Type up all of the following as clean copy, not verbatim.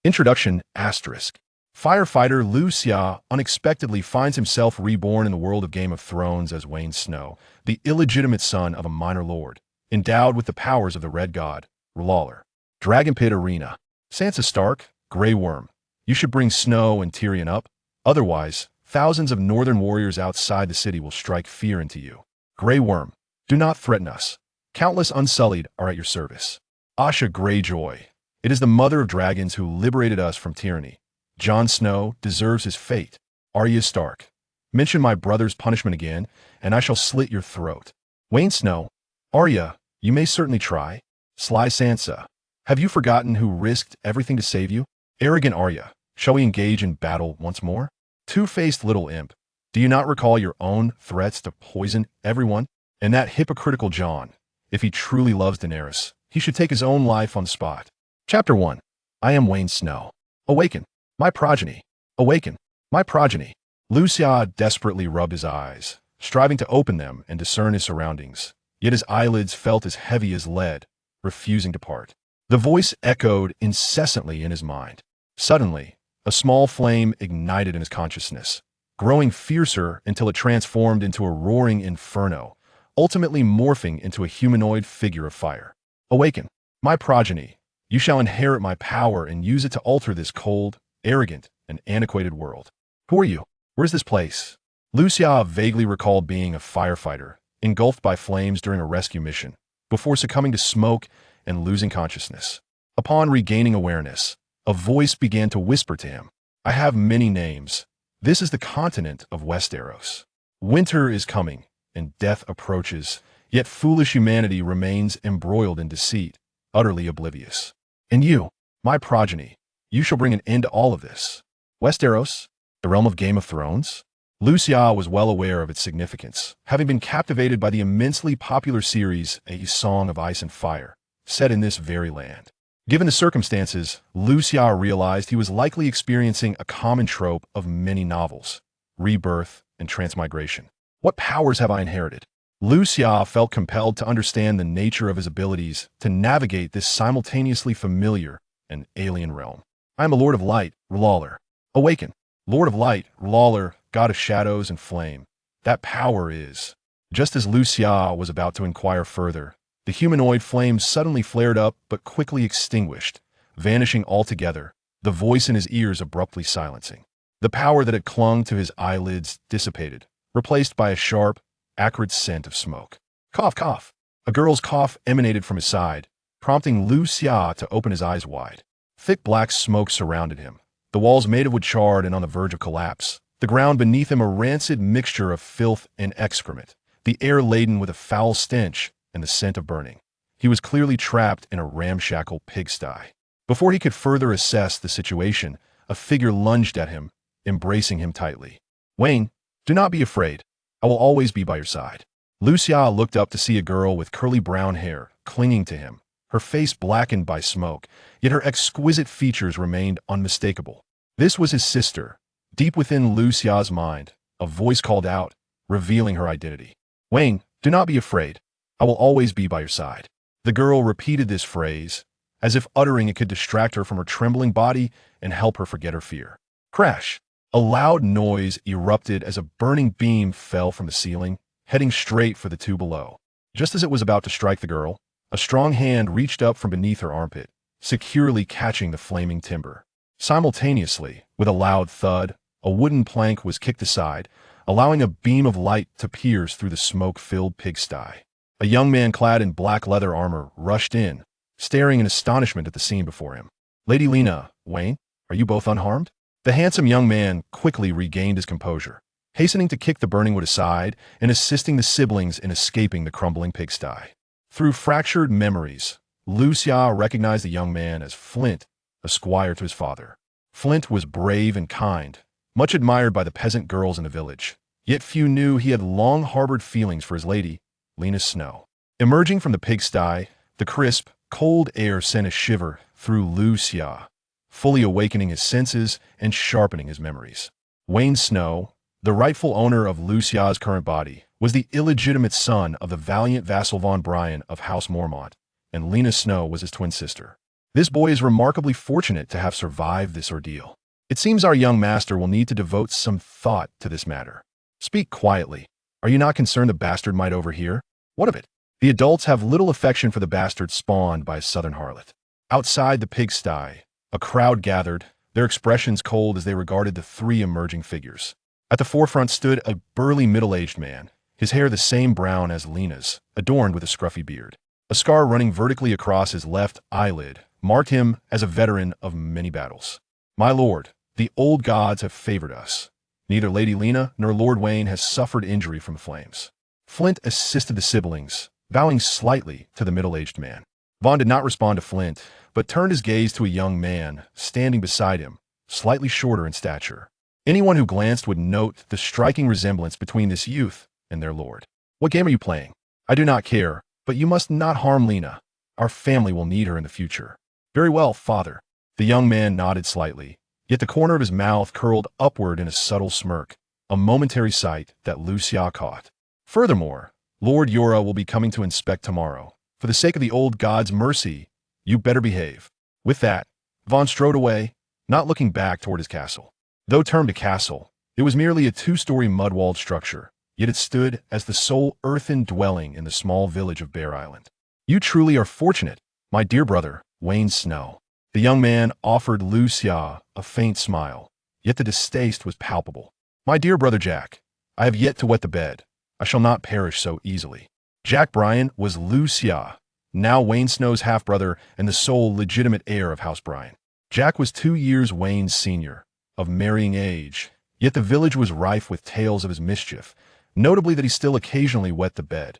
Introduction asterisk. Firefighter Liu Xia unexpectedly finds himself reborn in the world of Game of Thrones as Wayn Snow, the illegitimate son of a minor lord, endowed with the powers of the Red God, Lawler. Dragon Pit Arena. Sansa Stark, Grey Worm. You should bring Snow and Tyrion up. Otherwise, thousands of northern warriors outside the city will strike fear into you. Grey Worm. Do not threaten us. Countless Unsullied are at your service. Asha Greyjoy. It is the mother of dragons who liberated us from tyranny. Jon Snow deserves his fate. Arya Stark. Mention my brother's punishment again, and I shall slit your throat. Wayn Snow. Arya, you may certainly try. Sly Sansa. Have you forgotten who risked everything to save you? Arrogant Arya. Shall we engage in battle once more? Two-faced little imp. Do you not recall your own threats to poison everyone? And that hypocritical Jon. If he truly loves Daenerys, he should take his own life on the spot. Chapter 1. I am Wayn Snow. Awaken, my progeny. Awaken, my progeny. Liu Xia desperately rubbed his eyes, striving to open them and discern his surroundings. Yet his eyelids felt as heavy as lead, refusing to part. The voice echoed incessantly in his mind. Suddenly, a small flame ignited in his consciousness, growing fiercer until it transformed into a roaring inferno, ultimately morphing into a humanoid figure of fire. Awaken, my progeny. You shall inherit my power and use it to alter this cold, arrogant, and antiquated world. Who are you? Where's this place? Liu Xia vaguely recalled being a firefighter, engulfed by flames during a rescue mission, before succumbing to smoke and losing consciousness. Upon regaining awareness, a voice began to whisper to him. I have many names. This is the continent of Westeros. Winter is coming, and death approaches, yet foolish humanity remains embroiled in deceit, utterly oblivious. And you, my progeny, you shall bring an end to all of this. Westeros, the realm of Game of Thrones? Liu Xia was well aware of its significance, having been captivated by the immensely popular series A Song of Ice and Fire, set in this very land. Given the circumstances, Liu Xia realized he was likely experiencing a common trope of many novels: rebirth and transmigration. What powers have I inherited? Liu Xia felt compelled to understand the nature of his abilities to navigate this simultaneously familiar and alien realm. I am a Lord of Light, Lawler. Awaken. Lord of Light, Lawler, God of Shadows and Flame. That power is... Just as Liu Xia was about to inquire further, the humanoid flame suddenly flared up but quickly extinguished, vanishing altogether, the voice in his ears abruptly silencing. The power that had clung to his eyelids dissipated, replaced by a sharp, acrid scent of smoke. Cough, cough. A girl's cough emanated from his side, prompting Liu Xia to open his eyes wide. Thick black smoke surrounded him, the walls made of wood charred and on the verge of collapse, the ground beneath him a rancid mixture of filth and excrement, the air laden with a foul stench and the scent of burning. He was clearly trapped in a ramshackle pigsty. Before he could further assess the situation, a figure lunged at him, embracing him tightly. Wayn, do not be afraid. I will always be by your side. Liu Xia looked up to see a girl with curly brown hair clinging to him, her face blackened by smoke, yet her exquisite features remained unmistakable. This was his sister. Deep within Liu Xia's mind, a voice called out, revealing her identity. Wayn, do not be afraid. I will always be by your side. The girl repeated this phrase, as if uttering it could distract her from her trembling body and help her forget her fear. Crash! A loud noise erupted as a burning beam fell from the ceiling, heading straight for the two below. Just as it was about to strike the girl, a strong hand reached up from beneath her armpit, securely catching the flaming timber. Simultaneously, with a loud thud, a wooden plank was kicked aside, allowing a beam of light to pierce through the smoke-filled pigsty. A young man clad in black leather armor rushed in, staring in astonishment at the scene before him. Lady Laina, Wayn, are you both unharmed? The handsome young man quickly regained his composure, hastening to kick the burning wood aside and assisting the siblings in escaping the crumbling pigsty. Through fractured memories, Liu Xia recognized the young man as Flint, a squire to his father. Flint was brave and kind, much admired by the peasant girls in the village, yet few knew he had long harbored feelings for his lady, Laina Snow. Emerging from the pigsty, the crisp, cold air sent a shiver through Liu Xia, fully awakening his senses and sharpening his memories. Wayn Snow, the rightful owner of Liu Xia's current body, was the illegitimate son of the valiant vassal Vaan Blayne of House Mormont, and Laina Snow was his twin sister. This boy is remarkably fortunate to have survived this ordeal. It seems our young master will need to devote some thought to this matter. Speak quietly. Are you not concerned the bastard might overhear? What of it? The adults have little affection for the bastard spawned by a southern harlot. Outside the pigsty, a crowd gathered, their expressions cold as they regarded the three emerging figures. At the forefront stood a burly middle-aged man, his hair the same brown as Lena's, adorned with a scruffy beard. A scar running vertically across his left eyelid marked him as a veteran of many battles. My lord, the old gods have favored us. Neither Lady Laina nor Lord Wayne has suffered injury from the flames. Flint assisted the siblings, bowing slightly to the middle-aged man. Vaan did not respond to Flint, but turned his gaze to a young man standing beside him, slightly shorter in stature. Anyone who glanced would note the striking resemblance between this youth and their lord. What game are you playing? I do not care, but you must not harm Laina. Our family will need her in the future. Very well, father. The young man nodded slightly, yet the corner of his mouth curled upward in a subtle smirk, a momentary sight that Liu Xia caught. Furthermore, Lord Yora will be coming to inspect tomorrow. For the sake of the old god's mercy, you better behave. With that, Vaan strode away, not looking back toward his castle. Though termed a castle, it was merely a two-story mud-walled structure, yet it stood as the sole earthen dwelling in the small village of Bear Island. You truly are fortunate, my dear brother, Wayne Snow. The young man offered Liu Xia a faint smile, yet the distaste was palpable. My dear brother Jack, I have yet to wet the bed. I shall not perish so easily. Jack Bryan was Liu Xia, now Wayne Snow's half-brother and the sole legitimate heir of House Bryan. Jack was 2 years Wayne's senior, of marrying age, yet the village was rife with tales of his mischief, notably that he still occasionally wet the bed.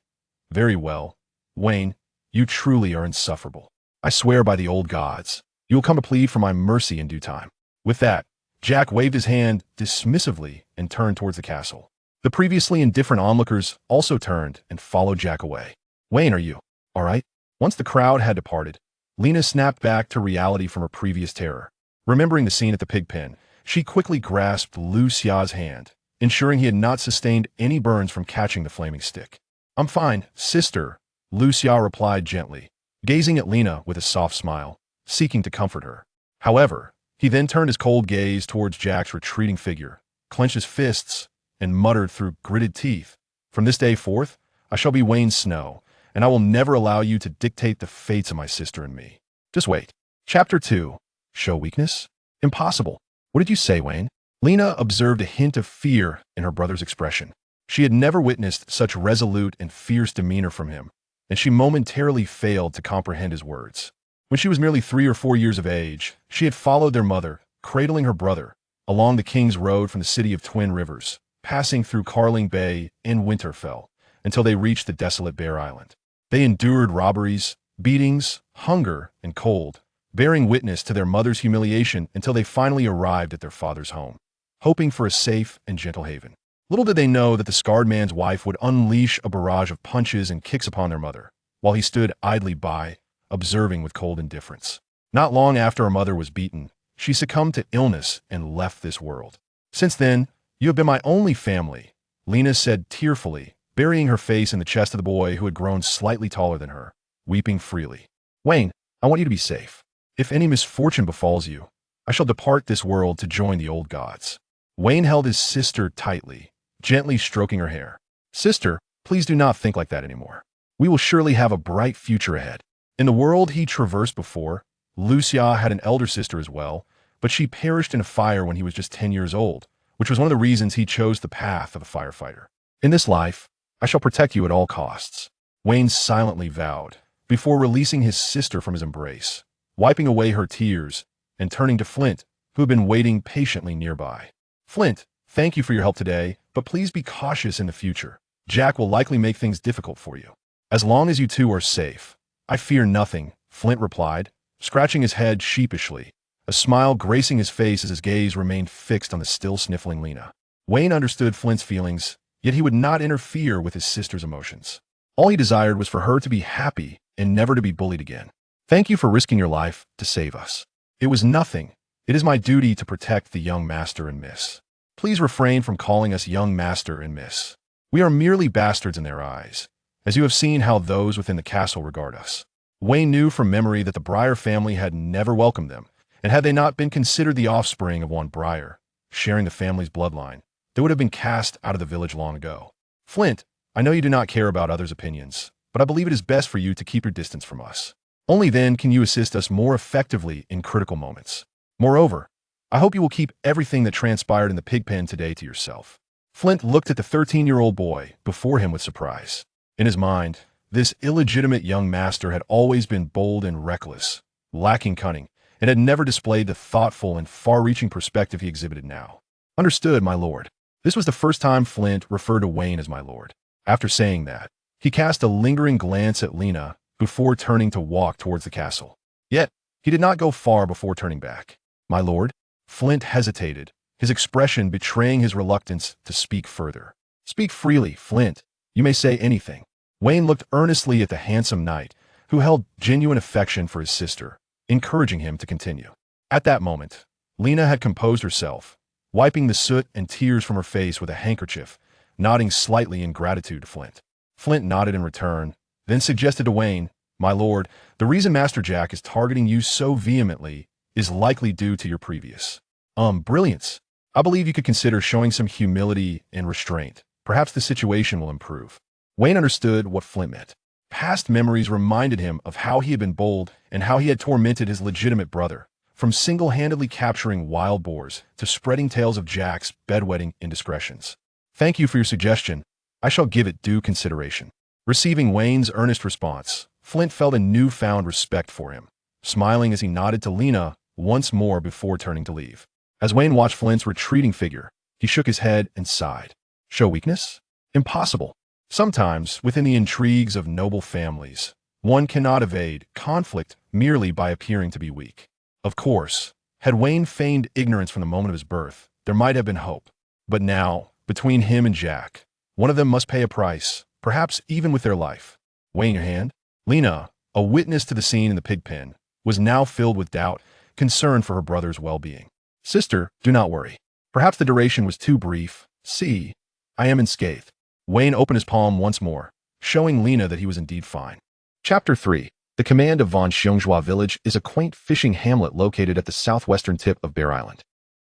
Very well, Wayne, you truly are insufferable. I swear by the old gods, you will come to plead for my mercy in due time. With that, Jack waved his hand dismissively and turned towards the castle. The previously indifferent onlookers also turned and followed Jack away. Wayne, are you all right? Once the crowd had departed, Laina snapped back to reality from her previous terror. Remembering the scene at the pig pen, she quickly grasped Liu Xia's hand, ensuring he had not sustained any burns from catching the flaming stick. I'm fine, sister, Liu Xia replied gently, gazing at Laina with a soft smile, seeking to comfort her. However, he then turned his cold gaze towards Jack's retreating figure, clenched his fists, and muttered through gritted teeth, From this day forth, I shall be Wayne Snow, and I will never allow you to dictate the fates of my sister and me. Just wait. Chapter 2. Show weakness? Impossible. What did you say, Wayne? Laina observed a hint of fear in her brother's expression. She had never witnessed such resolute and fierce demeanor from him, and she momentarily failed to comprehend his words. When she was merely 3 or 4 years of age, she had followed their mother, cradling her brother, along the King's Road from the city of Twin Rivers, passing through Carling Bay and Winterfell, until they reached the desolate Bear Island. They endured robberies, beatings, hunger, and cold, bearing witness to their mother's humiliation until they finally arrived at their father's home, hoping for a safe and gentle haven. Little did they know that the scarred man's wife would unleash a barrage of punches and kicks upon their mother, while he stood idly by, observing with cold indifference. Not long after her mother was beaten, she succumbed to illness and left this world. Since then, you have been my only family, Laina said tearfully, burying her face in the chest of the boy who had grown slightly taller than her, weeping freely. Wayne, I want you to be safe. If any misfortune befalls you, I shall depart this world to join the old gods. Wayne held his sister tightly, gently stroking her hair. Sister, please do not think like that anymore. We will surely have a bright future ahead. In the world he traversed before, Liu Xia had an elder sister as well, but she perished in a fire when he was just 10 years old, which was one of the reasons he chose the path of a firefighter. In this life, I shall protect you at all costs. Wayne silently vowed, before releasing his sister from his embrace, wiping away her tears, and turning to Flint, who had been waiting patiently nearby. Flint, thank you for your help today, but please be cautious in the future. Jack will likely make things difficult for you. As long as you two are safe, I fear nothing, Flint replied, scratching his head sheepishly, a smile gracing his face as his gaze remained fixed on the still sniffling Laina. Wayne understood Flint's feelings, yet he would not interfere with his sister's emotions. All he desired was for her to be happy and never to be bullied again. Thank you for risking your life to save us. It was nothing. It is my duty to protect the young master and miss. Please refrain from calling us young master and miss. We are merely bastards in their eyes, as you have seen how those within the castle regard us. Wayne knew from memory that the Briar family had never welcomed them, and had they not been considered the offspring of one Briar, sharing the family's bloodline, they would have been cast out of the village long ago. Flint, I know you do not care about others' opinions, but I believe it is best for you to keep your distance from us. Only then can you assist us more effectively in critical moments. Moreover, I hope you will keep everything that transpired in the pig pen today to yourself. Flint looked at the 13-year-old boy before him with surprise. In his mind, this illegitimate young master had always been bold and reckless, lacking cunning, and had never displayed the thoughtful and far-reaching perspective he exhibited now. Understood, my lord. This was the first time Flint referred to Wayne as my lord. After saying that, he cast a lingering glance at Laina before turning to walk towards the castle. Yet, he did not go far before turning back. My lord? Flint hesitated, his expression betraying his reluctance to speak further. Speak freely, Flint. You may say anything. Wayne looked earnestly at the handsome knight, who held genuine affection for his sister, encouraging him to continue. At that moment, Laina had composed herself, wiping the soot and tears from her face with a handkerchief, nodding slightly in gratitude to Flint. Flint nodded in return, then suggested to Wayne, My lord, the reason Master Jack is targeting you so vehemently is likely due to your previous brilliance. I believe you could consider showing some humility and restraint. Perhaps the situation will improve. Wayne understood what Flint meant. Past memories reminded him of how he had been bold and how he had tormented his legitimate brother, from single-handedly capturing wild boars to spreading tales of Jack's bedwetting indiscretions. Thank you for your suggestion. I shall give it due consideration. Receiving Wayne's earnest response, Flint felt a newfound respect for him, smiling as he nodded to Laina once more before turning to leave. As Wayne watched Flint's retreating figure, he shook his head and sighed. Show weakness? Impossible. Sometimes, within the intrigues of noble families, one cannot evade conflict merely by appearing to be weak. Of course, had Wayne feigned ignorance from the moment of his birth, there might have been hope. But now, between him and Jack, one of them must pay a price, perhaps even with their life. Wayne, your hand? Laina, a witness to the scene in the pig pen, was now filled with doubt, concern for her brother's well-being. Sister, do not worry. Perhaps the duration was too brief. See, I am unscathed. Wayne opened his palm once more, showing Laina that he was indeed fine. Chapter 3. The command of Vaan Blayne village is a quaint fishing hamlet located at the southwestern tip of Bear Island,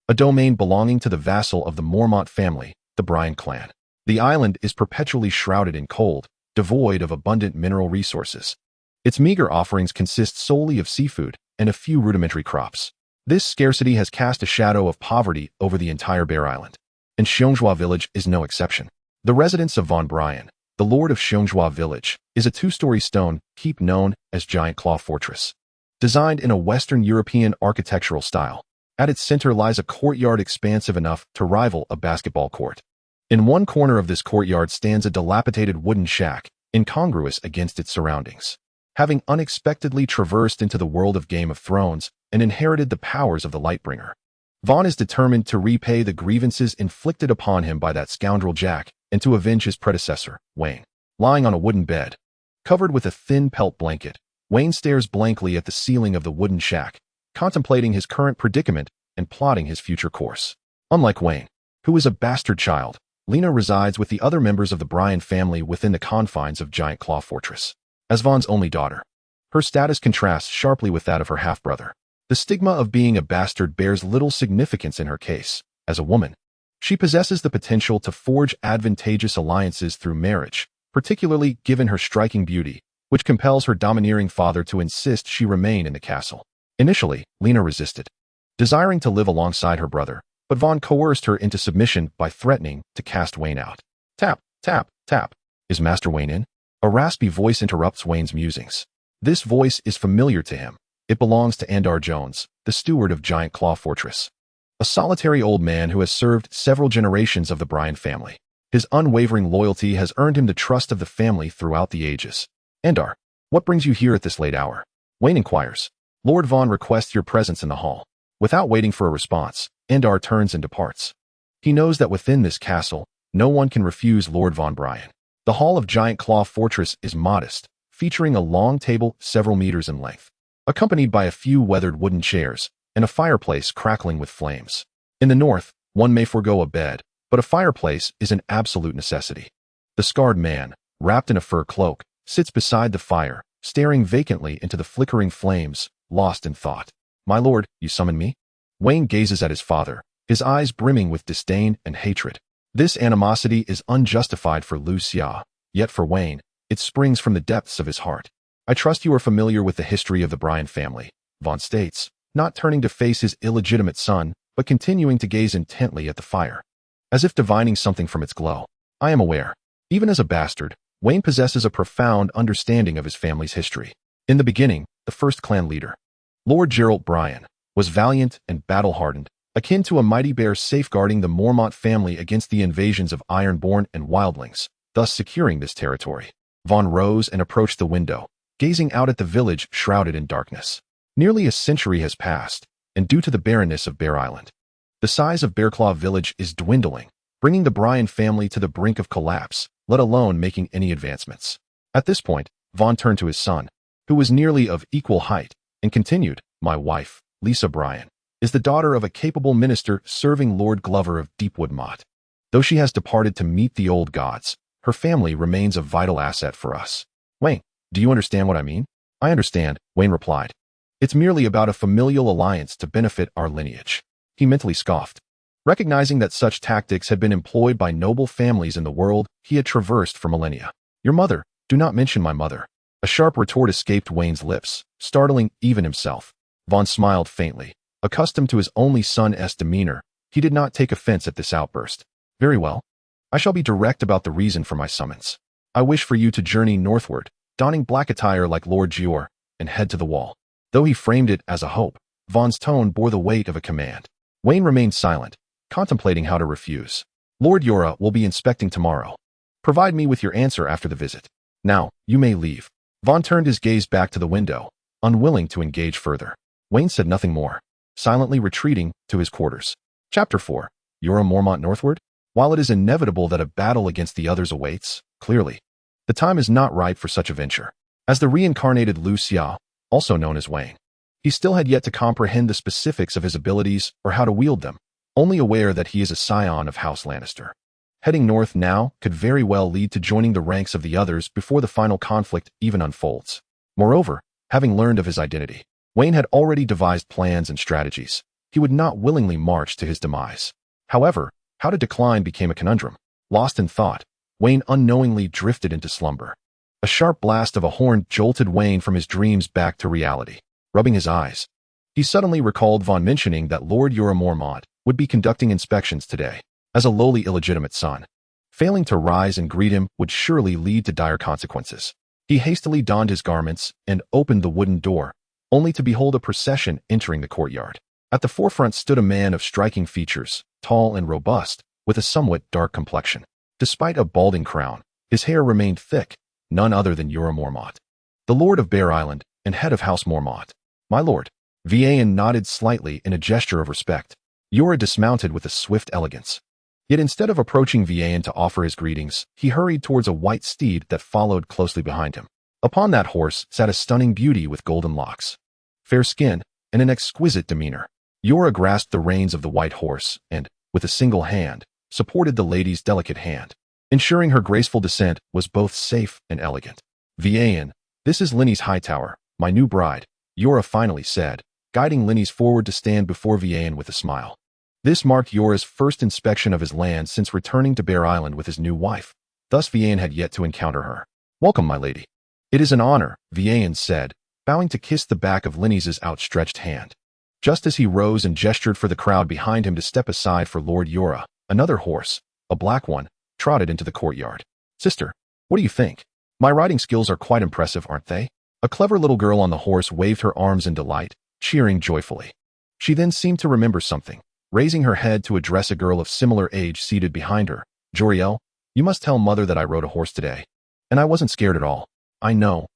a domain belonging to the vassal of the Mormont family, the Blayne clan. The island is perpetually shrouded in cold, devoid of abundant mineral resources. Its meager offerings consist solely of seafood and a few rudimentary crops. This scarcity has cast a shadow of poverty over the entire Bear Island, and Blayne village is no exception. The residence of Vaan Blayne, the lord of Blayne village, is a two-story stone keep known as Giant Claw Fortress. Designed in a Western European architectural style, at its center lies a courtyard expansive enough to rival a basketball court. In one corner of this courtyard stands a dilapidated wooden shack, incongruous against its surroundings. Having unexpectedly traversed into the world of Game of Thrones and inherited the powers of the Lightbringer, Vaan is determined to repay the grievances inflicted upon him by that scoundrel Jack and to avenge his predecessor, Wayne. Lying on a wooden bed, covered with a thin pelt blanket, Wayne stares blankly at the ceiling of the wooden shack, contemplating his current predicament and plotting his future course. Unlike Wayne, who is a bastard child, Laina resides with the other members of the Blayne family within the confines of Giant Claw Fortress. As Vaughn's only daughter, her status contrasts sharply with that of her half-brother. The stigma of being a bastard bears little significance in her case. As a woman, she possesses the potential to forge advantageous alliances through marriage, particularly given her striking beauty, which compels her domineering father to insist she remain in the castle. Initially, Laina resisted, desiring to live alongside her brother, but Vaan coerced her into submission by threatening to cast Wayne out. Tap, tap, tap. Is Master Wayne in? A raspy voice interrupts Wayne's musings. This voice is familiar to him. It belongs to Andar Jones, the steward of Giant Claw Fortress, a solitary old man who has served several generations of the Blayne family. His unwavering loyalty has earned him the trust of the family throughout the ages. Andar, what brings you here at this late hour? Wayne inquires. Lord Vaan requests your presence in the hall. Without waiting for a response, Andar turns and departs. He knows that within this castle, no one can refuse Lord Vaan Blayne. The hall of Giant Claw Fortress is modest, featuring a long table several meters in length, accompanied by a few weathered wooden chairs and a fireplace crackling with flames. In the north, one may forego a bed, but a fireplace is an absolute necessity. The scarred man, wrapped in a fur cloak, sits beside the fire, staring vacantly into the flickering flames, lost in thought. "My lord, you summon me?" Wayne gazes at his father, his eyes brimming with disdain and hatred. This animosity is unjustified for Liu Xia, yet for Wayne, it springs from the depths of his heart. "I trust you are familiar with the history of the Blayne family," Vaan states, not turning to face his illegitimate son, but continuing to gaze intently at the fire, as if divining something from its glow. "I am aware. Even as a bastard, Wayne possesses a profound understanding of his family's history. In the beginning, the first clan leader, Lord Gerald Bryan, was valiant and battle-hardened, akin to a mighty bear safeguarding the Mormont family against the invasions of Ironborn and wildlings, thus securing this territory." Vaan rose and approached the window, gazing out at the village shrouded in darkness. Nearly a century has passed, and due to the barrenness of Bear Island, the size of Bearclaw village is dwindling, bringing the Bryan family to the brink of collapse, let alone making any advancements. At this point, Vaan turned to his son, who was nearly of equal height, and continued, "My wife, Lisa Bryan, is the daughter of a capable minister serving Lord Glover of Deepwood Mott. Though she has departed to meet the old gods, her family remains a vital asset for us." "Wayne, do you understand what I mean?" "I understand," Wayne replied. "It's merely about a familial alliance to benefit our lineage." He mentally scoffed. Recognizing that such tactics had been employed by noble families in the world he had traversed for millennia. "Your mother, do not mention my mother." A sharp retort escaped Wayne's lips, startling even himself. Vaan smiled faintly. Accustomed to his only son's demeanor, he did not take offense at this outburst. "Very well. I shall be direct about the reason for my summons. I wish for you to journey northward, donning black attire like Lord Gior, and head to the wall." Though he framed it as a hope, Vaughn's tone bore the weight of a command. Wayne remained silent, contemplating how to refuse. "Lord Yora will be inspecting tomorrow. Provide me with your answer after the visit. Now, you may leave." Vaan turned his gaze back to the window, unwilling to engage further. Wayne said nothing more, silently retreating to his quarters. Chapter 4. Yora Mormont northward? While it is inevitable that a battle against the others awaits, clearly, the time is not ripe for such a venture. As the reincarnated Liu Xia, also known as Wayne, he still had yet to comprehend the specifics of his abilities or how to wield them, only aware that he is a scion of House Lannister. Heading north now could very well lead to joining the ranks of the others before the final conflict even unfolds. Moreover, having learned of his identity, Wayne had already devised plans and strategies. He would not willingly march to his demise. However, how to decline became a conundrum. Lost in thought, Wayne unknowingly drifted into slumber. A sharp blast of a horn jolted Wayne from his dreams back to reality. Rubbing his eyes, he suddenly recalled Vaan mentioning that Lord Yora Mormont would be conducting inspections today. As a lowly illegitimate son, failing to rise and greet him would surely lead to dire consequences. He hastily donned his garments and opened the wooden door, only to behold a procession entering the courtyard. At the forefront stood a man of striking features, tall and robust, with a somewhat dark complexion. Despite a balding crown, his hair remained thick, none other than Yora Mormont, the Lord of Bear Island and head of House Mormont. "My lord." Vaan nodded slightly in a gesture of respect. Yora dismounted with a swift elegance. Yet instead of approaching Vaan to offer his greetings, he hurried towards a white steed that followed closely behind him. Upon that horse sat a stunning beauty with golden locks, fair skin, and an exquisite demeanor. Yora grasped the reins of the white horse and, with a single hand, supported the lady's delicate hand, ensuring her graceful descent was both safe and elegant. "Vaan, this is Linny's Hightower, my new bride," Yora finally said, guiding Linny's forward to stand before Vaan with a smile. This marked Yora's first inspection of his land since returning to Bear Island with his new wife. Thus Vaan had yet to encounter her. "Welcome, my lady." "It is an honor," Vaan said, bowing to kiss the back of Linny's outstretched hand. Just as he rose and gestured for the crowd behind him to step aside for Lord Yora, another horse, a black one, trotted into the courtyard. "Sister, what do you think? My riding skills are quite impressive, aren't they?" A clever little girl on the horse waved her arms in delight, cheering joyfully. She then seemed to remember something, raising her head to address a girl of similar age seated behind her. "Joriel, you must tell mother that I rode a horse today. And I wasn't scared at all." I know,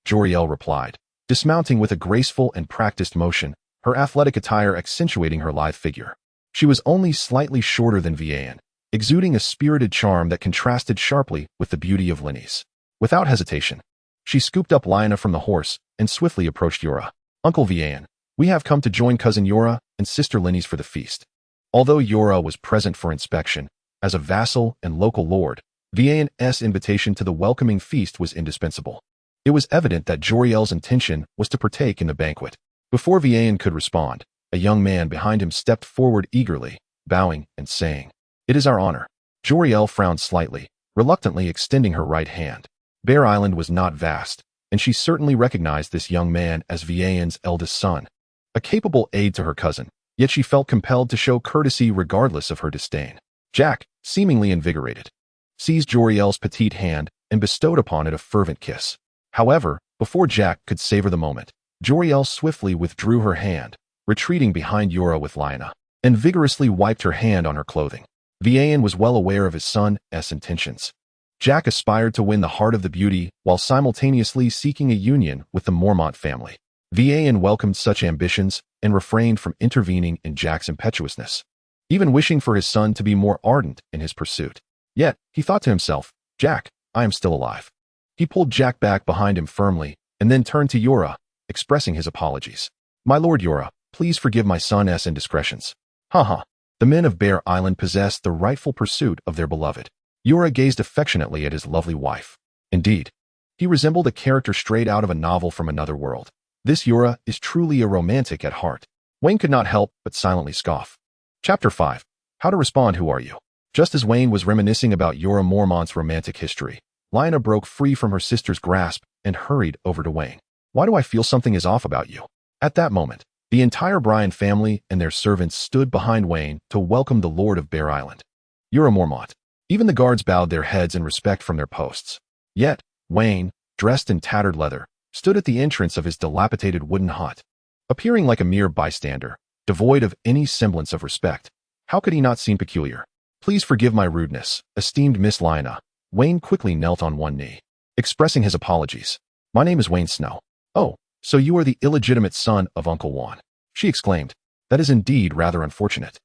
Joriel replied, dismounting with a graceful and practiced motion, her athletic attire accentuating her lithe figure. She was only slightly shorter than Vaan, exuding a spirited charm that contrasted sharply with the beauty of Linny's. Without hesitation, she scooped up Laina from the horse and swiftly approached Yora. "Uncle Vaan, we have come to join cousin Yora and sister Linny's for the feast." Although Yora was present for inspection, as a vassal and local lord, Vaan's invitation to the welcoming feast was indispensable. It was evident that Joriel's intention was to partake in the banquet. Before Vaan could respond, a young man behind him stepped forward eagerly, bowing and saying, "It is our honor." Joriel frowned slightly, reluctantly extending her right hand. Bear Island was not vast, and she certainly recognized this young man as Vaan's eldest son, a capable aide to her cousin, yet she felt compelled to show courtesy regardless of her disdain. Jack, seemingly invigorated, seized Joriel's petite hand and bestowed upon it a fervent kiss. However, before Jack could savor the moment, Joriel swiftly withdrew her hand, retreating behind Yora with Laina, and vigorously wiped her hand on her clothing. Vaan was well aware of his son's intentions. Jack aspired to win the heart of the beauty while simultaneously seeking a union with the Mormont family. Vaan welcomed such ambitions and refrained from intervening in Jack's impetuousness, even wishing for his son to be more ardent in his pursuit. Yet, he thought to himself, "Jack, I am still alive." He pulled Jack back behind him firmly and then turned to Yora, expressing his apologies. "My lord Yora, please forgive my son's indiscretions." Haha. The men of Bear Island possessed the rightful pursuit of their beloved. Yora gazed affectionately at his lovely wife. Indeed, he resembled a character straight out of a novel from another world. This Yora is truly a romantic at heart. Wayne could not help but silently scoff. Chapter 5. How to Respond. Who are you? Just as Wayne was reminiscing about Yora Mormont's romantic history, Laina broke free from her sister's grasp and hurried over to Wayne. "Why do I feel something is off about you?" At that moment, the entire Bryan family and their servants stood behind Wayne to welcome the Lord of Bear Island. "You're a Mormont." Even the guards bowed their heads in respect from their posts. Yet, Wayne, dressed in tattered leather, stood at the entrance of his dilapidated wooden hut, appearing like a mere bystander, devoid of any semblance of respect. How could he not seem peculiar? "Please forgive my rudeness, esteemed Miss Laina." Wayne quickly knelt on one knee, expressing his apologies. "My name is Wayne Snow." "Oh, so you are the illegitimate son of Uncle Juan," she exclaimed. "That is indeed rather unfortunate."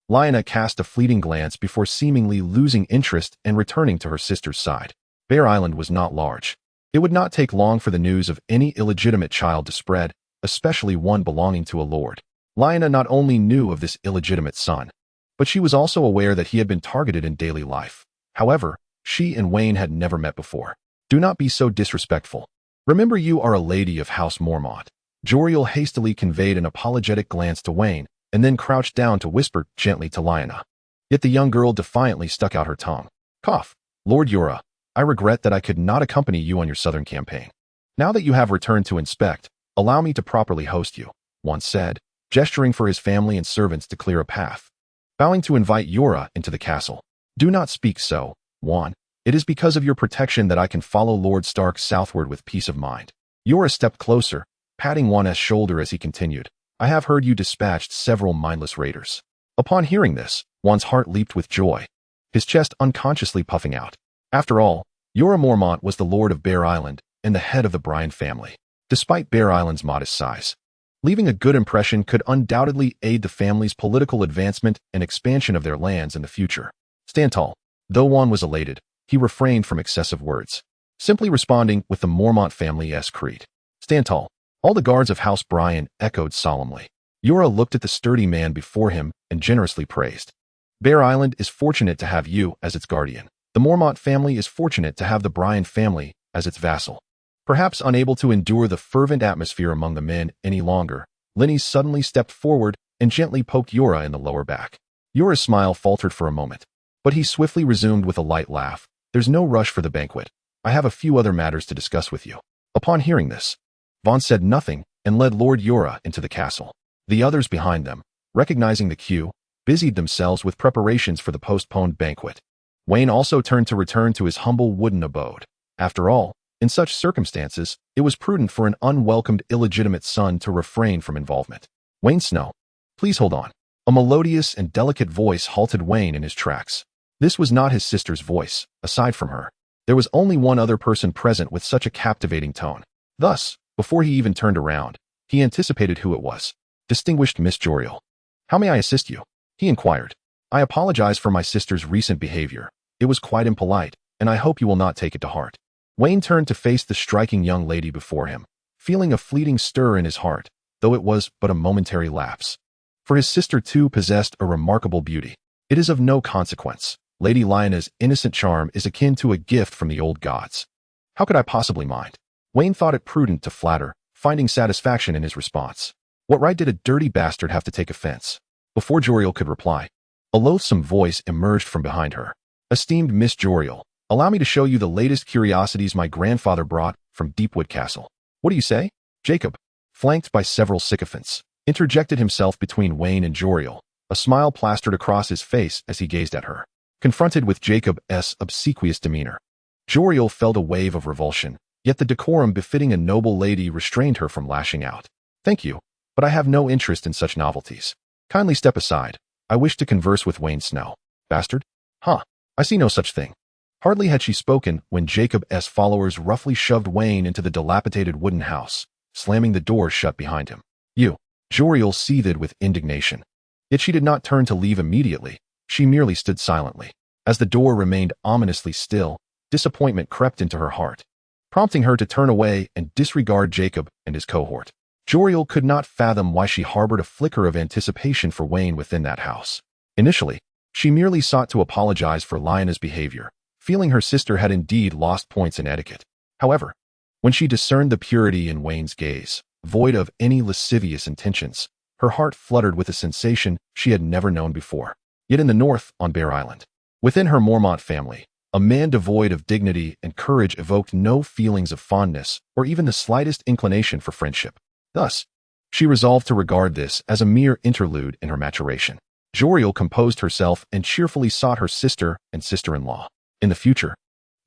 Laina cast a fleeting glance before seemingly losing interest and returning to her sister's side. Bear Island was not large. It would not take long for the news of any illegitimate child to spread, especially one belonging to a lord. Laina not only knew of this illegitimate son, but she was also aware that he had been targeted in daily life. However, she and Wayne had never met before. "Do not be so disrespectful. Remember, you are a lady of House Mormont." Joriel hastily conveyed an apologetic glance to Wayne and then crouched down to whisper gently to Laina. Yet the young girl defiantly stuck out her tongue. "Cough. Lord Yora, I regret that I could not accompany you on your southern campaign. Now that you have returned to inspect, allow me to properly host you," Juan said, gesturing for his family and servants to clear a path. Bowing to invite Yora into the castle. "Do not speak so, Juan. It is because of your protection that I can follow Lord Stark southward with peace of mind." Yora stepped closer, patting Juan's shoulder as he continued. "I have heard you dispatched several mindless raiders." Upon hearing this, Juan's heart leaped with joy, his chest unconsciously puffing out. After all, Yora Mormont was the Lord of Bear Island and the head of the Bryan family. Despite Bear Island's modest size, leaving a good impression could undoubtedly aid the family's political advancement and expansion of their lands in the future. "Stand tall." Though Juan was elated, he refrained from excessive words, simply responding with the Mormont family's creed. "Stand tall." All the guards of House Bryan echoed solemnly. Yora looked at the sturdy man before him and generously praised. "Bear Island is fortunate to have you as its guardian. The Mormont family is fortunate to have the Bryan family as its vassal." Perhaps unable to endure the fervent atmosphere among the men any longer, Lenny suddenly stepped forward and gently poked Yora in the lower back. Yora's smile faltered for a moment, but he swiftly resumed with a light laugh. "There's no rush for the banquet. I have a few other matters to discuss with you." Upon hearing this, Vaan said nothing and led Lord Yora into the castle. The others behind them, recognizing the cue, busied themselves with preparations for the postponed banquet. Wayne also turned to return to his humble wooden abode. After all, in such circumstances, it was prudent for an unwelcomed illegitimate son to refrain from involvement. "Wayne Snow, please hold on." A melodious and delicate voice halted Wayne in his tracks. This was not his sister's voice. Aside from her, there was only one other person present with such a captivating tone. Thus, before he even turned around, he anticipated who it was. "Distinguished Miss Joriel. How may I assist you?" he inquired. "I apologize for my sister's recent behavior. It was quite impolite, and I hope you will not take it to heart." Wayne turned to face the striking young lady before him, feeling a fleeting stir in his heart, though it was but a momentary lapse. For his sister too possessed a remarkable beauty. It is of no consequence. Lady Laina's innocent charm is akin to a gift from the old gods. How could I possibly mind? Wayne thought it prudent to flatter, finding satisfaction in his response. What right did a dirty bastard have to take offense? Before Joriel could reply, a loathsome voice emerged from behind her. Esteemed Miss Joriel, allow me to show you the latest curiosities my grandfather brought from Deepwood Castle. What do you say? Jacob, flanked by several sycophants, interjected himself between Wayne and Joriel, a smile plastered across his face as he gazed at her. Confronted with Jacob's obsequious demeanor, Joriel felt a wave of revulsion, yet the decorum befitting a noble lady restrained her from lashing out. Thank you, but I have no interest in such novelties. Kindly step aside. I wish to converse with Wayne Snow. Bastard? Huh. I see no such thing. Hardly had she spoken when Jacob's followers roughly shoved Wayne into the dilapidated wooden house, slamming the door shut behind him. You. Joriel seethed with indignation. Yet she did not turn to leave immediately. She merely stood silently. As the door remained ominously still, disappointment crept into her heart, prompting her to turn away and disregard Jacob and his cohort. Joriel could not fathom why she harbored a flicker of anticipation for Wayne within that house. Initially, she merely sought to apologize for Laina's behavior, feeling her sister had indeed lost points in etiquette. However, when she discerned the purity in Wayne's gaze, void of any lascivious intentions, her heart fluttered with a sensation she had never known before. Yet in the north, on Bear Island, within her Mormont family, a man devoid of dignity and courage evoked no feelings of fondness or even the slightest inclination for friendship. Thus, she resolved to regard this as a mere interlude in her maturation. Joriel composed herself and cheerfully sought her sister and sister-in-law. In the future,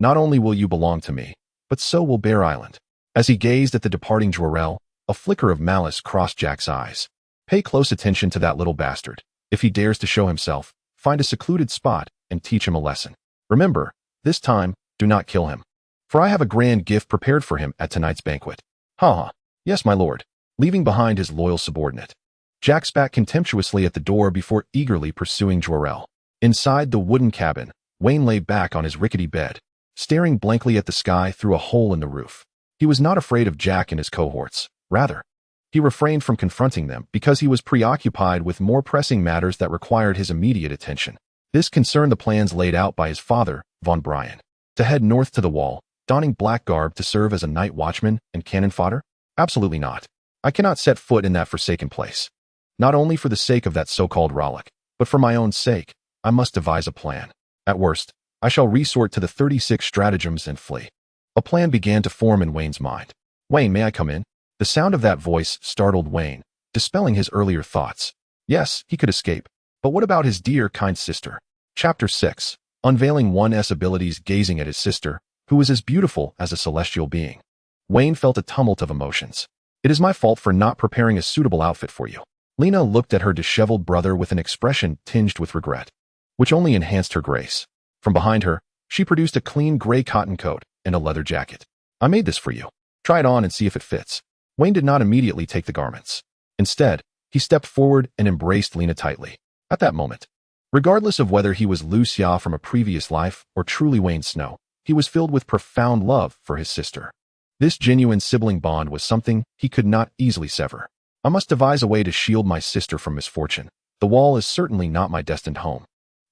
not only will you belong to me, but so will Bear Island. As he gazed at the departing Joriel, a flicker of malice crossed Jack's eyes. Pay close attention to that little bastard. If he dares to show himself, find a secluded spot and teach him a lesson. Remember, this time, do not kill him, for I have a grand gift prepared for him at tonight's banquet. Ha ha. Yes, my lord. Leaving behind his loyal subordinate, Jack spat contemptuously at the door before eagerly pursuing Joriel. Inside the wooden cabin, Wayne lay back on his rickety bed, staring blankly at the sky through a hole in the roof. He was not afraid of Jack and his cohorts. Rather, he refrained from confronting them because he was preoccupied with more pressing matters that required his immediate attention. This concerned the plans laid out by his father, Vaan Blayne, to head north to the wall, donning black garb to serve as a night watchman and cannon fodder? Absolutely not. I cannot set foot in that forsaken place. Not only for the sake of that so-called Rollick, but for my own sake, I must devise a plan. At worst, I shall resort to the 36 stratagems and flee. A plan began to form in Wayne's mind. Wayne, may I come in? The sound of that voice startled Wayne, dispelling his earlier thoughts. Yes, he could escape. But what about his dear, kind sister? Chapter 6. Unveiling one's abilities, gazing at his sister, who was as beautiful as a celestial being. Wayne felt a tumult of emotions. It is my fault for not preparing a suitable outfit for you. Laina looked at her disheveled brother with an expression tinged with regret, which only enhanced her grace. From behind her, she produced a clean gray cotton coat and a leather jacket. I made this for you. Try it on and see if it fits. Wayne did not immediately take the garments. Instead, he stepped forward and embraced Laina tightly. At that moment, regardless of whether he was Liu Xia from a previous life or truly Wayne Snow, he was filled with profound love for his sister. This genuine sibling bond was something he could not easily sever. I must devise a way to shield my sister from misfortune. The wall is certainly not my destined home.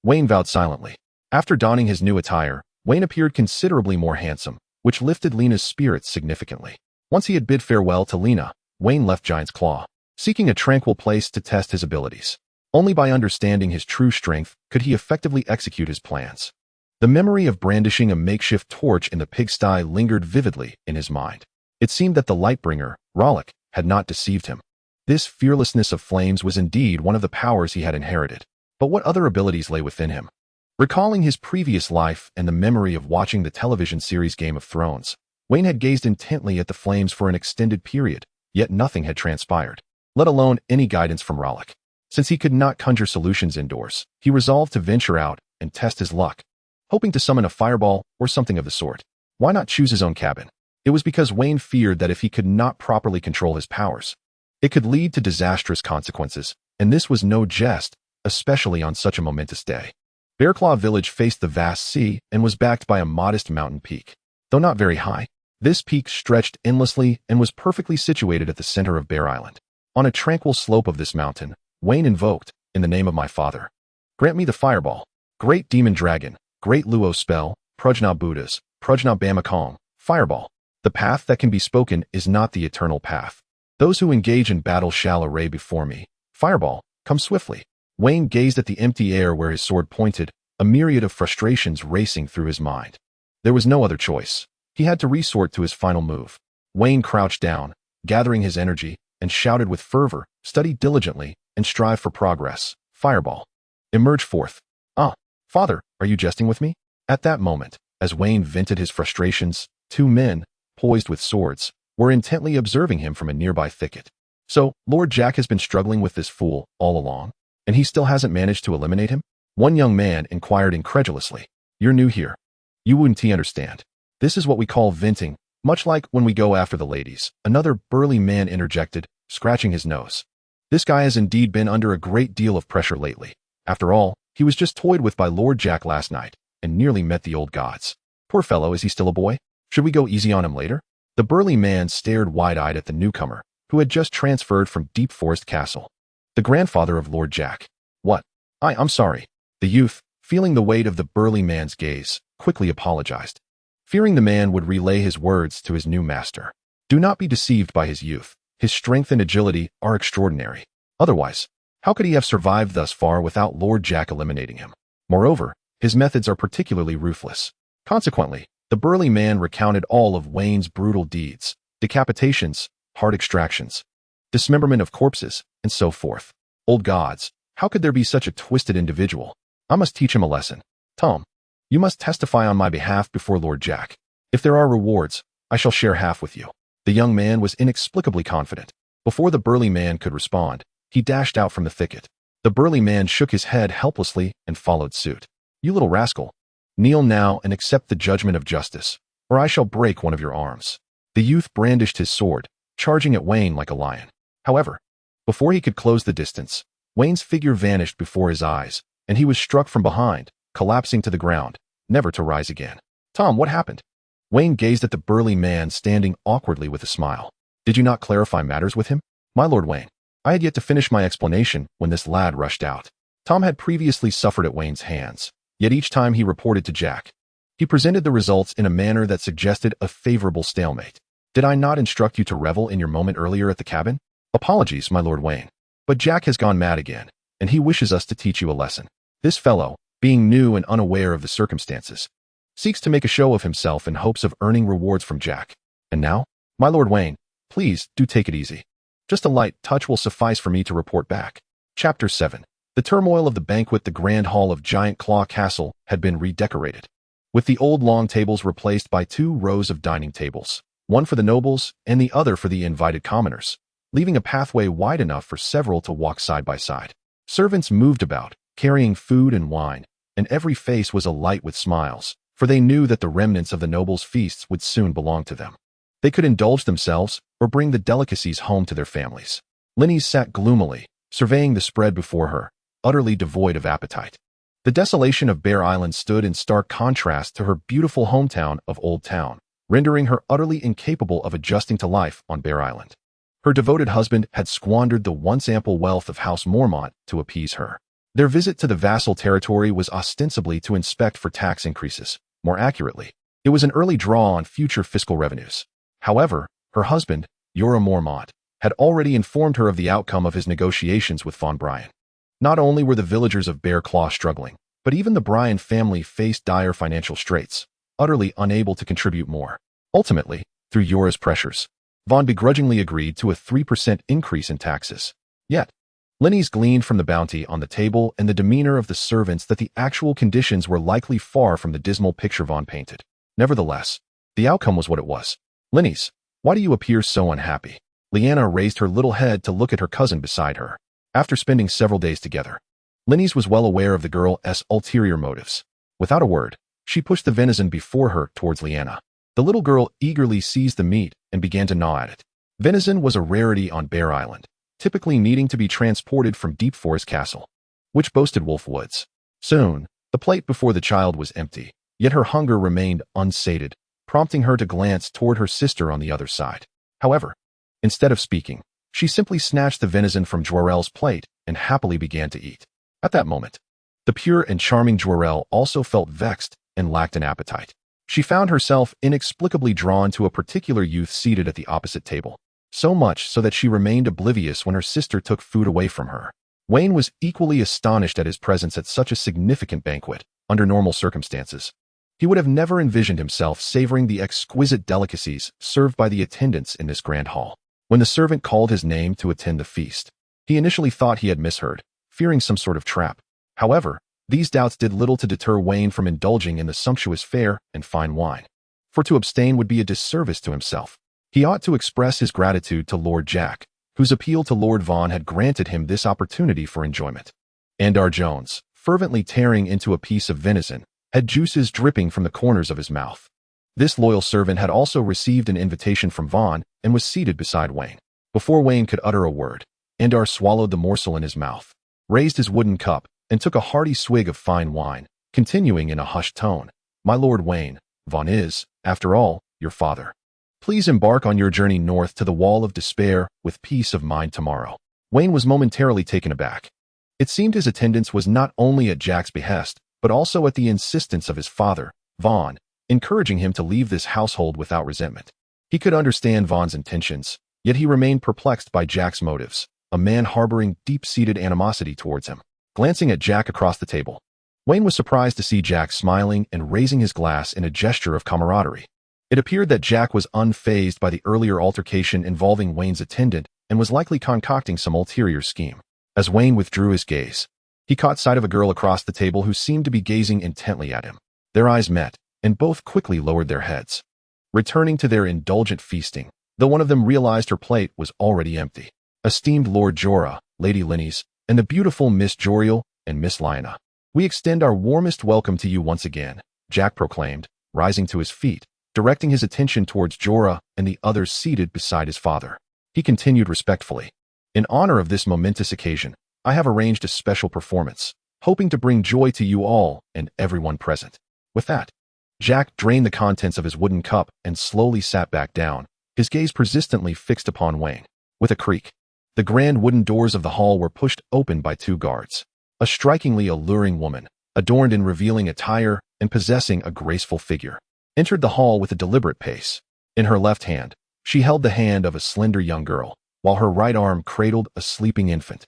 Wayne vowed silently. After donning his new attire, Wayne appeared considerably more handsome, which lifted Lena's spirits significantly. Once he had bid farewell to Laina, Wayne left Giant's Claw, seeking a tranquil place to test his abilities. Only by understanding his true strength could he effectively execute his plans. The memory of brandishing a makeshift torch in the pigsty lingered vividly in his mind. It seemed that the Lightbringer, Rollick, had not deceived him. This fearlessness of flames was indeed one of the powers he had inherited. But what other abilities lay within him? Recalling his previous life and the memory of watching the television series Game of Thrones, Wayne had gazed intently at the flames for an extended period, yet nothing had transpired, let alone any guidance from Rollick. Since he could not conjure solutions indoors, he resolved to venture out and test his luck, hoping to summon a fireball or something of the sort. Why not choose his own cabin? It was because Wayne feared that if he could not properly control his powers, it could lead to disastrous consequences, and this was no jest, especially on such a momentous day. Bearclaw Village faced the vast sea and was backed by a modest mountain peak. Though not very high, this peak stretched endlessly and was perfectly situated at the center of Bear Island. On a tranquil slope of this mountain, Wayne invoked, in the name of my father, grant me the fireball. Great demon dragon, great Luo spell, Prujna Buddhas, Prujna Bamakong, fireball. The path that can be spoken is not the eternal path. Those who engage in battle shall array before me. Fireball, come swiftly. Wayne gazed at the empty air where his sword pointed, a myriad of frustrations racing through his mind. There was no other choice. He had to resort to his final move. Wayne crouched down, gathering his energy, and shouted with fervor, "Study diligently, and strive for progress. Fireball, emerge forth." "Ah, father, are you jesting with me?" At that moment, as Wayne vented his frustrations, two men, poised with swords, were intently observing him from a nearby thicket. "So, Lord Jack has been struggling with this fool all along, and he still hasn't managed to eliminate him?" One young man inquired incredulously. "You're new here. You wouldn't understand. This is what we call venting, much like when we go after the ladies," another burly man interjected, scratching his nose. "This guy has indeed been under a great deal of pressure lately. After all, he was just toyed with by Lord Jack last night, and nearly met the old gods. Poor fellow, is he still a boy? Should we go easy on him later?" The burly man stared wide-eyed at the newcomer, who had just transferred from Deep Forest Castle. "The grandfather of Lord Jack." "What? I'm sorry." The youth, feeling the weight of the burly man's gaze, quickly apologized, fearing the man would relay his words to his new master. Do not be deceived by his youth. His strength and agility are extraordinary. Otherwise, how could he have survived thus far without Lord Jack eliminating him? Moreover, his methods are particularly ruthless. Consequently, the burly man recounted all of Wayne's brutal deeds: decapitations, heart extractions, dismemberment of corpses, and so forth. Old gods, how could there be such a twisted individual? I must teach him a lesson. Tom, you must testify on my behalf before Lord Jack. If there are rewards, I shall share half with you." The young man was inexplicably confident. Before the burly man could respond, he dashed out from the thicket. The burly man shook his head helplessly and followed suit. "You little rascal. Kneel now and accept the judgment of justice, or I shall break one of your arms." The youth brandished his sword, charging at Wayne like a lion. However, before he could close the distance, Wayne's figure vanished before his eyes, and he was struck from behind, collapsing to the ground, never to rise again. "Tom, what happened?" Wayne gazed at the burly man standing awkwardly with a smile. "Did you not clarify matters with him?" "My Lord Wayne, I had yet to finish my explanation when this lad rushed out." Tom had previously suffered at Wayne's hands, yet each time he reported to Jack, he presented the results in a manner that suggested a favorable stalemate. "Did I not instruct you to revel in your moment earlier at the cabin?" "Apologies, my Lord Wayne, but Jack has gone mad again, and he wishes us to teach you a lesson. This fellow, being new and unaware of the circumstances, seeks to make a show of himself in hopes of earning rewards from Jack. And now, my Lord Wayne, please do take it easy. Just a light touch will suffice for me to report back." Chapter 7. The turmoil of the banquet. The grand hall of Giant Claw Castle had been redecorated, with the old long tables replaced by 2 rows of dining tables, one for the nobles and the other for the invited commoners, leaving a pathway wide enough for several to walk side by side. Servants moved about, carrying food and wine, and every face was alight with smiles, for they knew that the remnants of the nobles' feasts would soon belong to them. They could indulge themselves or bring the delicacies home to their families. Linny sat gloomily, surveying the spread before her, utterly devoid of appetite. The desolation of Bear Island stood in stark contrast to her beautiful hometown of Old Town, rendering her utterly incapable of adjusting to life on Bear Island. Her devoted husband had squandered the once ample wealth of House Mormont to appease her. Their visit to the vassal territory was ostensibly to inspect for tax increases. More accurately, it was an early draw on future fiscal revenues. However, her husband, Jorah Mormont, had already informed her of the outcome of his negotiations with Vaan Blayne. Not only were the villagers of Bear Claw struggling, but even the Blayne family faced dire financial straits, utterly unable to contribute more. Ultimately, through Jorah's pressures, Vaan begrudgingly agreed to a 3% increase in taxes. Yet, Linny's gleaned from the bounty on the table and the demeanor of the servants that the actual conditions were likely far from the dismal picture Vaan painted. Nevertheless, the outcome was what it was. "Linny's, why do you appear so unhappy?" Lyanna raised her little head to look at her cousin beside her. After spending several days together, Linny's was well aware of the girl's ulterior motives. Without a word, she pushed the venison before her towards Lyanna. The little girl eagerly seized the meat and began to gnaw at it. Venison was a rarity on Bear Island, typically needing to be transported from Deep Forest Castle, which boasted wolf woods. Soon, the plate before the child was empty, yet her hunger remained unsated, prompting her to glance toward her sister on the other side. However, instead of speaking, she simply snatched the venison from Jorel's plate and happily began to eat. At that moment, the pure and charming Jorel also felt vexed and lacked an appetite. She found herself inexplicably drawn to a particular youth seated at the opposite table, so much so that she remained oblivious when her sister took food away from her. Wayne was equally astonished at his presence at such a significant banquet. Under normal circumstances, he would have never envisioned himself savoring the exquisite delicacies served by the attendants in this grand hall. When the servant called his name to attend the feast, he initially thought he had misheard, fearing some sort of trap. However, these doubts did little to deter Wayne from indulging in the sumptuous fare and fine wine. For to abstain would be a disservice to himself. He ought to express his gratitude to Lord Jack, whose appeal to Lord Vaan had granted him this opportunity for enjoyment. Andar Jones, fervently tearing into a piece of venison, had juices dripping from the corners of his mouth. This loyal servant had also received an invitation from Vaan and was seated beside Wayne. Before Wayne could utter a word, Andar swallowed the morsel in his mouth, raised his wooden cup, and took a hearty swig of fine wine, continuing in a hushed tone, "My Lord Wayne, Vaan is, after all, your father. Please embark on your journey north to the Wall of Despair with peace of mind tomorrow." Wayne was momentarily taken aback. It seemed his attendance was not only at Jack's behest, but also at the insistence of his father, Vaan, encouraging him to leave this household without resentment. He could understand Vaughn's intentions, yet he remained perplexed by Jack's motives, a man harboring deep-seated animosity towards him. Glancing at Jack across the table, Wayne was surprised to see Jack smiling and raising his glass in a gesture of camaraderie. It appeared that Jack was unfazed by the earlier altercation involving Wayne's attendant and was likely concocting some ulterior scheme. As Wayne withdrew his gaze, he caught sight of a girl across the table who seemed to be gazing intently at him. Their eyes met, and both quickly lowered their heads, returning to their indulgent feasting, though one of them realized her plate was already empty. "Esteemed Lord Jorah, Lady Linnes, and the beautiful Miss Joriel and Miss Laina, we extend our warmest welcome to you once again," Jack proclaimed, rising to his feet, directing his attention towards Jorah and the others seated beside his father. He continued respectfully, "In honor of this momentous occasion, I have arranged a special performance, hoping to bring joy to you all and everyone present." With that, Jack drained the contents of his wooden cup and slowly sat back down, his gaze persistently fixed upon Wayne. With a creak, the grand wooden doors of the hall were pushed open by two guards. A strikingly alluring woman, adorned in revealing attire and possessing a graceful figure, entered the hall with a deliberate pace. In her left hand, she held the hand of a slender young girl, while her right arm cradled a sleeping infant,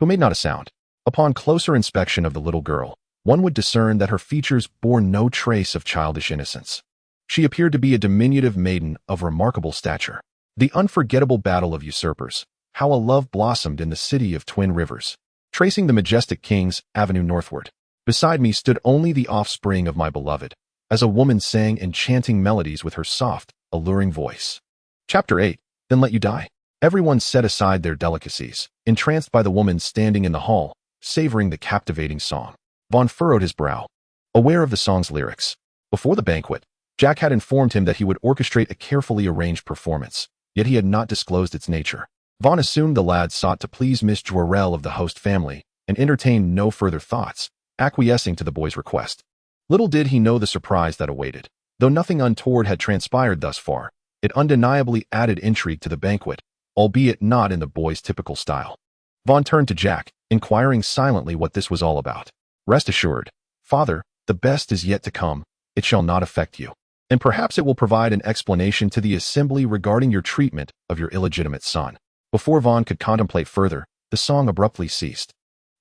who made not a sound. Upon closer inspection of the little girl, one would discern that her features bore no trace of childish innocence. She appeared to be a diminutive maiden of remarkable stature. The unforgettable battle of usurpers, how a love blossomed in the city of Twin Rivers. Tracing the majestic King's Avenue northward, beside me stood only the offspring of my beloved, as a woman sang enchanting melodies with her soft, alluring voice. Chapter 8, Then Let You Die. Everyone set aside their delicacies, entranced by the woman standing in the hall, savoring the captivating song. Vaan furrowed his brow, aware of the song's lyrics. Before the banquet, Jack had informed him that he would orchestrate a carefully arranged performance, yet he had not disclosed its nature. Vaan assumed the lad sought to please Miss Joriel of the host family, and entertained no further thoughts, acquiescing to the boy's request. Little did he know the surprise that awaited. Though nothing untoward had transpired thus far, it undeniably added intrigue to the banquet, albeit not in the boy's typical style. Vaan turned to Jack, inquiring silently what this was all about. "Rest assured, father, the best is yet to come. It shall not affect you. And perhaps it will provide an explanation to the assembly regarding your treatment of your illegitimate son." Before Vaan could contemplate further, the song abruptly ceased.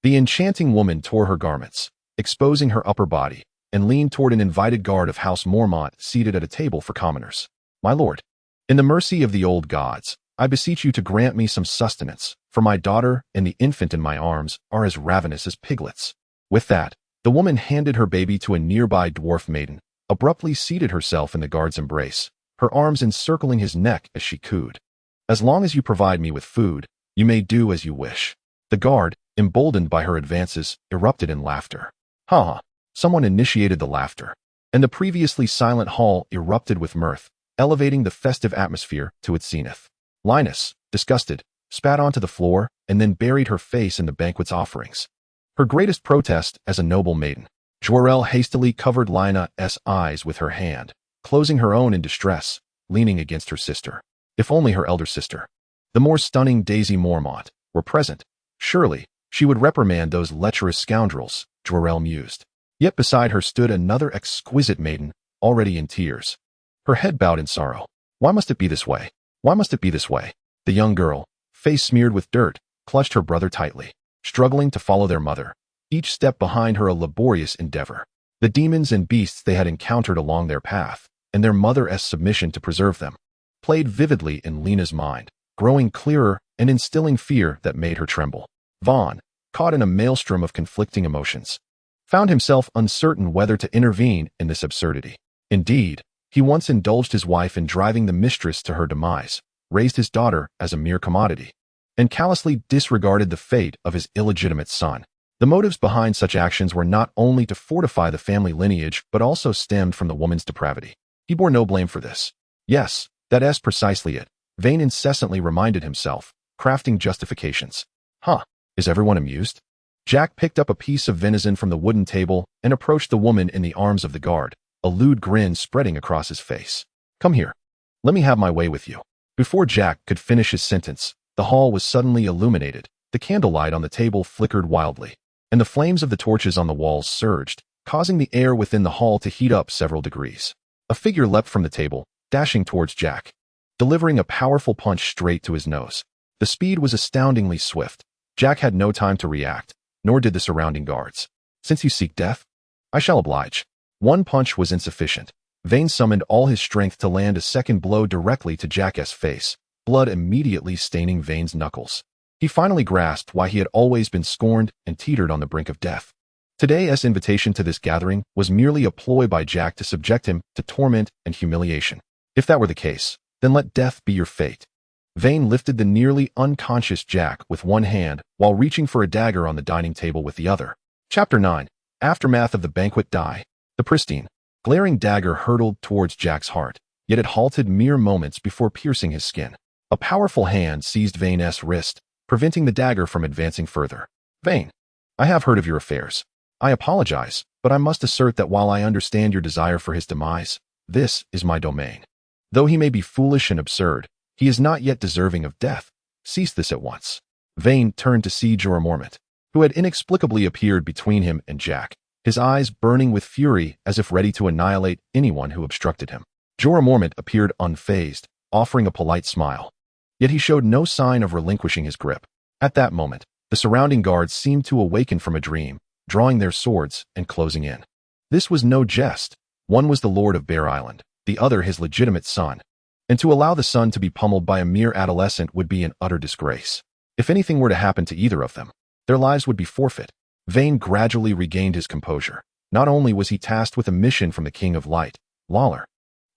The enchanting woman tore her garments, exposing her upper body, and leaned toward an invited guard of House Mormont seated at a table for commoners. "My lord, in the mercy of the old gods, I beseech you to grant me some sustenance, for my daughter and the infant in my arms are as ravenous as piglets." With that, the woman handed her baby to a nearby dwarf maiden, abruptly seated herself in the guard's embrace, her arms encircling his neck as she cooed. "As long as you provide me with food, you may do as you wish." The guard, emboldened by her advances, erupted in laughter. "Ha ha!" Someone initiated the laughter, and the previously silent hall erupted with mirth, elevating the festive atmosphere to its zenith. Linus, disgusted, spat onto the floor and then buried her face in the banquet's offerings. Her greatest protest as a noble maiden. Joriel hastily covered Laina's eyes with her hand, closing her own in distress, leaning against her sister. If only her elder sister, the more stunning Daisy Mormont, were present, surely she would reprimand those lecherous scoundrels, Joriel mused. Yet beside her stood another exquisite maiden, already in tears. Her head bowed in sorrow. Why must it be this way? Why must it be this way? The young girl, face smeared with dirt, clutched her brother tightly, struggling to follow their mother, each step behind her a laborious endeavor. The demons and beasts they had encountered along their path, and their mother's submission to preserve them, played vividly in Lena's mind, growing clearer and instilling fear that made her tremble. Vaan, caught in a maelstrom of conflicting emotions, found himself uncertain whether to intervene in this absurdity. Indeed, he once indulged his wife in driving the mistress to her demise, raised his daughter as a mere commodity, and callously disregarded the fate of his illegitimate son. The motives behind such actions were not only to fortify the family lineage but also stemmed from the woman's depravity. He bore no blame for this. Yes, that's precisely it, Vaan incessantly reminded himself, crafting justifications. Is everyone amused? Jack picked up a piece of venison from the wooden table and approached the woman in the arms of the guard, a lewd grin spreading across his face. Come here. Let me have my way with you. Before Jack could finish his sentence, the hall was suddenly illuminated, the candlelight on the table flickered wildly, and the flames of the torches on the walls surged, causing the air within the hall to heat up several degrees. A figure leapt from the table, dashing towards Jack, delivering a powerful punch straight to his nose. The speed was astoundingly swift. Jack had no time to react, nor did the surrounding guards. Since you seek death, I shall oblige. One punch was insufficient. Vaan summoned all his strength to land a second blow directly to Jack's face, blood immediately staining Vaan's knuckles. He finally grasped why he had always been scorned and teetered on the brink of death. Today's invitation to this gathering was merely a ploy by Jack to subject him to torment and humiliation. If that were the case, then let death be your fate. Vaan lifted the nearly unconscious Jack with one hand while reaching for a dagger on the dining table with the other. Chapter 9. Aftermath of the Banquet Die. The pristine, glaring dagger hurtled towards Jack's heart, yet it halted mere moments before piercing his skin. A powerful hand seized Vaan's wrist, preventing the dagger from advancing further. Vaan, I have heard of your affairs. I apologize, but I must assert that while I understand your desire for his demise, this is my domain. Though he may be foolish and absurd, he is not yet deserving of death. Cease this at once. Vaan turned to see Jorah Mormont, who had inexplicably appeared between him and Jack, his eyes burning with fury as if ready to annihilate anyone who obstructed him. Jorah Mormont appeared unfazed, offering a polite smile. Yet he showed no sign of relinquishing his grip. At that moment, the surrounding guards seemed to awaken from a dream, drawing their swords and closing in. This was no jest. One was the Lord of Bear Island, the other his legitimate son, and to allow the son to be pummeled by a mere adolescent would be an utter disgrace. If anything were to happen to either of them, their lives would be forfeit. Vaan gradually regained his composure. Not only was he tasked with a mission from the King of Light, Lawler,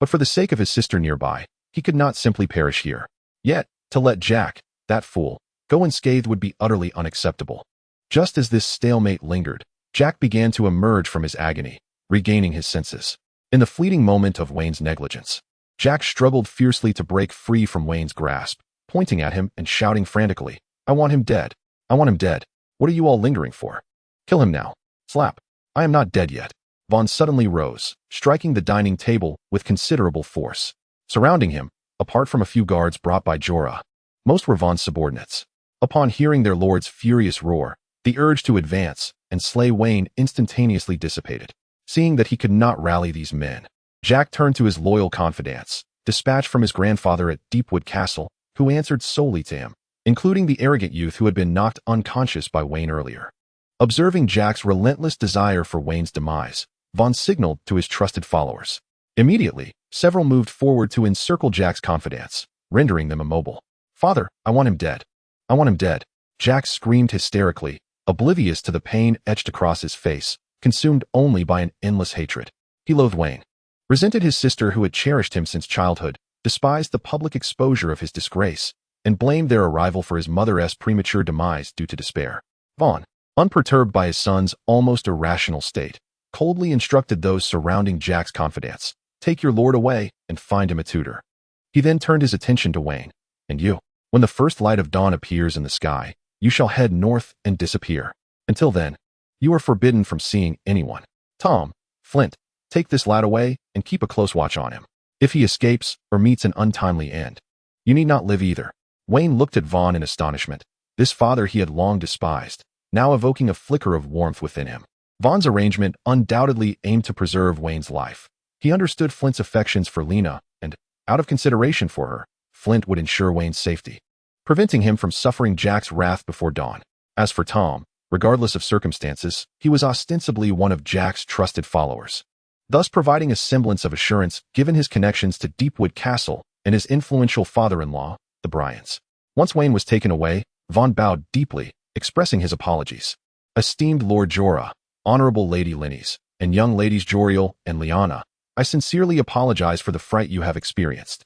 but for the sake of his sister nearby, he could not simply perish here. Yet, to let Jack, that fool, go unscathed would be utterly unacceptable. Just as this stalemate lingered, Jack began to emerge from his agony, regaining his senses. In the fleeting moment of Wayn's negligence, Jack struggled fiercely to break free from Wayn's grasp, pointing at him and shouting frantically, I want him dead. I want him dead. What are you all lingering for? Kill him now. Slap. I am not dead yet. Vaan suddenly rose, striking the dining table with considerable force. Surrounding him, apart from a few guards brought by Jorah, most were Vaan's subordinates. Upon hearing their lord's furious roar, the urge to advance and slay Wayn instantaneously dissipated. Seeing that he could not rally these men, Jack turned to his loyal confidants, dispatched from his grandfather at Deepwood Castle, who answered solely to him, including the arrogant youth who had been knocked unconscious by Wayn earlier. Observing Jack's relentless desire for Wayn's demise, Vaan signaled to his trusted followers. Immediately, several moved forward to encircle Jack's confidants, rendering them immobile. Father, I want him dead. I want him dead. Jack screamed hysterically, oblivious to the pain etched across his face, consumed only by an endless hatred. He loathed Wayn, resented his sister who had cherished him since childhood, despised the public exposure of his disgrace, and blamed their arrival for his mother's premature demise due to despair. Vaan, unperturbed by his son's almost irrational state, coldly instructed those surrounding Jack's confidants, take your lord away and find him a tutor. He then turned his attention to Wayn. And you, when the first light of dawn appears in the sky, you shall head north and disappear. Until then, you are forbidden from seeing anyone. Tom, Flint, take this lad away and keep a close watch on him. If he escapes or meets an untimely end, you need not live either. Wayn looked at Vaan in astonishment. This father he had long despised, now evoking a flicker of warmth within him. Vaughn's arrangement undoubtedly aimed to preserve Wayn's life. He understood Flint's affections for Laina, and, out of consideration for her, Flint would ensure Wayne's safety, preventing him from suffering Jack's wrath before dawn. As for Tom, regardless of circumstances, he was ostensibly one of Jack's trusted followers, thus providing a semblance of assurance given his connections to Deepwood Castle and his influential father-in-law, the Bryans. Once Wayne was taken away, Vaan bowed deeply, expressing his apologies. Esteemed Lord Jorah, Honorable Lady Linnes, and young ladies Joriel and Lyanna, I sincerely apologize for the fright you have experienced.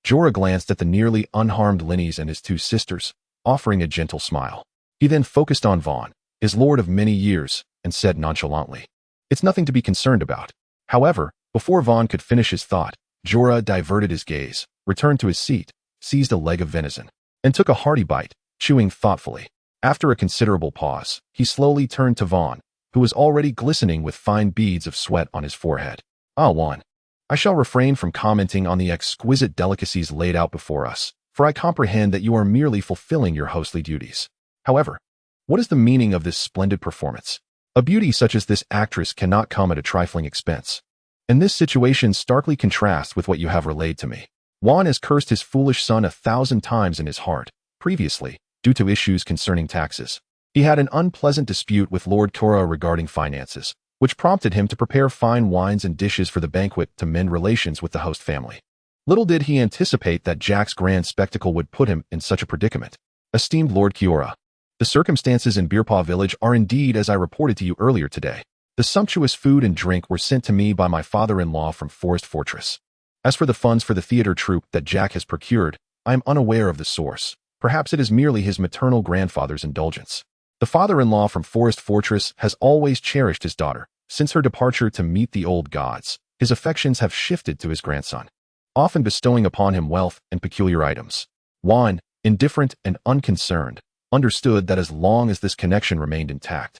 Jorah glanced at the nearly unharmed Linnes and his two sisters, offering a gentle smile. He then focused on Vaan, his lord of many years, and said nonchalantly, "It's nothing to be concerned about." However, before Vaan could finish his thought, Jorah diverted his gaze, returned to his seat, seized a leg of venison, and took a hearty bite, chewing thoughtfully. After a considerable pause, he slowly turned to Vaan, who was already glistening with fine beads of sweat on his forehead. "Ah, Vaan, I shall refrain from commenting on the exquisite delicacies laid out before us, for I comprehend that you are merely fulfilling your hostly duties. However, what is the meaning of this splendid performance? A beauty such as this actress cannot come at a trifling expense. And this situation starkly contrasts with what you have relayed to me. Vaan has cursed his foolish son 1,000 times in his heart, previously, due to issues concerning taxes. He had an unpleasant dispute with Lord Jorah regarding finances, which prompted him to prepare fine wines and dishes for the banquet to mend relations with the host family. Little did he anticipate that Jack's grand spectacle would put him in such a predicament. Esteemed Lord Jorah, the circumstances in Beerpaw Village are indeed as I reported to you earlier today. The sumptuous food and drink were sent to me by my father-in-law from Forest Fortress. As for the funds for the theater troupe that Jack has procured, I am unaware of the source. Perhaps it is merely his maternal grandfather's indulgence. The father-in-law from Forest Fortress has always cherished his daughter. Since her departure to meet the old gods, his affections have shifted to his grandson, often bestowing upon him wealth and peculiar items. Vaan, indifferent and unconcerned, understood that as long as this connection remained intact,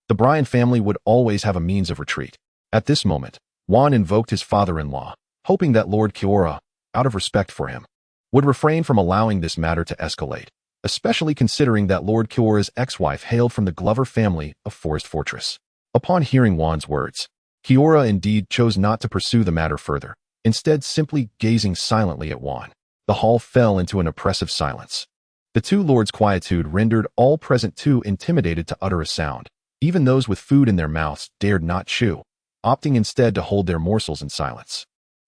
the Bryan family would always have a means of retreat. At this moment, Vaan invoked his father-in-law, hoping that Lord Jorah, out of respect for him, would refrain from allowing this matter to escalate, especially considering that Lord Jorah's ex-wife hailed from the Glover family of Forest Fortress. Upon hearing Waan's words, Jorah indeed chose not to pursue the matter further, instead simply gazing silently at Waan. The hall fell into an oppressive silence. The two lords' quietude rendered all present too intimidated to utter a sound. Even those with food in their mouths dared not chew, opting instead to hold their morsels in silence.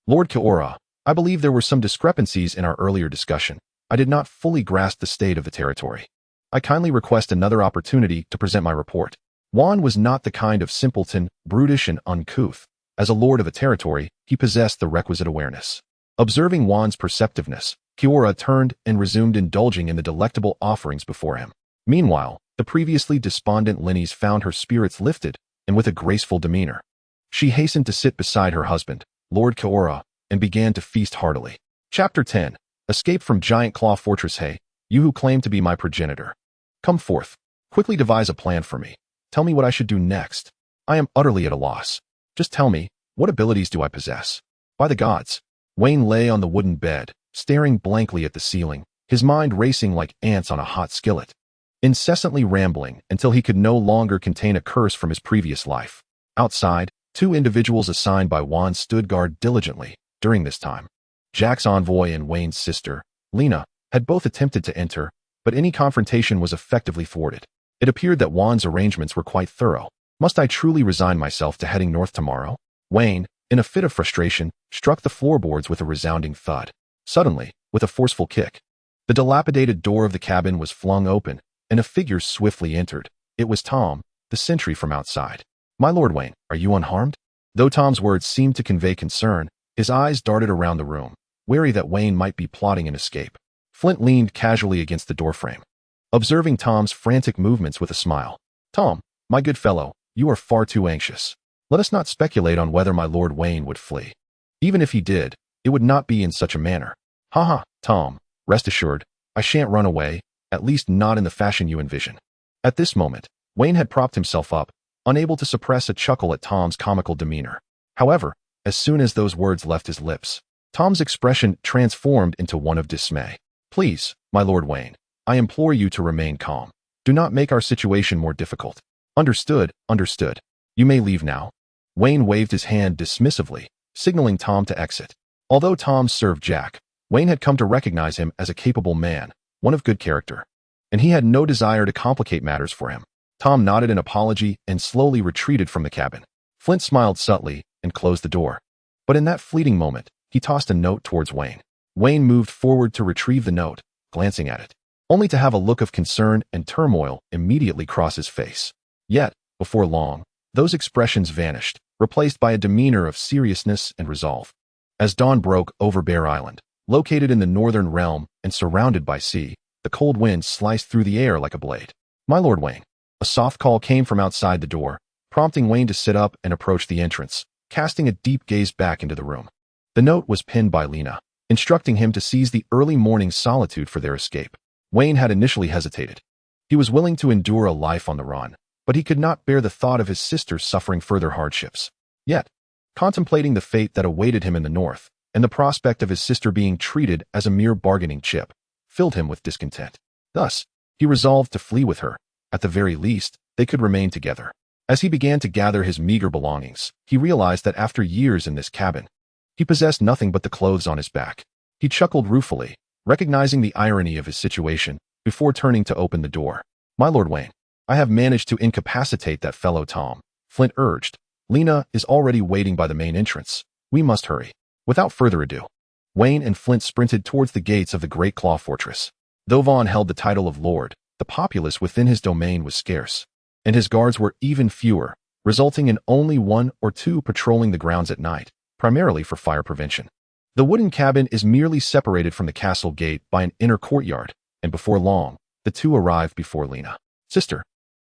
Lord Jorah, I believe there were some discrepancies in our earlier discussion. I did not fully grasp the state of the territory. I kindly request another opportunity to present my report. Waan was not the kind of simpleton, brutish and uncouth. As a lord of a territory, he possessed the requisite awareness. Observing Waan's perceptiveness, Jorah turned and resumed indulging in the delectable offerings before him. Meanwhile, the previously despondent Linnes found her spirits lifted, and with a graceful demeanor, she hastened to sit beside her husband, Lord Jorah, and began to feast heartily. Chapter 10. Escape from Giant Claw Fortress. Hey, you who claim to be my progenitor. Come forth. Quickly devise a plan for me. Tell me what I should do next. I am utterly at a loss. Just tell me, what abilities do I possess? By the gods. Wayne lay on the wooden bed, staring blankly at the ceiling, his mind racing like ants on a hot skillet, incessantly rambling until he could no longer contain a curse from his previous life. Outside, two individuals assigned by Waan stood guard diligently during this time. Jack's envoy and Wayne's sister, Laina, had both attempted to enter, but any confrontation was effectively thwarted. It appeared that Waan's arrangements were quite thorough. Must I truly resign myself to heading north tomorrow? Wayne, in a fit of frustration, struck the floorboards with a resounding thud. Suddenly, with a forceful kick, the dilapidated door of the cabin was flung open, and a figure swiftly entered. It was Tom, the sentry from outside. My Lord Wayne, are you unharmed? Though Tom's words seemed to convey concern, his eyes darted around the room, wary that Wayne might be plotting an escape. Flint leaned casually against the doorframe, observing Tom's frantic movements with a smile. Tom, my good fellow, you are far too anxious. Let us not speculate on whether my Lord Wayne would flee. Even if he did, it would not be in such a manner. Ha, Tom, rest assured, I shan't run away, at least not in the fashion you envision. At this moment, Wayne had propped himself up, unable to suppress a chuckle at Tom's comical demeanor. However, as soon as those words left his lips, Tom's expression transformed into one of dismay. Please, my Lord Wayne, I implore you to remain calm. Do not make our situation more difficult. Understood. You may leave now. Wayne waved his hand dismissively, signaling Tom to exit. Although Tom served Jack, Wayne had come to recognize him as a capable man, one of good character, and he had no desire to complicate matters for him. Tom nodded in apology and slowly retreated from the cabin. Flint smiled subtly and closed the door. But in that fleeting moment, he tossed a note towards Wayne. Wayne moved forward to retrieve the note, glancing at it, only to have a look of concern and turmoil immediately cross his face. Yet, before long, those expressions vanished, replaced by a demeanor of seriousness and resolve. As dawn broke over Bear Island, located in the northern realm and surrounded by sea, the cold wind sliced through the air like a blade. "My Lord Wayne." A soft call came from outside the door, prompting Wayne to sit up and approach the entrance, casting a deep gaze back into the room. The note was pinned by Laina, instructing him to seize the early morning solitude for their escape. Wayne had initially hesitated. He was willing to endure a life on the run, but he could not bear the thought of his sister suffering further hardships. Yet, contemplating the fate that awaited him in the north, and the prospect of his sister being treated as a mere bargaining chip, filled him with discontent. Thus, he resolved to flee with her. At the very least, they could remain together. As he began to gather his meager belongings, he realized that after years in this cabin, he possessed nothing but the clothes on his back. He chuckled ruefully, recognizing the irony of his situation, before turning to open the door. "My Lord Wayne, I have managed to incapacitate that fellow Tom," Flint urged. "Laina is already waiting by the main entrance. We must hurry." Without further ado, Wayne and Flint sprinted towards the gates of the Great Claw Fortress. Though Vaan held the title of Lord, the populace within his domain was scarce, and his guards were even fewer, resulting in only 1 or 2 patrolling the grounds at night, primarily for fire prevention. The wooden cabin is merely separated from the castle gate by an inner courtyard, and before long, the two arrived before Laina. "Sister,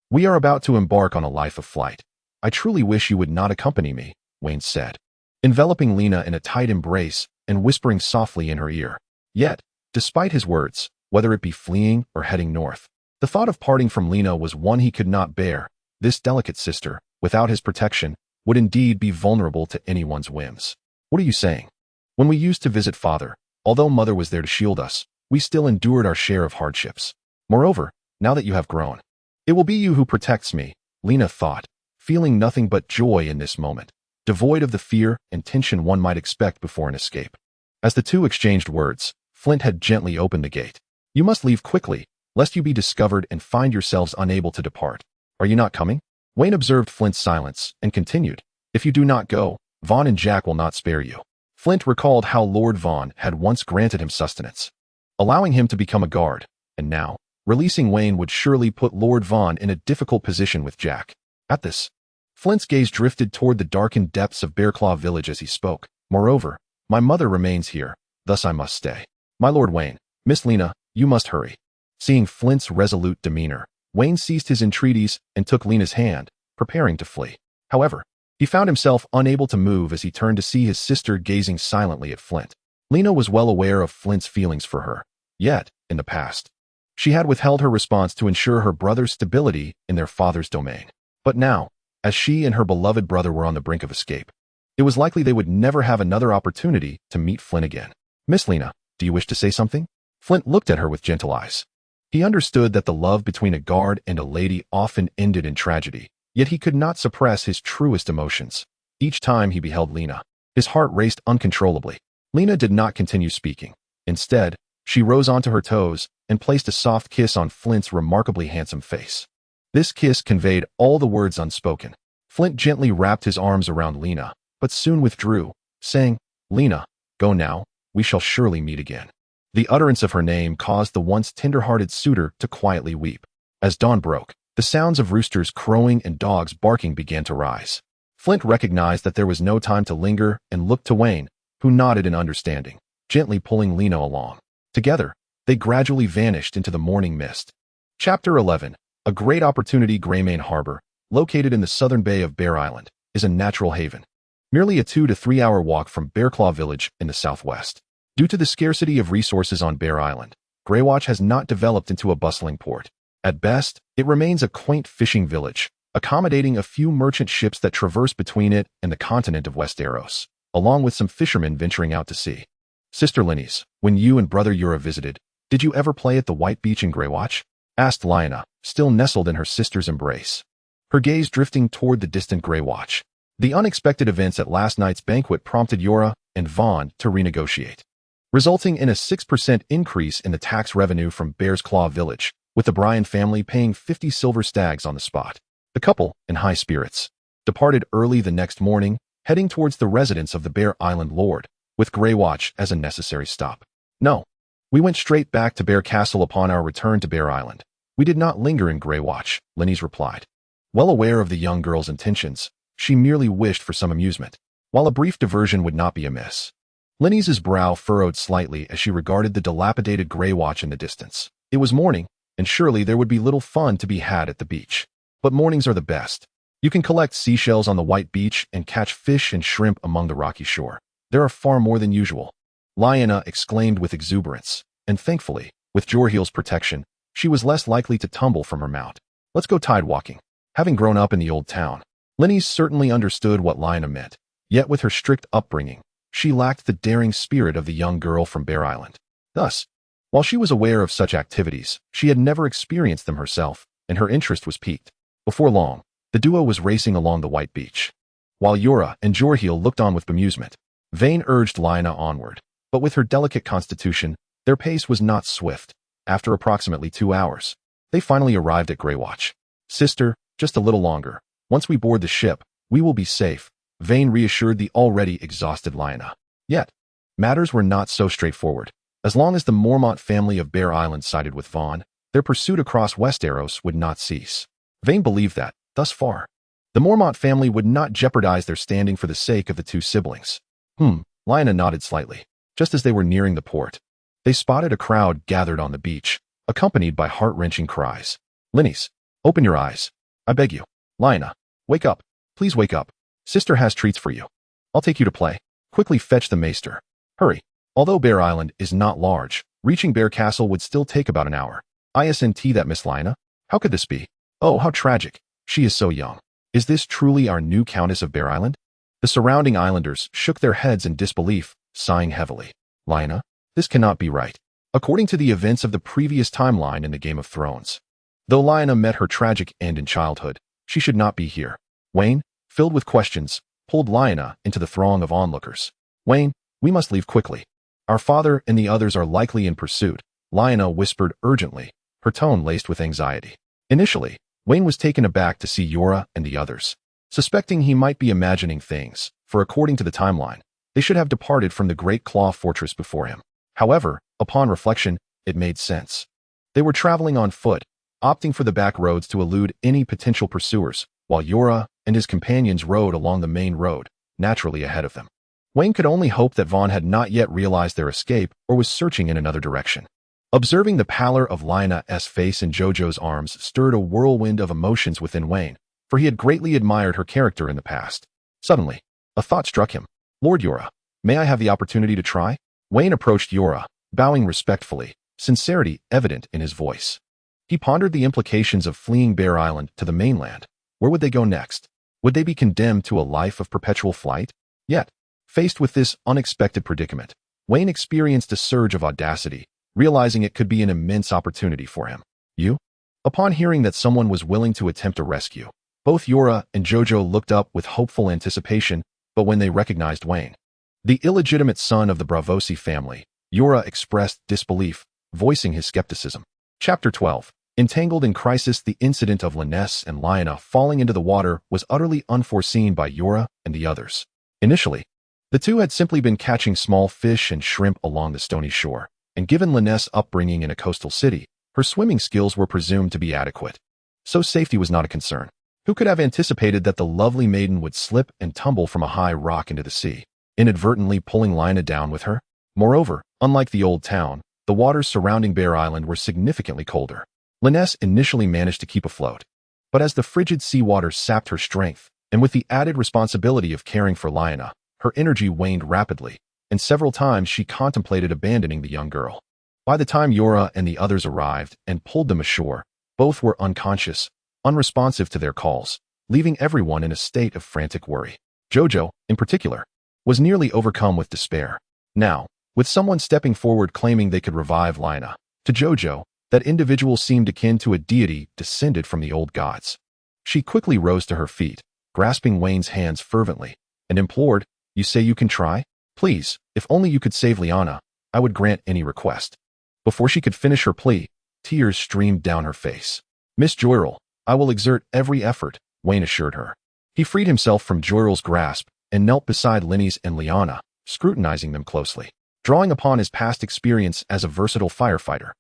we are about to embark on a life of flight. I truly wish you would not accompany me," Wayne said, enveloping Laina in a tight embrace and whispering softly in her ear. Yet, despite his words, whether it be fleeing or heading north, the thought of parting from Laina was one he could not bear. This delicate sister, without his protection, would indeed be vulnerable to anyone's whims. "What are you saying? When we used to visit father, although mother was there to shield us, we still endured our share of hardships. Moreover, now that you have grown, it will be you who protects me," Laina thought, feeling nothing but joy in this moment, devoid of the fear and tension one might expect before an escape. As the two exchanged words, Flint had gently opened the gate. "You must leave quickly, lest you be discovered and find yourselves unable to depart. Are you not coming?" Wayne observed Flint's silence and continued, "If you do not go, Vaan and Jack will not spare you." Flint recalled how Lord Vaan had once granted him sustenance, allowing him to become a guard, and now, releasing Wayne would surely put Lord Vaan in a difficult position with Jack. At this, Flint's gaze drifted toward the darkened depths of Bearclaw Village as he spoke. "Moreover, my mother remains here, thus I must stay. My Lord Wayne, Miss Laina, you must hurry." Seeing Flint's resolute demeanor, Wayne ceased his entreaties and took Laina's hand, preparing to flee. However, he found himself unable to move as he turned to see his sister gazing silently at Flint. Laina was well aware of Flint's feelings for her, yet, in the past, she had withheld her response to ensure her brother's stability in their father's domain. But now, as she and her beloved brother were on the brink of escape, it was likely they would never have another opportunity to meet Flint again. "Miss Laina, do you wish to say something?" Flint looked at her with gentle eyes. He understood that the love between a guard and a lady often ended in tragedy, yet he could not suppress his truest emotions. Each time he beheld Laina, his heart raced uncontrollably. Laina did not continue speaking. Instead, she rose onto her toes and placed a soft kiss on Flint's remarkably handsome face. This kiss conveyed all the words unspoken. Flint gently wrapped his arms around Laina, but soon withdrew, saying, "Laina, go now, we shall surely meet again." The utterance of her name caused the once tender-hearted suitor to quietly weep. As dawn broke, the sounds of roosters crowing and dogs barking began to rise. Flint recognized that there was no time to linger and looked to Wayne, who nodded in understanding, gently pulling Laina along. Together, they gradually vanished into the morning mist. Chapter 11. A great opportunity. Greymane Harbor, located in the southern bay of Bear Island, is a natural haven. Merely a 2 to 3 hour walk from Bearclaw Village in the southwest. Due to the scarcity of resources on Bear Island, Greywatch has not developed into a bustling port. At best, it remains a quaint fishing village, accommodating a few merchant ships that traverse between it and the continent of Westeros, along with some fishermen venturing out to sea. "Sister Linnies, when you and Brother Yura visited, did you ever play at the White Beach in Greywatch?" asked Laina, still nestled in her sister's embrace. Her gaze drifting toward the distant Greywatch. The unexpected events at last night's banquet prompted Yora and Vaan to renegotiate, resulting in a 6% increase in the tax revenue from Bear's Claw Village, with the Blayne family paying 50 silver stags on the spot. The couple, in high spirits, departed early the next morning, heading towards the residence of the Bear Island Lord, with Grey Watch as a necessary stop. No, we went straight back to Bear Castle upon our return to Bear Island. We did not linger in Grey Watch, Lenny's replied. Well aware of the young girl's intentions, she merely wished for some amusement, while a brief diversion would not be amiss. Lenny's brow furrowed slightly as she regarded the dilapidated Grey Watch in the distance. It was morning, and surely there would be little fun to be had at the beach. But mornings are the best. You can collect seashells on the white beach and catch fish and shrimp among the rocky shore. There are far more than usual. Laina exclaimed with exuberance, and thankfully, with Jorheel's protection, she was less likely to tumble from her mount. Let's go tide walking. Having grown up in the old town, Lenny certainly understood what Laina meant, yet with her strict upbringing, she lacked the daring spirit of the young girl from Bear Island. Thus, while she was aware of such activities, she had never experienced them herself, and her interest was piqued. Before long, the duo was racing along the white beach. While Yora and Jorheel looked on with bemusement, Vaan urged Laina onward, but with her delicate constitution, their pace was not swift. After approximately 2 hours, they finally arrived at Grey Watch. Sister, just a little longer. Once we board the ship, we will be safe, Vaan reassured the already exhausted Laina. Yet, matters were not so straightforward. As long as the Mormont family of Bear Island sided with Vaan, their pursuit across Westeros would not cease. Vaan believed that, thus far, the Mormont family would not jeopardize their standing for the sake of the two siblings. Laina nodded slightly. Just as they were nearing the port, they spotted a crowd gathered on the beach, accompanied by heart-wrenching cries. Lenny's, open your eyes. I beg you. Laina, wake up. Please wake up. Sister has treats for you. I'll take you to play. Quickly fetch the maester. Hurry. Although Bear Island is not large, reaching Bear Castle would still take about an hour. Isn't that Miss Laina? How could this be? Oh, how tragic. She is so young. Is this truly our new Countess of Bear Island? The surrounding islanders shook their heads in disbelief, sighing heavily. Laina, this cannot be right. According to the events of the previous timeline in the Game of Thrones, though Laina met her tragic end in childhood, she should not be here. Wayne, filled with questions, pulled Laina into the throng of onlookers. Wayne, we must leave quickly. Our father and the others are likely in pursuit, Laina whispered urgently, her tone laced with anxiety. Initially, Wayne was taken aback to see Yora and the others, suspecting he might be imagining things, for according to the timeline, they should have departed from the Great Claw Fortress before him. However, upon reflection, it made sense. They were traveling on foot, opting for the back roads to elude any potential pursuers, while Yora and his companions rode along the main road, naturally ahead of them. Wayne could only hope that Vaan had not yet realized their escape or was searching in another direction. Observing the pallor of Laina's face in Jojo's arms stirred a whirlwind of emotions within Wayne, for he had greatly admired her character in the past. Suddenly, a thought struck him. Lord Yora, may I have the opportunity to try? Wayne approached Yora, bowing respectfully, sincerity evident in his voice. He pondered the implications of fleeing Bear Island to the mainland. Where would they go next? Would they be condemned to a life of perpetual flight? Yet, faced with this unexpected predicament, Wayne experienced a surge of audacity, realizing it could be an immense opportunity for him. You? Upon hearing that someone was willing to attempt a rescue, both Yora and Jojo looked up with hopeful anticipation, but when they recognized Wayne, the illegitimate son of the Bravosi family, Yora expressed disbelief, voicing his skepticism. Chapter 12. Entangled in crisis, the incident of Liness and Laina falling into the water was utterly unforeseen by Yora and the others. Initially, the two had simply been catching small fish and shrimp along the stony shore, and given Liness' upbringing in a coastal city, her swimming skills were presumed to be adequate. So safety was not a concern. Who could have anticipated that the lovely maiden would slip and tumble from a high rock into the sea, inadvertently pulling Laina down with her? Moreover, unlike the old town, the waters surrounding Bear Island were significantly colder. Liness initially managed to keep afloat, but as the frigid seawater sapped her strength, and with the added responsibility of caring for Laina, her energy waned rapidly, and several times she contemplated abandoning the young girl. By the time Yora and the others arrived and pulled them ashore, both were unconscious, unresponsive to their calls, leaving everyone in a state of frantic worry. Jojo, in particular, was nearly overcome with despair. Now, with someone stepping forward claiming they could revive Laina, to Jojo, that individual seemed akin to a deity descended from the old gods. She quickly rose to her feet, grasping Wayne's hands fervently, and implored, "You say you can try? Please, if only you could save Liana, I would grant any request." Before she could finish her plea, tears streamed down her face. "Miss Joyrel, I will exert every effort," Wayne assured her. He freed himself from Joyrel's grasp and knelt beside Linny's and Liana, scrutinizing them closely. Drawing upon his past experience as a versatile firefighter,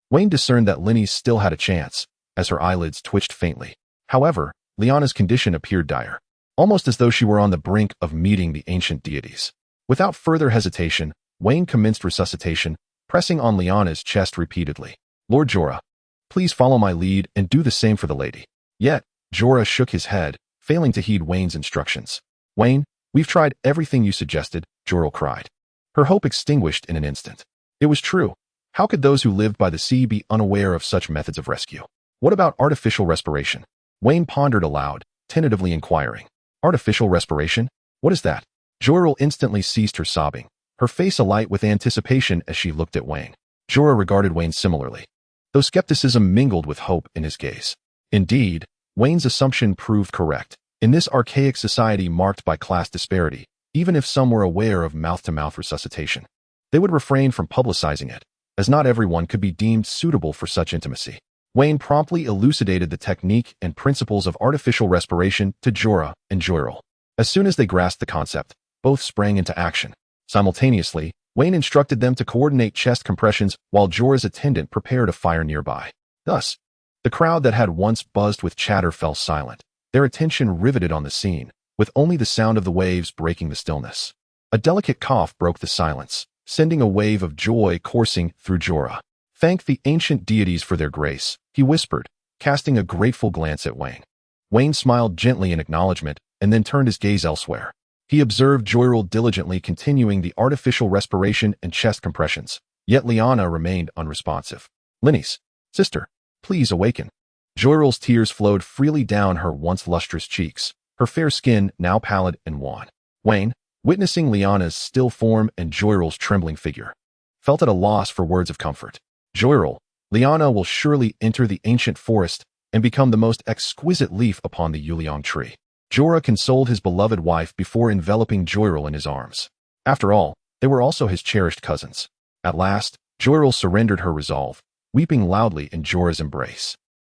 Wayne discerned that Linny's still had a chance, as her eyelids twitched faintly. However, Liana's condition appeared dire, almost as though she were on the brink of meeting the ancient deities. Without further hesitation, Wayne commenced resuscitation, pressing on Liana's chest repeatedly. "Lord Jorah, please follow my lead and do the same for the lady." Yet, Jorah shook his head, failing to heed Wayne's instructions. "Wayne, we've tried everything you suggested," Jorah cried. Her hope extinguished in an instant. It was true. How could those who lived by the sea be unaware of such methods of rescue? What about artificial respiration? Wayne pondered aloud, tentatively inquiring. "Artificial respiration? What is that?" Jorah instantly ceased her sobbing, her face alight with anticipation as she looked at Wayne. Jorah regarded Wayne similarly, though skepticism mingled with hope in his gaze. Indeed, Wayne's assumption proved correct. In this archaic society marked by class disparity, even if some were aware of mouth-to-mouth resuscitation, they would refrain from publicizing it, as not everyone could be deemed suitable for such intimacy. Wayne promptly elucidated the technique and principles of artificial respiration to Jorah and Joyrel. As soon as they grasped the concept, both sprang into action. Simultaneously, Wayne instructed them to coordinate chest compressions while Jorah's attendant prepared a fire nearby. Thus, the crowd that had once buzzed with chatter fell silent, their attention riveted on the scene, with only the sound of the waves breaking the stillness. A delicate cough broke the silence, sending a wave of joy coursing through Jorah. "Thank the ancient deities for their grace," he whispered, casting a grateful glance at Wayne. Wayne smiled gently in acknowledgement and then turned his gaze elsewhere. He observed Joyrel diligently continuing the artificial respiration and chest compressions, yet Liana remained unresponsive. "Linny's sister, please awaken." Joyrel's tears flowed freely down her once lustrous cheeks, her fair skin now pallid and wan. Wayne, witnessing Liana's still form and Joyrel's trembling figure, felt at a loss for words of comfort. "Joyrel, Liana will surely enter the ancient forest and become the most exquisite leaf upon the Yuliang tree." Jorah consoled his beloved wife before enveloping Joyrel in his arms. After all, they were also his cherished cousins. At last, Joyrel surrendered her resolve, weeping loudly in Jorah's embrace.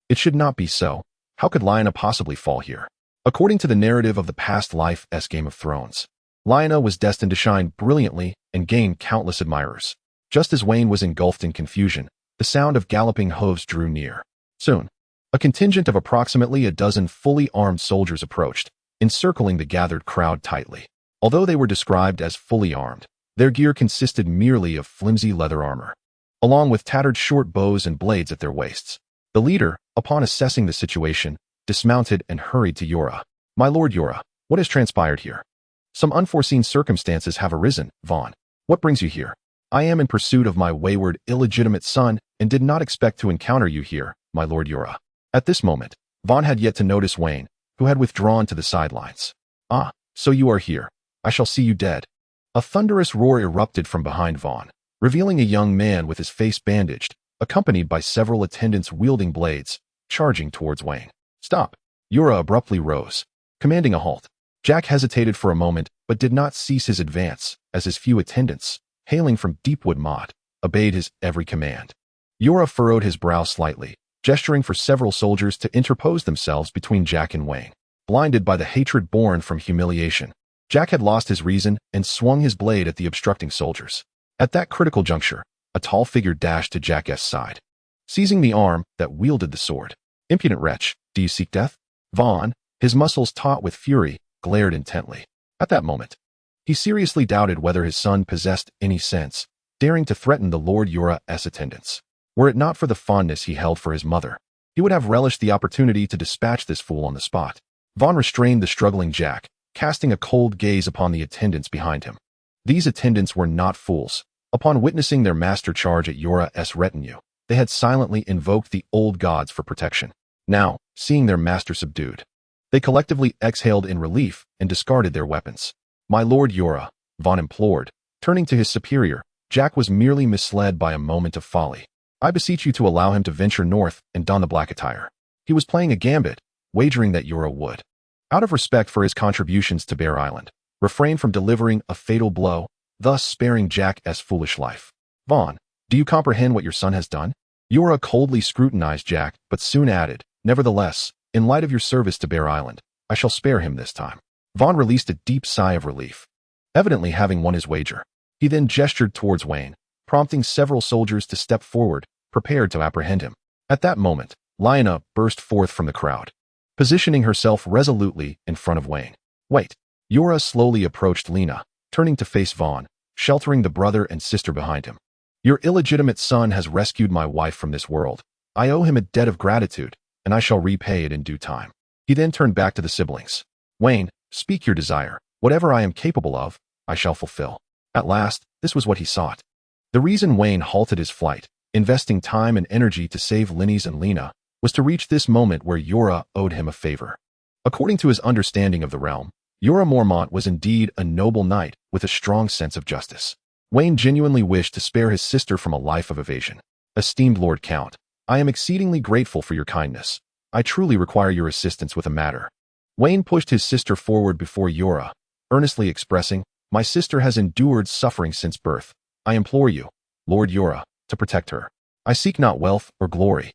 It should not be so. How could Laina possibly fall here? According to the narrative of the past life-esque Game of Thrones, Laina was destined to shine brilliantly and gain countless admirers. Just as Wayne was engulfed in confusion, the sound of galloping hooves drew near. Soon, a contingent of approximately a dozen fully armed soldiers approached, encircling the gathered crowd tightly. Although they were described as fully armed, their gear consisted merely of flimsy leather armor, along with tattered short bows and blades at their waists. The leader, upon assessing the situation, dismounted and hurried to Jorah. "My lord Jorah, what has transpired here?" "Some unforeseen circumstances have arisen, Vaan. What brings you here?" "I am in pursuit of my wayward, illegitimate son and did not expect to encounter you here, my lord Jorah." At this moment, Vaan had yet to notice Wayne, who had withdrawn to the sidelines. "Ah, so you are here. I shall see you dead." A thunderous roar erupted from behind Vaan, revealing a young man with his face bandaged, accompanied by several attendants wielding blades, charging towards Wayne. "Stop!" Jorah abruptly rose, commanding a halt. Jack hesitated for a moment, but did not cease his advance, as his few attendants, hailing from Deepwood Motte, obeyed his every command. Jorah furrowed his brow slightly, gesturing for several soldiers to interpose themselves between Jack and Wayne. Blinded by the hatred born from humiliation, Jack had lost his reason and swung his blade at the obstructing soldiers. At that critical juncture, a tall figure dashed to Jack's side, seizing the arm that wielded the sword. "Impudent wretch, do you seek death?" Vaan, his muscles taut with fury, glared intently. At that moment, he seriously doubted whether his son possessed any sense, daring to threaten the Lord Jorah's attendants. Were it not for the fondness he held for his mother, he would have relished the opportunity to dispatch this fool on the spot. Vaan restrained the struggling Jack, casting a cold gaze upon the attendants behind him. These attendants were not fools. Upon witnessing their master charge at Jorah's retinue, they had silently invoked the old gods for protection. Now, seeing their master subdued, they collectively exhaled in relief and discarded their weapons. "My lord Jorah," Vaan implored, turning to his superior. Jack was merely misled by a moment of folly. "I beseech you to allow him to venture north and don the black attire." He was playing a gambit, wagering that Jorah would. out of respect for his contributions to Bear Island, refrained from delivering a fatal blow, thus sparing Jack's foolish life. Vaan, do you comprehend what your son has done? Yora coldly scrutinized Jack, but soon added, nevertheless, in light of your service to Bear Island, I shall spare him this time. Vaan released a deep sigh of relief, evidently having won his wager. He then gestured towards Wayne, prompting several soldiers to step forward, prepared to apprehend him. At that moment, Laina burst forth from the crowd, positioning herself resolutely in front of Wayne. Wait. Yora slowly approached Laina, turning to face Vaan, sheltering the brother and sister behind him. Your illegitimate son has rescued my wife from this world. I owe him a debt of gratitude, and I shall repay it in due time. He then turned back to the siblings. Wayne, speak your desire. Whatever I am capable of, I shall fulfill. At last, this was what he sought. The reason Wayne halted his flight, investing time and energy to save Linnes and Laina, was to reach this moment where Yora owed him a favor. According to his understanding of the realm, Yora Mormont was indeed a noble knight with a strong sense of justice. Wayne genuinely wished to spare his sister from a life of evasion. Esteemed Lord Count, I am exceedingly grateful for your kindness. I truly require your assistance with a matter. Wayne pushed his sister forward before Yora, earnestly expressing, my sister has endured suffering since birth. I implore you, Lord Yora, to protect her. I seek not wealth or glory,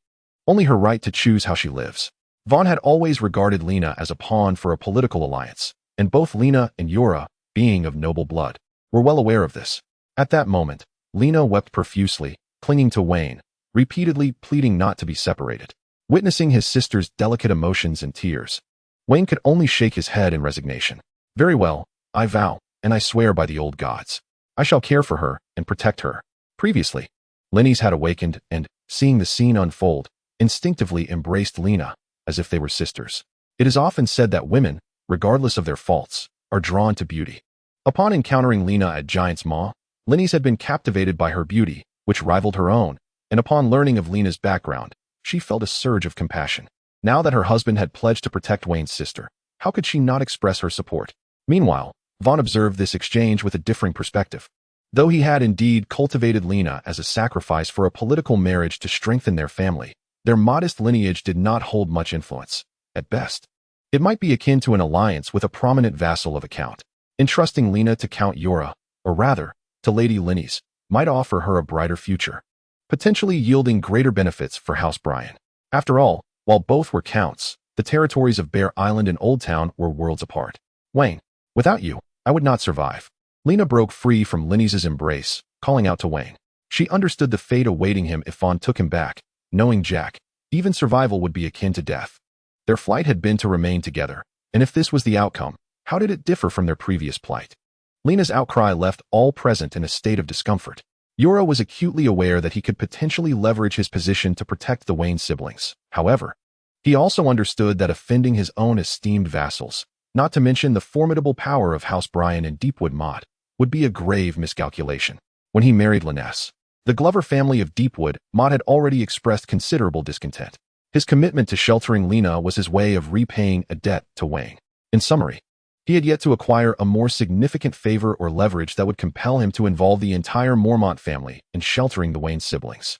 only her right to choose how she lives. Vaan had always regarded Laina as a pawn for a political alliance, and both Laina and Yora, being of noble blood, were well aware of this. At that moment, Laina wept profusely, clinging to Wayne, repeatedly pleading not to be separated. Witnessing his sister's delicate emotions and tears, Wayne could only shake his head in resignation. Very well, I vow, and I swear by the old gods. I shall care for her and protect her. Previously, Linnes had awakened and, seeing the scene unfold, instinctively embraced Laina, as if they were sisters. It is often said that women, regardless of their faults, are drawn to beauty. Upon encountering Laina at Giant's Maw, Linnes had been captivated by her beauty, which rivaled her own, and upon learning of Lena's background, she felt a surge of compassion. Now that her husband had pledged to protect Wayne's sister, how could she not express her support? Meanwhile, Vaan observed this exchange with a differing perspective. Though he had indeed cultivated Laina as a sacrifice for a political marriage to strengthen their family, their modest lineage did not hold much influence. At best, it might be akin to an alliance with a prominent vassal of a count. Entrusting Laina to Count Yora, or rather, to Lady Linnes, might offer her a brighter future, potentially yielding greater benefits for House Blayne. After all, while both were counts, the territories of Bear Island and Old Town were worlds apart. Wayne, without you, I would not survive. Laina broke free from Linnes's embrace, calling out to Wayne. She understood the fate awaiting him if Vaan took him back, knowing Jack, even survival would be akin to death. Their flight had been to remain together, and if this was the outcome, how did it differ from their previous plight? Laina's outcry left all present in a state of discomfort. Yora was acutely aware that he could potentially leverage his position to protect the Wayne siblings. However, he also understood that offending his own esteemed vassals, not to mention the formidable power of House Blayne and Deepwood Mott, would be a grave miscalculation. When he married Linnes, the Glover family of Deepwood Mott had already expressed considerable discontent. His commitment to sheltering Laina was his way of repaying a debt to Wayne. In summary, he had yet to acquire a more significant favor or leverage that would compel him to involve the entire Mormont family in sheltering the Wayne siblings.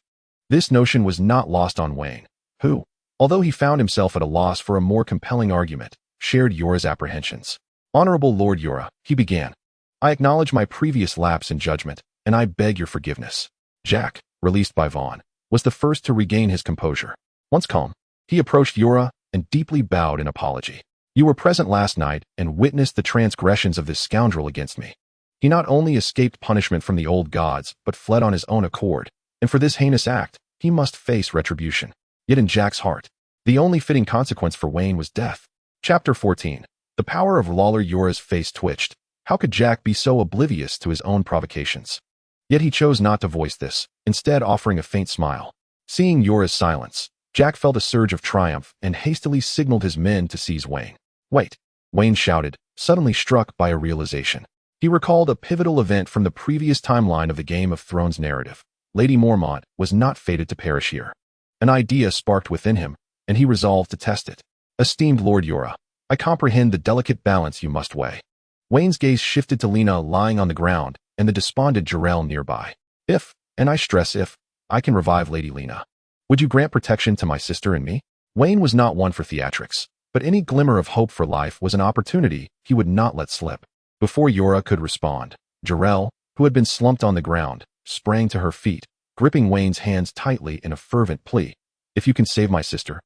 This notion was not lost on Wayne, who, although he found himself at a loss for a more compelling argument, shared Yora's apprehensions. Honorable Lord Yora, he began, I acknowledge my previous lapse in judgment, and I beg your forgiveness. Jack, released by Vaan, was the first to regain his composure. Once calm, he approached Yora and deeply bowed in apology. You were present last night and witnessed the transgressions of this scoundrel against me. He not only escaped punishment from the old gods, but fled on his own accord, and for this heinous act, he must face retribution. Yet in Jack's heart, the only fitting consequence for Wayne was death. Chapter 14. The power of Lawler. Yora's face twitched. How could Jack be so oblivious to his own provocations? Yet he chose not to voice this, instead offering a faint smile. Seeing Yora's silence, Jack felt a surge of triumph and hastily signaled his men to seize Wayne. Wait, Wayne shouted, suddenly struck by a realization. He recalled a pivotal event from the previous timeline of the Game of Thrones narrative. Lady Mormont was not fated to perish here. An idea sparked within him, and he resolved to test it. Esteemed Lord Yora, I comprehend the delicate balance you must weigh. Wayne's gaze shifted to Laina lying on the ground and the despondent Jarrell nearby. If, and I stress if, I can revive Lady Laina, would you grant protection to my sister and me? Wayne was not one for theatrics, but any glimmer of hope for life was an opportunity he would not let slip. Before Yora could respond, Jarell, who had been slumped on the ground, sprang to her feet, gripping Wayne's hands tightly in a fervent plea. "If you can save my sister,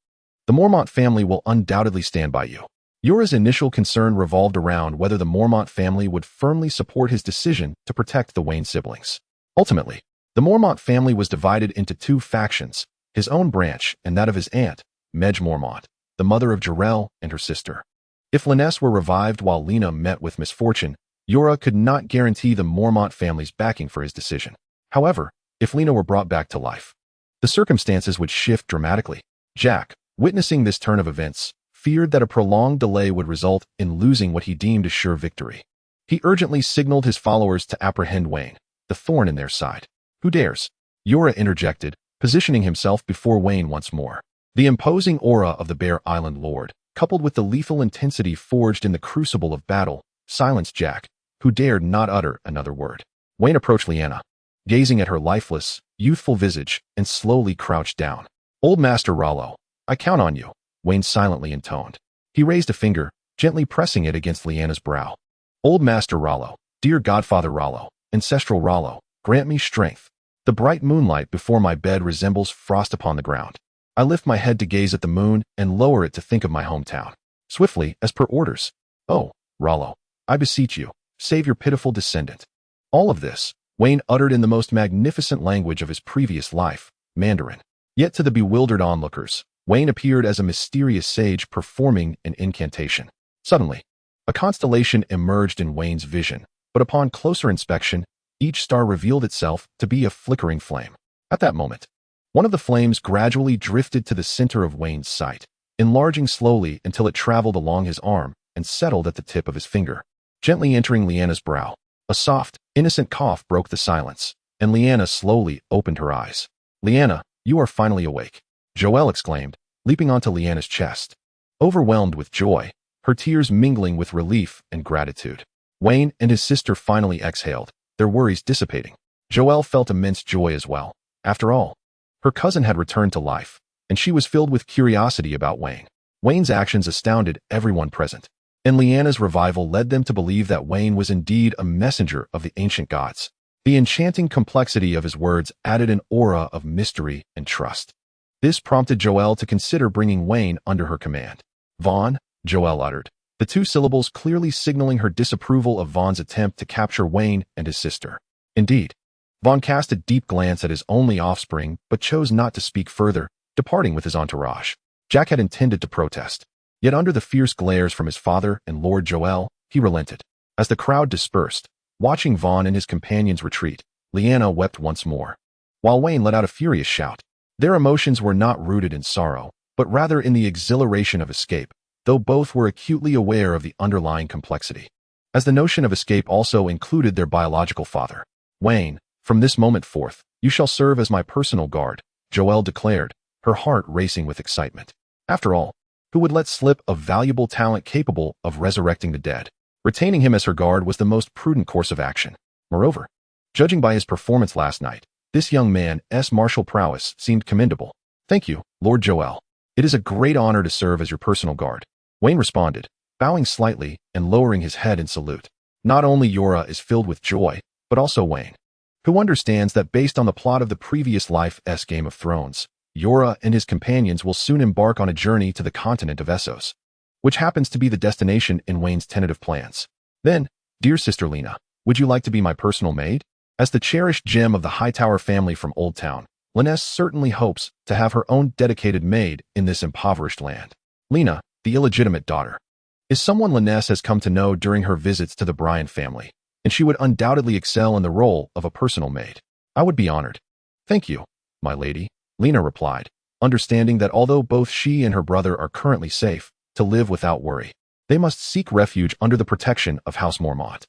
the Mormont family will undoubtedly stand by you." Yora's initial concern revolved around whether the Mormont family would firmly support his decision to protect the Wayne siblings. Ultimately, the Mormont family was divided into two factions, his own branch and that of his aunt, Medj Mormont, the mother of Jarell and her sister. If Liness were revived while Lena met with misfortune, Yora could not guarantee the Mormont family's backing for his decision. However, if Lena were brought back to life, the circumstances would shift dramatically. Jack, witnessing this turn of events, feared that a prolonged delay would result in losing what he deemed a sure victory. He urgently signaled his followers to apprehend Wayne, the thorn in their side. "Who dares?" Yora interjected, positioning himself before Wayne once more. The imposing aura of the Bear Island Lord, coupled with the lethal intensity forged in the crucible of battle, silenced Jack, who dared not utter another word. Wayne approached Liana, gazing at her lifeless, youthful visage, and slowly crouched down. "Old Master Rollo, I count on you," Wayne silently intoned. He raised a finger, gently pressing it against Liana's brow. "Old Master Rollo, dear Godfather Rollo, Ancestral Rollo, grant me strength. The bright moonlight before my bed resembles frost upon the ground. I lift my head to gaze at the moon and lower it to think of my hometown. Swiftly, as per orders. Oh, Rollo, I beseech you, save your pitiful descendant." All of this, Wayne uttered in the most magnificent language of his previous life, Mandarin. Yet to the bewildered onlookers, Wayne appeared as a mysterious sage performing an incantation. Suddenly, a constellation emerged in Wayne's vision, but upon closer inspection, each star revealed itself to be a flickering flame. At that moment, one of the flames gradually drifted to the center of Wayne's sight, enlarging slowly until it traveled along his arm and settled at the tip of his finger, gently entering Liana's brow. A soft, innocent cough broke the silence, and Liana slowly opened her eyes. "Liana, you are finally awake," Joelle exclaimed, leaping onto Liana's chest. Overwhelmed with joy, her tears mingling with relief and gratitude, Wayne and his sister finally exhaled, their worries dissipating. Joelle felt immense joy as well. After all, her cousin had returned to life, and she was filled with curiosity about Wayne. Wayne's actions astounded everyone present, and Liana's revival led them to believe that Wayne was indeed a messenger of the ancient gods. The enchanting complexity of his words added an aura of mystery and trust. This prompted Joelle to consider bringing Wayne under her command. "Vaan," Joelle uttered, the two syllables clearly signaling her disapproval of Vaughn's attempt to capture Wayne and his sister. Indeed, Vaughn cast a deep glance at his only offspring, but chose not to speak further, departing with his entourage. Jack had intended to protest, yet under the fierce glares from his father and Lord Joelle, he relented. As the crowd dispersed, watching Vaughn and his companions retreat, Liana wept once more, while Wayne let out a furious shout. Their emotions were not rooted in sorrow, but rather in the exhilaration of escape, though both were acutely aware of the underlying complexity. As the notion of escape also included their biological father. "Wayne, from this moment forth, you shall serve as my personal guard," Joelle declared, her heart racing with excitement. After all, who would let slip a valuable talent capable of resurrecting the dead? Retaining him as her guard was the most prudent course of action. Moreover, judging by his performance last night, this young man's martial prowess seemed commendable. "Thank you, Lord Joelle. It is a great honor to serve as your personal guard," Wayne responded, bowing slightly and lowering his head in salute. Not only Yora is filled with joy, but also Wayne, who understands that based on the plot of the previous life's Game of Thrones, Yora and his companions will soon embark on a journey to the continent of Essos, which happens to be the destination in Wayne's tentative plans. "Then, dear sister Lena, would you like to be my personal maid?" As the cherished gem of the Hightower family from Old Town, Liness certainly hopes to have her own dedicated maid in this impoverished land. Lena, the illegitimate daughter, is someone Liness has come to know during her visits to the Bryan family, and she would undoubtedly excel in the role of a personal maid. "I would be honored." "Thank you, my lady," Lena replied, understanding that although both she and her brother are currently safe to live without worry, they must seek refuge under the protection of House Mormont.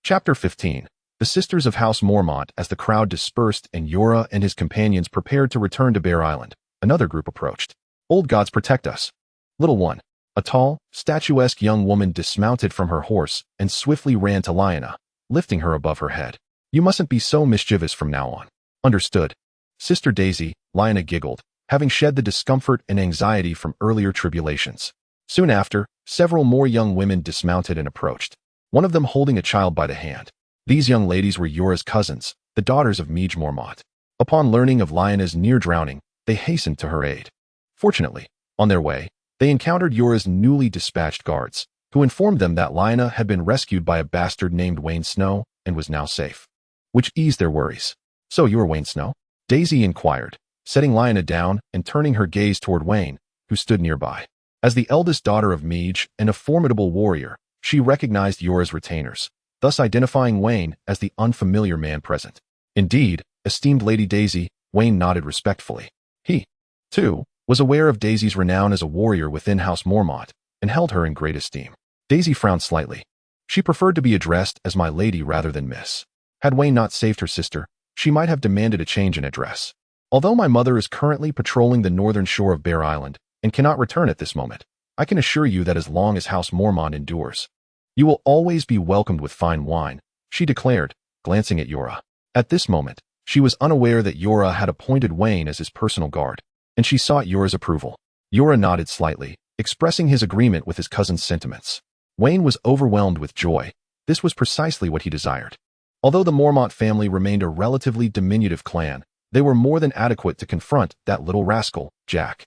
Chapter 15. The Sisters of House Mormont. As the crowd dispersed and Yora and his companions prepared to return to Bear Island, another group approached. "Old gods protect us. Little one." A tall, statuesque young woman dismounted from her horse and swiftly ran to Laina, lifting her above her head. "You mustn't be so mischievous from now on." "Understood, Sister Daisy," Laina giggled, having shed the discomfort and anxiety from earlier tribulations. Soon after, several more young women dismounted and approached, one of them holding a child by the hand. These young ladies were Yora's cousins, the daughters of Mej Mormont. Upon learning of Laina's near drowning, they hastened to her aid. Fortunately, on their way, they encountered Yora's newly dispatched guards, who informed them that Laina had been rescued by a bastard named Wayne Snow and was now safe, which eased their worries. "So you're Wayne Snow?" Daisy inquired, setting Laina down and turning her gaze toward Wayne, who stood nearby. As the eldest daughter of Mej and a formidable warrior, she recognized Yora's retainers, thus identifying Wayne as the unfamiliar man present. "Indeed, esteemed Lady Daisy," Wayne nodded respectfully. He, too, was aware of Daisy's renown as a warrior within House Mormont and held her in great esteem. Daisy frowned slightly. She preferred to be addressed as my lady rather than miss. Had Wayne not saved her sister, she might have demanded a change in address. "Although my mother is currently patrolling the northern shore of Bear Island and cannot return at this moment, I can assure you that as long as House Mormont endures, you will always be welcomed with fine wine," she declared, glancing at Yora. At this moment, she was unaware that Yora had appointed Wayne as his personal guard, and she sought Yora's approval. Yora nodded slightly, expressing his agreement with his cousin's sentiments. Wayne was overwhelmed with joy. This was precisely what he desired. Although the Mormont family remained a relatively diminutive clan, they were more than adequate to confront that little rascal, Jack.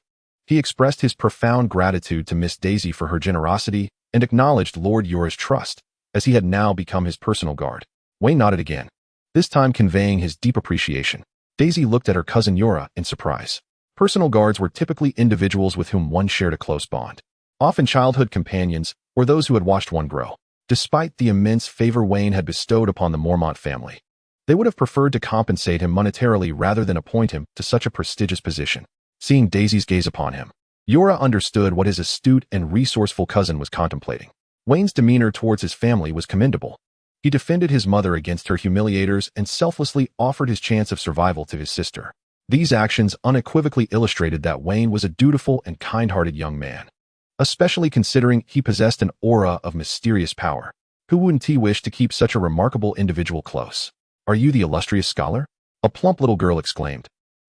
He expressed his profound gratitude to Miss Daisy for her generosity and acknowledged Lord Yora's trust, as he had now become his personal guard. Wayne nodded again, this time conveying his deep appreciation. Daisy looked at her cousin Yora in surprise. Personal guards were typically individuals with whom one shared a close bond, often childhood companions or those who had watched one grow. Despite the immense favor Wayne had bestowed upon the Mormont family, they would have preferred to compensate him monetarily rather than appoint him to such a prestigious position. Seeing Daisy's gaze upon him, Yora understood what his astute and resourceful cousin was contemplating. Wayne's demeanor towards his family was commendable. He defended his mother against her humiliators and selflessly offered his chance of survival to his sister. These actions unequivocally illustrated that Wayne was a dutiful and kind-hearted young man, especially considering he possessed an aura of mysterious power. Who wouldn't he wish to keep such a remarkable individual close? "Are you the illustrious scholar?" a plump little girl exclaimed,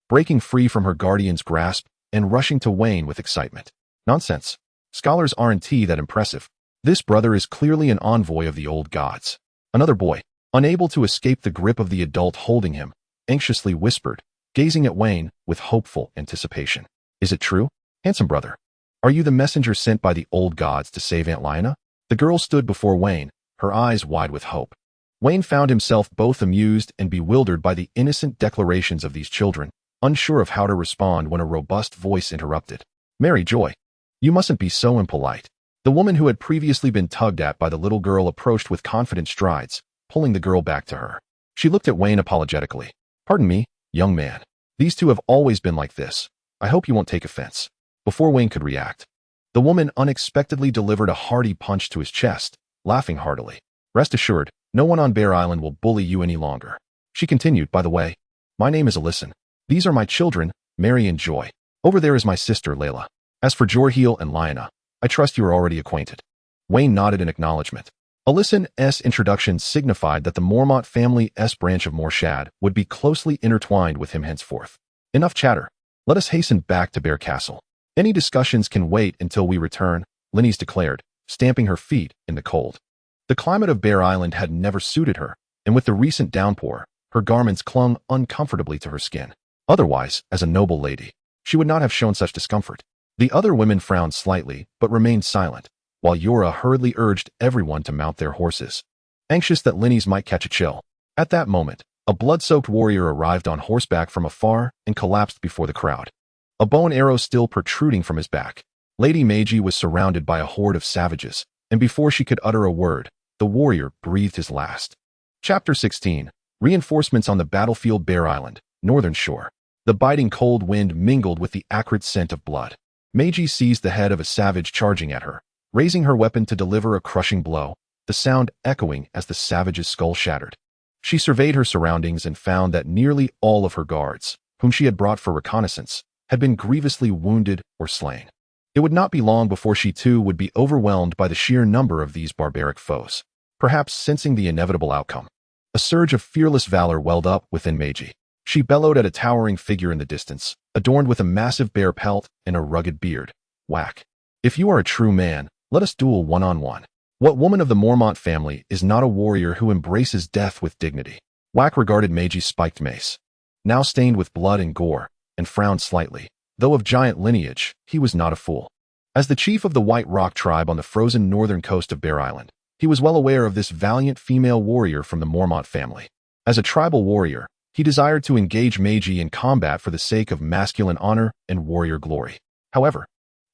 breaking free from her guardian's grasp and rushing to Wayne with excitement. "Nonsense. Scholars aren't that impressive. This brother is clearly an envoy of the old gods." Another boy, unable to escape the grip of the adult holding him, anxiously whispered, gazing at Wayne with hopeful anticipation. "Is it true, handsome brother? Are you the messenger sent by the old gods to save Aunt Laina?" The girl stood before Wayne, her eyes wide with hope. Wayne found himself both amused and bewildered by the innocent declarations of these children, unsure of how to respond when a robust voice interrupted. "Mary Joy, you mustn't be so impolite." The woman who had previously been tugged at by the little girl approached with confident strides, pulling the girl back to her. She looked at Wayne apologetically. "Pardon me, young man. These two have always been like this. I hope you won't take offense." Before Wayne could react, the woman unexpectedly delivered a hearty punch to his chest, laughing heartily. "Rest assured, no one on Bear Island will bully you any longer." She continued, "By the way, my name is Alyson. These are my children, Mary and Joy. Over there is my sister, Layla. As for Jorhiel and Laina, I trust you are already acquainted." Wayne nodded in acknowledgement. Alyson's introduction signified that the Mormont family's branch of Morshad would be closely intertwined with him henceforth. "Enough chatter. Let us hasten back to Bear Castle. Any discussions can wait until we return," Linny's declared, stamping her feet in the cold. The climate of Bear Island had never suited her, and with the recent downpour, her garments clung uncomfortably to her skin. Otherwise, as a noble lady, she would not have shown such discomfort. The other women frowned slightly, but remained silent, while Yora hurriedly urged everyone to mount their horses, anxious that Linny's might catch a chill. At that moment, a blood-soaked warrior arrived on horseback from afar and collapsed before the crowd, a bow and arrow still protruding from his back. Lady Meiji was surrounded by a horde of savages, and before she could utter a word, the warrior breathed his last. Chapter 16. Reinforcements on the battlefield. Bear Island, Northern Shore. The biting cold wind mingled with the acrid scent of blood. Meiji seized the head of a savage charging at her, raising her weapon to deliver a crushing blow, the sound echoing as the savage's skull shattered. She surveyed her surroundings and found that nearly all of her guards, whom she had brought for reconnaissance, had been grievously wounded or slain. It would not be long before she too would be overwhelmed by the sheer number of these barbaric foes. Perhaps sensing the inevitable outcome, a surge of fearless valor welled up within Meiji. She bellowed at a towering figure in the distance, adorned with a massive bear pelt and a rugged beard. Whack! If you are a true man, let us duel one-on-one. What woman of the Mormont family is not a warrior who embraces death with dignity? Whack regarded Meiji's spiked mace, now stained with blood and gore, and frowned slightly. Though of giant lineage, he was not a fool. As the chief of the White Rock tribe on the frozen northern coast of Bear Island, he was well aware of this valiant female warrior from the Mormont family. As a tribal warrior, he desired to engage Meiji in combat for the sake of masculine honor and warrior glory. However,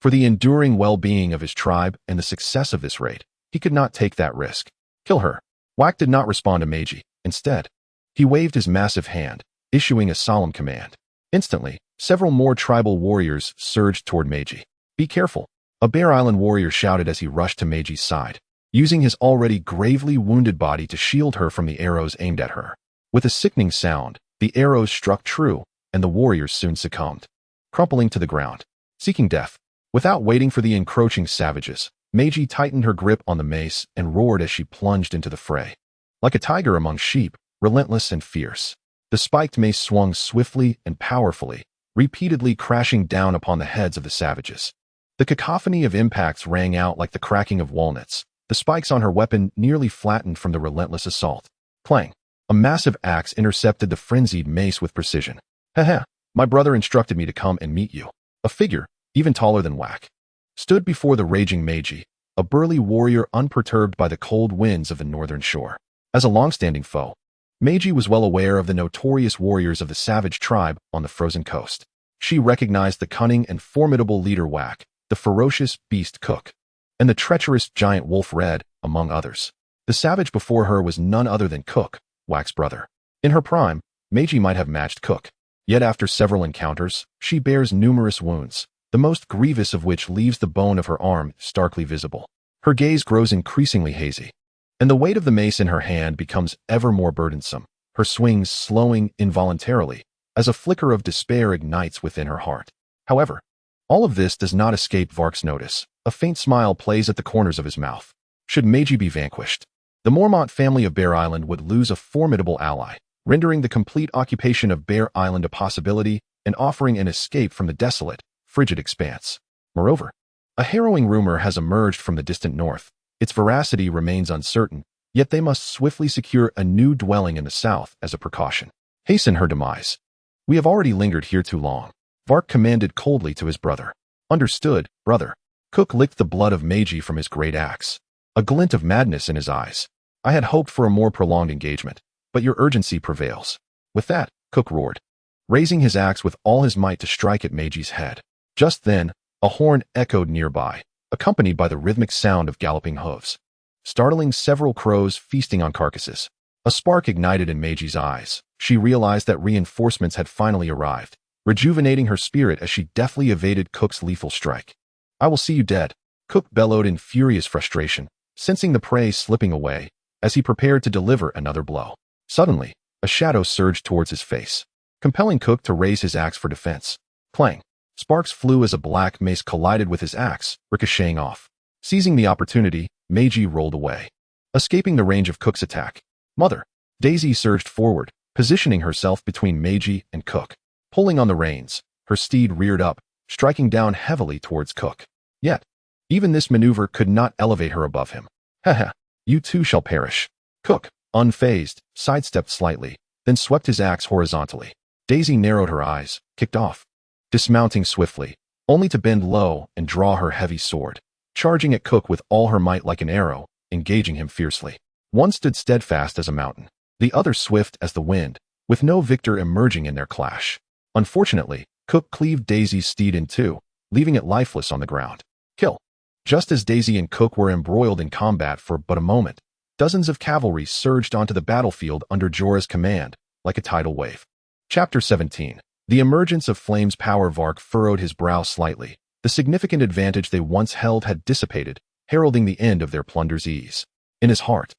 for the enduring well-being of his tribe and the success of this raid, he could not take that risk. Kill her. Whack did not respond to Meiji. Instead, he waved his massive hand, issuing a solemn command. Instantly, several more tribal warriors surged toward Meiji. Be careful, a Bear Island warrior shouted as he rushed to Meiji's side, using his already gravely wounded body to shield her from the arrows aimed at her. With a sickening sound, the arrows struck true, and the warriors soon succumbed, crumpling to the ground, seeking death. Without waiting for the encroaching savages, Meiji tightened her grip on the mace and roared as she plunged into the fray. Like a tiger among sheep, relentless and fierce, the spiked mace swung swiftly and powerfully, repeatedly crashing down upon the heads of the savages. The cacophony of impacts rang out like the cracking of walnuts. The spikes on her weapon nearly flattened from the relentless assault. Clang! A massive axe intercepted the frenzied mace with precision. Haha, my brother instructed me to come and meet you. A figure, even taller than Whack, stood before the raging Meiji, a burly warrior unperturbed by the cold winds of the northern shore. As a long-standing foe, Meiji was well aware of the notorious warriors of the savage tribe on the frozen coast. She recognized the cunning and formidable leader Whack, the ferocious beast Cook, and the treacherous giant wolf Red, among others. The savage before her was none other than Cook, Whack's brother. In her prime, Meiji might have matched Cook. Yet after several encounters, she bears numerous wounds, the most grievous of which leaves the bone of her arm starkly visible. Her gaze grows increasingly hazy, and the weight of the mace in her hand becomes ever more burdensome, her swings slowing involuntarily, as a flicker of despair ignites within her heart. However, all of this does not escape Vark's notice. A faint smile plays at the corners of his mouth. Should Meiji be vanquished, the Mormont family of Bear Island would lose a formidable ally, rendering the complete occupation of Bear Island a possibility and offering an escape from the desolate, frigid expanse. Moreover, a harrowing rumor has emerged from the distant north. Its veracity remains uncertain, yet they must swiftly secure a new dwelling in the south as a precaution. Hasten her demise. We have already lingered here too long, Vark commanded coldly to his brother. Understood, brother. Cook licked the blood of Meiji from his great axe, a glint of madness in his eyes. I had hoped for a more prolonged engagement, but your urgency prevails. With that, Cook roared, raising his axe with all his might to strike at Meiji's head. Just then, a horn echoed nearby, accompanied by the rhythmic sound of galloping hooves, startling several crows feasting on carcasses. A spark ignited in Meiji's eyes. She realized that reinforcements had finally arrived, rejuvenating her spirit as she deftly evaded Cook's lethal strike. I will see you dead, Cook bellowed in furious frustration, sensing the prey slipping away as he prepared to deliver another blow. Suddenly, a shadow surged towards his face, compelling Cook to raise his axe for defense. Clang! Sparks flew as a black mace collided with his axe, ricocheting off. Seizing the opportunity, Meiji rolled away, escaping the range of Cook's attack. Mother! Daisy surged forward, positioning herself between Meiji and Cook. Pulling on the reins, her steed reared up, striking down heavily towards Cook. Yet, even this maneuver could not elevate her above him. Haha, you too shall perish. Cook, unfazed, sidestepped slightly, then swept his axe horizontally. Daisy narrowed her eyes, kicked off, dismounting swiftly, only to bend low and draw her heavy sword, charging at Cook with all her might like an arrow, engaging him fiercely. One stood steadfast as a mountain, the other swift as the wind, with no victor emerging in their clash. Unfortunately, Cook cleaved Daisy's steed in two, leaving it lifeless on the ground. Kill. Just as Daisy and Cook were embroiled in combat for but a moment, dozens of cavalry surged onto the battlefield under Jorah's command, like a tidal wave. Chapter 17. The emergence of Flame's power. Vark furrowed his brow slightly. The significant advantage they once held had dissipated, heralding the end of their plunder's ease. In his heart,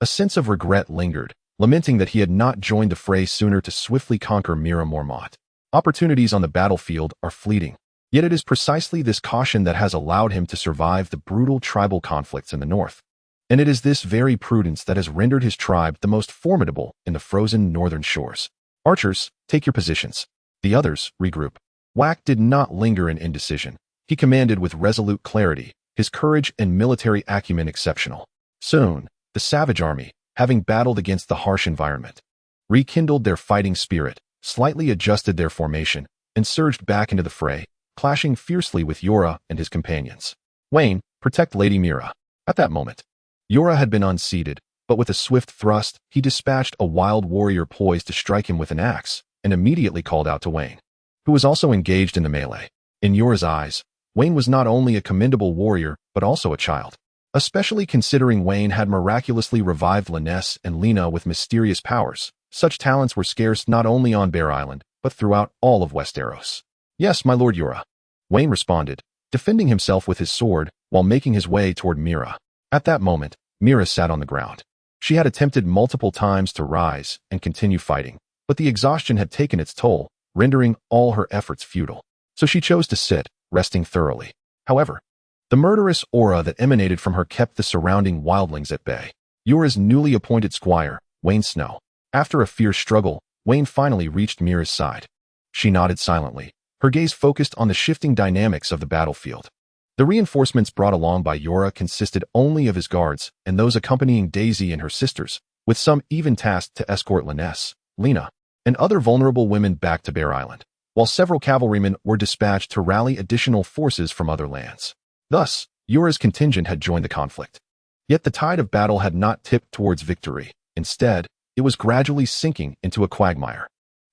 a sense of regret lingered, lamenting that he had not joined the fray sooner to swiftly conquer Mira Mormont. Opportunities on the battlefield are fleeting, yet it is precisely this caution that has allowed him to survive the brutal tribal conflicts in the north. And it is this very prudence that has rendered his tribe the most formidable in the frozen northern shores. Archers, take your positions. The others, regroup. Whack did not linger in indecision. He commanded with resolute clarity, his courage and military acumen exceptional. Soon, the savage army, having battled against the harsh environment, rekindled their fighting spirit, slightly adjusted their formation, and surged back into the fray, clashing fiercely with Yora and his companions. Wayne, protect Lady Mira. At that moment, Yora had been unseated, but with a swift thrust, he dispatched a wild warrior poised to strike him with an axe, and immediately called out to Wayne, who was also engaged in the melee. In Yora's eyes, Wayne was not only a commendable warrior, but also a child. Especially considering Wayne had miraculously revived Laina and Laina with mysterious powers. Such talents were scarce not only on Bear Island, but throughout all of Westeros. Yes, my lord Yora, Wayne responded, defending himself with his sword while making his way toward Mira. At that moment, Mira sat on the ground. She had attempted multiple times to rise and continue fighting, but the exhaustion had taken its toll, rendering all her efforts futile. So she chose to sit, resting thoroughly. However, the murderous aura that emanated from her kept the surrounding wildlings at bay. Yora's newly appointed squire, Wayne Snow. After a fierce struggle, Wayne finally reached Mira's side. She nodded silently, her gaze focused on the shifting dynamics of the battlefield. The reinforcements brought along by Yora consisted only of his guards and those accompanying Daisy and her sisters, with some even tasked to escort Laina, and other vulnerable women back to Bear Island, while several cavalrymen were dispatched to rally additional forces from other lands. Thus, Yora's contingent had joined the conflict. Yet the tide of battle had not tipped towards victory. Instead, it was gradually sinking into a quagmire.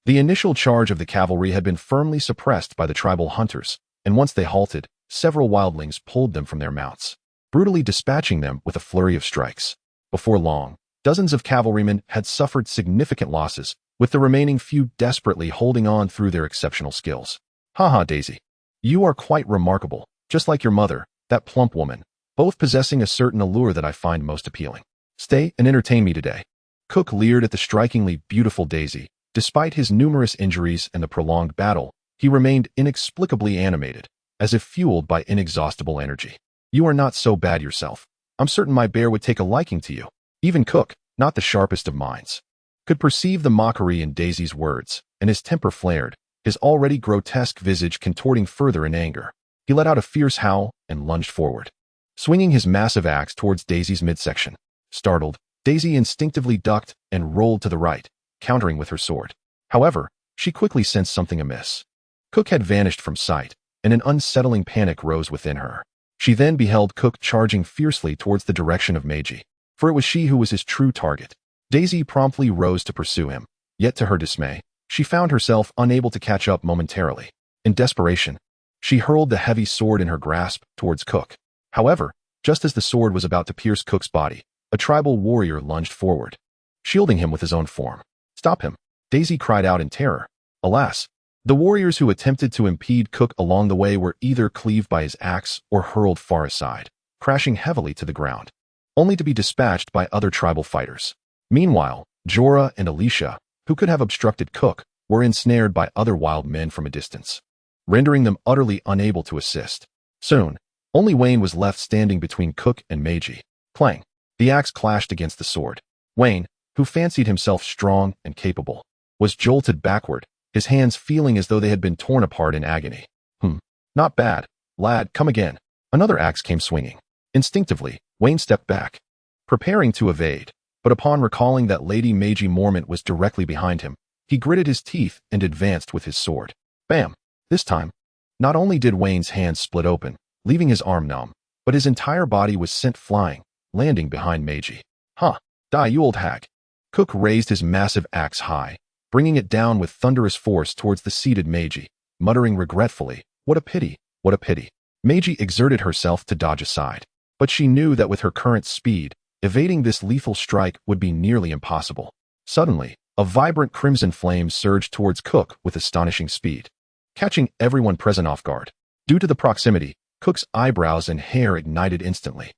The initial charge of the cavalry had been firmly suppressed by the tribal hunters, and once they halted, several wildlings pulled them from their mounts, brutally dispatching them with a flurry of strikes. Before long, dozens of cavalrymen had suffered significant losses, with the remaining few desperately holding on through their exceptional skills. Haha, Daisy. You are quite remarkable, just like your mother, that plump woman, both possessing a certain allure that I find most appealing. Stay and entertain me today. Cook leered at the strikingly beautiful Daisy. Despite his numerous injuries and the prolonged battle, he remained inexplicably animated, as if fueled by inexhaustible energy. You are not so bad yourself. I'm certain my bear would take a liking to you. Even Cook, not the sharpest of minds, could perceive the mockery in Daisy's words, and his temper flared, his already grotesque visage contorting further in anger. He let out a fierce howl and lunged forward, swinging his massive axe towards Daisy's midsection. Startled, Daisy instinctively ducked and rolled to the right, countering with her sword. However, she quickly sensed something amiss. Cook had vanished from sight, and an unsettling panic rose within her. She then beheld Cook charging fiercely towards the direction of Meiji, for it was she who was his true target. Daisy promptly rose to pursue him, yet to her dismay, she found herself unable to catch up momentarily. In desperation, she hurled the heavy sword in her grasp towards Cook. However, just as the sword was about to pierce Cook's body, a tribal warrior lunged forward, shielding him with his own form. Stop him, Daisy cried out in terror. Alas, the warriors who attempted to impede Cook along the way were either cleaved by his axe or hurled far aside, crashing heavily to the ground, only to be dispatched by other tribal fighters. Meanwhile, Jorah and Liu Xia, who could have obstructed Cook, were ensnared by other wild men from a distance, rendering them utterly unable to assist. Soon, only Wayne was left standing between Cook and Meiji. Clang! The axe clashed against the sword. Wayne, who fancied himself strong and capable, was jolted backward, his hands feeling as though they had been torn apart in agony. Not bad, lad, come again. Another axe came swinging. Instinctively, Wayne stepped back, preparing to evade, but upon recalling that Lady Meiji Mormont was directly behind him, he gritted his teeth and advanced with his sword. Bam! This time, not only did Wayne's hands split open, leaving his arm numb, but his entire body was sent flying, landing behind Meiji. Die, you old hag. Cook raised his massive axe high, bringing it down with thunderous force towards the seated Meiji, muttering regretfully, "What a pity, what a pity." Meiji exerted herself to dodge aside, but she knew that with her current speed, evading this lethal strike would be nearly impossible. Suddenly, a vibrant crimson flame surged towards Cook with astonishing speed, catching everyone present off guard. Due to the proximity, Cook's eyebrows and hair ignited instantly.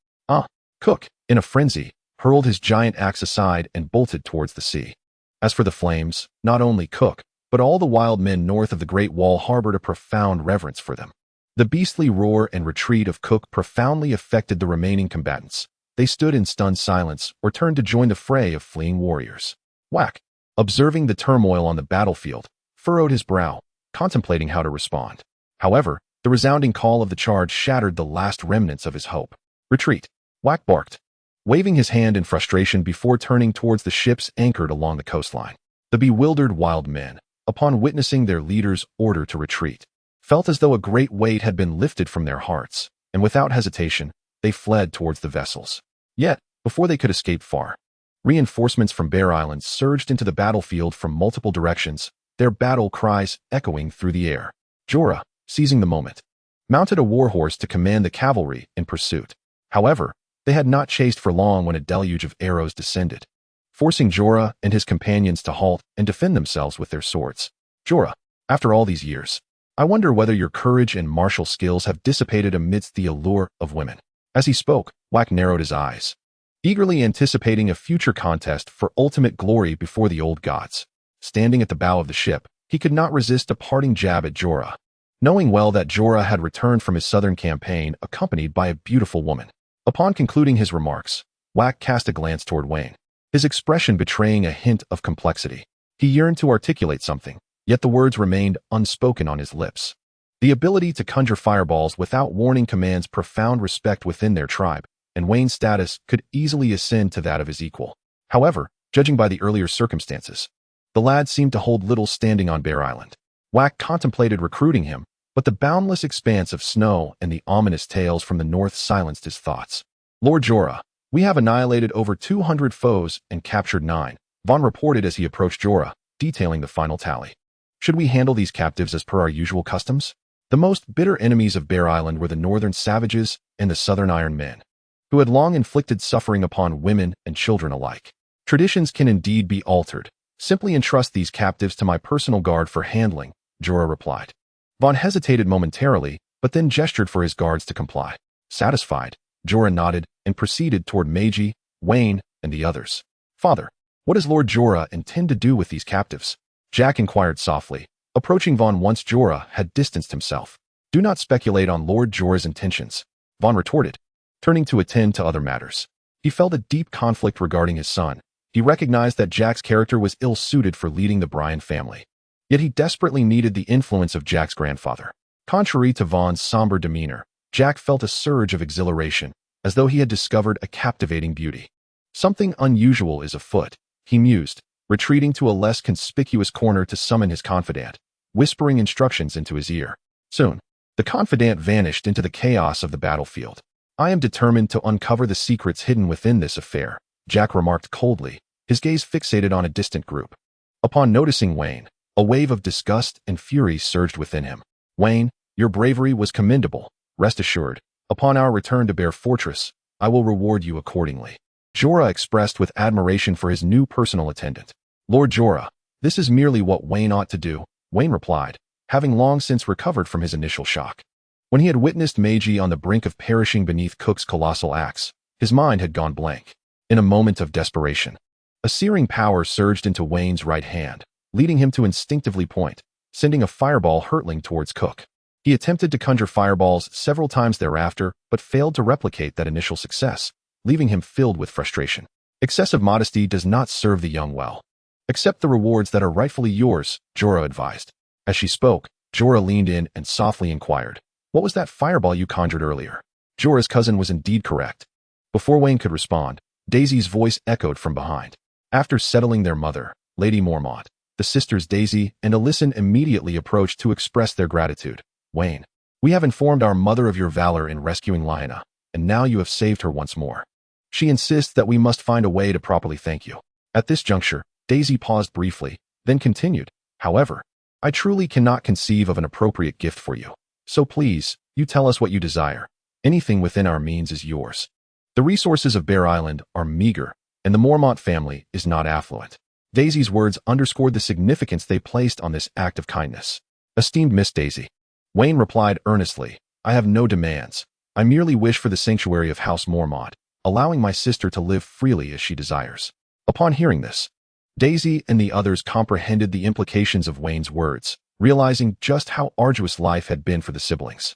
Cook, in a frenzy, hurled his giant axe aside and bolted towards the sea. As for the flames, not only Cook, but all the wild men north of the Great Wall harbored a profound reverence for them. The beastly roar and retreat of Cook profoundly affected the remaining combatants. They stood in stunned silence or turned to join the fray of fleeing warriors. Whack! Observing the turmoil on the battlefield, furrowed his brow, contemplating how to respond. However, The resounding call of the charge shattered the last remnants of his hope. Retreat! Whack barked, waving his hand in frustration before turning towards the ships anchored along the coastline. The bewildered wild men, upon witnessing their leader's order to retreat, felt as though a great weight had been lifted from their hearts, and without hesitation, they fled towards the vessels. Yet, before they could escape far, reinforcements from Bear Island surged into the battlefield from multiple directions, their battle cries echoing through the air. Jorah, seizing the moment, mounted a warhorse to command the cavalry in pursuit. However, they had not chased for long when a deluge of arrows descended, forcing Jorah and his companions to halt and defend themselves with their swords. Jorah, after all these years, I wonder whether your courage and martial skills have dissipated amidst the allure of women. As he spoke, Whack narrowed his eyes, eagerly anticipating a future contest for ultimate glory before the old gods. Standing at the bow of the ship, he could not resist a parting jab at Jorah, knowing well that Jorah had returned from his southern campaign accompanied by a beautiful woman. Upon concluding his remarks, Whack cast a glance toward Wayne, his expression betraying a hint of complexity. He yearned to articulate something, yet the words remained unspoken on his lips. The ability to conjure fireballs without warning commands profound respect within their tribe, and Wayne's status could easily ascend to that of his equal. However, judging by the earlier circumstances, the lad seemed to hold little standing on Bear Island. Whack contemplated recruiting him, but the boundless expanse of snow and the ominous tales from the north silenced his thoughts. Lord Jorah, we have annihilated over 200 foes and captured 9, Vaan reported as he approached Jorah, detailing the final tally. Should we handle these captives as per our usual customs? The most bitter enemies of Bear Island were the northern savages and the southern Iron Men, who had long inflicted suffering upon women and children alike. Traditions can indeed be altered. Simply entrust these captives to my personal guard for handling, Jorah replied. Vaan hesitated momentarily, but then gestured for his guards to comply. Satisfied, Jorah nodded and proceeded toward Meiji, Wayne, and the others. Father, what does Lord Jorah intend to do with these captives? Jack inquired softly, approaching Vaan once Jorah had distanced himself. Do not speculate on Lord Jorah's intentions, Vaan retorted, turning to attend to other matters. He felt a deep conflict regarding his son. He recognized that Jack's character was ill-suited for leading the Bryan family. Yet he desperately needed the influence of Jack's grandfather. Contrary to Vaughn's somber demeanor, Jack felt a surge of exhilaration, as though he had discovered a captivating beauty. Something unusual is afoot, he mused, retreating to a less conspicuous corner to summon his confidant, whispering instructions into his ear. Soon, the confidant vanished into the chaos of the battlefield. I am determined to uncover the secrets hidden within this affair, Jack remarked coldly, his gaze fixated on a distant group. Upon noticing Wayne, a wave of disgust and fury surged within him. Wayne, your bravery was commendable. Rest assured, upon our return to Bear Fortress, I will reward you accordingly. Jorah expressed with admiration for his new personal attendant. Lord Jorah, this is merely what Wayne ought to do, Wayne replied, having long since recovered from his initial shock. When he had witnessed Meiji on the brink of perishing beneath Cook's colossal axe, his mind had gone blank. In a moment of desperation, a searing power surged into Wayne's right hand, leading him to instinctively point, sending a fireball hurtling towards Cook. He attempted to conjure fireballs several times thereafter, but failed to replicate that initial success, leaving him filled with frustration. Excessive modesty does not serve the young well. Accept the rewards that are rightfully yours, Jorah advised. As she spoke, Jorah leaned in and softly inquired, what was that fireball you conjured earlier? Jorah's cousin was indeed correct. Before Wayne could respond, Daisy's voice echoed from behind. After settling their mother, Lady Mormont, the sisters Daisy and Alyssum immediately approached to express their gratitude. Wayne, we have informed our mother of your valor in rescuing Laina, and now you have saved her once more. She insists that we must find a way to properly thank you. At this juncture, Daisy paused briefly, then continued, however, I truly cannot conceive of an appropriate gift for you. So please, you tell us what you desire. Anything within our means is yours. The resources of Bear Island are meager, and the Mormont family is not affluent. Daisy's words underscored the significance they placed on this act of kindness. Esteemed Miss Daisy, Wayne replied earnestly, I have no demands. I merely wish for the sanctuary of House Mormont, allowing my sister to live freely as she desires. Upon hearing this, Daisy and the others comprehended the implications of Wayne's words, realizing just how arduous life had been for the siblings.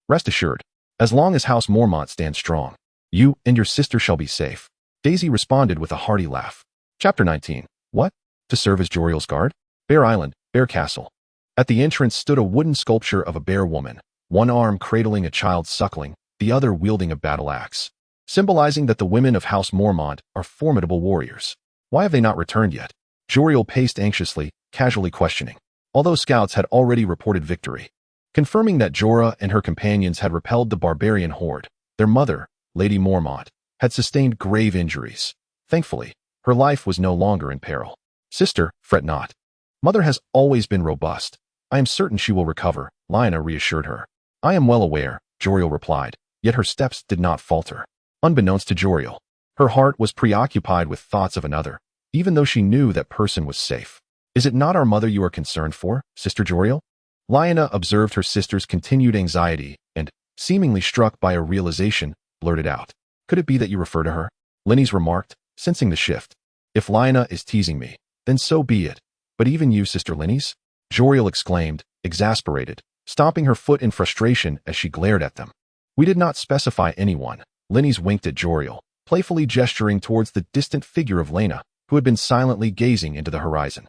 Rest assured, as long as House Mormont stands strong, you and your sister shall be safe. Daisy responded with a hearty laugh. Chapter 19. What? To serve as Joriel's guard? Bear Island, Bear Castle. At the entrance stood a wooden sculpture of a bear woman, one arm cradling a child suckling, the other wielding a battle axe, symbolizing that the women of House Mormont are formidable warriors. Why have they not returned yet? Joriel paced anxiously, casually questioning. Although scouts had already reported victory, confirming that Jorah and her companions had repelled the barbarian horde, their mother, Lady Mormont, had sustained grave injuries. Thankfully, her life was no longer in peril. Sister, fret not. Mother has always been robust. I am certain she will recover, Laina reassured her. I am well aware, Joriel replied, yet her steps did not falter. Unbeknownst to Joriel, her heart was preoccupied with thoughts of another, even though she knew that person was safe. Is it not our mother you are concerned for, Sister Joriel? Laina observed her sister's continued anxiety and, seemingly struck by a realization, blurted out. Could it be that you refer to her? Linny's remarked, sensing the shift. If Laina is teasing me, then so be it. But even you, Sister Linny's? Joriel exclaimed, exasperated, stomping her foot in frustration as she glared at them. We did not specify anyone. Linny's winked at Joriel, playfully gesturing towards the distant figure of Laina, who had been silently gazing into the horizon.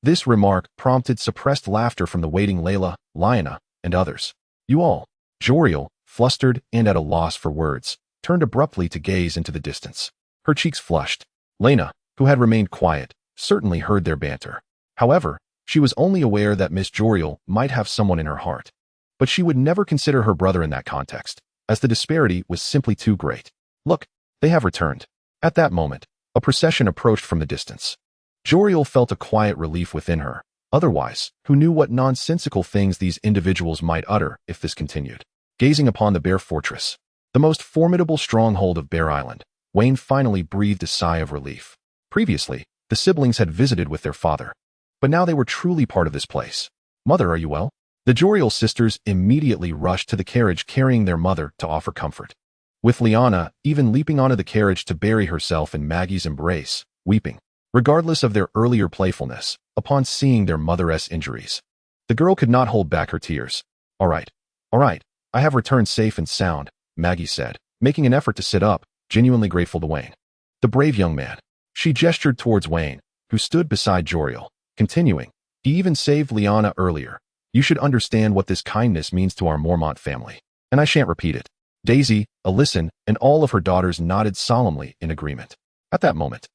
This remark prompted suppressed laughter from the waiting Layla, Laina, and others. You all. Joriel, flustered and at a loss for words, turned abruptly to gaze into the distance. Her cheeks flushed. Laina, who had remained quiet, certainly heard their banter. However, she was only aware that Miss Joriel might have someone in her heart. But she would never consider her brother in that context, as the disparity was simply too great. Look, they have returned. At that moment, a procession approached from the distance. Joriel felt a quiet relief within her. Otherwise, who knew what nonsensical things these individuals might utter if this continued? Gazing upon the Bear Fortress, the most formidable stronghold of Bear Island, Wayne finally breathed a sigh of relief. Previously, the siblings had visited with their father, but now they were truly part of this place. Mother, are you well? The Joriel sisters immediately rushed to the carriage carrying their mother to offer comfort, with Lyanna even leaping onto the carriage to bury herself in Maggie's embrace, weeping. Regardless of their earlier playfulness, upon seeing their mother's injuries, the girl could not hold back her tears. All right, I have returned safe and sound, Maggie said, making an effort to sit up, genuinely grateful to Wayne. The brave young man. She gestured towards Wayne, who stood beside Joriel, continuing, he even saved Lyanna earlier. You should understand what this kindness means to our Mormont family, and I shan't repeat it. Daisy, Alyssyn, and all of her daughters nodded solemnly in agreement. At that moment,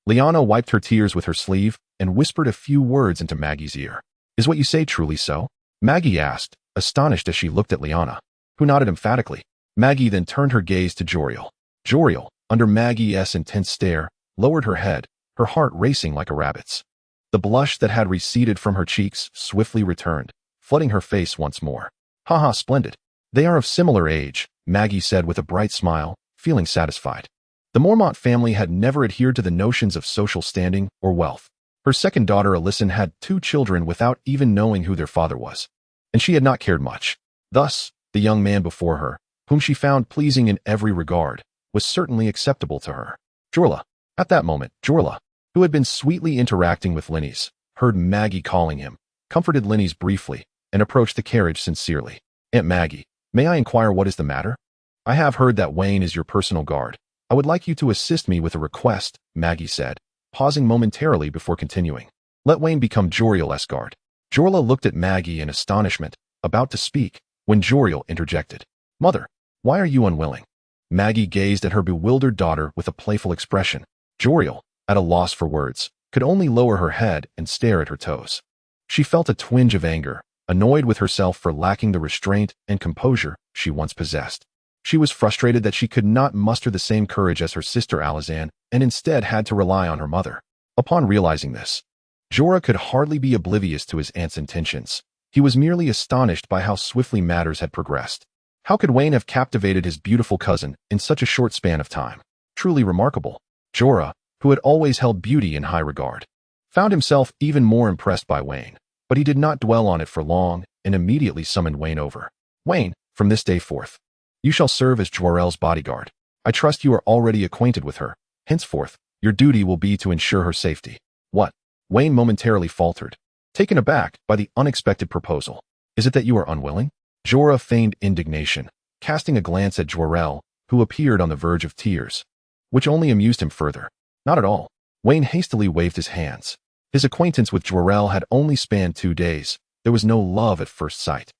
Lyanna wiped her tears with her sleeve and whispered a few words into Maggie's ear. Is what you say truly so? Maggie asked, astonished as she looked at Lyanna, who nodded emphatically. Maggie then turned her gaze to Joriel. Joriel, under Maggie's intense stare, lowered her head, her heart racing like a rabbit's. The blush that had receded from her cheeks swiftly returned, flooding her face once more. Haha, splendid. They are of similar age, Maggie said with a bright smile, feeling satisfied. The Mormont family had never adhered to the notions of social standing or wealth. Her second daughter Alyssyn had 2 children without even knowing who their father was, and she had not cared much. Thus, the young man before her, whom she found pleasing in every regard, was certainly acceptable to her. Jorla. At that moment, Jorla, who had been sweetly interacting with Linny's, heard Maggie calling him, comforted Linny's briefly, and approached the carriage sincerely. Aunt Maggie, may I inquire what is the matter? I have heard that Wayne is your personal guard. I would like you to assist me with a request, Maggie said, pausing momentarily before continuing. Let Wayne become Joriel's guard. Jorla looked at Maggie in astonishment, about to speak, when Joriel interjected. Mother, why are you unwilling? Maggie gazed at her bewildered daughter with a playful expression. Joriel, at a loss for words, could only lower her head and stare at her toes. She felt a twinge of anger, annoyed with herself for lacking the restraint and composure she once possessed. She was frustrated that she could not muster the same courage as her sister Alizan and instead had to rely on her mother. Upon realizing this, Jorah could hardly be oblivious to his aunt's intentions. He was merely astonished by how swiftly matters had progressed. How could Wayne have captivated his beautiful cousin in such a short span of time? Truly remarkable. Jorah, who had always held beauty in high regard, found himself even more impressed by Wayne, but he did not dwell on it for long and immediately summoned Wayne over. Wayne, from this day forth, you shall serve as Jor-El's bodyguard. I trust you are already acquainted with her. Henceforth, your duty will be to ensure her safety. What? Wayne momentarily faltered, taken aback by the unexpected proposal. Is it that you are unwilling? Jorah feigned indignation, casting a glance at Jor-El, who appeared on the verge of tears, which only amused him further. Not at all. Wayne hastily waved his hands. His acquaintance with Jor-El had only spanned 2 days. There was no love at first sight.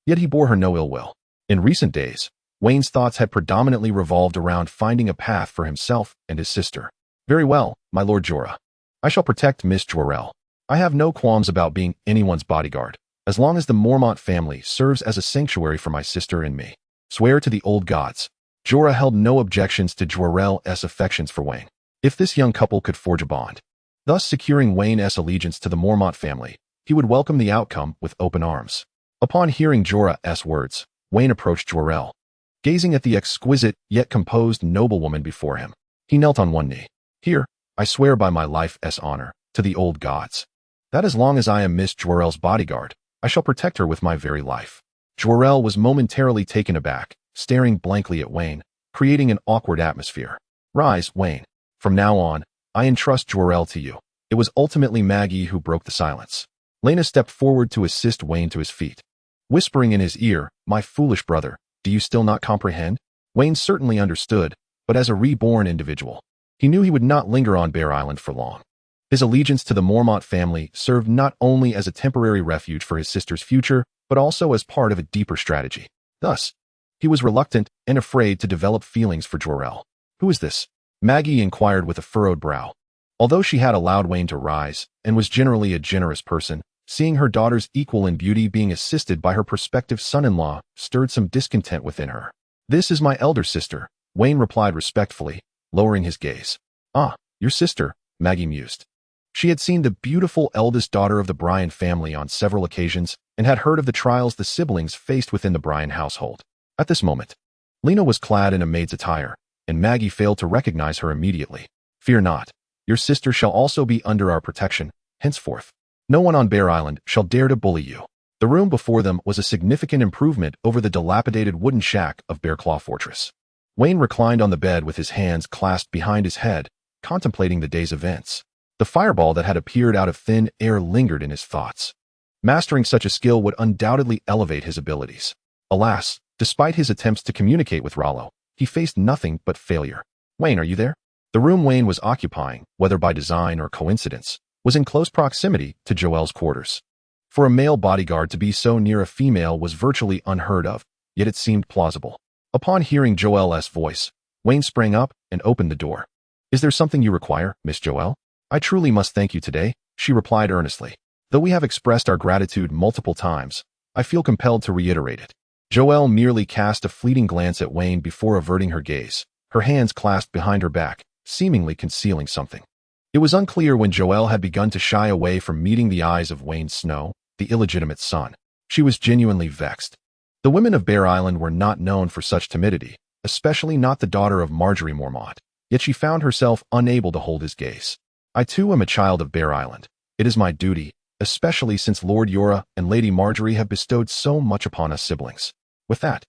yet he bore her no ill will. In recent days, Wayne's thoughts had predominantly revolved around finding a path for himself and his sister. Very well, my Lord Jorah. I shall protect Miss Jorel. I have no qualms about being anyone's bodyguard, as long as the Mormont family serves as a sanctuary for my sister and me. Swear to the old gods. Jorah held no objections to Jorel's affections for Wayne, if this young couple could forge a bond, thus securing Wayne's allegiance to the Mormont family. He would welcome the outcome with open arms. Upon hearing Jorah's words, Wayne approached Jorel. Gazing at the exquisite yet composed noblewoman before him, he knelt on one knee. Here, I swear by my life's honor, to the old gods, that as long as I am Miss Jorel's bodyguard, I shall protect her with my very life. Jorel was momentarily taken aback, staring blankly at Wayne, creating an awkward atmosphere. Rise, Wayne. From now on, I entrust Jorel to you. It was ultimately Maggie who broke the silence. Laina stepped forward to assist Wayne to his feet, whispering in his ear, my foolish brother, do you still not comprehend? Wayne certainly understood, but as a reborn individual, he knew he would not linger on Bear Island for long. His allegiance to the Mormont family served not only as a temporary refuge for his sister's future, but also as part of a deeper strategy. Thus, he was reluctant and afraid to develop feelings for Jorel. Who is this? Maggie inquired with a furrowed brow. Although she had allowed Wayne to rise and was generally a generous person, seeing her daughter's equal in beauty being assisted by her prospective son-in-law stirred some discontent within her. This is my elder sister, Wayne replied respectfully, lowering his gaze. Ah, your sister, Maggie mused. She had seen the beautiful eldest daughter of the Bryan family on several occasions and had heard of the trials the siblings faced within the Bryan household. At this moment, Lena was clad in a maid's attire, and Maggie failed to recognize her immediately. Fear not, your sister shall also be under our protection, henceforth. No one on Bear Island shall dare to bully you. The room before them was a significant improvement over the dilapidated wooden shack of Bear Claw Fortress. Wayne reclined on the bed with his hands clasped behind his head, contemplating the day's events. The fireball that had appeared out of thin air lingered in his thoughts. Mastering such a skill would undoubtedly elevate his abilities. Alas, despite his attempts to communicate with Rollo, he faced nothing but failure. Wayne, are you there? The room Wayne was occupying, whether by design or coincidence, was in close proximity to Joel's quarters. For a male bodyguard to be so near a female was virtually unheard of, yet it seemed plausible. Upon hearing Joel's voice, Wayne sprang up and opened the door. Is there something you require, Miss Joel? I truly must thank you today, she replied earnestly. Though we have expressed our gratitude multiple times, I feel compelled to reiterate it. Joel merely cast a fleeting glance at Wayne before averting her gaze, her hands clasped behind her back, seemingly concealing something. It was unclear when Joel had begun to shy away from meeting the eyes of Wayne Snow, the illegitimate son. She was genuinely vexed. The women of Bear Island were not known for such timidity, especially not the daughter of Marjorie Mormont, yet she found herself unable to hold his gaze. I too am a child of Bear Island. It is my duty, especially since Lord Jorah and Lady Marjorie have bestowed so much upon us siblings. With that,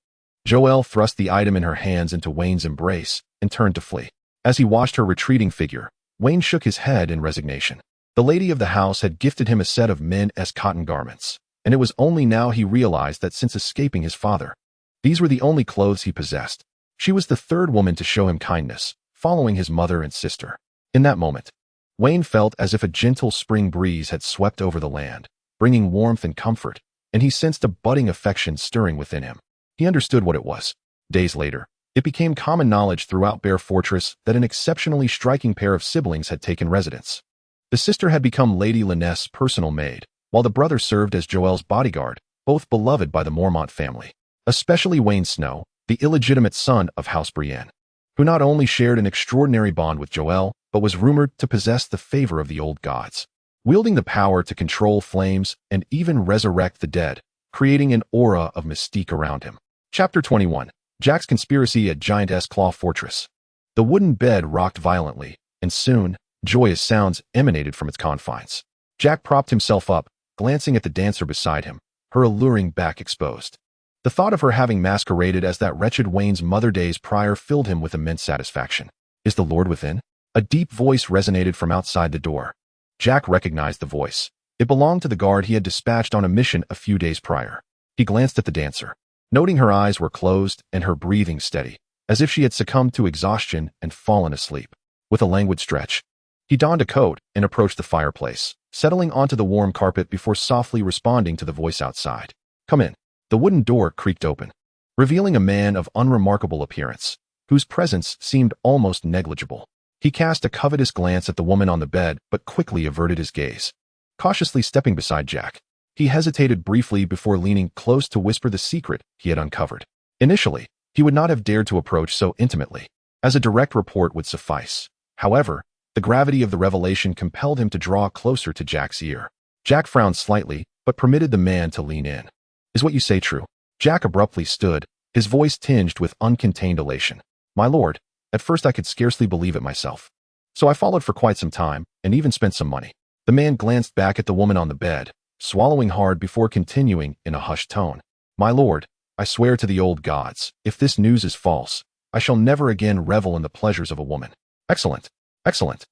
Joel thrust the item in her hands into Wayne's embrace and turned to flee. As he watched her retreating figure, Wayne shook his head in resignation. The lady of the house had gifted him a set of men's cotton garments, and it was only now he realized that since escaping his father, these were the only clothes he possessed. She was the third woman to show him kindness, following his mother and sister. In that moment, Wayne felt as if a gentle spring breeze had swept over the land, bringing warmth and comfort, and he sensed a budding affection stirring within him. He understood what it was. Days later, it became common knowledge throughout Bear Fortress that an exceptionally striking pair of siblings had taken residence. The sister had become Lady Lynette's personal maid, while the brother served as Joel's bodyguard, both beloved by the Mormont family, especially Wayne Snow, the illegitimate son of House Brienne, who not only shared an extraordinary bond with Joel, but was rumored to possess the favor of the old gods, wielding the power to control flames and even resurrect the dead, creating an aura of mystique around him. Chapter 21. Jack's Conspiracy at Giant's Claw Fortress. The wooden bed rocked violently, and soon, joyous sounds emanated from its confines. Jack propped himself up, glancing at the dancer beside him, her alluring back exposed. The thought of her having masqueraded as that wretched Wayne's mother days prior filled him with immense satisfaction. Is the Lord within? A deep voice resonated from outside the door. Jack recognized the voice. It belonged to the guard he had dispatched on a mission a few days prior. He glanced at the dancer, noting her eyes were closed and her breathing steady, as if she had succumbed to exhaustion and fallen asleep. With a languid stretch, he donned a coat and approached the fireplace, settling onto the warm carpet before softly responding to the voice outside. Come in. The wooden door creaked open, revealing a man of unremarkable appearance, whose presence seemed almost negligible. He cast a covetous glance at the woman on the bed, but quickly averted his gaze. Cautiously stepping beside Jack, he hesitated briefly before leaning close to whisper the secret he had uncovered. Initially, he would not have dared to approach so intimately, as a direct report would suffice. However, the gravity of the revelation compelled him to draw closer to Jack's ear. Jack frowned slightly, but permitted the man to lean in. "Is what you say true?" Jack abruptly stood, his voice tinged with uncontained elation. "My lord, at first I could scarcely believe it myself. So I followed for quite some time, and even spent some money." The man glanced back at the woman on the bed, swallowing hard before continuing in a hushed tone. "My lord, I swear to the old gods, if this news is false, I shall never again revel in the pleasures of a woman." "Excellent, excellent."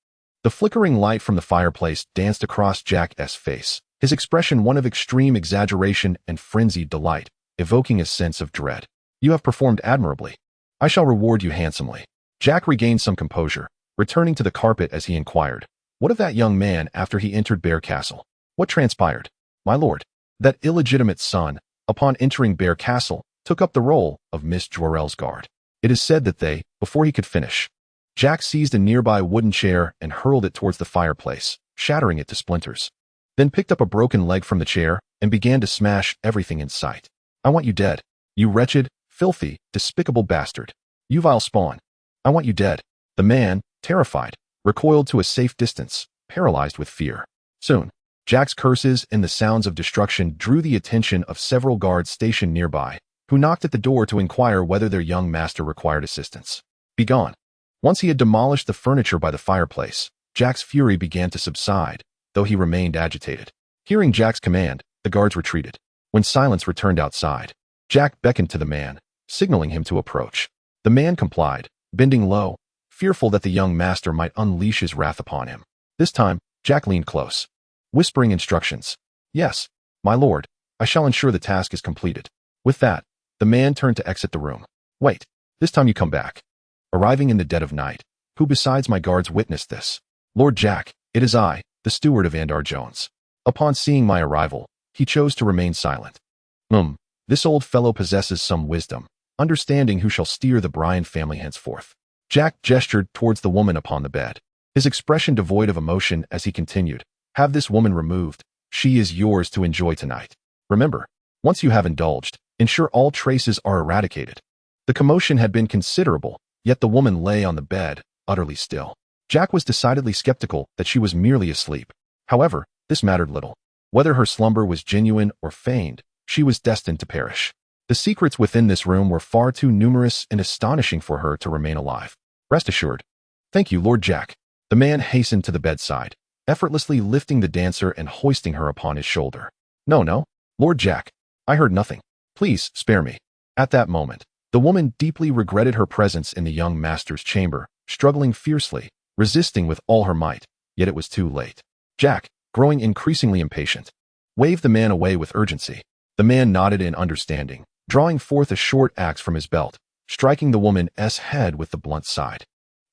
The flickering light from the fireplace danced across Jack's face, his expression one of extreme exaggeration and frenzied delight, evoking a sense of dread. "You have performed admirably. I shall reward you handsomely." Jack regained some composure, returning to the carpet as he inquired, "What of that young man after he entered Bear Castle? What transpired?" "My lord, that illegitimate son, upon entering Bear Castle, took up the role of Miss Jorel's guard. It is said that they, before he could finish." Jack seized a nearby wooden chair and hurled it towards the fireplace, shattering it to splinters. Then picked up a broken leg from the chair and began to smash everything in sight. "I want you dead. You wretched, filthy, despicable bastard. You vile spawn. I want you dead." The man, terrified, recoiled to a safe distance, paralyzed with fear. Soon, Jack's curses and the sounds of destruction drew the attention of several guards stationed nearby, who knocked at the door to inquire whether their young master required assistance. "Begone." Once he had demolished the furniture by the fireplace, Jack's fury began to subside, though he remained agitated. Hearing Jack's command, the guards retreated. When silence returned outside, Jack beckoned to the man, signaling him to approach. The man complied, bending low, fearful that the young master might unleash his wrath upon him. This time, Jack leaned close, whispering instructions. "Yes, my lord, I shall ensure the task is completed." With that, the man turned to exit the room. "Wait, this time you come back." Arriving in the dead of night, "Who besides my guards witnessed this?" "Lord Jack, it is I, the steward of Andar Jones." Upon seeing my arrival, he chose to remain silent. This old fellow possesses some wisdom, understanding who shall steer the Blayne family henceforth." Jack gestured towards the woman upon the bed, his expression devoid of emotion as he continued, "Have this woman removed. She is yours to enjoy tonight. Remember, once you have indulged, ensure all traces are eradicated." The commotion had been considerable, yet the woman lay on the bed, utterly still. Jack was decidedly skeptical that she was merely asleep. However, this mattered little. Whether her slumber was genuine or feigned, she was destined to perish. The secrets within this room were far too numerous and astonishing for her to remain alive. "Rest assured." "Thank you, Lord Jack." The man hastened to the bedside, effortlessly lifting the dancer and hoisting her upon his shoulder. No, Lord Jack. I heard nothing. Please, spare me." At that moment, the woman deeply regretted her presence in the young master's chamber, struggling fiercely, resisting with all her might, yet it was too late. Jack, growing increasingly impatient, waved the man away with urgency. The man nodded in understanding, drawing forth a short axe from his belt, striking the woman's head with the blunt side,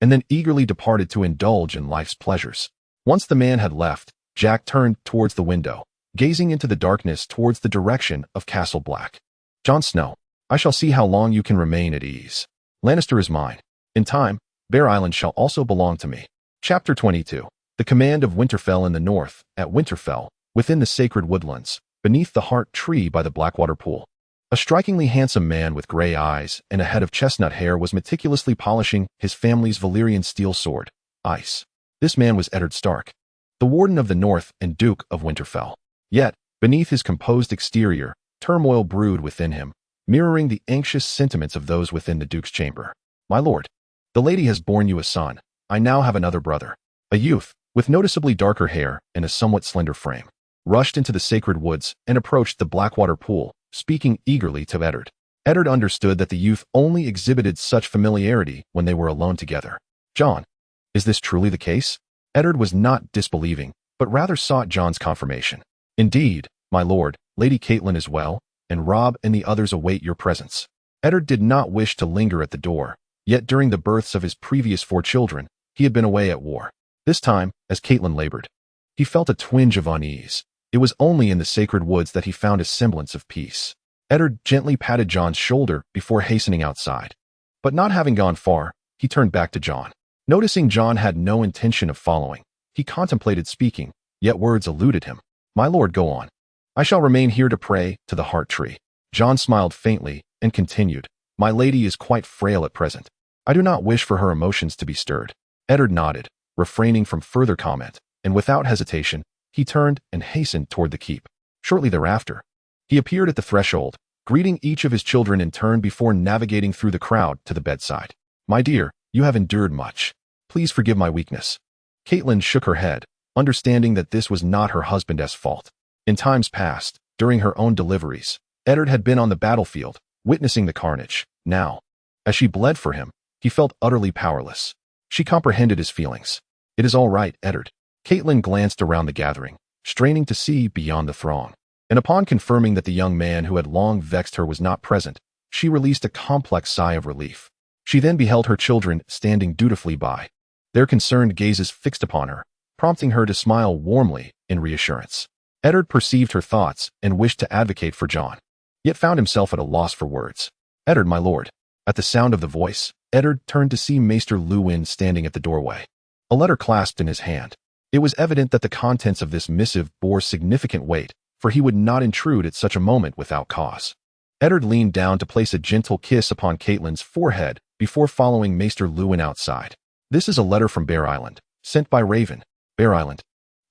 and then eagerly departed to indulge in life's pleasures. Once the man had left, Jack turned towards the window, gazing into the darkness towards the direction of Castle Black. "Jon Snow, I shall see how long you can remain at ease. Lannister is mine. In time, Bear Island shall also belong to me." Chapter 22. The command of Winterfell in the north, at Winterfell, within the sacred woodlands, beneath the heart tree by the Blackwater Pool. A strikingly handsome man with gray eyes and a head of chestnut hair was meticulously polishing his family's Valyrian steel sword, Ice. This man was Eddard Stark, the Warden of the North and Duke of Winterfell. Yet, beneath his composed exterior, turmoil brewed within him, mirroring the anxious sentiments of those within the Duke's chamber. "My lord, the lady has borne you a son. I now have another brother." A youth, with noticeably darker hair and a somewhat slender frame, rushed into the sacred woods and approached the Blackwater Pool, speaking eagerly to Eddard. Eddard understood that the youth only exhibited such familiarity when they were alone together. "Jon, is this truly the case?" Eddard was not disbelieving, but rather sought Jon's confirmation. "Indeed, my lord, Lady Catelyn is well, and Robb and the others await your presence." Eddard did not wish to linger at the door, yet during the births of his previous 4 children, he had been away at war. This time, as Catelyn labored, he felt a twinge of unease. It was only in the sacred woods that he found a semblance of peace. Eddard gently patted Jon's shoulder before hastening outside. But not having gone far, he turned back to Jon. Noticing Jon had no intention of following, he contemplated speaking, yet words eluded him. "My lord, go on. I shall remain here to pray to the heart tree." Jon smiled faintly and continued, "My lady is quite frail at present. I do not wish for her emotions to be stirred." Eddard nodded, refraining from further comment, and without hesitation, he turned and hastened toward the keep. Shortly thereafter, he appeared at the threshold, greeting each of his children in turn before navigating through the crowd to the bedside. "My dear, you have endured much. Please forgive my weakness." Catelyn shook her head, understanding that this was not her husband's fault. In times past, during her own deliveries, Eddard had been on the battlefield, witnessing the carnage. Now, as she bled for him, he felt utterly powerless. She comprehended his feelings. "It is all right, Eddard." Catelyn glanced around the gathering, straining to see beyond the throng. And upon confirming that the young man who had long vexed her was not present, she released a complex sigh of relief. She then beheld her children standing dutifully by, their concerned gazes fixed upon her, prompting her to smile warmly in reassurance. Eddard perceived her thoughts and wished to advocate for Jon, yet found himself at a loss for words. "Eddard, my lord." At the sound of the voice, Eddard turned to see Maester Luwin standing at the doorway, a letter clasped in his hand. It was evident that the contents of this missive bore significant weight, for he would not intrude at such a moment without cause. Eddard leaned down to place a gentle kiss upon Catelyn's forehead before following Maester Luwin outside. "This is a letter from Bear Island, sent by Raven." "Bear Island."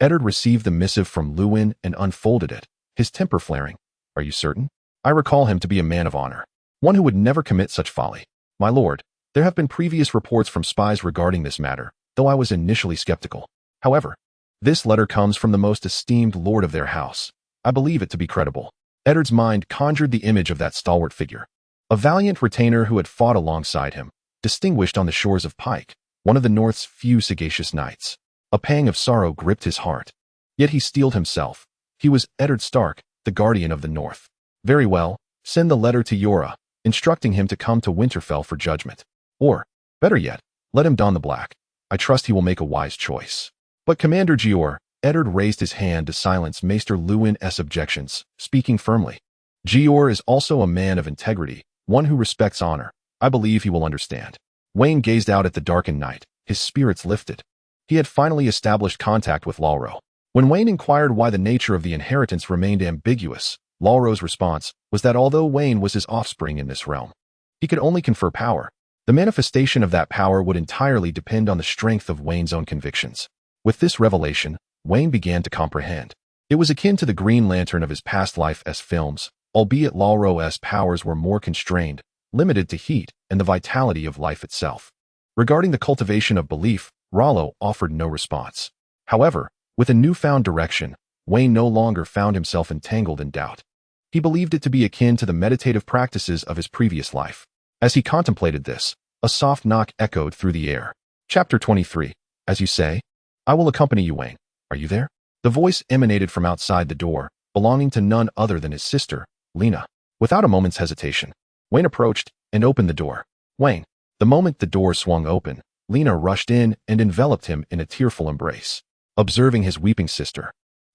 Eddard received the missive from Luwin and unfolded it, his temper flaring. "Are you certain? I recall him to be a man of honor, one who would never commit such folly." "My lord, there have been previous reports from spies regarding this matter, though I was initially skeptical. However, this letter comes from the most esteemed lord of their house. I believe it to be credible." Eddard's mind conjured the image of that stalwart figure, a valiant retainer who had fought alongside him, distinguished on the shores of Pike, one of the North's few sagacious knights. A pang of sorrow gripped his heart. Yet he steeled himself. He was Eddard Stark, the guardian of the North. "Very well, send the letter to Yora, instructing him to come to Winterfell for judgment. Or, better yet, let him don the black. I trust he will make a wise choice." "But Commander Gior," Eddard raised his hand to silence Maester Luwin's objections, speaking firmly. "Gior is also a man of integrity, one who respects honor. I believe he will understand." Wayne gazed out at the darkened night, his spirits lifted. He had finally established contact with Lawro. When Wayne inquired why the nature of the inheritance remained ambiguous, Lawro's response was that although Wayne was his offspring in this realm, he could only confer power. The manifestation of that power would entirely depend on the strength of Wayne's own convictions. With this revelation, Wayne began to comprehend. It was akin to the Green Lantern of his past life-esque films, albeit Lawro's powers were more constrained, limited to heat and the vitality of life itself. Regarding the cultivation of belief, Rollo offered no response. However, with a newfound direction, Wayne no longer found himself entangled in doubt. He believed it to be akin to the meditative practices of his previous life. As he contemplated this, a soft knock echoed through the air. Chapter 23. "As you say, I will accompany you, Wayne. Are you there?" The voice emanated from outside the door, belonging to none other than his sister, Laina. Without a moment's hesitation, Wayne approached and opened the door. "Wayne." The moment the door swung open, Laina rushed in and enveloped him in a tearful embrace. Observing his weeping sister,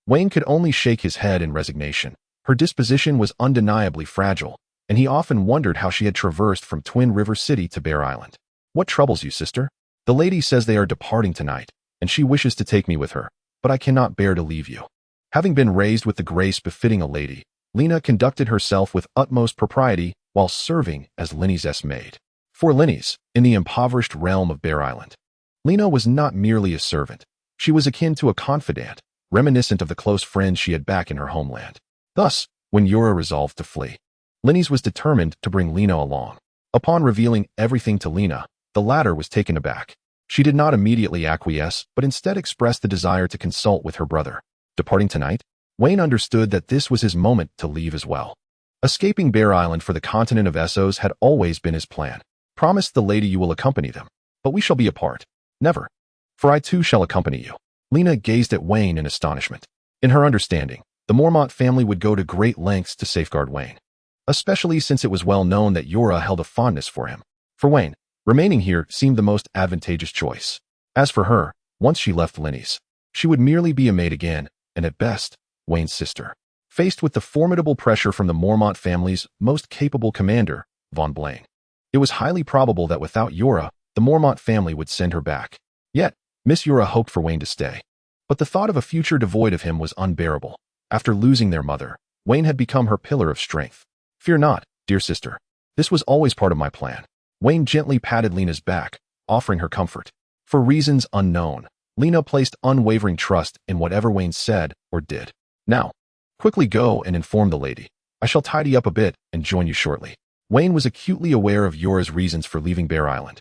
Wayne could only shake his head in resignation. Her disposition was undeniably fragile, and he often wondered how she had traversed from Twin River City to Bear Island. "What troubles you, sister?" "The lady says they are departing tonight, and she wishes to take me with her, but I cannot bear to leave you." Having been raised with the grace befitting a lady, Laina conducted herself with utmost propriety while serving as Linny's maid. For Linny's, in the impoverished realm of Bear Island, Laina was not merely a servant. She was akin to a confidant, reminiscent of the close friend she had back in her homeland. Thus, when Yora resolved to flee, Linny's was determined to bring Laina along. Upon revealing everything to Laina, the latter was taken aback. She did not immediately acquiesce, but instead expressed the desire to consult with her brother. Departing tonight, Wayne understood that this was his moment to leave as well. Escaping Bear Island for the continent of Essos had always been his plan. "Promise the lady you will accompany them, but we shall be apart." "Never. For I too shall accompany you." Laina gazed at Wayne in astonishment. In her understanding, the Mormont family would go to great lengths to safeguard Wayne, especially since it was well known that Yora held a fondness for him. For Wayne, remaining here seemed the most advantageous choice. As for her, once she left Linny's, she would merely be a maid again, and at best, Wayne's sister. faced with the formidable pressure from the Mormont family's most capable commander, Vaan Blayne. It was highly probable that without Yura, the Mormont family would send her back. Yet, Miss Yura hoped for Wayne to stay. But the thought of a future devoid of him was unbearable. After losing their mother, Wayne had become her pillar of strength. Fear not, dear sister. This was always part of my plan. Wayne gently patted Lena's back, offering her comfort. For reasons unknown, Lena placed unwavering trust in whatever Wayne said or did. Now, quickly go and inform the lady. I shall tidy up a bit and join you shortly. Wayne was acutely aware of Yura's reasons for leaving Bear Island.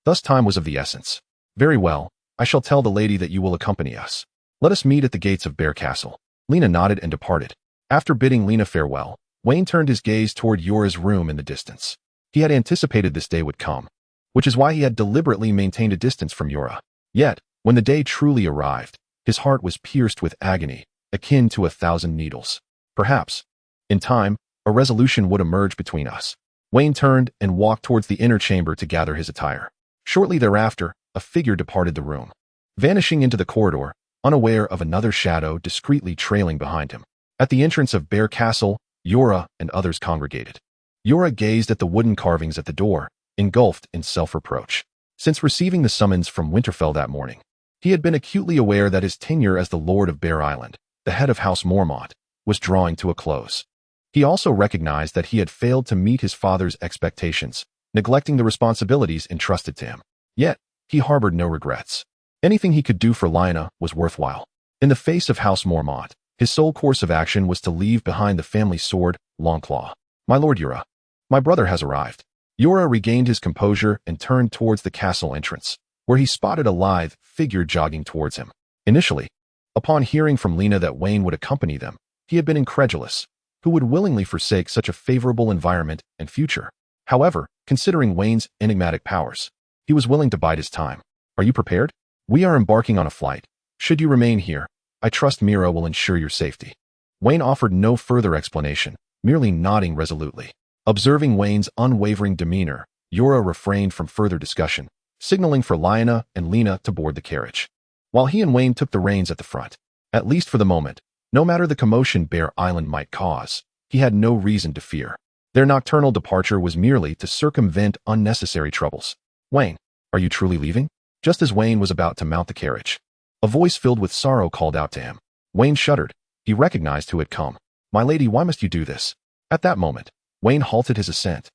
Thus time was of the essence. Very well, I shall tell the lady that you will accompany us. Let us meet at the gates of Bear Castle. Lena nodded and departed. After bidding Lena farewell, Wayne turned his gaze toward Yura's room in the distance. He had anticipated this day would come, which is why he had deliberately maintained a distance from Yura. Yet, when the day truly arrived, his heart was pierced with agony, akin to 1,000 needles. Perhaps, in time, a resolution would emerge between us. Wayne turned and walked towards the inner chamber to gather his attire. Shortly thereafter, a figure departed the room, vanishing into the corridor, unaware of another shadow discreetly trailing behind him. At the entrance of Bear Castle, Yura and others congregated. Yura gazed at the wooden carvings at the door, engulfed in self-reproach. Since receiving the summons from Winterfell that morning, he had been acutely aware that his tenure as the Lord of Bear Island, the head of House Mormont, was drawing to a close. He also recognized that he had failed to meet his father's expectations, neglecting the responsibilities entrusted to him. Yet, he harbored no regrets. Anything he could do for Laina was worthwhile. In the face of House Mormont, his sole course of action was to leave behind the family sword, Longclaw. My lord Yura, my brother has arrived. Yura regained his composure and turned towards the castle entrance, where he spotted a lithe figure jogging towards him. Initially, upon hearing from Lena that Wayne would accompany them, he had been incredulous. Who would willingly forsake such a favorable environment and future? However, considering Wayne's enigmatic powers, he was willing to bide his time. Are you prepared? We are embarking on a flight. Should you remain here, I trust Mira will ensure your safety. Wayne offered no further explanation, merely nodding resolutely. Observing Wayne's unwavering demeanor, Yura refrained from further discussion, signaling for Laina and Lena to board the carriage, while he and Wayne took the reins at the front. At least for the moment, no matter the commotion Bear Island might cause, he had no reason to fear. Their nocturnal departure was merely to circumvent unnecessary troubles. Wayne, are you truly leaving? Just as Wayne was about to mount the carriage, a voice filled with sorrow called out to him. Wayne shuddered. He recognized who had come. My lady, why must you do this? At that moment, Wayne halted his ascent,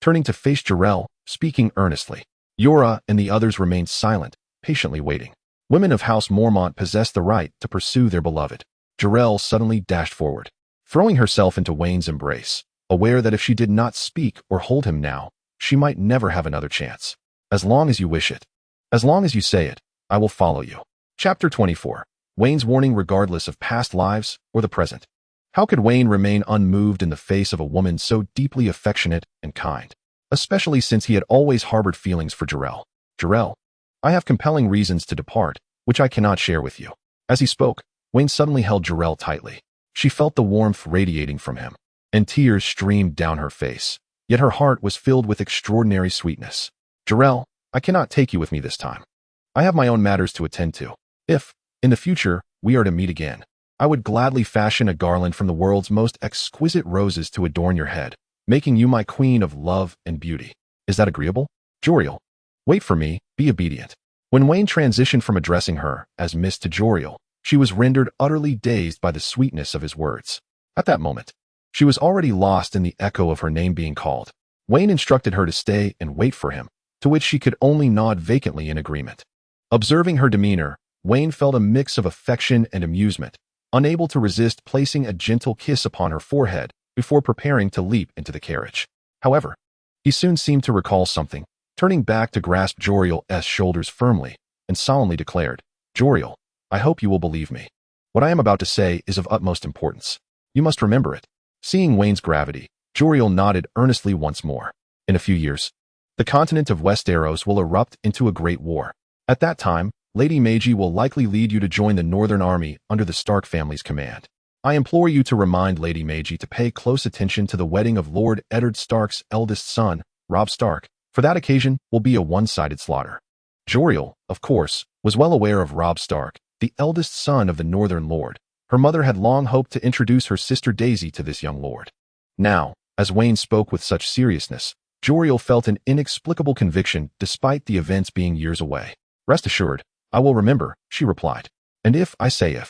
turning to face Jarrell, speaking earnestly. Yura and the others remained silent, patiently waiting. Women of House Mormont possessed the right to pursue their beloved. Jarrell suddenly dashed forward, throwing herself into Wayne's embrace, aware that if she did not speak or hold him now, she might never have another chance. As long as you wish it. As long as you say it, I will follow you. Chapter 24. Wayne's warning regardless of past lives or the present. How could Wayne remain unmoved in the face of a woman so deeply affectionate and kind, especially since he had always harbored feelings for Jarrell? Jarrell, I have compelling reasons to depart, which I cannot share with you. As he spoke, Wayne suddenly held Jarrell tightly. She felt the warmth radiating from him, and tears streamed down her face, yet her heart was filled with extraordinary sweetness. Jarrell, I cannot take you with me this time. I have my own matters to attend to. If, in the future, we are to meet again, I would gladly fashion a garland from the world's most exquisite roses to adorn your head, making you my queen of love and beauty. Is that agreeable? Joriel, wait for me, be obedient. When Wayne transitioned from addressing her as Miss to Joriel, she was rendered utterly dazed by the sweetness of his words. At that moment, she was already lost in the echo of her name being called. Wayne instructed her to stay and wait for him, to which she could only nod vacantly in agreement. Observing her demeanor, Wayne felt a mix of affection and amusement, unable to resist placing a gentle kiss upon her forehead before preparing to leap into the carriage. However, he soon seemed to recall something, turning back to grasp Joriel's shoulders firmly, and solemnly declared, Joriel, I hope you will believe me. What I am about to say is of utmost importance. You must remember it. Seeing Wayne's gravity, Joriel nodded earnestly once more. In a few years, the continent of Westeros will erupt into a great war. At that time, Lady Meiji will likely lead you to join the Northern Army under the Stark family's command. I implore you to remind Lady Meiji to pay close attention to the wedding of Lord Eddard Stark's eldest son, Robb Stark, for that occasion will be a one-sided slaughter. Joriel, of course, was well aware of Robb Stark, the eldest son of the Northern Lord, Her mother had long hoped to introduce her sister Daisy to this young lord. Now, as Wayne spoke with such seriousness, Joriel felt an inexplicable conviction despite the events being years away. "Rest assured, I will remember," she replied. "And if the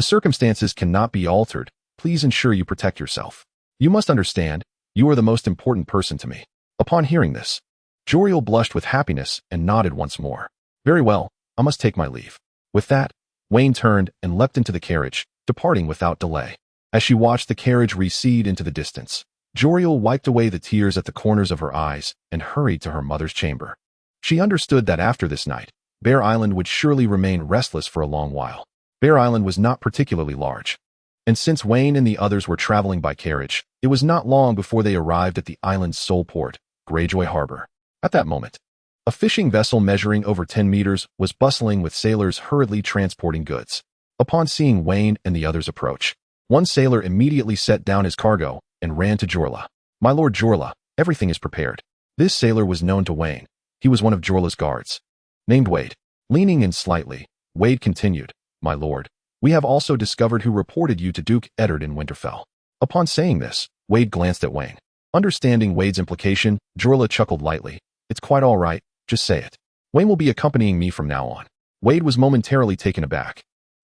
circumstances cannot be altered, please ensure you protect yourself. You must understand, you are the most important person to me." Upon hearing this, Joriel blushed with happiness and nodded once more. "Very well, I must take my leave." With that, Wayne turned and leapt into the carriage, departing without delay. As she watched the carriage recede into the distance, Joriel wiped away the tears at the corners of her eyes and hurried to her mother's chamber. She understood that after this night, Bear Island would surely remain restless for a long while. Bear Island was not particularly large, and since Wayne and the others were traveling by carriage, it was not long before they arrived at the island's sole port, Greyjoy Harbor. At that moment, a fishing vessel measuring over 10 meters was bustling with sailors hurriedly transporting goods. Upon seeing Wayne and the others approach, one sailor immediately set down his cargo and ran to Jorla. "My lord Jorla, everything is prepared." This sailor was known to Wayne. He was one of Jorla's guards, named Wade. Leaning in slightly, Wade continued, "My lord, we have also discovered who reported you to Duke Eddard in Winterfell." Upon saying this, Wade glanced at Wayne. Understanding Wade's implication, Jorla chuckled lightly. "It's quite all right, just say it. Wayne will be accompanying me from now on." Wade was momentarily taken aback.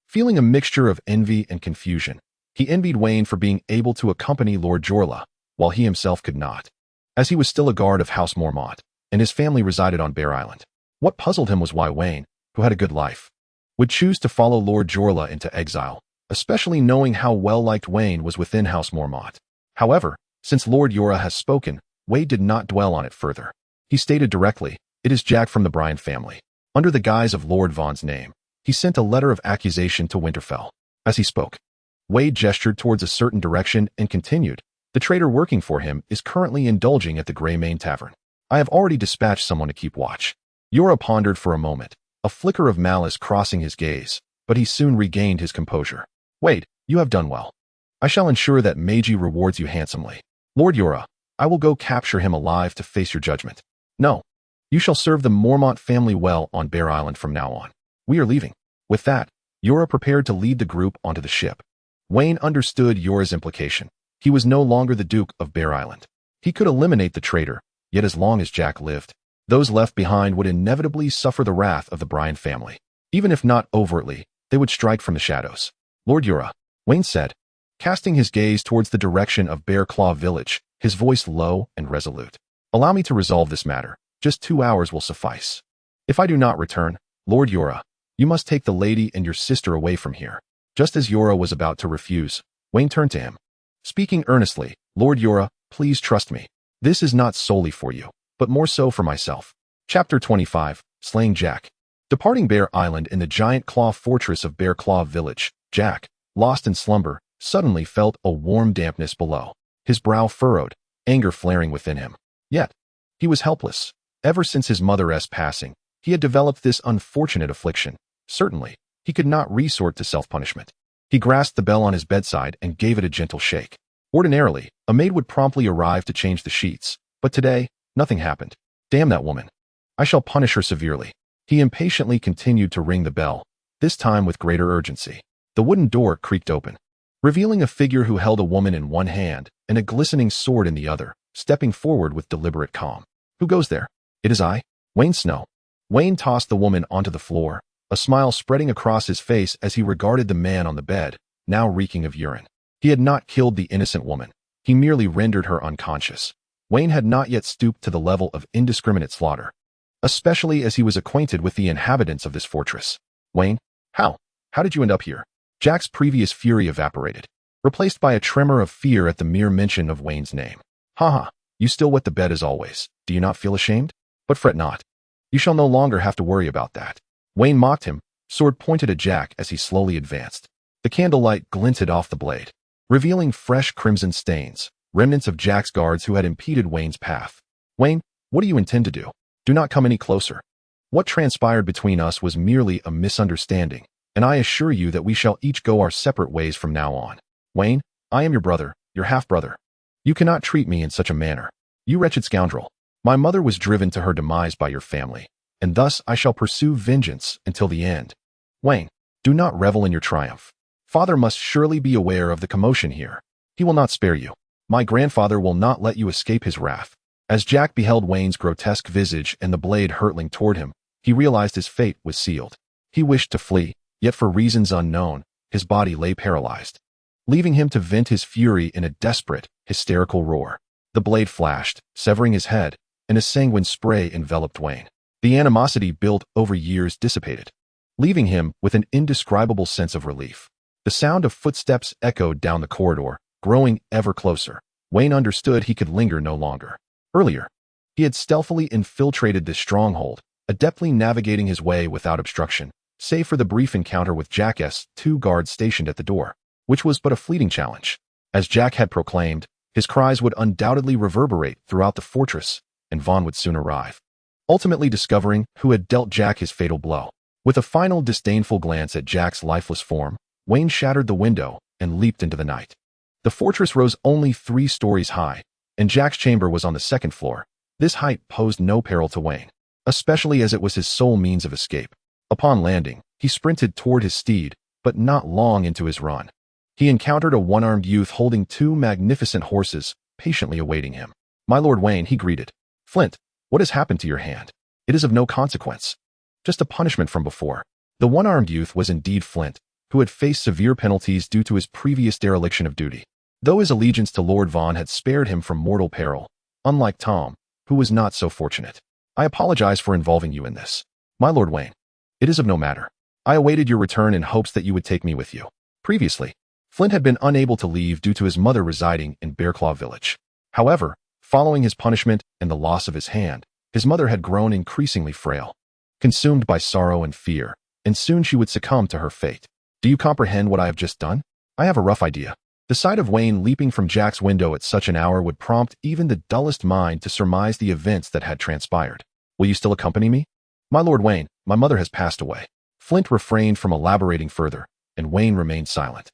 Feeling a mixture of envy and confusion, he envied Wayne for being able to accompany Lord Jorla, while he himself could not, as he was still a guard of House Mormont, and his family resided on Bear Island. What puzzled him was why Wayne, who had a good life, would choose to follow Lord Jorla into exile, especially knowing how well-liked Wayne was within House Mormont. However, since Lord Jorah has spoken, Wade did not dwell on it further. He stated directly, "It is Jack from the Blayne family." Under the guise of Lord Vaughn's name, he sent a letter of accusation to Winterfell. As he spoke, Wade gestured towards a certain direction and continued, "The traitor working for him is currently indulging at the Grey Mane Tavern. I have already dispatched someone to keep watch." Jorah pondered for a moment, a flicker of malice crossing his gaze, but he soon regained his composure. "Wade, you have done well. I shall ensure that Meiji rewards you handsomely. Lord Jorah, I will go capture him alive to face your judgment. No, you shall serve the Mormont family well on Bear Island from now on. We are leaving." With that, Jorah prepared to lead the group onto the ship. Wayne understood Jorah's implication. He was no longer the Duke of Bear Island. He could eliminate the traitor, yet as long as Jack lived, those left behind would inevitably suffer the wrath of the Blayne family. Even if not overtly, they would strike from the shadows. "Lord Jorah," Wayne said, casting his gaze towards the direction of Bear Claw Village, his voice low and resolute. "Allow me to resolve this matter. Just 2 hours will suffice. If I do not return, Lord Jorah, you must take the lady and your sister away from here." Just as Jorah was about to refuse, Wayne turned to him. Speaking earnestly, "Lord Jorah, please trust me. This is not solely for you, but more so for myself." Chapter 25, Slaying Jack. Departing Bear Island in the giant claw fortress of Bear Claw Village, Jack, lost in slumber, suddenly felt a warm dampness below. His brow furrowed, anger flaring within him. Yet, he was helpless. Ever since his mother's passing, he had developed this unfortunate affliction. Certainly, he could not resort to self-punishment. He grasped the bell on his bedside and gave it a gentle shake. Ordinarily, a maid would promptly arrive to change the sheets, but today, nothing happened. "Damn that woman. I shall punish her severely." He impatiently continued to ring the bell, this time with greater urgency. The wooden door creaked open, revealing a figure who held a woman in one hand and a glistening sword in the other, stepping forward with deliberate calm. "Who goes there?" "It is I, Wayne Snow." Wayne tossed the woman onto the floor, a smile spreading across his face as he regarded the man on the bed, now reeking of urine. He had not killed the innocent woman. He merely rendered her unconscious. Wayne had not yet stooped to the level of indiscriminate slaughter, especially as he was acquainted with the inhabitants of this fortress. "Wayne, how did you end up here?" Jack's previous fury evaporated, replaced by a tremor of fear at the mere mention of Wayne's name. "Haha, you still wet the bed as always. Do you not feel ashamed? But fret not. You shall no longer have to worry about that." Wayne mocked him, sword pointed at Jack as he slowly advanced. The candlelight glinted off the blade, revealing fresh crimson stains, remnants of Jack's guards who had impeded Wayne's path. "Wayne, what do you intend to do? Do not come any closer. What transpired between us was merely a misunderstanding, and I assure you that we shall each go our separate ways from now on. Wayne, I am your brother, your half-brother. You cannot treat me in such a manner. You wretched scoundrel. My mother was driven to her demise by your family, and thus I shall pursue vengeance until the end. Wayne, do not revel in your triumph. Father must surely be aware of the commotion here. He will not spare you. My grandfather will not let you escape his wrath. As Jack beheld Wayne's grotesque visage and the blade hurtling toward him, he realized his fate was sealed. He wished to flee, yet for reasons unknown, his body lay paralyzed, leaving him to vent his fury in a desperate, hysterical roar. The blade flashed, severing his head, and a sanguine spray enveloped Wayne. The animosity built over years dissipated, leaving him with an indescribable sense of relief. The sound of footsteps echoed down the corridor, growing ever closer. Wayne understood he could linger no longer. Earlier, he had stealthily infiltrated this stronghold, adeptly navigating his way without obstruction, save for the brief encounter with Jack's 2 guards stationed at the door, which was but a fleeting challenge. As Jack had proclaimed, his cries would undoubtedly reverberate throughout the fortress, and Vaan would soon arrive, ultimately discovering who had dealt Jack his fatal blow. With a final disdainful glance at Jack's lifeless form, Wayne shattered the window and leaped into the night. The fortress rose only 3 stories high, and Jack's chamber was on the 2nd floor. This height posed no peril to Wayne, especially as it was his sole means of escape. Upon landing, he sprinted toward his steed, but not long into his run, he encountered a one-armed youth holding 2 magnificent horses, patiently awaiting him. "My Lord Wayne," he greeted. "Flint, what has happened to your hand? It is of no consequence. Just a punishment from before." The one-armed youth was indeed Flint, who had faced severe penalties due to his previous dereliction of duty. Though his allegiance to Lord Vaan had spared him from mortal peril, unlike Tom, who was not so fortunate. "I apologize for involving you in this. My Lord Wayne, it is of no matter. I awaited your return in hopes that you would take me with you." Previously, Flint had been unable to leave due to his mother residing in Bearclaw Village. However, following his punishment and the loss of his hand, his mother had grown increasingly frail, consumed by sorrow and fear, and soon she would succumb to her fate. "Do you comprehend what I have just done?" "I have a rough idea." The sight of Wayne leaping from Jack's window at such an hour would prompt even the dullest mind to surmise the events that had transpired. "Will you still accompany me?" "My Lord Wayne, my mother has passed away." Flint refrained from elaborating further, and Wayne remained silent.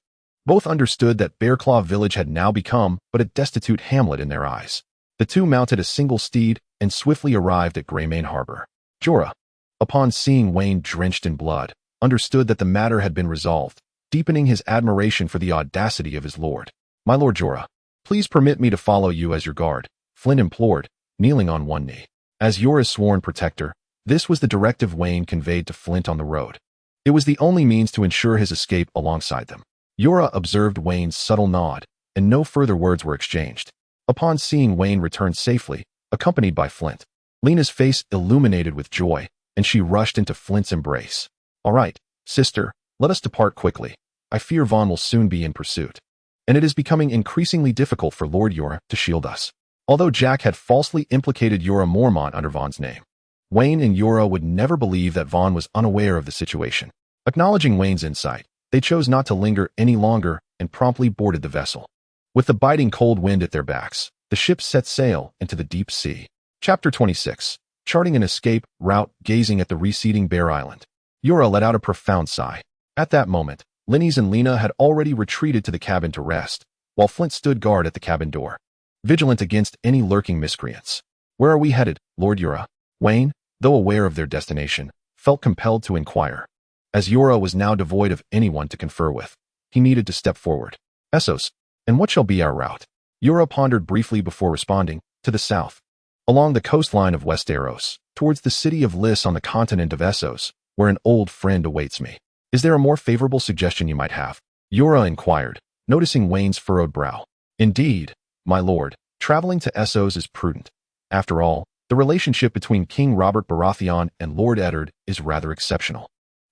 Both understood that Bearclaw Village had now become but a destitute hamlet in their eyes. The two mounted a single steed and swiftly arrived at Greymane Harbor. Jorah, upon seeing Wayne drenched in blood, understood that the matter had been resolved, deepening his admiration for the audacity of his lord. "My Lord Jorah, please permit me to follow you as your guard," Flint implored, kneeling on one knee. As Jorah's sworn protector, this was the directive Wayne conveyed to Flint on the road. It was the only means to ensure his escape alongside them. Jorah observed Wayne's subtle nod, and no further words were exchanged. Upon seeing Wayne return safely, accompanied by Flint, Lena's face illuminated with joy, and she rushed into Flint's embrace. "All right, sister, let us depart quickly. I fear Vaan will soon be in pursuit, and it is becoming increasingly difficult for Lord Jorah to shield us." Although Jack had falsely implicated Jorah Mormont under Vaan's name, Wayne and Jorah would never believe that Vaan was unaware of the situation. Acknowledging Wayne's insight, they chose not to linger any longer and promptly boarded the vessel. With the biting cold wind at their backs, the ship set sail into the deep sea. Chapter 26. Charting an escape route, gazing at the receding Bear Island, Jorah let out a profound sigh. At that moment, Linnes and Lena had already retreated to the cabin to rest, while Flint stood guard at the cabin door, vigilant against any lurking miscreants. "Where are we headed, Lord Jorah?" Wayne, though aware of their destination, felt compelled to inquire. As Jorah was now devoid of anyone to confer with, he needed to step forward. "Essos, and what shall be our route?" Jorah pondered briefly before responding. "To the south, along the coastline of Westeros, towards the city of Lys on the continent of Essos, where an old friend awaits me. Is there a more favorable suggestion you might have?" Jorah inquired, noticing Wayne's furrowed brow. "Indeed, my lord, traveling to Essos is prudent. After all, the relationship between King Robert Baratheon and Lord Eddard is rather exceptional,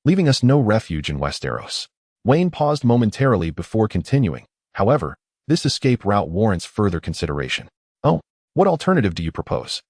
leaving us no refuge in Westeros." Wayne paused momentarily before continuing. "However, this escape route warrants further consideration." "Oh, what alternative do you propose?"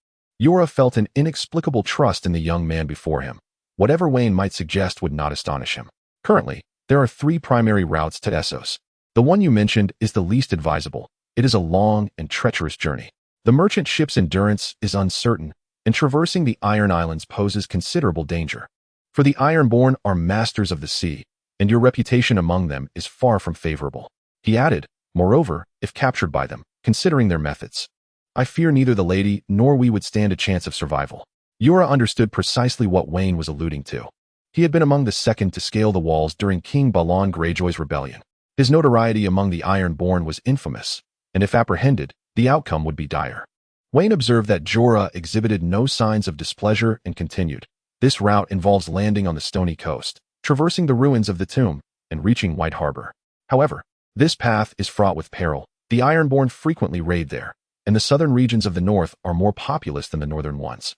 Jorah felt an inexplicable trust in the young man before him. Whatever Wayne might suggest would not astonish him. "Currently, there are 3 primary routes to Essos. The one you mentioned is the least advisable. It is a long and treacherous journey. The merchant ship's endurance is uncertain, and traversing the Iron Islands poses considerable danger. For the Ironborn are masters of the sea, and your reputation among them is far from favorable." He added, "Moreover, if captured by them, considering their methods, I fear neither the lady nor we would stand a chance of survival." Jorah understood precisely what Wayne was alluding to. He had been among the second to scale the walls during King Balon Greyjoy's rebellion. His notoriety among the Ironborn was infamous, and if apprehended, the outcome would be dire. Wayne observed that Jorah exhibited no signs of displeasure and continued. This route involves landing on the stony coast, traversing the ruins of the tomb, and reaching White Harbor. However, this path is fraught with peril. The Ironborn frequently raid there, and the southern regions of the north are more populous than the northern ones,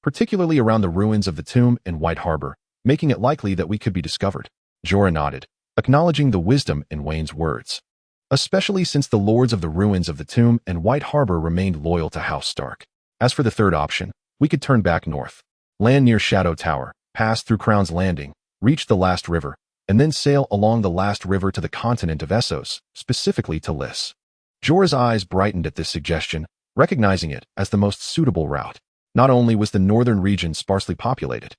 particularly around the ruins of the tomb and White Harbor, making it likely that we could be discovered. Jorah nodded, acknowledging the wisdom in Wayne's words, especially since the lords of the ruins of the tomb and White Harbor remained loyal to House Stark. As for the third option, we could turn back north, land near Shadow Tower, pass through Crown's Landing, reach the last river, and then sail along the last river to the continent of Essos, specifically to Lys. Jorah's eyes brightened at this suggestion, recognizing it as the most suitable route. Not only was the northern region sparsely populated,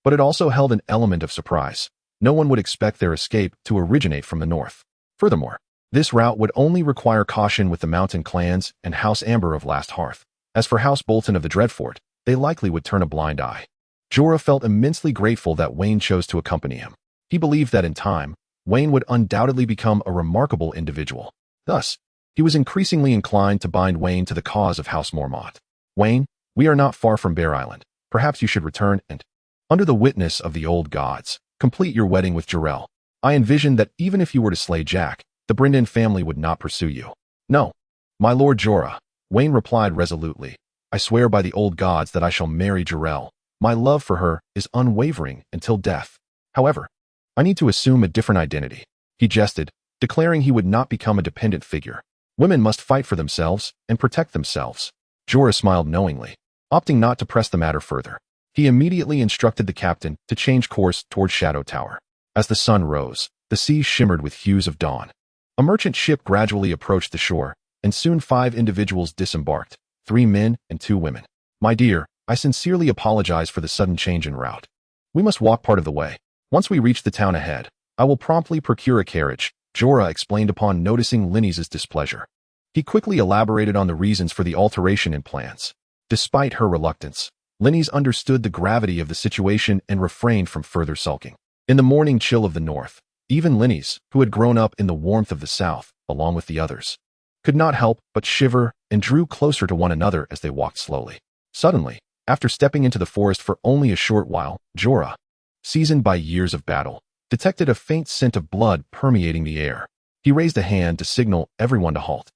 but it also held an element of surprise. No one would expect their escape to originate from the north. Furthermore, this route would only require caution with the mountain clans and House Amber of Last Hearth. As for House Bolton of the Dreadfort, they likely would turn a blind eye. Jorah felt immensely grateful that Wayne chose to accompany him. He believed that in time, Wayne would undoubtedly become a remarkable individual. Thus, he was increasingly inclined to bind Wayne to the cause of House Mormont. Wayne, we are not far from Bear Island. Perhaps you should return and, under the witness of the old gods, complete your wedding with Jarrell. I envisioned that even if you were to slay Jack, the Brynden family would not pursue you. No, my lord Jorah, Wayne replied resolutely. I swear by the old gods that I shall marry Jarrell. My love for her is unwavering until death. However, I need to assume a different identity. He jested, declaring he would not become a dependent figure. Women must fight for themselves and protect themselves. Jorah smiled knowingly, opting not to press the matter further. He immediately instructed the captain to change course toward Shadow Tower. As the sun rose, the sea shimmered with hues of dawn. A merchant ship gradually approached the shore, and soon 5 individuals disembarked, 3 men and 2 women. My dear, I sincerely apologize for the sudden change in route. We must walk part of the way. Once we reach the town ahead, I will promptly procure a carriage, Jorah explained upon noticing Linny's displeasure. He quickly elaborated on the reasons for the alteration in plans. Despite her reluctance, Linny's understood the gravity of the situation and refrained from further sulking. In the morning chill of the north, even Linny's, who had grown up in the warmth of the south, along with the others, could not help but shiver and drew closer to one another as they walked slowly. Suddenly, after stepping into the forest for only a short while, Jorah, seasoned by years of battle, detected a faint scent of blood permeating the air. He raised a hand to signal everyone to halt.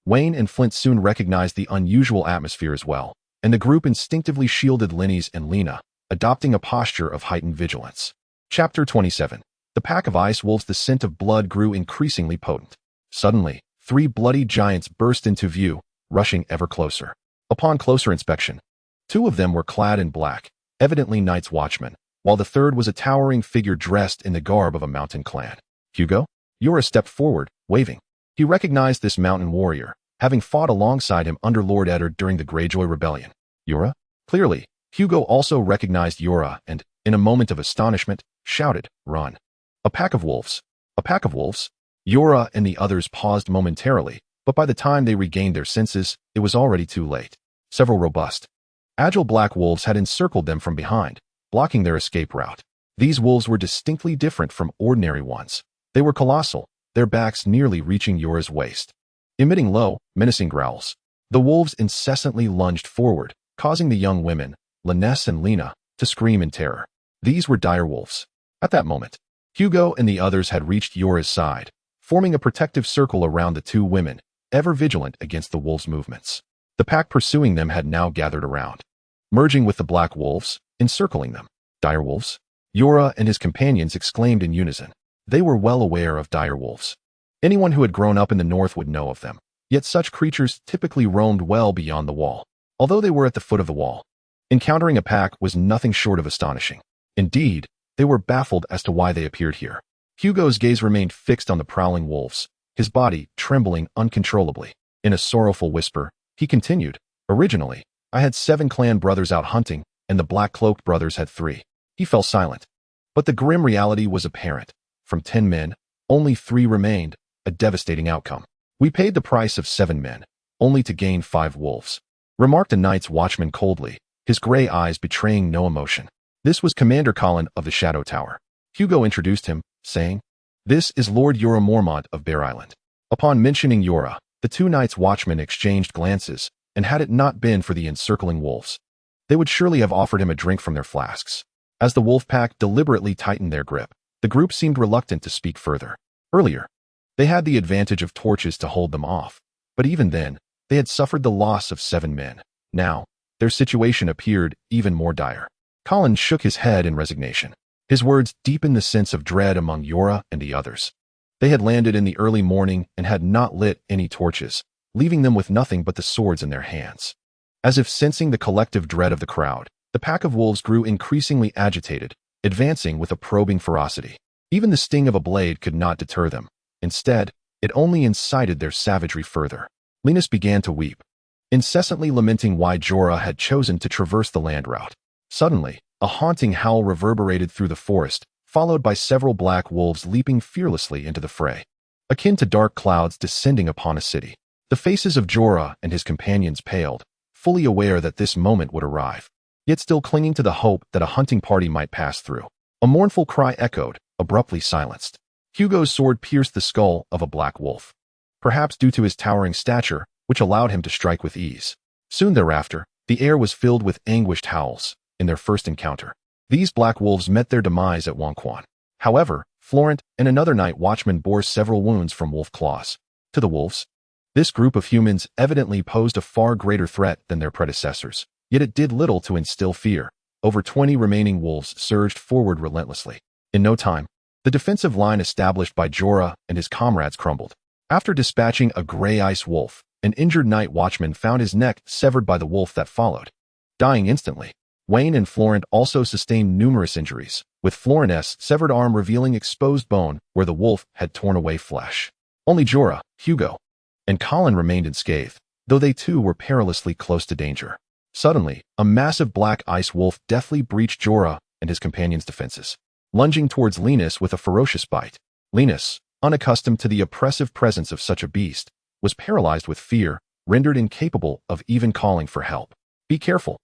Wayne and Flint soon recognized the unusual atmosphere as well, and the group instinctively shielded Linny's and Laina, adopting a posture of heightened vigilance. Chapter 27. The pack of ice wolves. The scent of blood grew increasingly potent. Suddenly, 3 bloody giants burst into view, rushing ever closer. Upon closer inspection, 2 of them were clad in black, evidently Night's Watchmen, while the third was a towering figure dressed in the garb of a mountain clan. Hugo? Jorah stepped forward, waving. He recognized this mountain warrior, having fought alongside him under Lord Eddard during the Greyjoy Rebellion. Jorah? Clearly, Hugo also recognized Jorah and, in a moment of astonishment, shouted, "Run!" A pack of wolves. A pack of wolves? Jorah and the others paused momentarily, but by the time they regained their senses, it was already too late. Several robust, agile black wolves had encircled them from behind, blocking their escape route. These wolves were distinctly different from ordinary ones. They were colossal, their backs nearly reaching Jorah's waist. Emitting low, menacing growls, the wolves incessantly lunged forward, causing the young women, Liness and Laina, to scream in terror. These were dire wolves. At that moment, Hugo and the others had reached Jorah's side, forming a protective circle around the 2 women, ever vigilant against the wolves' movements. The pack pursuing them had now gathered around, merging with the black wolves, encircling them. Dire wolves? Jorah and his companions exclaimed in unison. They were well aware of dire wolves. Anyone who had grown up in the north would know of them, yet such creatures typically roamed well beyond the wall, although they were at the foot of the wall. Encountering a pack was nothing short of astonishing. Indeed, they were baffled as to why they appeared here. Hugo's gaze remained fixed on the prowling wolves, his body trembling uncontrollably. In a sorrowful whisper, he continued, "Originally, I had 7 clan brothers out hunting, and the black-cloaked brothers had 3. He fell silent. But the grim reality was apparent. From 10 men, only 3 remained, a devastating outcome. We paid the price of 7 men, only to gain 5 wolves," remarked a Night's Watchman coldly, his gray eyes betraying no emotion. This was Commander Colin of the Shadow Tower. Hugo introduced him, saying, "This is Lord Jorah Mormont of Bear Island." Upon mentioning Jorah, the two Night's Watchmen exchanged glances, and had it not been for the encircling wolves, they would surely have offered him a drink from their flasks. As the wolf pack deliberately tightened their grip, the group seemed reluctant to speak further. Earlier, they had the advantage of torches to hold them off, but even then, they had suffered the loss of 7 men. Now, their situation appeared even more dire. Colin shook his head in resignation. His words deepened the sense of dread among Jorah and the others. They had landed in the early morning and had not lit any torches, leaving them with nothing but the swords in their hands. As if sensing the collective dread of the crowd, the pack of wolves grew increasingly agitated, advancing with a probing ferocity. Even the sting of a blade could not deter them. Instead, it only incited their savagery further. Linus began to weep, incessantly lamenting why Jorah had chosen to traverse the land route. Suddenly, a haunting howl reverberated through the forest, followed by several black wolves leaping fearlessly into the fray, akin to dark clouds descending upon a city. The faces of Jorah and his companions paled, fully aware that this moment would arrive, yet still clinging to the hope that a hunting party might pass through. A mournful cry echoed, abruptly silenced. Hugo's sword pierced the skull of a black wolf, perhaps due to his towering stature, which allowed him to strike with ease. Soon thereafter, the air was filled with anguished howls. In their first encounter, these black wolves met their demise at Wonquan. However, Florent and another night watchman bore several wounds from wolf claws. To the wolves, this group of humans evidently posed a far greater threat than their predecessors, yet it did little to instill fear. Over 20 remaining wolves surged forward relentlessly. In no time, the defensive line established by Jorah and his comrades crumbled. After dispatching a gray ice wolf, an injured night watchman found his neck severed by the wolf that followed, dying instantly. Wayne and Florent also sustained numerous injuries, with Florent's severed arm revealing exposed bone where the wolf had torn away flesh. Only Jorah, Hugo, and Colin remained unscathed, though they too were perilously close to danger. Suddenly, a massive black ice wolf deftly breached Jorah and his companions' defenses, lunging towards Linus with a ferocious bite. Linus, unaccustomed to the oppressive presence of such a beast, was paralyzed with fear, rendered incapable of even calling for help. "Be careful."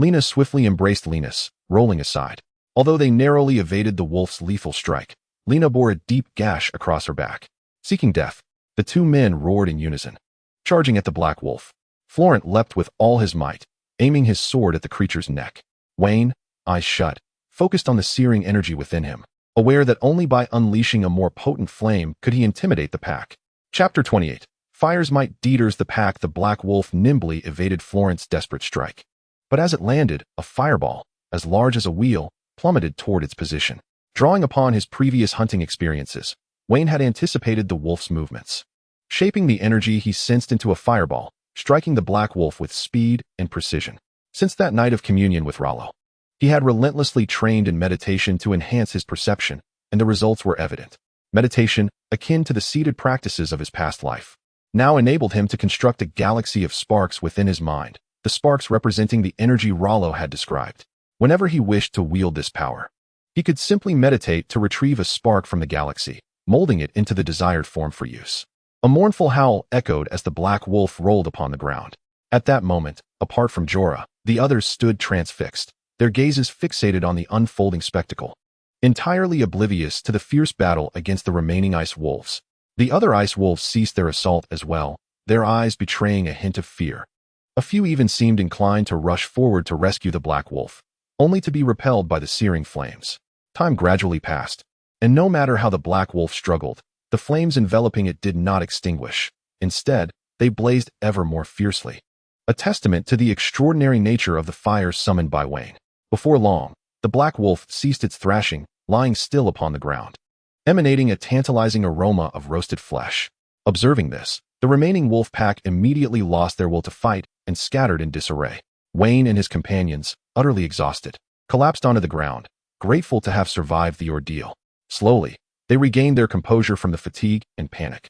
Lena swiftly embraced Linus, rolling aside. Although they narrowly evaded the wolf's lethal strike, Lena bore a deep gash across her back. Seeking death, the two men roared in unison, charging at the black wolf. Florent leapt with all his might, aiming his sword at the creature's neck. Wayne, eyes shut, focused on the searing energy within him, aware that only by unleashing a more potent flame could he intimidate the pack. Chapter 28. Fire's might Dieters the pack. The black wolf nimbly evaded Florent's desperate strike. But as it landed, a fireball, as large as a wheel, plummeted toward its position. Drawing upon his previous hunting experiences, Wayne had anticipated the wolf's movements. Shaping the energy he sensed into a fireball, striking the black wolf with speed and precision. Since that night of communion with Rollo, he had relentlessly trained in meditation to enhance his perception, and the results were evident. Meditation, akin to the seated practices of his past life, now enabled him to construct a galaxy of sparks within his mind, the sparks representing the energy Rollo had described. Whenever he wished to wield this power, he could simply meditate to retrieve a spark from the galaxy, molding it into the desired form for use. A mournful howl echoed as the black wolf rolled upon the ground. At that moment, apart from Jorah, the others stood transfixed, their gazes fixated on the unfolding spectacle. Entirely oblivious to the fierce battle against the remaining ice wolves, the other ice wolves ceased their assault as well, their eyes betraying a hint of fear. A few even seemed inclined to rush forward to rescue the black wolf, only to be repelled by the searing flames. Time gradually passed, and no matter how the black wolf struggled, the flames enveloping it did not extinguish. Instead, they blazed ever more fiercely, a testament to the extraordinary nature of the fire summoned by Wayne. Before long, the black wolf ceased its thrashing, lying still upon the ground, emanating a tantalizing aroma of roasted flesh. Observing this, the remaining wolf pack immediately lost their will to fight and scattered in disarray. Wayne and his companions, utterly exhausted, collapsed onto the ground, grateful to have survived the ordeal. Slowly, they regained their composure from the fatigue and panic,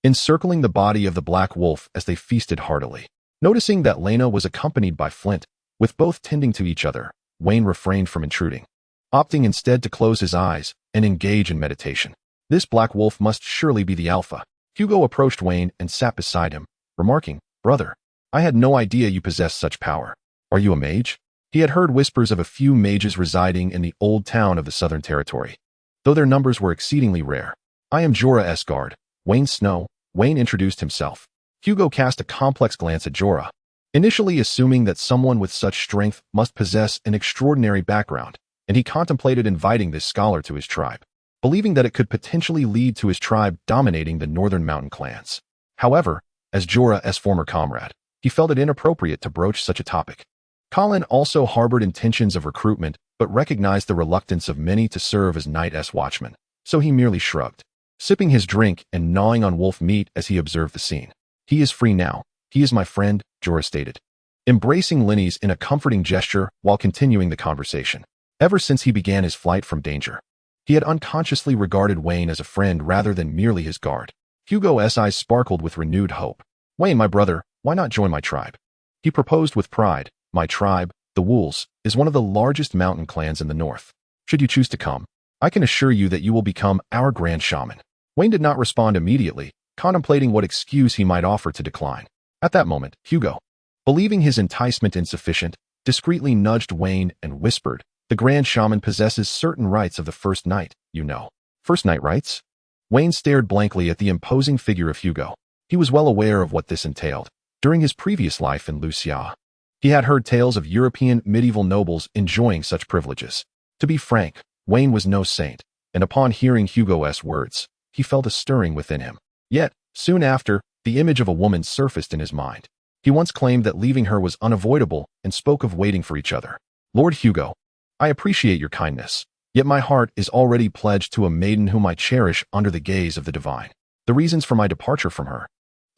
encircling the body of the black wolf as they feasted heartily. Noticing that Laina was accompanied by Flint, with both tending to each other, Wayne refrained from intruding, opting instead to close his eyes and engage in meditation. This black wolf must surely be the alpha. Hugo approached Wayne and sat beside him, remarking, "Brother, I had no idea you possessed such power. Are you a mage?" He had heard whispers of a few mages residing in the old town of the Southern Territory, though their numbers were exceedingly rare. "I am Jorah's guard, Wayne Snow." Wayne introduced himself. Hugo cast a complex glance at Jorah, initially assuming that someone with such strength must possess an extraordinary background, and he contemplated inviting this scholar to his tribe, believing that it could potentially lead to his tribe dominating the northern mountain clans. However, as Jorah's former comrade, he felt it inappropriate to broach such a topic. Colin also harbored intentions of recruitment, but recognized the reluctance of many to serve as Night's watchman, so he merely shrugged, sipping his drink and gnawing on wolf meat as he observed the scene. "He is free now. He is my friend," Jorah stated, embracing Linny's in a comforting gesture while continuing the conversation. Ever since he began his flight from danger, he had unconsciously regarded Wayne as a friend rather than merely his guard. Hugo's eyes sparkled with renewed hope. "Wayne, my brother, why not join my tribe?" He proposed with pride. "My tribe, the Wolves, is one of the largest mountain clans in the north. Should you choose to come, I can assure you that you will become our grand shaman." Wayne did not respond immediately, contemplating what excuse he might offer to decline. At that moment, Hugo, believing his enticement insufficient, discreetly nudged Wayne and whispered, "The grand shaman possesses certain rights of the first night, you know." "First night rights?" Wayne stared blankly at the imposing figure of Hugo. He was well aware of what this entailed. During his previous life in Liu Xia, he had heard tales of European medieval nobles enjoying such privileges. To be frank, Wayne was no saint, and upon hearing Hugo's words, he felt a stirring within him. Yet, soon after, the image of a woman surfaced in his mind. He once claimed that leaving her was unavoidable and spoke of waiting for each other. "Lord Hugo, I appreciate your kindness, yet my heart is already pledged to a maiden whom I cherish under the gaze of the divine. The reasons for my departure from her,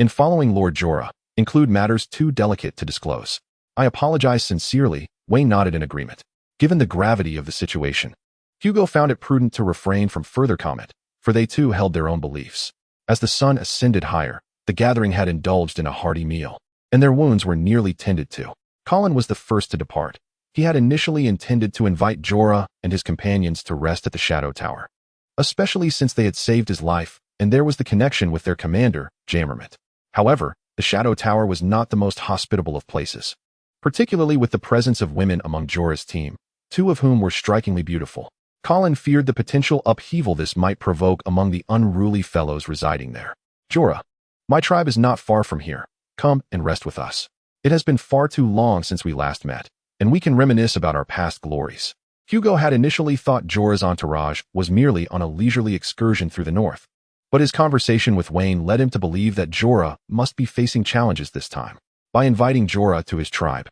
in following Lord Jorah, include matters too delicate to disclose." "I apologize sincerely," Wayne nodded in agreement. Given the gravity of the situation, Hugo found it prudent to refrain from further comment, for they too held their own beliefs. As the sun ascended higher, the gathering had indulged in a hearty meal, and their wounds were nearly tended to. Colin was the first to depart. He had initially intended to invite Jorah and his companions to rest at the Shadow Tower, especially since they had saved his life, and there was the connection with their commander, Jammermit. However, the Shadow Tower was not the most hospitable of places, particularly with the presence of women among Jorah's team, two of whom were strikingly beautiful. Colin feared the potential upheaval this might provoke among the unruly fellows residing there. "Jorah, my tribe is not far from here. Come and rest with us. It has been far too long since we last met, and we can reminisce about our past glories." Hugo had initially thought Jorah's entourage was merely on a leisurely excursion through the north, but his conversation with Wayne led him to believe that Jorah must be facing challenges this time. By inviting Jorah to his tribe,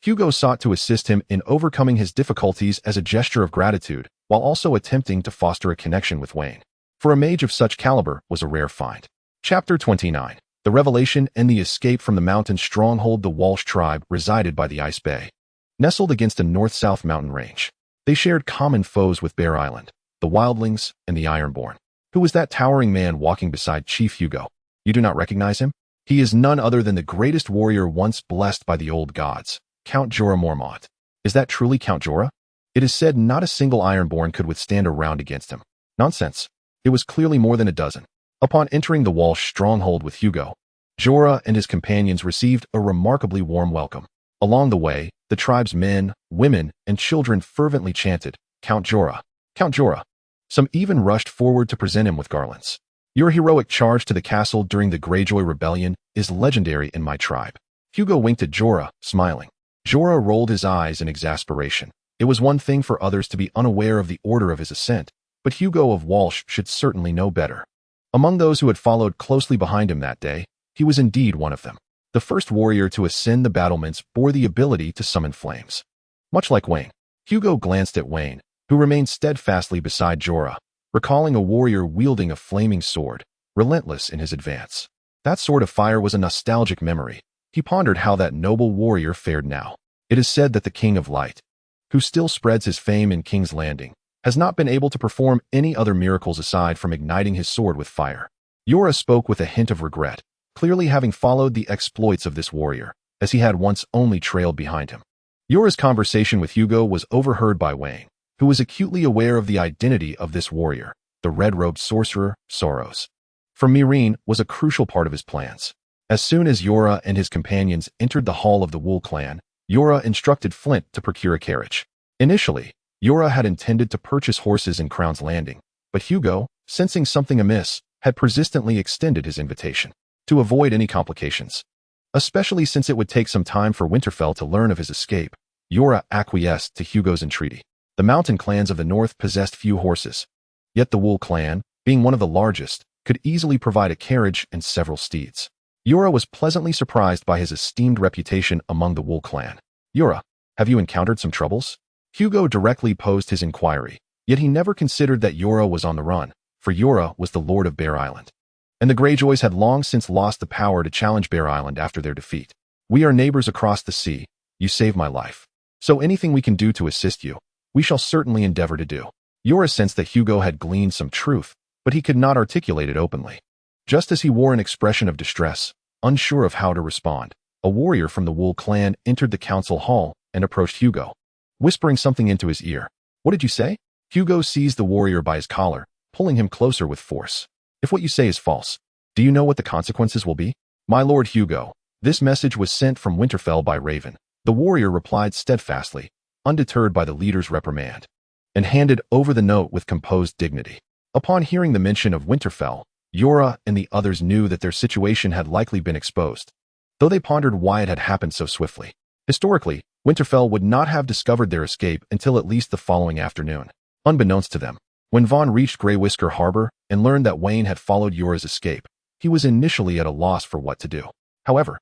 Hugo sought to assist him in overcoming his difficulties as a gesture of gratitude, while also attempting to foster a connection with Wayne. For a mage of such caliber was a rare find. Chapter 29. The Revelation and the Escape from the Mountain Stronghold. The Walsh tribe resided by the Ice Bay, nestled against a north-south mountain range. They shared common foes with Bear Island, the Wildlings, and the Ironborn. Who was that towering man walking beside Chief Hugo? You do not recognize him? He is none other than the greatest warrior once blessed by the old gods, Count Jorah Mormont. Is that truly Count Jorah? It is said not a single Ironborn could withstand a round against him. Nonsense. It was clearly more than a dozen. Upon entering the Walsh stronghold with Hugo, Jorah and his companions received a remarkably warm welcome. Along the way, the tribe's men, women, and children fervently chanted, "Count Jorah! Count Jorah!" Some even rushed forward to present him with garlands. "Your heroic charge to the castle during the Greyjoy Rebellion is legendary in my tribe." Hugo winked at Jorah, smiling. Jorah rolled his eyes in exasperation. It was one thing for others to be unaware of the order of his ascent, but Hugo of Walsh should certainly know better. Among those who had followed closely behind him that day, he was indeed one of them. The first warrior to ascend the battlements bore the ability to summon flames. Much like Wayne, Hugo glanced at Wayne, who remained steadfastly beside Jorah, recalling a warrior wielding a flaming sword, relentless in his advance. That sword of fire was a nostalgic memory. He pondered how that noble warrior fared now. It is said that the King of Light, who still spreads his fame in King's Landing, has not been able to perform any other miracles aside from igniting his sword with fire. Jorah spoke with a hint of regret, clearly having followed the exploits of this warrior, as he had once only trailed behind him. Jorah's conversation with Hugo was overheard by Wayne, who was acutely aware of the identity of this warrior, the red-robed sorcerer, Soros. For Meereen was a crucial part of his plans. As soon as Jorah and his companions entered the hall of the Wool clan, Yura instructed Flint to procure a carriage. Initially, Yura had intended to purchase horses in Crown's Landing, but Hugo, sensing something amiss, had persistently extended his invitation to avoid any complications. Especially since it would take some time for Winterfell to learn of his escape, Yura acquiesced to Hugo's entreaty. The mountain clans of the north possessed few horses, yet the Wool clan, being one of the largest, could easily provide a carriage and several steeds. Yura was pleasantly surprised by his esteemed reputation among the Wool clan. "Yura, have you encountered some troubles?" Hugo directly posed his inquiry, yet he never considered that Yura was on the run, for Yura was the Lord of Bear Island. And the Greyjoys had long since lost the power to challenge Bear Island after their defeat. "We are neighbors across the sea. You saved my life. So anything we can do to assist you, we shall certainly endeavor to do." Yura sensed that Hugo had gleaned some truth, but he could not articulate it openly. Just as he wore an expression of distress, unsure of how to respond, a warrior from the Wool clan entered the council hall and approached Hugo, whispering something into his ear. "What did you say?" Hugo seized the warrior by his collar, pulling him closer with force. "If what you say is false, do you know what the consequences will be?" "My lord Hugo, this message was sent from Winterfell by Raven," the warrior replied steadfastly, undeterred by the leader's reprimand, and handed over the note with composed dignity. Upon hearing the mention of Winterfell, Yura and the others knew that their situation had likely been exposed, though they pondered why it had happened so swiftly. Historically, Winterfell would not have discovered their escape until at least the following afternoon. Unbeknownst to them, when Vaan reached Grey Whisker Harbor and learned that Wayne had followed Yura's escape, he was initially at a loss for what to do. However,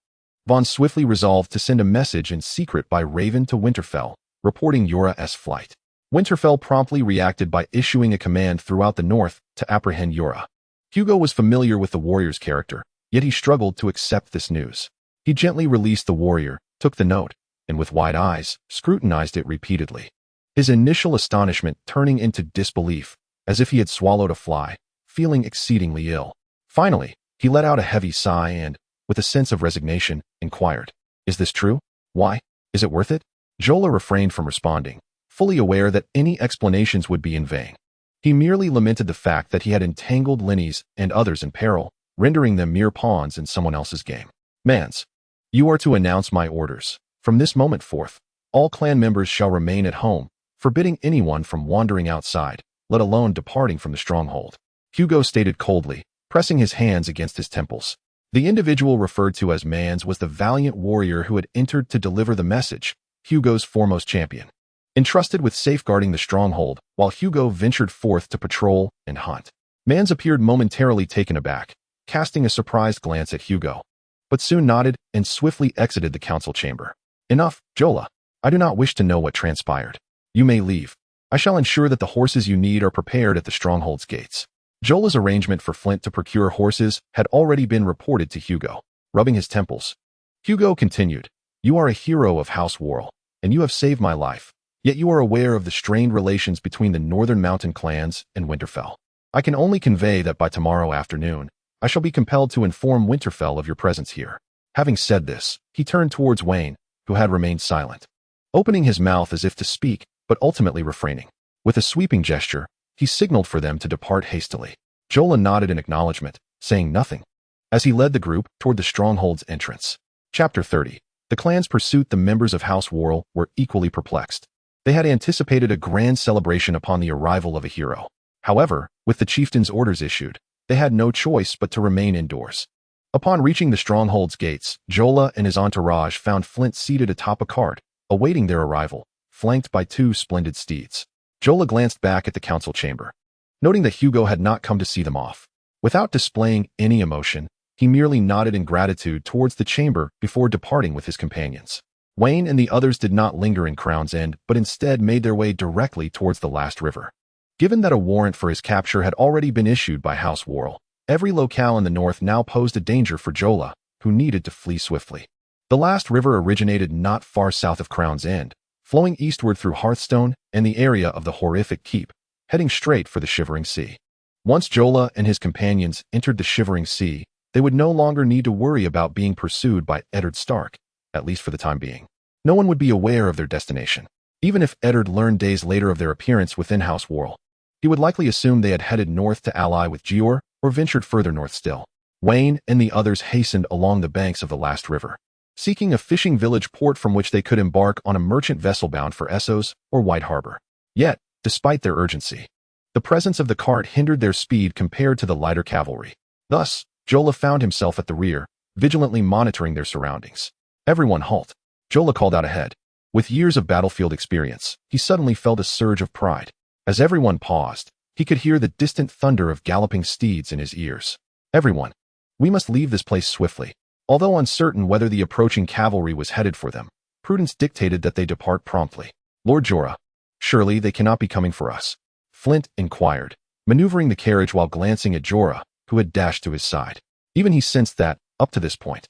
Vaan swiftly resolved to send a message in secret by Raven to Winterfell, reporting Yura's flight. Winterfell promptly reacted by issuing a command throughout the north to apprehend Yura. Hugo was familiar with the warrior's character, yet he struggled to accept this news. He gently released the warrior, took the note, and with wide eyes, scrutinized it repeatedly. His initial astonishment turning into disbelief, as if he had swallowed a fly, feeling exceedingly ill. Finally, he let out a heavy sigh and, with a sense of resignation, inquired, "Is this true? Why? Is it worth it?" Jola refrained from responding, fully aware that any explanations would be in vain. He merely lamented the fact that he had entangled Linny's and others in peril, rendering them mere pawns in someone else's game. "Mans, you are to announce my orders. From this moment forth, all clan members shall remain at home, forbidding anyone from wandering outside, let alone departing from the stronghold," Hugo stated coldly, pressing his hands against his temples. The individual referred to as Mans was the valiant warrior who had entered to deliver the message, Hugo's foremost champion, entrusted with safeguarding the stronghold, while Hugo ventured forth to patrol and hunt. Mans appeared momentarily taken aback, casting a surprised glance at Hugo, but soon nodded and swiftly exited the council chamber. "Enough, Jola. I do not wish to know what transpired. You may leave. I shall ensure that the horses you need are prepared at the stronghold's gates." Jola's arrangement for Flint to procure horses had already been reported to Hugo. Rubbing his temples, Hugo continued, "You are a hero of House Worrell, and you have saved my life. Yet you are aware of the strained relations between the northern mountain clans and Winterfell. I can only convey that by tomorrow afternoon, I shall be compelled to inform Winterfell of your presence here." Having said this, he turned towards Wayne, who had remained silent, opening his mouth as if to speak, but ultimately refraining. With a sweeping gesture, he signaled for them to depart hastily. Jola nodded in acknowledgement, saying nothing, as he led the group toward the stronghold's entrance. Chapter 30. The clan's pursuit. The members of House Worrell were equally perplexed. They had anticipated a grand celebration upon the arrival of a hero. However, with the chieftain's orders issued, they had no choice but to remain indoors. Upon reaching the stronghold's gates, Jola and his entourage found Flint seated atop a cart, awaiting their arrival, flanked by two splendid steeds. Jola glanced back at the council chamber, noting that Hugo had not come to see them off. Without displaying any emotion, he merely nodded in gratitude towards the chamber before departing with his companions. Wayne and the others did not linger in Crown's End, but instead made their way directly towards the last river. Given that a warrant for his capture had already been issued by House Worrell, every locale in the north now posed a danger for Jola, who needed to flee swiftly. The last river originated not far south of Crown's End, flowing eastward through Hearthstone and the area of the horrific keep, heading straight for the Shivering Sea. Once Jola and his companions entered the Shivering Sea, they would no longer need to worry about being pursued by Eddard Stark, at least for the time being. No one would be aware of their destination. Even if Eddard learned days later of their appearance within House Worrell, he would likely assume they had headed north to ally with Gior or ventured further north still. Wayne and the others hastened along the banks of the last river, seeking a fishing village port from which they could embark on a merchant vessel bound for Essos or White Harbor. Yet, despite their urgency, the presence of the cart hindered their speed compared to the lighter cavalry. Thus, Jola found himself at the rear, vigilantly monitoring their surroundings. "Everyone halt," Jola called out ahead. With years of battlefield experience, he suddenly felt a surge of pride. As everyone paused, he could hear the distant thunder of galloping steeds in his ears. "Everyone, we must leave this place swiftly." Although uncertain whether the approaching cavalry was headed for them, prudence dictated that they depart promptly. "Lord Jorah, surely they cannot be coming for us?" Flint inquired, maneuvering the carriage while glancing at Jorah, who had dashed to his side. Even he sensed that, up to this point,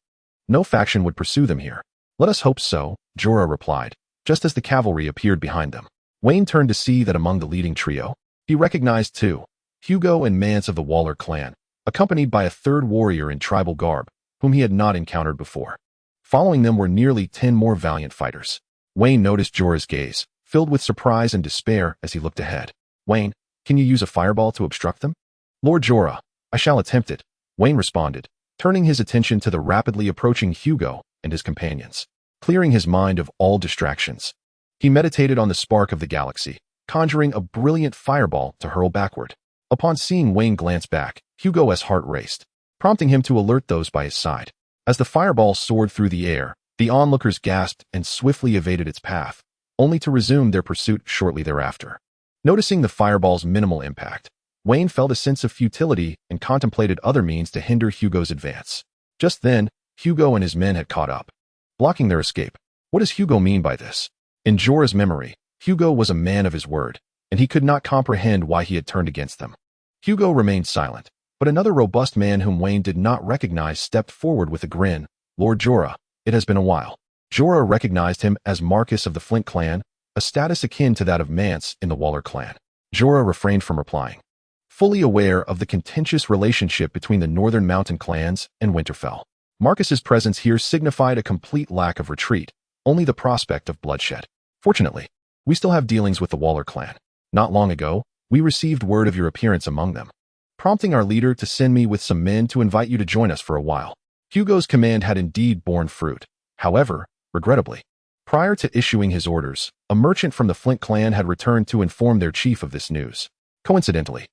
no faction would pursue them here. "Let us hope so," Jorah replied, just as the cavalry appeared behind them. Wayne turned to see that among the leading trio, he recognized two, Hugo and Mance of the Waller clan, accompanied by a third warrior in tribal garb, whom he had not encountered before. Following them were nearly 10 more valiant fighters. Wayne noticed Jorah's gaze, filled with surprise and despair as he looked ahead. "Wayne, can you use a fireball to obstruct them?" "Lord Jorah, I shall attempt it," Wayne responded, turning his attention to the rapidly approaching Hugo and his companions. Clearing his mind of all distractions, he meditated on the spark of the galaxy, conjuring a brilliant fireball to hurl backward. Upon seeing Wayne glance back, Hugo's heart raced, prompting him to alert those by his side. As the fireball soared through the air, the onlookers gasped and swiftly evaded its path, only to resume their pursuit shortly thereafter. Noticing the fireball's minimal impact, Wayne felt a sense of futility and contemplated other means to hinder Hugo's advance. Just then, Hugo and his men had caught up, blocking their escape. What does Hugo mean by this? In Jorah's memory, Hugo was a man of his word, and he could not comprehend why he had turned against them. Hugo remained silent, but another robust man whom Wayne did not recognize stepped forward with a grin. "Lord Jorah, it has been a while." Jorah recognized him as Marcus of the Flint clan, a status akin to that of Mance in the Waller clan. Jorah refrained from replying, fully aware of the contentious relationship between the Northern Mountain clans and Winterfell. Marcus's presence here signified a complete lack of retreat, only the prospect of bloodshed. "Fortunately, we still have dealings with the Waller clan. Not long ago, we received word of your appearance among them, prompting our leader to send me with some men to invite you to join us for a while." Hugo's command had indeed borne fruit. However, regrettably, prior to issuing his orders, a merchant from the Flint clan had returned to inform their chief of this news. Coincidentally,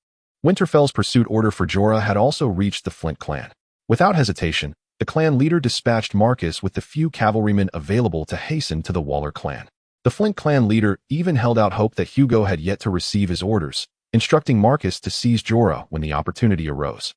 Winterfell's pursuit order for Jorah had also reached the Flint clan. Without hesitation, the clan leader dispatched Marcus with the few cavalrymen available to hasten to the Waller clan. The Flint clan leader even held out hope that Hugo had yet to receive his orders, instructing Marcus to seize Jorah when the opportunity arose,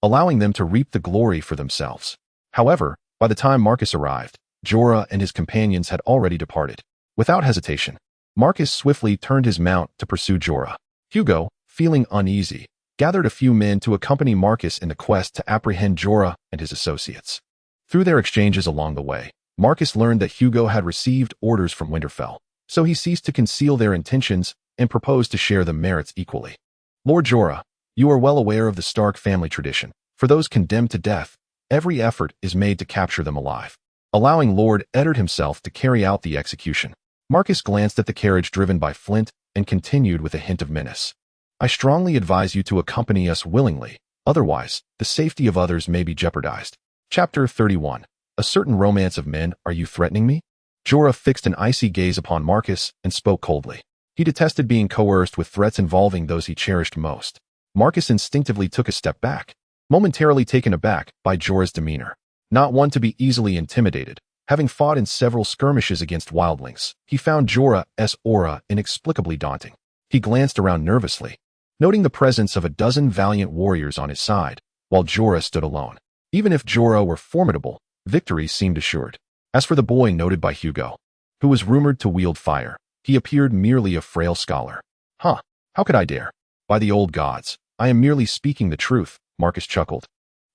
allowing them to reap the glory for themselves. However, by the time Marcus arrived, Jorah and his companions had already departed. Without hesitation, Marcus swiftly turned his mount to pursue Jorah. Hugo, feeling uneasy, gathered a few men to accompany Marcus in the quest to apprehend Jorah and his associates. Through their exchanges along the way, Marcus learned that Hugo had received orders from Winterfell, so he ceased to conceal their intentions and proposed to share the merits equally. "Lord Jorah, you are well aware of the Stark family tradition. For those condemned to death, every effort is made to capture them alive, allowing Lord Eddard himself to carry out the execution." Marcus glanced at the carriage driven by Flint and continued with a hint of menace. "I strongly advise you to accompany us willingly, otherwise, the safety of others may be jeopardized." Chapter 31. A certain romance of men. "Are you threatening me?" Jorah fixed an icy gaze upon Marcus and spoke coldly. He detested being coerced with threats involving those he cherished most. Marcus instinctively took a step back, momentarily taken aback by Jorah's demeanor. Not one to be easily intimidated, having fought in several skirmishes against wildlings, he found Jorah's aura inexplicably daunting. He glanced around nervously, noting the presence of a dozen valiant warriors on his side, while Jorah stood alone. Even if Jorah were formidable, victory seemed assured. As for the boy noted by Hugo, who was rumored to wield fire, he appeared merely a frail scholar. "Huh, how could I dare? By the old gods, I am merely speaking the truth," Marcus chuckled,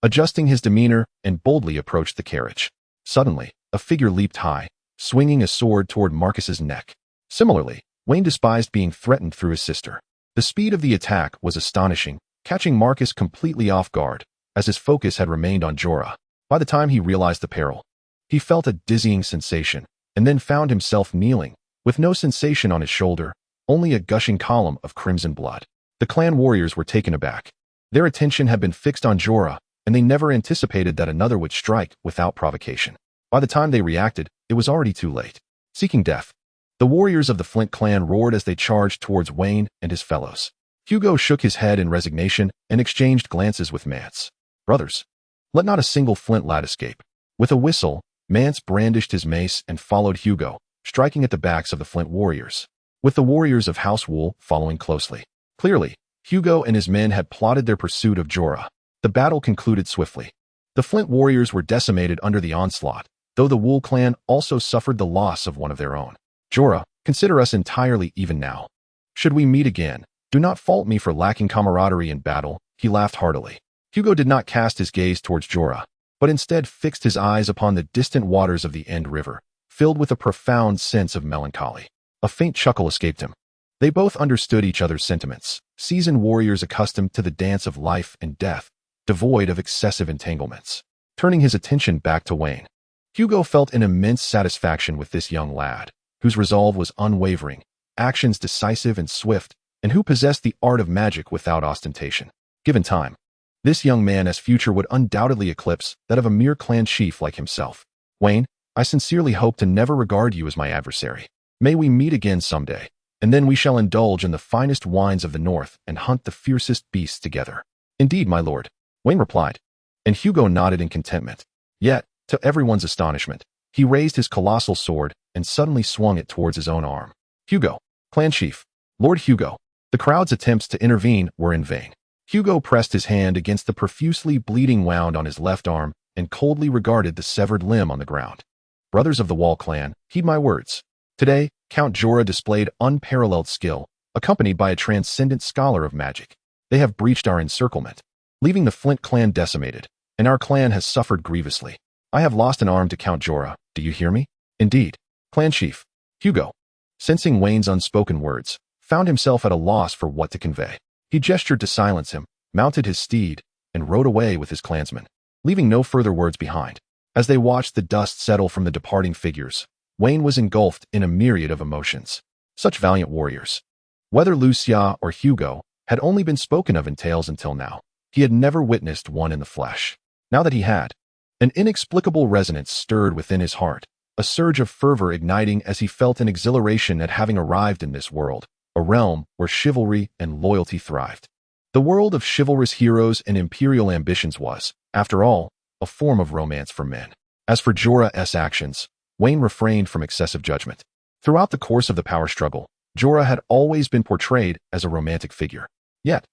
adjusting his demeanor and boldly approached the carriage. Suddenly, a figure leaped high, swinging a sword toward Marcus's neck. Similarly, Wayne despised being threatened through his sister. The speed of the attack was astonishing, catching Marcus completely off guard, as his focus had remained on Jorah. By the time he realized the peril, he felt a dizzying sensation, and then found himself kneeling, with no sensation on his shoulder, only a gushing column of crimson blood. The clan warriors were taken aback. Their attention had been fixed on Jorah, and they never anticipated that another would strike without provocation. By the time they reacted, it was already too late. Seeking death. The warriors of the Flint clan roared as they charged towards Wayne and his fellows. Hugo shook his head in resignation and exchanged glances with Mance. Brothers, let not a single Flint lad escape. With a whistle, Mance brandished his mace and followed Hugo, striking at the backs of the Flint warriors, with the warriors of House Wool following closely. Clearly, Hugo and his men had plotted their pursuit of Jorah. The battle concluded swiftly. The Flint warriors were decimated under the onslaught, though the Wool clan also suffered the loss of one of their own. Jorah, consider us entirely even now. Should we meet again, do not fault me for lacking camaraderie in battle, he laughed heartily. Hugo did not cast his gaze towards Jorah, but instead fixed his eyes upon the distant waters of the End River, filled with a profound sense of melancholy. A faint chuckle escaped him. They both understood each other's sentiments, seasoned warriors accustomed to the dance of life and death, devoid of excessive entanglements. Turning his attention back to Wayne, Hugo felt an immense satisfaction with this young lad, whose resolve was unwavering, actions decisive and swift, and who possessed the art of magic without ostentation. Given time, this young man's future would undoubtedly eclipse that of a mere clan chief like himself. Wayne, I sincerely hope to never regard you as my adversary. May we meet again someday, and then we shall indulge in the finest wines of the north and hunt the fiercest beasts together. Indeed, my lord, Wayne replied, and Hugo nodded in contentment. Yet, to everyone's astonishment, he raised his colossal sword and suddenly swung it towards his own arm. Hugo, clan chief, Lord Hugo. The crowd's attempts to intervene were in vain. Hugo pressed his hand against the profusely bleeding wound on his left arm and coldly regarded the severed limb on the ground. Brothers of the Wall clan, heed my words. Today, Count Jorah displayed unparalleled skill, accompanied by a transcendent scholar of magic. They have breached our encirclement, leaving the Flint clan decimated, and our clan has suffered grievously. I have lost an arm to Count Jorah, do you hear me? Indeed. Clan chief, Hugo, sensing Wayne's unspoken words, found himself at a loss for what to convey. He gestured to silence him, mounted his steed, and rode away with his clansmen, leaving no further words behind. As they watched the dust settle from the departing figures, Wayne was engulfed in a myriad of emotions. Such valiant warriors. Whether Liu Xia or Hugo had only been spoken of in tales until now, he had never witnessed one in the flesh. Now that he had, an inexplicable resonance stirred within his heart, a surge of fervor igniting as he felt an exhilaration at having arrived in this world, a realm where chivalry and loyalty thrived. The world of chivalrous heroes and imperial ambitions was, after all, a form of romance for men. As for Jorah's actions, Wayne refrained from excessive judgment. Throughout the course of the power struggle, Jorah had always been portrayed as a romantic figure. Yet,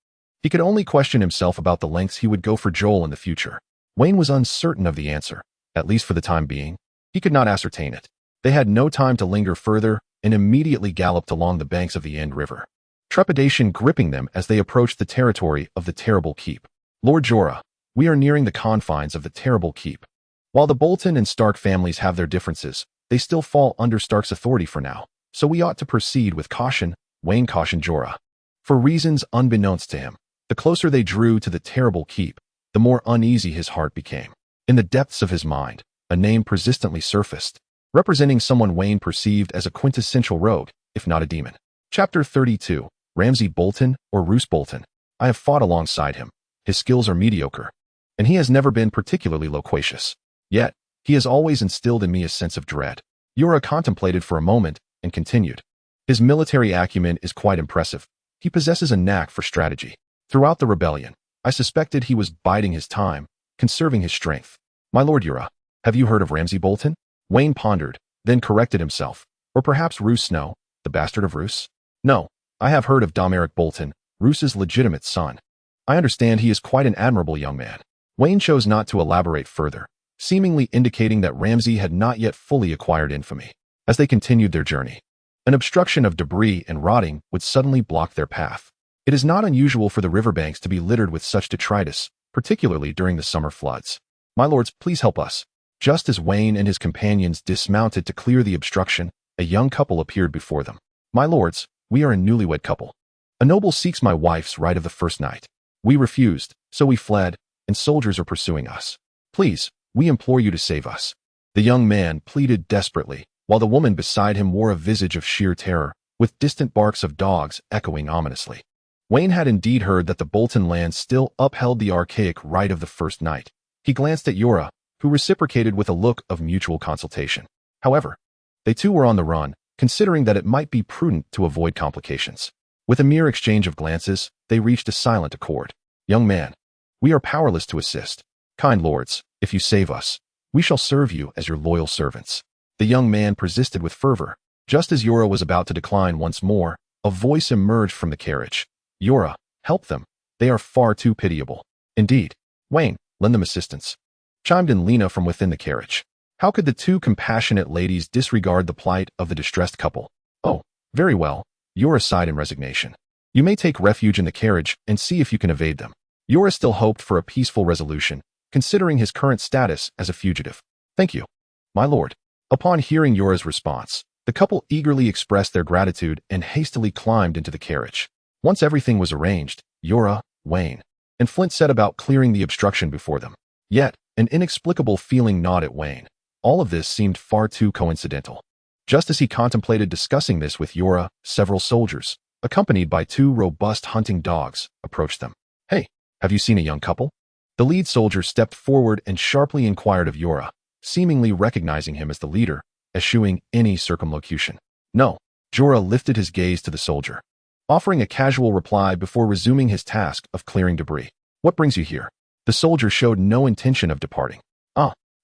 he could only question himself about the lengths he would go for Joel in the future. Wayne was uncertain of the answer, at least for the time being. He could not ascertain it. They had no time to linger further and immediately galloped along the banks of the End River, trepidation gripping them as they approached the territory of the Terrible Keep. Lord Jorah, we are nearing the confines of the Terrible Keep. While the Bolton and Stark families have their differences, they still fall under Stark's authority for now, so we ought to proceed with caution, Wayne cautioned Jorah. For reasons unbeknownst to him, the closer they drew to the Terrible Keep, the more uneasy his heart became. In the depths of his mind, a name persistently surfaced, representing someone Wayne perceived as a quintessential rogue, if not a demon. Chapter 32, Ramsay Bolton or Roose Bolton. I have fought alongside him. His skills are mediocre, and he has never been particularly loquacious. Yet, he has always instilled in me a sense of dread. Jorah contemplated for a moment and continued. His military acumen is quite impressive. He possesses a knack for strategy. Throughout the rebellion, I suspected he was biding his time, conserving his strength. My lord Jorah, have you heard of Ramsay Bolton? Wayne pondered, then corrected himself. Or perhaps Roose Snow, the bastard of Roose? No, I have heard of Domeric Bolton, Roose's legitimate son. I understand he is quite an admirable young man. Wayne chose not to elaborate further, seemingly indicating that Ramsay had not yet fully acquired infamy. As they continued their journey, an obstruction of debris and rotting would suddenly block their path. It is not unusual for the riverbanks to be littered with such detritus, particularly during the summer floods. My lords, please help us. Just as Wayne and his companions dismounted to clear the obstruction, a young couple appeared before them. My lords, we are a newlywed couple. A noble seeks my wife's right of the first night. We refused, so we fled, and soldiers are pursuing us. Please, we implore you to save us. The young man pleaded desperately, while the woman beside him wore a visage of sheer terror, with distant barks of dogs echoing ominously. Wayne had indeed heard that the Bolton land still upheld the archaic right of the first night. He glanced at Jorah, who reciprocated with a look of mutual consultation. However, they too were on the run, considering that it might be prudent to avoid complications. With a mere exchange of glances, they reached a silent accord. Young man, we are powerless to assist. Kind lords, if you save us, we shall serve you as your loyal servants. The young man persisted with fervor. Just as Yora was about to decline once more, a voice emerged from the carriage. Yora, help them. They are far too pitiable. Indeed. Wayne, lend them assistance. Chimed in Laina from within the carriage. How could the two compassionate ladies disregard the plight of the distressed couple? Oh, very well. Yora sighed in resignation. You may take refuge in the carriage and see if you can evade them. Yora still hoped for a peaceful resolution, considering his current status as a fugitive. Thank you, my lord. Upon hearing Yora's response, the couple eagerly expressed their gratitude and hastily climbed into the carriage. Once everything was arranged, Yora, Wayne, and Flint set about clearing the obstruction before them. Yet, an inexplicable feeling gnawed at Wayne. All of this seemed far too coincidental. Just as he contemplated discussing this with Yora, several soldiers, accompanied by two robust hunting dogs, approached them. Hey, have you seen a young couple? The lead soldier stepped forward and sharply inquired of Yora, seemingly recognizing him as the leader, eschewing any circumlocution. No. Jorah lifted his gaze to the soldier, offering a casual reply before resuming his task of clearing debris. What brings you here? The soldier showed no intention of departing.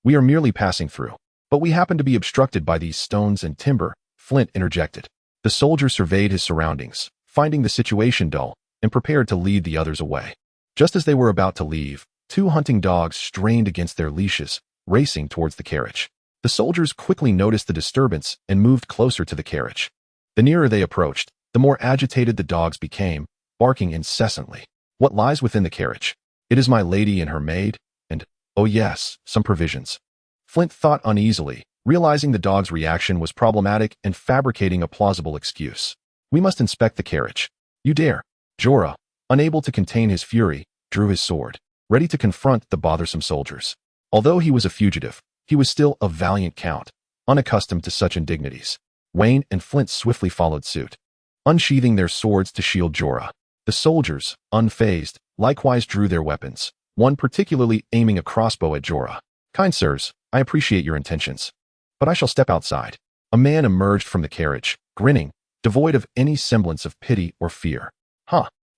We are merely passing through, but we happen to be obstructed by these stones and timber, Flint interjected. The soldier surveyed his surroundings, finding the situation dull, and prepared to lead the others away. Just as they were about to leave, two hunting dogs strained against their leashes, racing towards the carriage. The soldiers quickly noticed the disturbance and moved closer to the carriage. The nearer they approached, the more agitated the dogs became, barking incessantly. What lies within the carriage? It is my lady and her maid, and, oh yes, some provisions. Flint thought uneasily, realizing the dog's reaction was problematic and fabricating a plausible excuse. We must inspect the carriage. You dare. Jorah, unable to contain his fury, drew his sword, ready to confront the bothersome soldiers. Although he was a fugitive, he was still a valiant count, unaccustomed to such indignities. Wayne and Flint swiftly followed suit, unsheathing their swords to shield Jorah. The soldiers, unfazed, likewise drew their weapons, one particularly aiming a crossbow at Jorah. Kind sirs, I appreciate your intentions, but I shall step outside. A man emerged from the carriage, grinning, devoid of any semblance of pity or fear.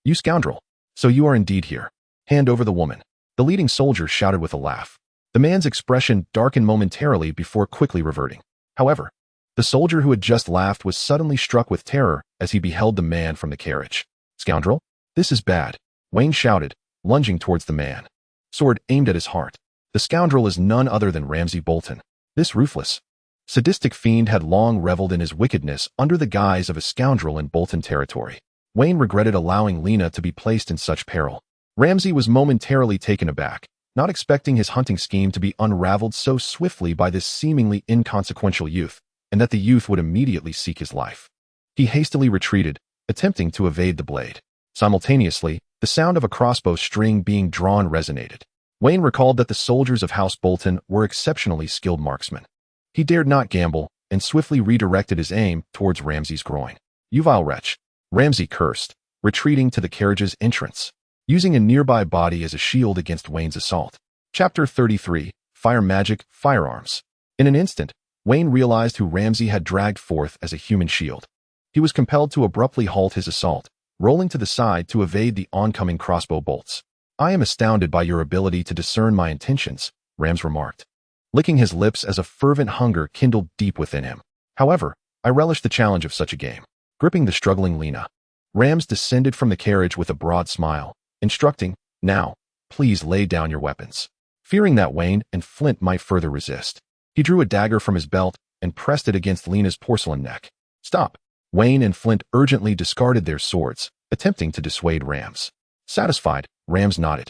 You scoundrel. So you are indeed here. Hand over the woman. The leading soldier shouted with a laugh. The man's expression darkened momentarily before quickly reverting. However, the soldier who had just laughed was suddenly struck with terror as he beheld the man from the carriage. Scoundrel? This is bad, Wayne shouted, lunging towards the man, sword aimed at his heart. The scoundrel is none other than Ramsay Bolton. This ruthless, sadistic fiend had long reveled in his wickedness under the guise of a scoundrel in Bolton territory. Wayne regretted allowing Laina to be placed in such peril. Ramsay was momentarily taken aback, not expecting his hunting scheme to be unraveled so swiftly by this seemingly inconsequential youth, and that the youth would immediately seek his life. He hastily retreated, attempting to evade the blade. Simultaneously, the sound of a crossbow string being drawn resonated. Wayne recalled that the soldiers of House Bolton were exceptionally skilled marksmen. He dared not gamble, and swiftly redirected his aim towards Ramsay's groin. You vile wretch. Ramsay cursed, retreating to the carriage's entrance, using a nearby body as a shield against Wayne's assault. Chapter 33, Fire Magic, Firearms. In an instant, Wayne realized who Ramsay had dragged forth as a human shield. He was compelled to abruptly halt his assault, rolling to the side to evade the oncoming crossbow bolts. I am astounded by your ability to discern my intentions, Rams remarked, licking his lips as a fervent hunger kindled deep within him. However, I relish the challenge of such a game. Gripping the struggling Laina, Rams descended from the carriage with a broad smile, instructing, now, please lay down your weapons. Fearing that Wayne and Flint might further resist, he drew a dagger from his belt and pressed it against Laina's porcelain neck. Stop. Wayne and Flint urgently discarded their swords, attempting to dissuade Rams. Satisfied, Rams nodded.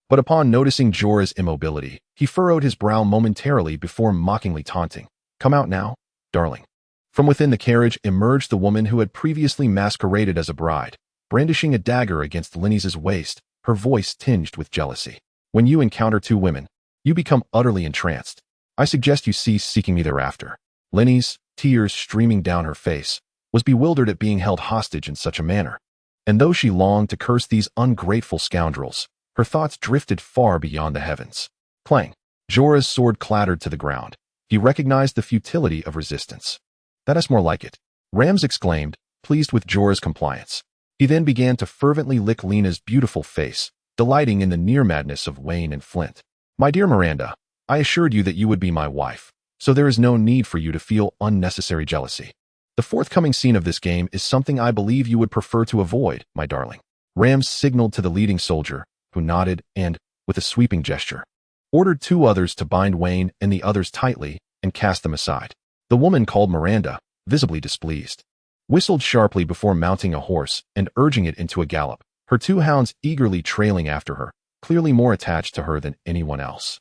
But upon noticing Jorah's immobility, he furrowed his brow momentarily before mockingly taunting. Come out now, darling. From within the carriage emerged the woman who had previously masqueraded as a bride, brandishing a dagger against Linny's waist, her voice tinged with jealousy. When you encounter two women, you become utterly entranced. I suggest you cease seeking me thereafter. Linny's, tears streaming down her face, was bewildered at being held hostage in such a manner. And though she longed to curse these ungrateful scoundrels, her thoughts drifted far beyond the heavens. Clang. Jorah's sword clattered to the ground. He recognized the futility of resistance. "That is more like it," Rams exclaimed, pleased with Jorah's compliance. He then began to fervently lick Lena's beautiful face, delighting in the near madness of Wayne and Flint. "My dear Miranda, I assured you that you would be my wife, so there is no need for you to feel unnecessary jealousy. The forthcoming scene of this game is something I believe you would prefer to avoid, my darling." Rams signaled to the leading soldier, who nodded and, with a sweeping gesture, ordered 2 others to bind Wayne and the others tightly and cast them aside. The woman, called Miranda, visibly displeased, whistled sharply before mounting a horse and urging it into a gallop, her 2 hounds eagerly trailing after her, clearly more attached to her than anyone else.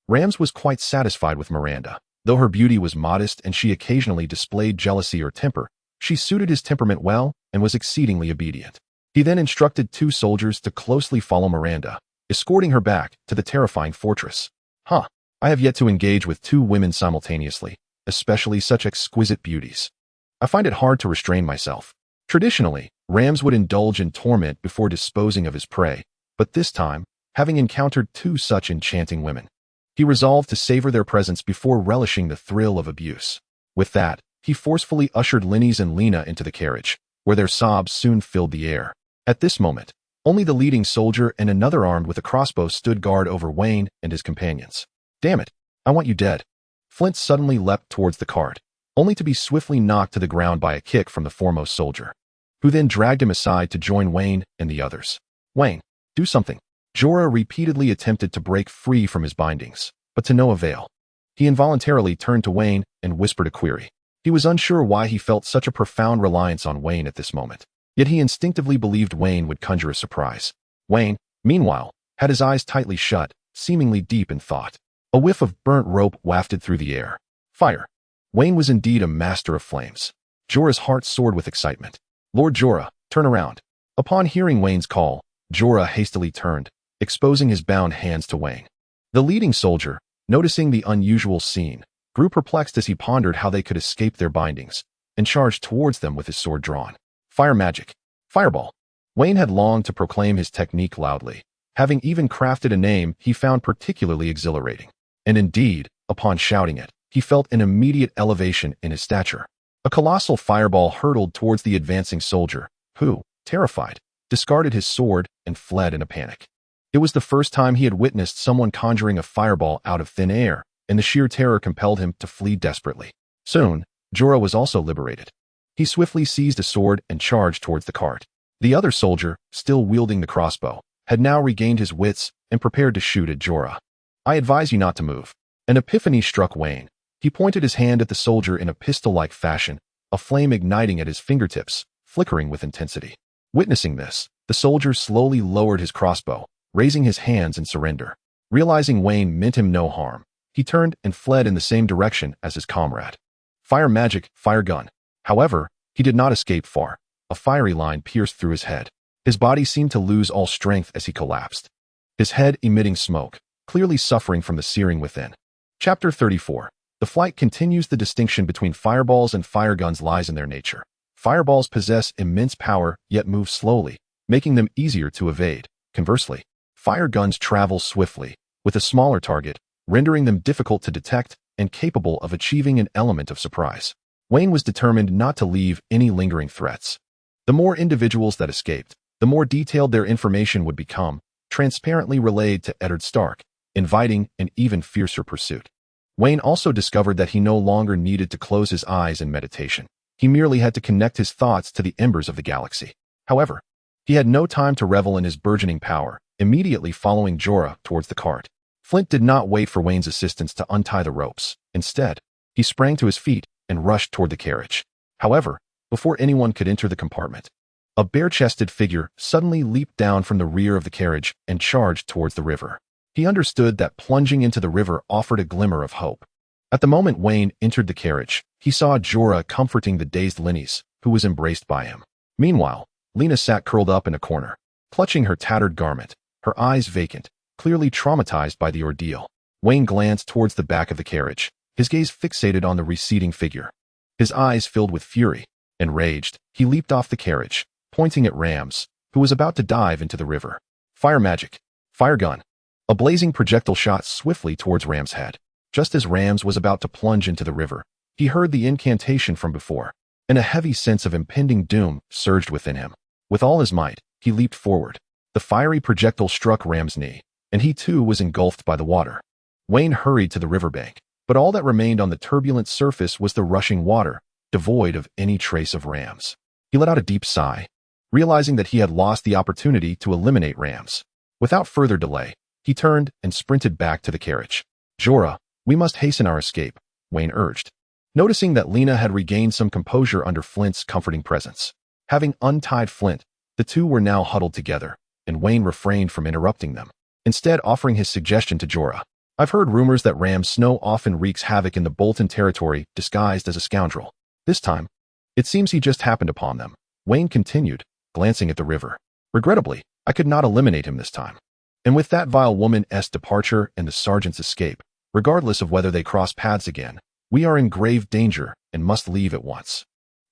Rams was quite satisfied with Miranda. Though her beauty was modest and she occasionally displayed jealousy or temper, she suited his temperament well and was exceedingly obedient. He then instructed 2 soldiers to closely follow Miranda, escorting her back to the terrifying fortress. I have yet to engage with 2 women simultaneously, especially such exquisite beauties. I find it hard to restrain myself. Traditionally, Rams would indulge in torment before disposing of his prey, but this time, having encountered 2 such enchanting women, he resolved to savor their presence before relishing the thrill of abuse. With that, he forcefully ushered Linnes and Lena into the carriage, where their sobs soon filled the air. At this moment, only the leading soldier and another armed with a crossbow stood guard over Wayne and his companions. "Damn it, I want you dead." Flint suddenly leapt towards the cart, only to be swiftly knocked to the ground by a kick from the foremost soldier, who then dragged him aside to join Wayne and the others. "Wayne, do something." Jorah repeatedly attempted to break free from his bindings, but to no avail. He involuntarily turned to Wayne and whispered a query. He was unsure why he felt such a profound reliance on Wayne at this moment, yet he instinctively believed Wayne would conjure a surprise. Wayne, meanwhile, had his eyes tightly shut, seemingly deep in thought. A whiff of burnt rope wafted through the air. Fire. Wayne was indeed a master of flames. Jorah's heart soared with excitement. "Lord Jorah, turn around." Upon hearing Wayne's call, Jorah hastily turned, exposing his bound hands to Wayne. The leading soldier, noticing the unusual scene, grew perplexed as he pondered how they could escape their bindings, and charged towards them with his sword drawn. Fire magic. Fireball. Wayne had longed to proclaim his technique loudly, having even crafted a name he found particularly exhilarating. And indeed, upon shouting it, he felt an immediate elevation in his stature. A colossal fireball hurtled towards the advancing soldier, who, terrified, discarded his sword and fled in a panic. It was the first time he had witnessed someone conjuring a fireball out of thin air, and the sheer terror compelled him to flee desperately. Soon, Jorah was also liberated. He swiftly seized a sword and charged towards the cart. The other soldier, still wielding the crossbow, had now regained his wits and prepared to shoot at Jorah. "I advise you not to move." An epiphany struck Wayne. He pointed his hand at the soldier in a pistol-like fashion, a flame igniting at his fingertips, flickering with intensity. Witnessing this, the soldier slowly lowered his crossbow, raising his hands in surrender. Realizing Wayne meant him no harm, he turned and fled in the same direction as his comrade. Fire magic, fire gun. However, he did not escape far. A fiery line pierced through his head. His body seemed to lose all strength as he collapsed, his head emitting smoke, clearly suffering from the searing within. Chapter 34. The flight continues. The distinction between fireballs and fire guns lies in their nature. Fireballs possess immense power, yet move slowly, making them easier to evade. Conversely, fire guns travel swiftly, with a smaller target, rendering them difficult to detect and capable of achieving an element of surprise. Wayne was determined not to leave any lingering threats. The more individuals that escaped, the more detailed their information would become, transparently relayed to Eddard Stark, inviting an even fiercer pursuit. Wayne also discovered that he no longer needed to close his eyes in meditation. He merely had to connect his thoughts to the embers of the galaxy. However, he had no time to revel in his burgeoning power, immediately following Jorah towards the cart. Flint did not wait for Wayne's assistance to untie the ropes. Instead, he sprang to his feet and rushed toward the carriage. However, before anyone could enter the compartment, a bare-chested figure suddenly leaped down from the rear of the carriage and charged towards the river. He understood that plunging into the river offered a glimmer of hope. At the moment Wayne entered the carriage, he saw Jorah comforting the dazed Linnes, who was embraced by him. Meanwhile, Lena sat curled up in a corner, clutching her tattered garment, her eyes vacant, clearly traumatized by the ordeal. Wayne glanced towards the back of the carriage, his gaze fixated on the receding figure. His eyes filled with fury. Enraged, he leaped off the carriage, pointing at Rams, who was about to dive into the river. Fire magic. Fire gun. A blazing projectile shot swiftly towards Ram's head. Just as Rams was about to plunge into the river, he heard the incantation from before, and a heavy sense of impending doom surged within him. With all his might, he leaped forward. The fiery projectile struck Ram's knee, and he too was engulfed by the water. Wayne hurried to the riverbank, but all that remained on the turbulent surface was the rushing water, devoid of any trace of Rams. He let out a deep sigh, realizing that he had lost the opportunity to eliminate Rams. Without further delay, he turned and sprinted back to the carriage. Jorah, we must hasten our escape, Wayne urged, noticing that Laina had regained some composure under Flint's comforting presence. Having untied Flint, the two were now huddled together, and Wayne refrained from interrupting them, instead offering his suggestion to Jorah. I've heard rumors that Ram Snow often wreaks havoc in the Bolton territory disguised as a scoundrel. This time, it seems he just happened upon them, Wayne continued, glancing at the river. Regrettably, I could not eliminate him this time. And with that vile woman's departure and the sergeant's escape, regardless of whether they cross paths again, we are in grave danger and must leave at once.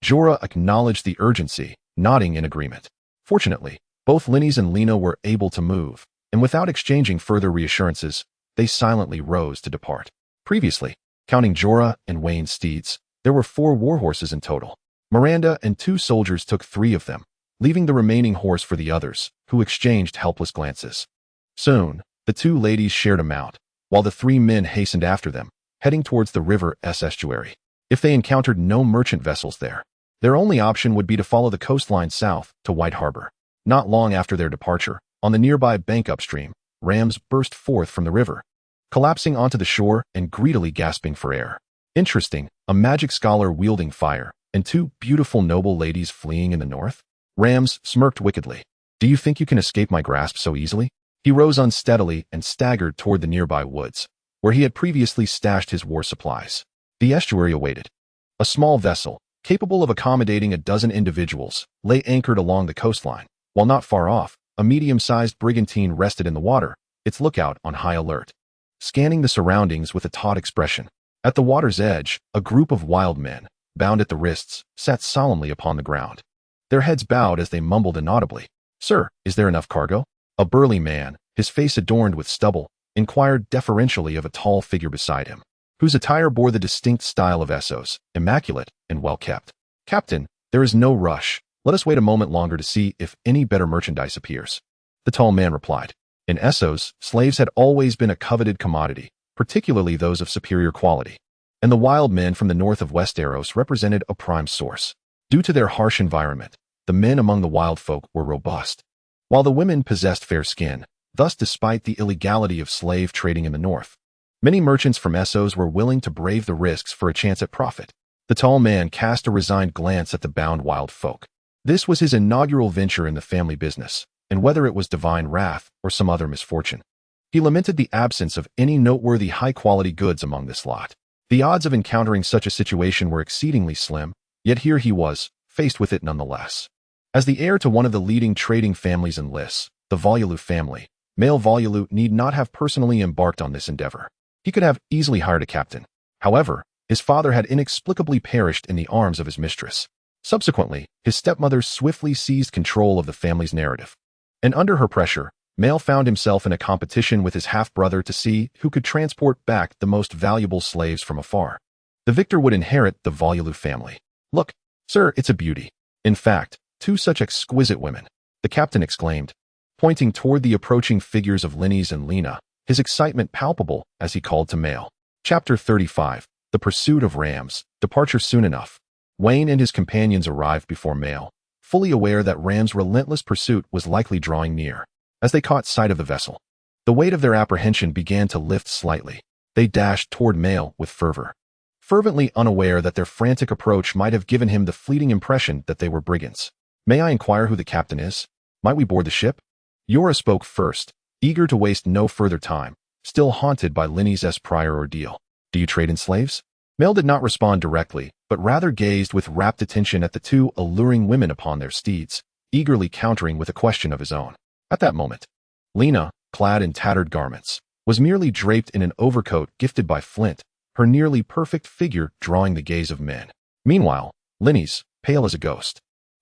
Jorah acknowledged the urgency, nodding in agreement. Fortunately, both Linnies and Laina were able to move, and without exchanging further reassurances, they silently rose to depart. Previously, counting Jorah and Wayne's steeds, there were 4 warhorses in total. Miranda and 2 soldiers took 3 of them, leaving the remaining horse for the others, who exchanged helpless glances. Soon, the 2 ladies shared a mount, while the 3 men hastened after them, heading towards the river's estuary. If they encountered no merchant vessels there, their only option would be to follow the coastline south to White Harbor. Not long after their departure, on the nearby bank upstream, Rams burst forth from the river, collapsing onto the shore and greedily gasping for air. Interesting, a magic scholar wielding fire, and 2 beautiful noble ladies fleeing in the north? Rams smirked wickedly. Do you think you can escape my grasp so easily? He rose unsteadily and staggered toward the nearby woods, where he had previously stashed his war supplies. The estuary awaited. A small vessel, capable of accommodating a dozen individuals, lay anchored along the coastline, while not far off, a medium-sized brigantine rested in the water, its lookout on high alert, scanning the surroundings with a taut expression. At the water's edge, a group of wild men, bound at the wrists, sat solemnly upon the ground. Their heads bowed as they mumbled inaudibly. Sir, is there enough cargo? A burly man, his face adorned with stubble, inquired deferentially of a tall figure beside him, whose attire bore the distinct style of Essos, immaculate and well-kept. Captain, there is no rush. Let us wait a moment longer to see if any better merchandise appears. The tall man replied. In Essos, slaves had always been a coveted commodity, particularly those of superior quality, and the wild men from the north of Westeros represented a prime source. Due to their harsh environment, the men among the wild folk were robust, while the women possessed fair skin. Thus, despite the illegality of slave trading in the north, many merchants from Essos were willing to brave the risks for a chance at profit. The tall man cast a resigned glance at the bound wild folk. This was his inaugural venture in the family business, and whether it was divine wrath or some other misfortune, he lamented the absence of any noteworthy high-quality goods among this lot. The odds of encountering such a situation were exceedingly slim, yet here he was, faced with it nonetheless. As the heir to one of the leading trading families in Lys, the Voluelu family, male Voluelu need not have personally embarked on this endeavor. He could have easily hired a captain. However, his father had inexplicably perished in the arms of his mistress. Subsequently, his stepmother swiftly seized control of the family's narrative, and under her pressure, Male found himself in a competition with his half-brother to see who could transport back the most valuable slaves from afar. The victor would inherit the Voluelu family. Look, sir, it's a beauty. In fact, 2 such exquisite women, the captain exclaimed, pointing toward the approaching figures of Linnies and Laina, his excitement palpable as he called to Male. Chapter 35, The Pursuit of Rams, Departure Soon Enough. Wayne and his companions arrived before Male, fully aware that Ram's relentless pursuit was likely drawing near. As they caught sight of the vessel, the weight of their apprehension began to lift slightly. They dashed toward Male with fervor, fervently unaware that their frantic approach might have given him the fleeting impression that they were brigands. May I inquire who the captain is? Might we board the ship? Jorah spoke first, eager to waste no further time, still haunted by Linnies' prior ordeal. Do you trade in slaves? Male did not respond directly, but rather gazed with rapt attention at the 2 alluring women upon their steeds, eagerly countering with a question of his own. At that moment, Laina, clad in tattered garments, was merely draped in an overcoat gifted by Flint, her nearly perfect figure drawing the gaze of men. Meanwhile, Linnies, pale as a ghost,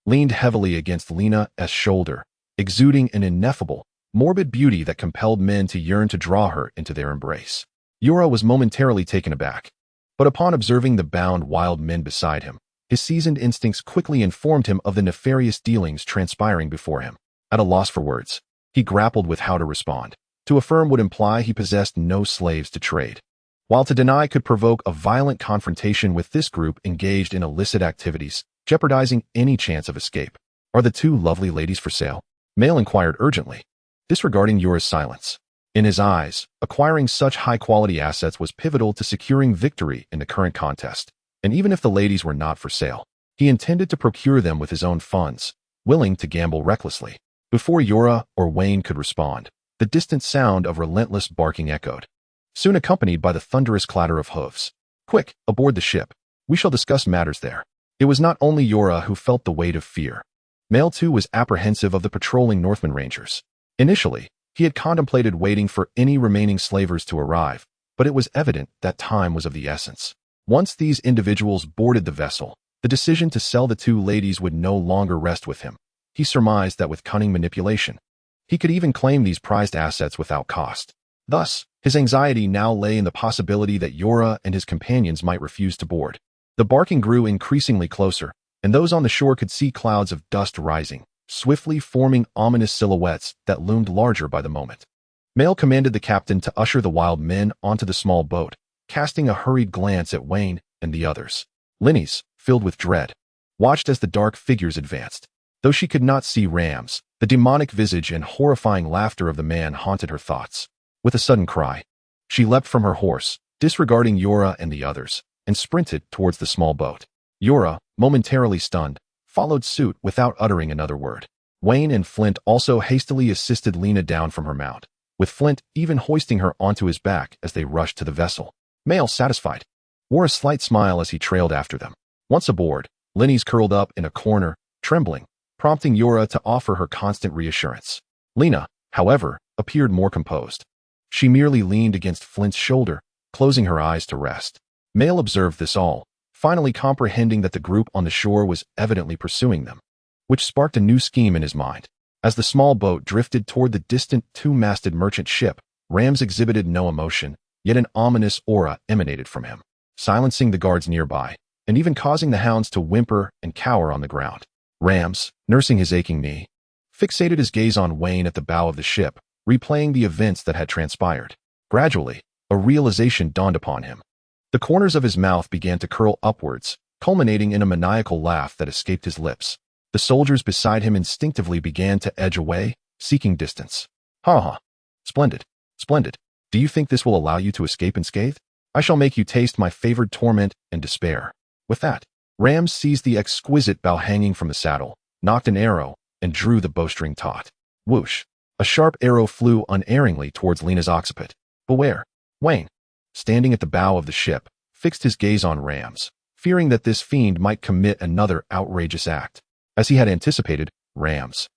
leaned heavily against Laina's shoulder, exuding an ineffable, morbid beauty that compelled men to yearn to draw her into their embrace. Yura was momentarily taken aback, but upon observing the bound wild men beside him, his seasoned instincts quickly informed him of the nefarious dealings transpiring before him. At a loss for words, he grappled with how to respond. To affirm would imply he possessed no slaves to trade, while to deny could provoke a violent confrontation with this group engaged in illicit activities, jeopardizing any chance of escape. "Are the two lovely ladies for sale?" Male inquired urgently, disregarding Yura's silence. In his eyes, acquiring such high-quality assets was pivotal to securing victory in the current contest, and even if the ladies were not for sale, he intended to procure them with his own funds, willing to gamble recklessly. Before Yura or Wayne could respond, the distant sound of relentless barking echoed, soon accompanied by the thunderous clatter of hooves. "Quick, aboard the ship. We shall discuss matters there." It was not only Yura who felt the weight of fear. Male too was apprehensive of the patrolling Northman Rangers. Initially, he had contemplated waiting for any remaining slavers to arrive, but it was evident that time was of the essence. Once these individuals boarded the vessel, the decision to sell the two ladies would no longer rest with him. He surmised that with cunning manipulation, he could even claim these prized assets without cost. Thus, his anxiety now lay in the possibility that Yura and his companions might refuse to board. The barking grew increasingly closer, and those on the shore could see clouds of dust rising, swiftly forming ominous silhouettes that loomed larger by the moment. Male commanded the captain to usher the wild men onto the small boat, casting a hurried glance at Wayne and the others. Linny's, filled with dread, watched as the dark figures advanced. Though she could not see Rams, the demonic visage and horrifying laughter of the man haunted her thoughts. With a sudden cry, she leapt from her horse, disregarding Yura and the others, and sprinted towards the small boat. Yura, momentarily stunned, followed suit without uttering another word. Wayne and Flint also hastily assisted Laina down from her mount, with Flint even hoisting her onto his back as they rushed to the vessel. Male, satisfied, wore a slight smile as he trailed after them. Once aboard, Linny's curled up in a corner, trembling, prompting Yura to offer her constant reassurance. Laina, however, appeared more composed. She merely leaned against Flint's shoulder, closing her eyes to rest. Male observed this all, finally comprehending that the group on the shore was evidently pursuing them, which sparked a new scheme in his mind. As the small boat drifted toward the distant two-masted merchant ship, Rams exhibited no emotion, yet an ominous aura emanated from him, silencing the guards nearby, and even causing the hounds to whimper and cower on the ground. Rams, nursing his aching knee, fixated his gaze on Wayne at the bow of the ship, replaying the events that had transpired. Gradually, a realization dawned upon him. The corners of his mouth began to curl upwards, culminating in a maniacal laugh that escaped his lips. The soldiers beside him instinctively began to edge away, seeking distance. "Ha ha. Splendid. Splendid. Do you think this will allow you to escape unscathed? I shall make you taste my favored torment and despair." With that, Rams seized the exquisite bow hanging from the saddle, knocked an arrow, and drew the bowstring taut. Whoosh! A sharp arrow flew unerringly towards Laina's occiput. "Beware!" Wayne, standing at the bow of the ship, fixed his gaze on Rams, fearing that this fiend might commit another outrageous act. As he had anticipated, Rams,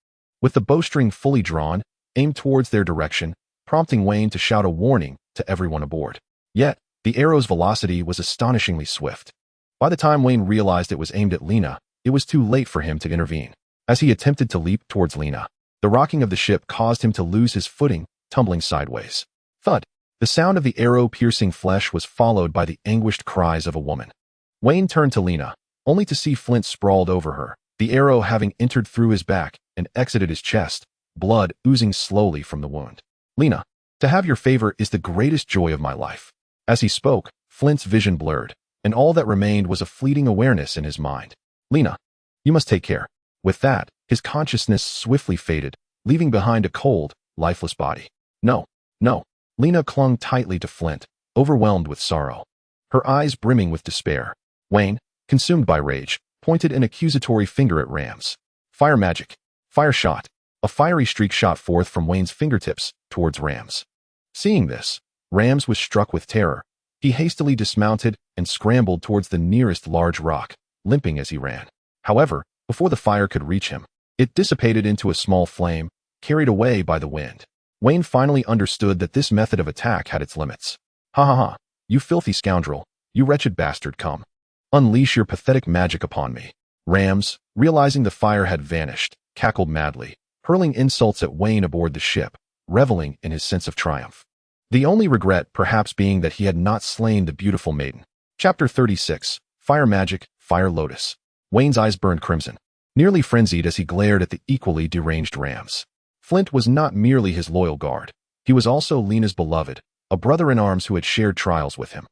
with the bowstring fully drawn, aimed towards their direction, prompting Wayne to shout a warning to everyone aboard. Yet, the arrow's velocity was astonishingly swift. By the time Wayne realized it was aimed at Laina, it was too late for him to intervene. As he attempted to leap towards Laina, the rocking of the ship caused him to lose his footing, tumbling sideways. Thud! The sound of the arrow piercing flesh was followed by the anguished cries of a woman. Wayne turned to Laina, only to see Flint sprawled over her, the arrow having entered through his back and exited his chest, blood oozing slowly from the wound. "Laina, to have your favor is the greatest joy of my life." As he spoke, Flint's vision blurred, and all that remained was a fleeting awareness in his mind. "Laina, you must take care." With that, his consciousness swiftly faded, leaving behind a cold, lifeless body. "No, no." Laina clung tightly to Flint, overwhelmed with sorrow, her eyes brimming with despair. Wayne, consumed by rage, pointed an accusatory finger at Rams. "Fire magic. Fire shot." A fiery streak shot forth from Wayne's fingertips towards Rams. Seeing this, Rams was struck with terror. He hastily dismounted and scrambled towards the nearest large rock, limping as he ran. However, before the fire could reach him, it dissipated into a small flame, carried away by the wind. Wayne finally understood that this method of attack had its limits. "Ha ha ha, you filthy scoundrel, you wretched bastard, come. Unleash your pathetic magic upon me." Rams, realizing the fire had vanished, cackled madly, hurling insults at Wayne aboard the ship, reveling in his sense of triumph. The only regret perhaps being that he had not slain the beautiful maiden. Chapter 36. Fire Magic, Fire Lotus. Wayne's eyes burned crimson, nearly frenzied as he glared at the equally deranged Rams. Flint was not merely his loyal guard. He was also Lena's beloved, a brother-in-arms who had shared trials with him.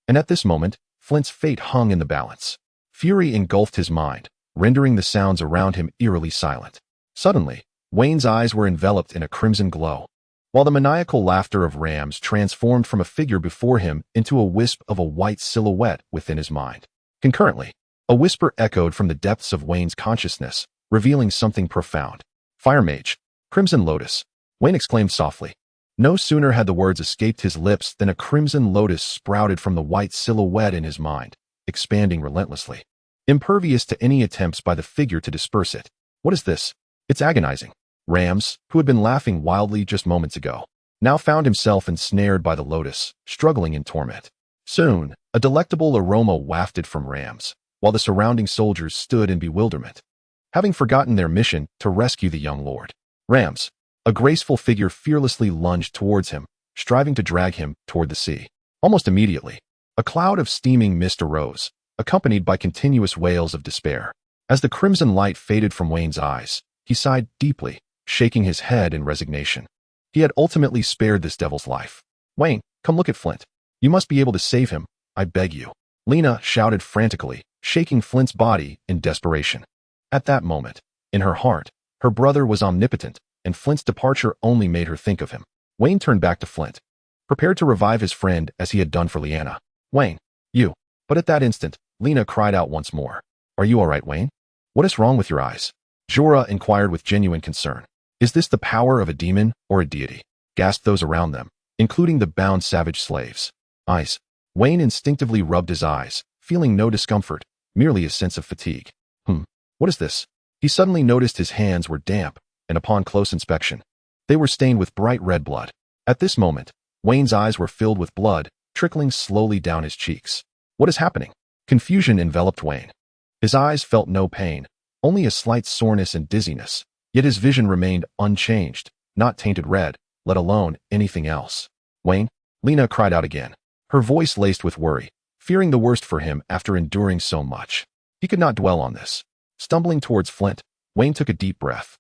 And at this moment, Flint's fate hung in the balance. Fury engulfed his mind, rendering the sounds around him eerily silent. Suddenly, Wayne's eyes were enveloped in a crimson glow, while the maniacal laughter of Rams transformed from a figure before him into a wisp of a white silhouette within his mind. Concurrently, a whisper echoed from the depths of Wayne's consciousness, revealing something profound. Fire Mage, Crimson Lotus, Wayne exclaimed softly. No sooner had the words escaped his lips than a crimson lotus sprouted from the white silhouette in his mind, expanding relentlessly, impervious to any attempts by the figure to disperse it. What is this? It's agonizing. Rams, who had been laughing wildly just moments ago, now found himself ensnared by the lotus, struggling in torment. Soon, a delectable aroma wafted from Rams, while the surrounding soldiers stood in bewilderment, having forgotten their mission to rescue the young lord. Rams, a graceful figure fearlessly lunged towards him, striving to drag him toward the sea. Almost immediately, a cloud of steaming mist arose, accompanied by continuous wails of despair. As the crimson light faded from Wayne's eyes, he sighed deeply, shaking his head in resignation. He had ultimately spared this devil's life. Wayne, come look at Flint. You must be able to save him, I beg you. Lena shouted frantically, shaking Flint's body in desperation. At that moment, in her heart, her brother was omnipotent, and Flint's departure only made her think of him. Wayne turned back to Flint, prepared to revive his friend as he had done for Liana. Wayne, you. But at that instant, Lena cried out once more. Are you all right, Wayne? What is wrong with your eyes? Jorah inquired with genuine concern. Is this the power of a demon or a deity? Gasped those around them, including the bound savage slaves. Eyes. Wayne instinctively rubbed his eyes, feeling no discomfort, merely a sense of fatigue. What is this? He suddenly noticed his hands were damp, and upon close inspection, they were stained with bright red blood. At this moment, Wayne's eyes were filled with blood, trickling slowly down his cheeks. What is happening? Confusion enveloped Wayne. His eyes felt no pain, only a slight soreness and dizziness, yet his vision remained unchanged, not tainted red, let alone anything else. Wayne, Lena cried out again, her voice laced with worry, fearing the worst for him after enduring so much. He could not dwell on this. Stumbling towards Flint, Wayne took a deep breath,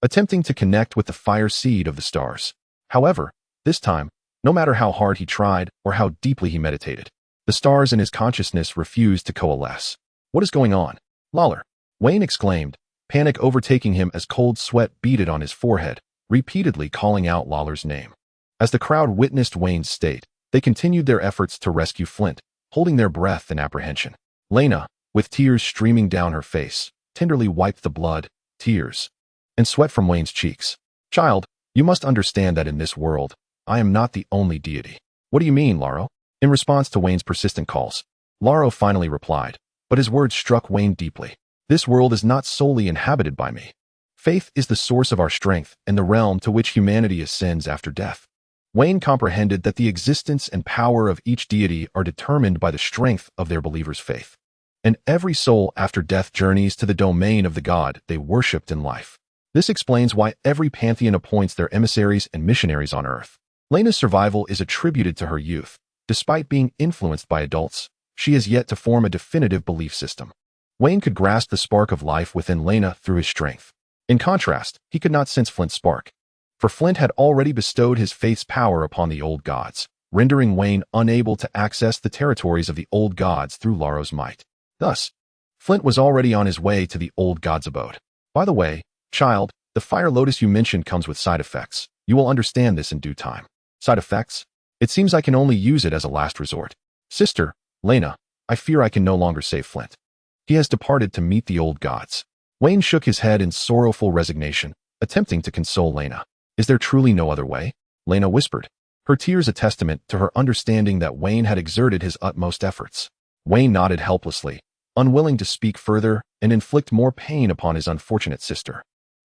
attempting to connect with the fire seed of the stars. However, this time, no matter how hard he tried or how deeply he meditated, the stars in his consciousness refused to coalesce. What is going on? Lawler, Wayne exclaimed, panic overtaking him as cold sweat beaded on his forehead, repeatedly calling out Lawler's name. As the crowd witnessed Wayne's state, they continued their efforts to rescue Flint, holding their breath in apprehension. Laina, with tears streaming down her face, tenderly wiped the blood, tears, and sweat from Wayne's cheeks. Child, you must understand that in this world, I am not the only deity. What do you mean, Laro? In response to Wayne's persistent calls, Laro finally replied, but his words struck Wayne deeply. This world is not solely inhabited by me. Faith is the source of our strength and the realm to which humanity ascends after death. Wayne comprehended that the existence and power of each deity are determined by the strength of their believer's faith. And every soul after death journeys to the domain of the god they worshipped in life. This explains why every pantheon appoints their emissaries and missionaries on earth. Laina's survival is attributed to her youth. Despite being influenced by adults, she has yet to form a definitive belief system. Wayne could grasp the spark of life within Laina through his strength. In contrast, he could not sense Flint's spark, for Flint had already bestowed his faith's power upon the old gods, rendering Wayne unable to access the territories of the old gods through Laro's might. Thus, Flint was already on his way to the old god's abode. By the way, child, the fire lotus you mentioned comes with side effects. You will understand this in due time. Side effects? It seems I can only use it as a last resort. Sister, Laina, I fear I can no longer save Flint. He has departed to meet the old gods. Wayne shook his head in sorrowful resignation, attempting to console Laina. Is there truly no other way? Laina whispered, her tears a testament to her understanding that Wayne had exerted his utmost efforts. Wayne nodded helplessly, unwilling to speak further and inflict more pain upon his unfortunate sister.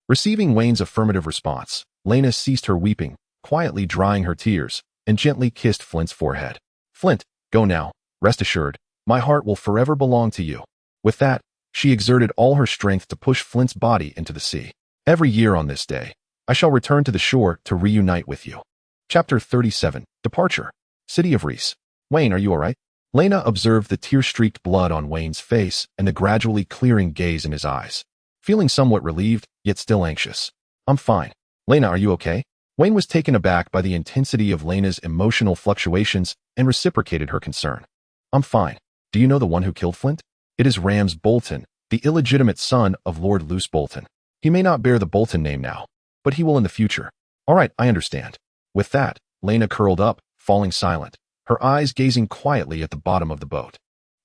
Receiving Wayne's affirmative response, Laina ceased her weeping, quietly drying her tears, and gently kissed Flint's forehead. Flint, go now. Rest assured, my heart will forever belong to you. With that, she exerted all her strength to push Flint's body into the sea. Every year on this day, I shall return to the shore to reunite with you. Chapter 37. Departure. City of Reese. Wayne, are you alright? Laina observed the tear-streaked blood on Wayne's face and the gradually clearing gaze in his eyes. Feeling somewhat relieved, yet still anxious. I'm fine. Laina, are you okay? Wayne was taken aback by the intensity of Laina's emotional fluctuations and reciprocated her concern. I'm fine. Do you know the one who killed Flint? It is Ramsay Bolton, the illegitimate son of Lord Luce Bolton. He may not bear the Bolton name now, but he will in the future. All right, I understand. With that, Laina curled up, falling silent, her eyes gazing quietly at the bottom of the boat.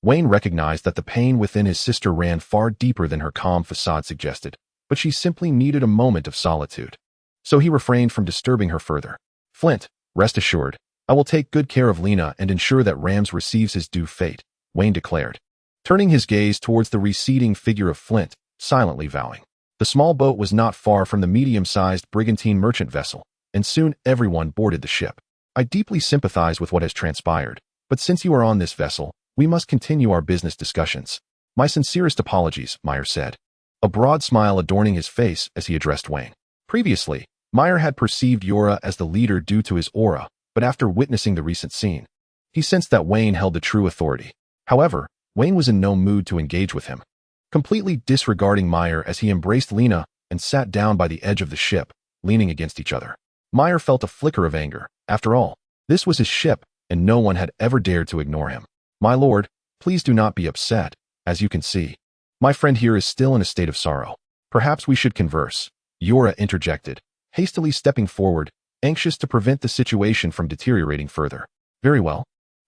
Wayne recognized that the pain within his sister ran far deeper than her calm facade suggested, but she simply needed a moment of solitude. So he refrained from disturbing her further. Flint, rest assured, I will take good care of Lena and ensure that Rams receives his due fate, Wayne declared, turning his gaze towards the receding figure of Flint, silently vowing. The small boat was not far from the medium-sized brigantine merchant vessel, and soon everyone boarded the ship. I deeply sympathize with what has transpired, but since you are on this vessel, we must continue our business discussions. My sincerest apologies, Meyer said, a broad smile adorning his face as he addressed Wayne. Previously, Meyer had perceived Yora as the leader due to his aura, but after witnessing the recent scene, he sensed that Wayne held the true authority. However, Wayne was in no mood to engage with him. Completely disregarding Meyer as he embraced Lena and sat down by the edge of the ship, leaning against each other. Meyer felt a flicker of anger. After all, this was his ship, and no one had ever dared to ignore him. My lord, please do not be upset. As you can see, my friend here is still in a state of sorrow. Perhaps we should converse, Yora interjected, hastily stepping forward, anxious to prevent the situation from deteriorating further. Very well.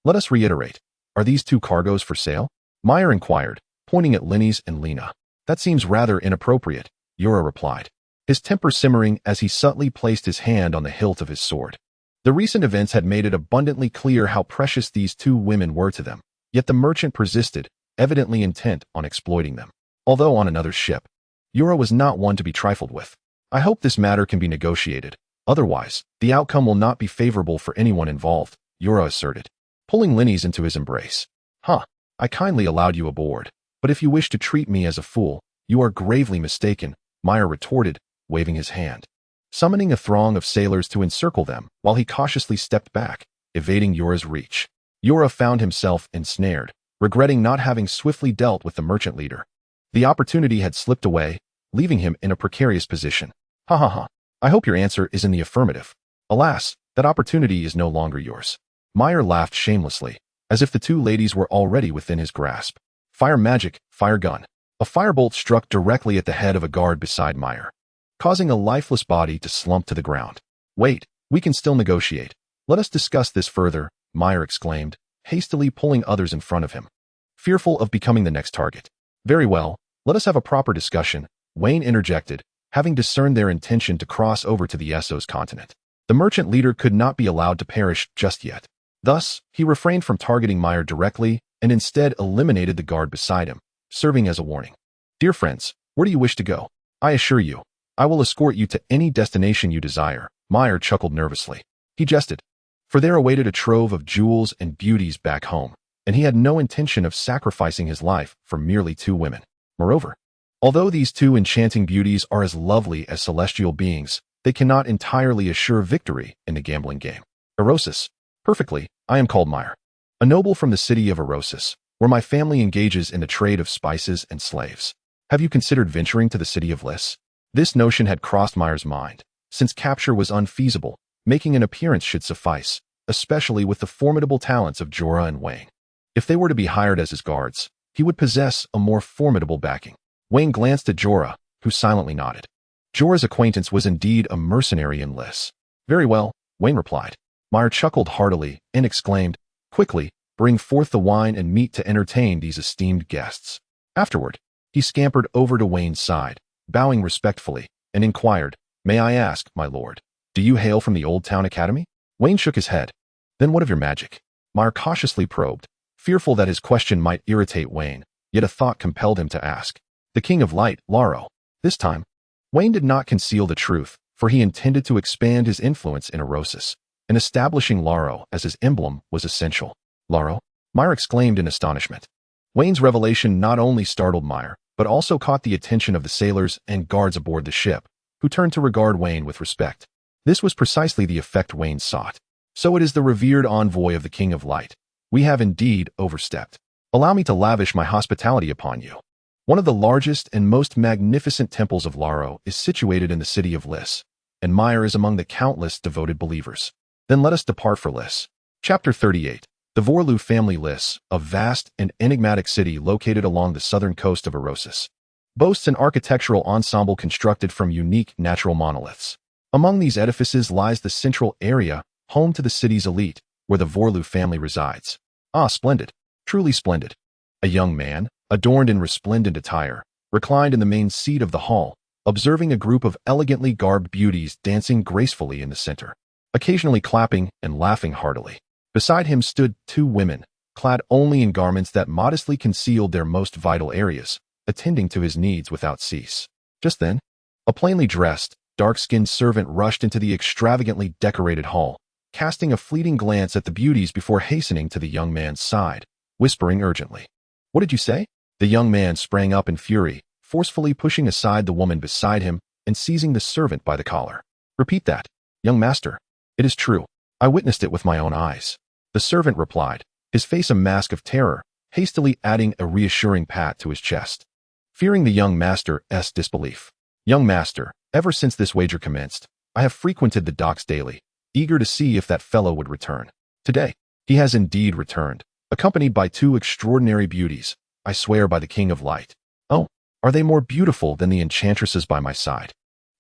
Let us reiterate. Are these two cargoes for sale? Meyer inquired, pointing at Linny's and Lena. That seems rather inappropriate, Yora replied, his temper simmering as he subtly placed his hand on the hilt of his sword. The recent events had made it abundantly clear how precious these two women were to them, yet the merchant persisted, evidently intent on exploiting them. Although on another ship, Yora was not one to be trifled with. I hope this matter can be negotiated. Otherwise, the outcome will not be favorable for anyone involved, Yora asserted, pulling Linny's into his embrace. I kindly allowed you aboard, but if you wish to treat me as a fool, you are gravely mistaken, Meyer retorted, waving his hand, summoning a throng of sailors to encircle them while he cautiously stepped back, evading Yora's reach. Yora found himself ensnared, regretting not having swiftly dealt with the merchant leader. The opportunity had slipped away, leaving him in a precarious position. I hope your answer is in the affirmative. Alas, that opportunity is no longer yours. Meyer laughed shamelessly, as if the two ladies were already within his grasp. Fire magic, fire gun. A firebolt struck directly at the head of a guard beside Meyer, causing a lifeless body to slump to the ground. Wait, we can still negotiate. Let us discuss this further, Meyer exclaimed, hastily pulling others in front of him, fearful of becoming the next target. Very well, let us have a proper discussion, Wayne interjected, having discerned their intention to cross over to the Essos continent. The merchant leader could not be allowed to perish just yet. Thus, he refrained from targeting Meyer directly and instead eliminated the guard beside him, serving as a warning. Dear friends, where do you wish to go? I assure you, I will escort you to any destination you desire, Meyer chuckled nervously. He jested, for there awaited a trove of jewels and beauties back home, and he had no intention of sacrificing his life for merely two women. Moreover, although these two enchanting beauties are as lovely as celestial beings, they cannot entirely assure victory in the gambling game. Erosis. Perfectly, I am called Meyer, a noble from the city of Erosis, where my family engages in the trade of spices and slaves. Have you considered venturing to the city of Liss? This notion had crossed Meyer's mind, since capture was unfeasible, making an appearance should suffice, especially with the formidable talents of Jorah and Wayne. If they were to be hired as his guards, he would possess a more formidable backing. Wayne glanced at Jorah, who silently nodded. Jorah's acquaintance was indeed a mercenary in Liss. Very well, Wayne replied. Meyer chuckled heartily and exclaimed, quickly, bring forth the wine and meat to entertain these esteemed guests. Afterward, he scampered over to Wayne's side, bowing respectfully, and inquired, May I ask, my lord, do you hail from the Old Town Academy? Wayne shook his head. Then what of your magic? Meyer cautiously probed, fearful that his question might irritate Wayne, yet a thought compelled him to ask. The King of Light, Laro. This time, Wayne did not conceal the truth, for he intended to expand his influence in Erosis, and establishing Laro as his emblem was essential. Laro? Meyer exclaimed in astonishment. Wayne's revelation not only startled Meyer, but also caught the attention of the sailors and guards aboard the ship, who turned to regard Wayne with respect. This was precisely the effect Wayne sought. So it is the revered envoy of the King of Light. We have indeed overstepped. Allow me to lavish my hospitality upon you. One of the largest and most magnificent temples of Laro is situated in the city of Liss, and Meyer is among the countless devoted believers. Then let us depart for Liss. Chapter 38. The Vorlu family. Liss, a vast and enigmatic city located along the southern coast of Erosis, boasts an architectural ensemble constructed from unique natural monoliths. Among these edifices lies the central area, home to the city's elite, where the Vorlu family resides. Ah, splendid. Truly splendid. A young man, adorned in resplendent attire, reclined in the main seat of the hall, observing a group of elegantly garbed beauties dancing gracefully in the center, occasionally clapping and laughing heartily. Beside him stood two women, clad only in garments that modestly concealed their most vital areas, attending to his needs without cease. Just then, a plainly dressed, dark-skinned servant rushed into the extravagantly decorated hall, casting a fleeting glance at the beauties before hastening to the young man's side, whispering urgently. "What did you say?" The young man sprang up in fury, forcefully pushing aside the woman beside him and seizing the servant by the collar. "Repeat that, young master." "It is true. I witnessed it with my own eyes," the servant replied, his face a mask of terror, hastily adding a reassuring pat to his chest. Fearing the young master's disbelief. "Young master, ever since this wager commenced, I have frequented the docks daily, eager to see if that fellow would return. Today, he has indeed returned, accompanied by two extraordinary beauties, I swear by the King of Light. Oh, are they more beautiful than the enchantresses by my side?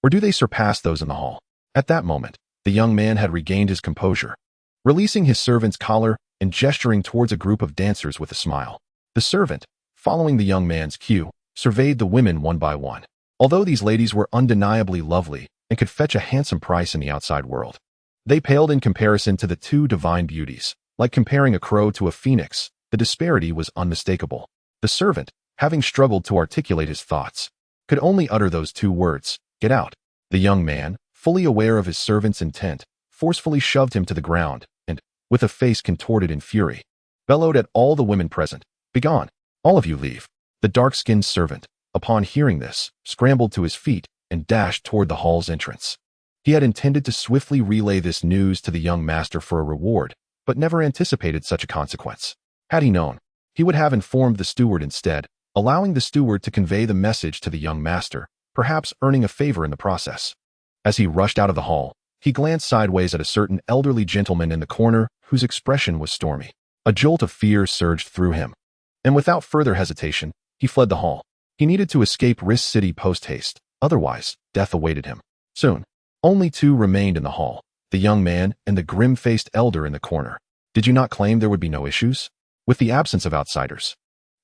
Or do they surpass those in the hall?" At that moment, the young man had regained his composure, releasing his servant's collar and gesturing towards a group of dancers with a smile. The servant, following the young man's cue, surveyed the women one by one. Although these ladies were undeniably lovely and could fetch a handsome price in the outside world, they paled in comparison to the two divine beauties. Like comparing a crow to a phoenix, the disparity was unmistakable. The servant, having struggled to articulate his thoughts, could only utter those two words, "Get out." The young man, fully aware of his servant's intent, forcefully shoved him to the ground and, with a face contorted in fury, bellowed at all the women present, "Begone! All of you leave." The dark-skinned servant, upon hearing this, scrambled to his feet and dashed toward the hall's entrance. He had intended to swiftly relay this news to the young master for a reward, but never anticipated such a consequence. Had he known, he would have informed the steward instead, allowing the steward to convey the message to the young master, perhaps earning a favor in the process. As he rushed out of the hall, he glanced sideways at a certain elderly gentleman in the corner whose expression was stormy. A jolt of fear surged through him, and without further hesitation, he fled the hall. He needed to escape Riss City post-haste, otherwise death awaited him. Soon, only two remained in the hall, the young man and the grim-faced elder in the corner. Did you not claim there would be no issues? With the absence of outsiders.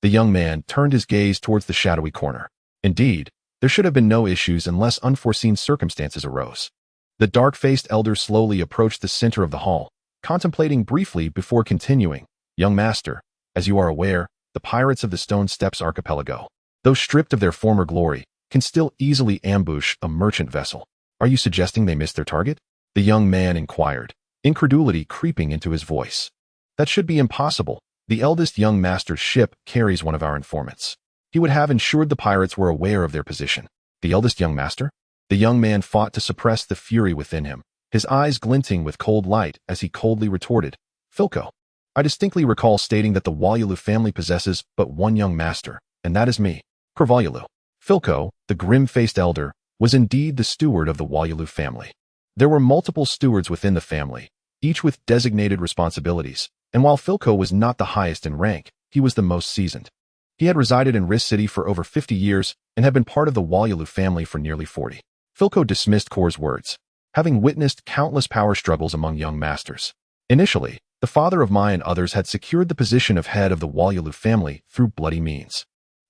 The young man turned his gaze towards the shadowy corner. Indeed, there should have been no issues unless unforeseen circumstances arose. The dark-faced elder slowly approached the center of the hall, contemplating briefly before continuing. "Young master, as you are aware, the pirates of the Stone Steps Archipelago, though stripped of their former glory, can still easily ambush a merchant vessel. Are you suggesting they missed their target?" The young man inquired, incredulity creeping into his voice. "That should be impossible. The eldest young master's ship carries one of our informants. He would have ensured the pirates were aware of their position." The eldest young master? The young man fought to suppress the fury within him, his eyes glinting with cold light as he coldly retorted, "Filko, I distinctly recall stating that the Wallalu family possesses but one young master, and that is me, Wallalu." Filko, the grim-faced elder, was indeed the steward of the Wallalu family. There were multiple stewards within the family, each with designated responsibilities, and while Filko was not the highest in rank, he was the most seasoned. He had resided in Riss City for over 50 years and had been part of the Wallalu family for nearly 40. Filko dismissed Kor's words, having witnessed countless power struggles among young masters. Initially, the father of Mai and others had secured the position of head of the Wallalu family through bloody means.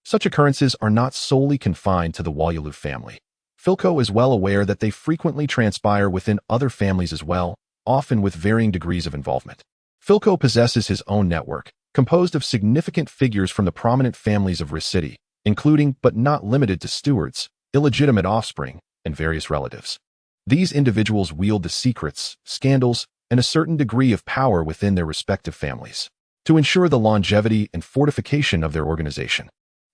Such occurrences are not solely confined to the Wallalu family. Filko is well aware that they frequently transpire within other families as well, often with varying degrees of involvement. Filko possesses his own network, composed of significant figures from the prominent families of Riss City, including but not limited to stewards, illegitimate offspring, and various relatives. These individuals wield the secrets, scandals, and a certain degree of power within their respective families to ensure the longevity and fortification of their organization.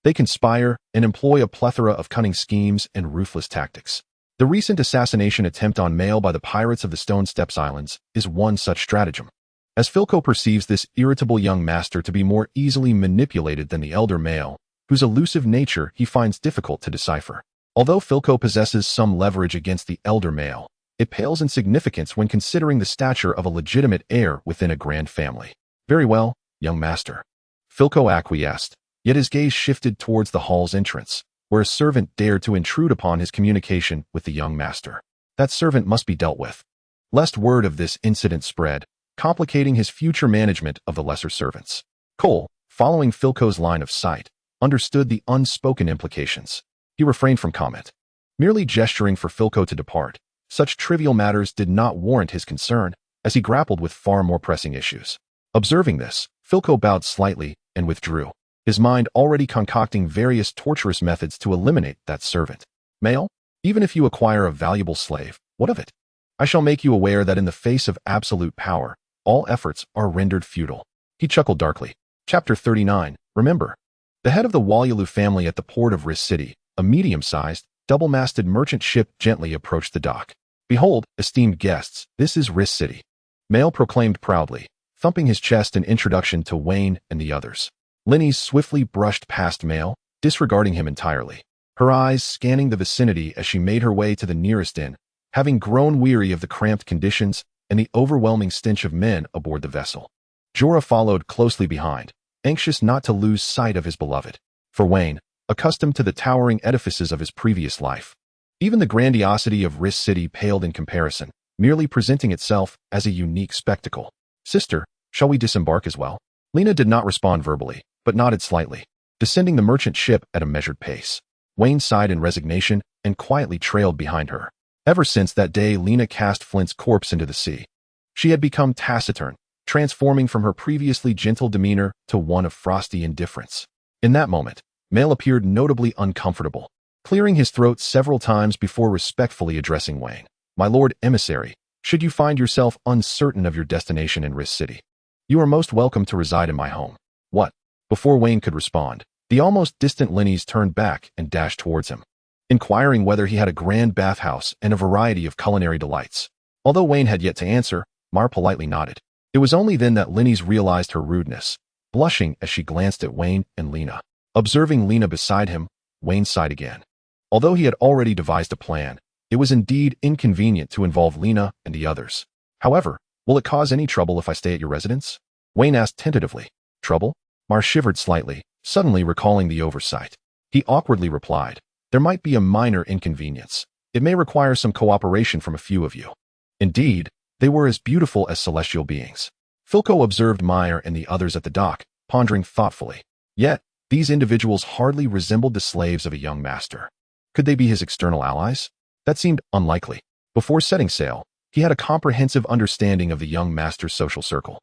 They conspire and employ a plethora of cunning schemes and ruthless tactics. The recent assassination attempt on Mael by the pirates of the Stone Steps Islands is one such stratagem. As Filco perceives this irritable young master to be more easily manipulated than the elder Mael, whose elusive nature he finds difficult to decipher. Although Filco possesses some leverage against the elder Mael, it pales in significance when considering the stature of a legitimate heir within a grand family. Very well, young master. Filco acquiesced, yet his gaze shifted towards the hall's entrance, where a servant dared to intrude upon his communication with the young master. That servant must be dealt with, lest word of this incident spread, complicating his future management of the lesser servants. Cole, following Filco's line of sight, understood the unspoken implications. He refrained from comment. Merely gesturing for Filco to depart, such trivial matters did not warrant his concern, as he grappled with far more pressing issues. Observing this, Filco bowed slightly and withdrew, his mind already concocting various torturous methods to eliminate that servant. Mael, even if you acquire a valuable slave, what of it? I shall make you aware that in the face of absolute power, all efforts are rendered futile. He chuckled darkly. Chapter 39. Remember. The head of the Walialu family at the port of Riss City, a medium-sized, double-masted merchant ship, gently approached the dock. Behold, esteemed guests, this is Riss City, Mael proclaimed proudly, thumping his chest in introduction to Wayne and the others. Linny swiftly brushed past Mael, disregarding him entirely, her eyes scanning the vicinity as she made her way to the nearest inn, having grown weary of the cramped conditions and the overwhelming stench of men aboard the vessel. Jorah followed closely behind, anxious not to lose sight of his beloved. For Wayne, accustomed to the towering edifices of his previous life, even the grandiosity of Riss City paled in comparison, merely presenting itself as a unique spectacle. Sister, shall we disembark as well? Laina did not respond verbally, but nodded slightly, descending the merchant ship at a measured pace. Wayne sighed in resignation and quietly trailed behind her. Ever since that day Laina cast Flint's corpse into the sea, she had become taciturn, transforming from her previously gentle demeanor to one of frosty indifference. In that moment, Mael appeared notably uncomfortable, clearing his throat several times before respectfully addressing Wayne. My lord emissary, should you find yourself uncertain of your destination in Riss City, you are most welcome to reside in my home. What? Before Wayne could respond, the almost distant Linnies turned back and dashed towards him, inquiring whether he had a grand bathhouse and a variety of culinary delights. Although Wayne had yet to answer, Mar politely nodded. It was only then that Linnies realized her rudeness, blushing as she glanced at Wayne and Lena. Observing Lena beside him, Wayne sighed again. Although he had already devised a plan, it was indeed inconvenient to involve Lena and the others. However, will it cause any trouble if I stay at your residence? Wayne asked tentatively. Trouble? Mar shivered slightly, suddenly recalling the oversight. He awkwardly replied, there might be a minor inconvenience. It may require some cooperation from a few of you. Indeed, they were as beautiful as celestial beings. Filco observed Meyer and the others at the dock, pondering thoughtfully. Yet, these individuals hardly resembled the slaves of a young master. Could they be his external allies? That seemed unlikely. Before setting sail, he had a comprehensive understanding of the young master's social circle,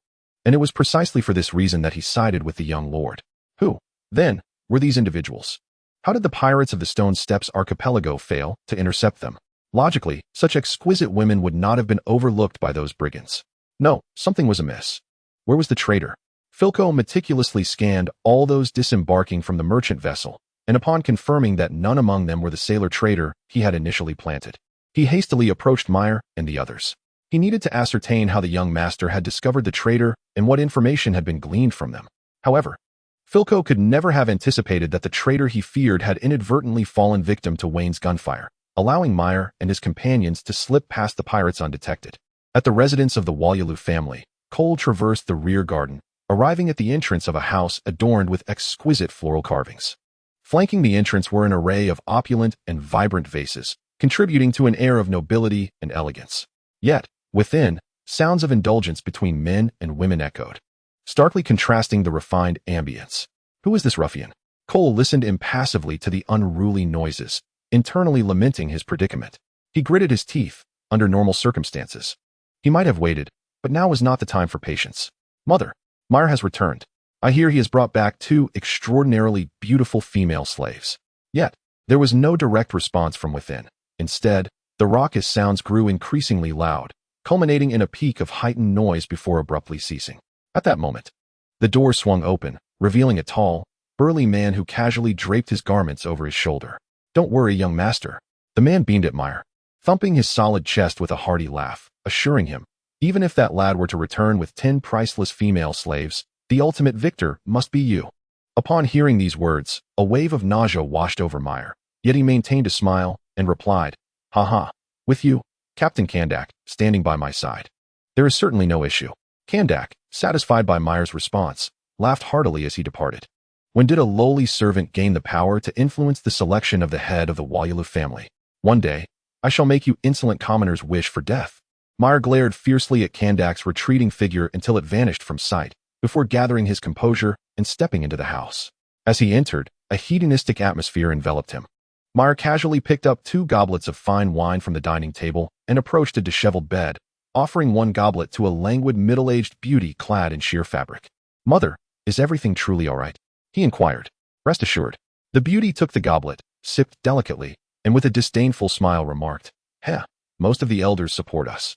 and it was precisely for this reason that he sided with the young lord. Who, then, were these individuals? How did the pirates of the Stone Steps archipelago fail to intercept them? Logically, such exquisite women would not have been overlooked by those brigands. No, something was amiss. Where was the traitor? Filco meticulously scanned all those disembarking from the merchant vessel, and upon confirming that none among them were the sailor traitor he had initially planted, he hastily approached Meyer and the others. He needed to ascertain how the young master had discovered the traitor and what information had been gleaned from them. However, Filco could never have anticipated that the traitor he feared had inadvertently fallen victim to Wayne's gunfire, allowing Meyer and his companions to slip past the pirates undetected. At the residence of the Walialu family, Cole traversed the rear garden, arriving at the entrance of a house adorned with exquisite floral carvings. Flanking the entrance were an array of opulent and vibrant vases, contributing to an air of nobility and elegance. Yet, within, sounds of indulgence between men and women echoed, starkly contrasting the refined ambience. Who is this ruffian? Cole listened impassively to the unruly noises, internally lamenting his predicament. He gritted his teeth. Under normal circumstances, he might have waited, but now was not the time for patience. Mother, Meyer has returned. I hear he has brought back 2 extraordinarily beautiful female slaves. Yet, there was no direct response from within. Instead, the raucous sounds grew increasingly loud, culminating in a peak of heightened noise before abruptly ceasing. At that moment, the door swung open, revealing a tall, burly man who casually draped his garments over his shoulder. Don't worry, young master. The man beamed at Meyer. thumping his solid chest with a hearty laugh, assuring him, even if that lad were to return with 10 priceless female slaves, the ultimate victor must be you. Upon hearing these words, a wave of nausea washed over Meyer, yet he maintained a smile and replied, "Ha, with you, Captain Kandak, standing by my side. There is certainly no issue." Kandak, satisfied by Meyer's response, laughed heartily as he departed. When did a lowly servant gain the power to influence the selection of the head of the Wayulu family? One day, I shall make you insolent commoners wish for death. Meyer glared fiercely at Kandak's retreating figure until it vanished from sight, before gathering his composure and stepping into the house. As he entered, a hedonistic atmosphere enveloped him. Meyer casually picked up 2 goblets of fine wine from the dining table and approached a disheveled bed, offering one goblet to a languid middle-aged beauty clad in sheer fabric. "Mother, is everything truly all right?" he inquired. "Rest assured." The beauty took the goblet, sipped delicately, and with a disdainful smile remarked, "Heh, most of the elders support us.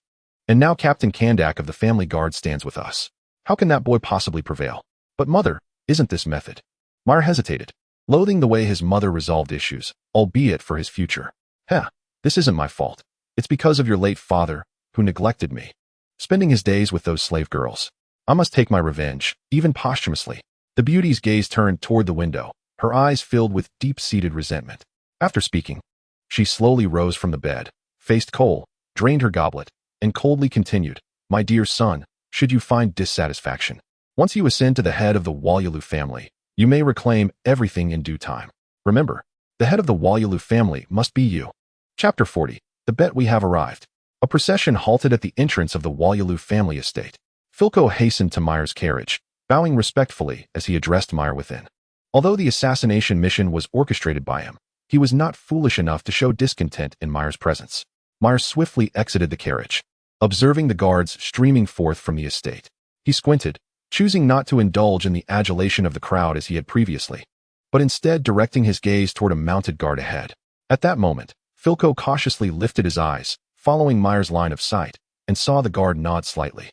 And now Captain Kandak of the family guard stands with us. How can that boy possibly prevail? But mother, isn't this method?" Meyer hesitated, loathing the way his mother resolved issues, albeit for his future. "Heh, this isn't my fault. It's because of your late father, who neglected me, spending his days with those slave girls. I must take my revenge, even posthumously." The beauty's gaze turned toward the window, her eyes filled with deep-seated resentment. After speaking, she slowly rose from the bed, faced Cole, drained her goblet, and coldly continued, "My dear son, should you find dissatisfaction, once you ascend to the head of the Wayulu family, you may reclaim everything in due time. Remember, the head of the Wayulu family must be you." Chapter 40. The Bet We Have Arrived. A procession halted at the entrance of the Wayulu family estate. Philco hastened to Meyer's carriage, bowing respectfully as he addressed Meyer within. Although the assassination mission was orchestrated by him, he was not foolish enough to show discontent in Meyer's presence. Meyer swiftly exited the carriage, observing the guards streaming forth from the estate. He squinted, choosing not to indulge in the adulation of the crowd as he had previously, but instead directing his gaze toward a mounted guard ahead. At that moment, Philco cautiously lifted his eyes, following Meyer's line of sight, and saw the guard nod slightly.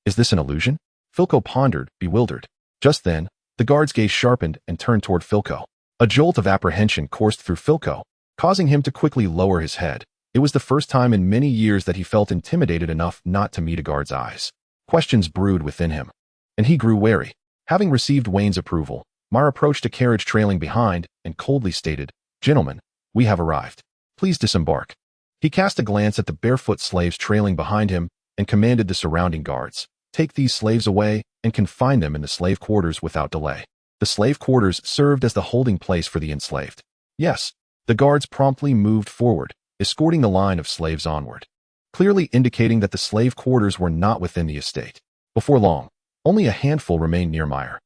Is this an illusion? Philco pondered, bewildered. Just then, the guard's gaze sharpened and turned toward Philco. A jolt of apprehension coursed through Philco, causing him to quickly lower his head. It was the first time in many years that he felt intimidated enough not to meet a guard's eyes. Questions brewed within him, and he grew wary. Having received Wayne's approval, Meyer approached a carriage trailing behind and coldly stated, "Gentlemen, we have arrived. Please disembark." He cast a glance at the barefoot slaves trailing behind him and commanded the surrounding guards, "Take these slaves away and confine them in the slave quarters without delay." The slave quarters served as the holding place for the enslaved. Yes, the guards promptly moved forward, escorting the line of slaves onward, clearly indicating that the slave quarters were not within the estate. Before long, only a handful remained near Meyer,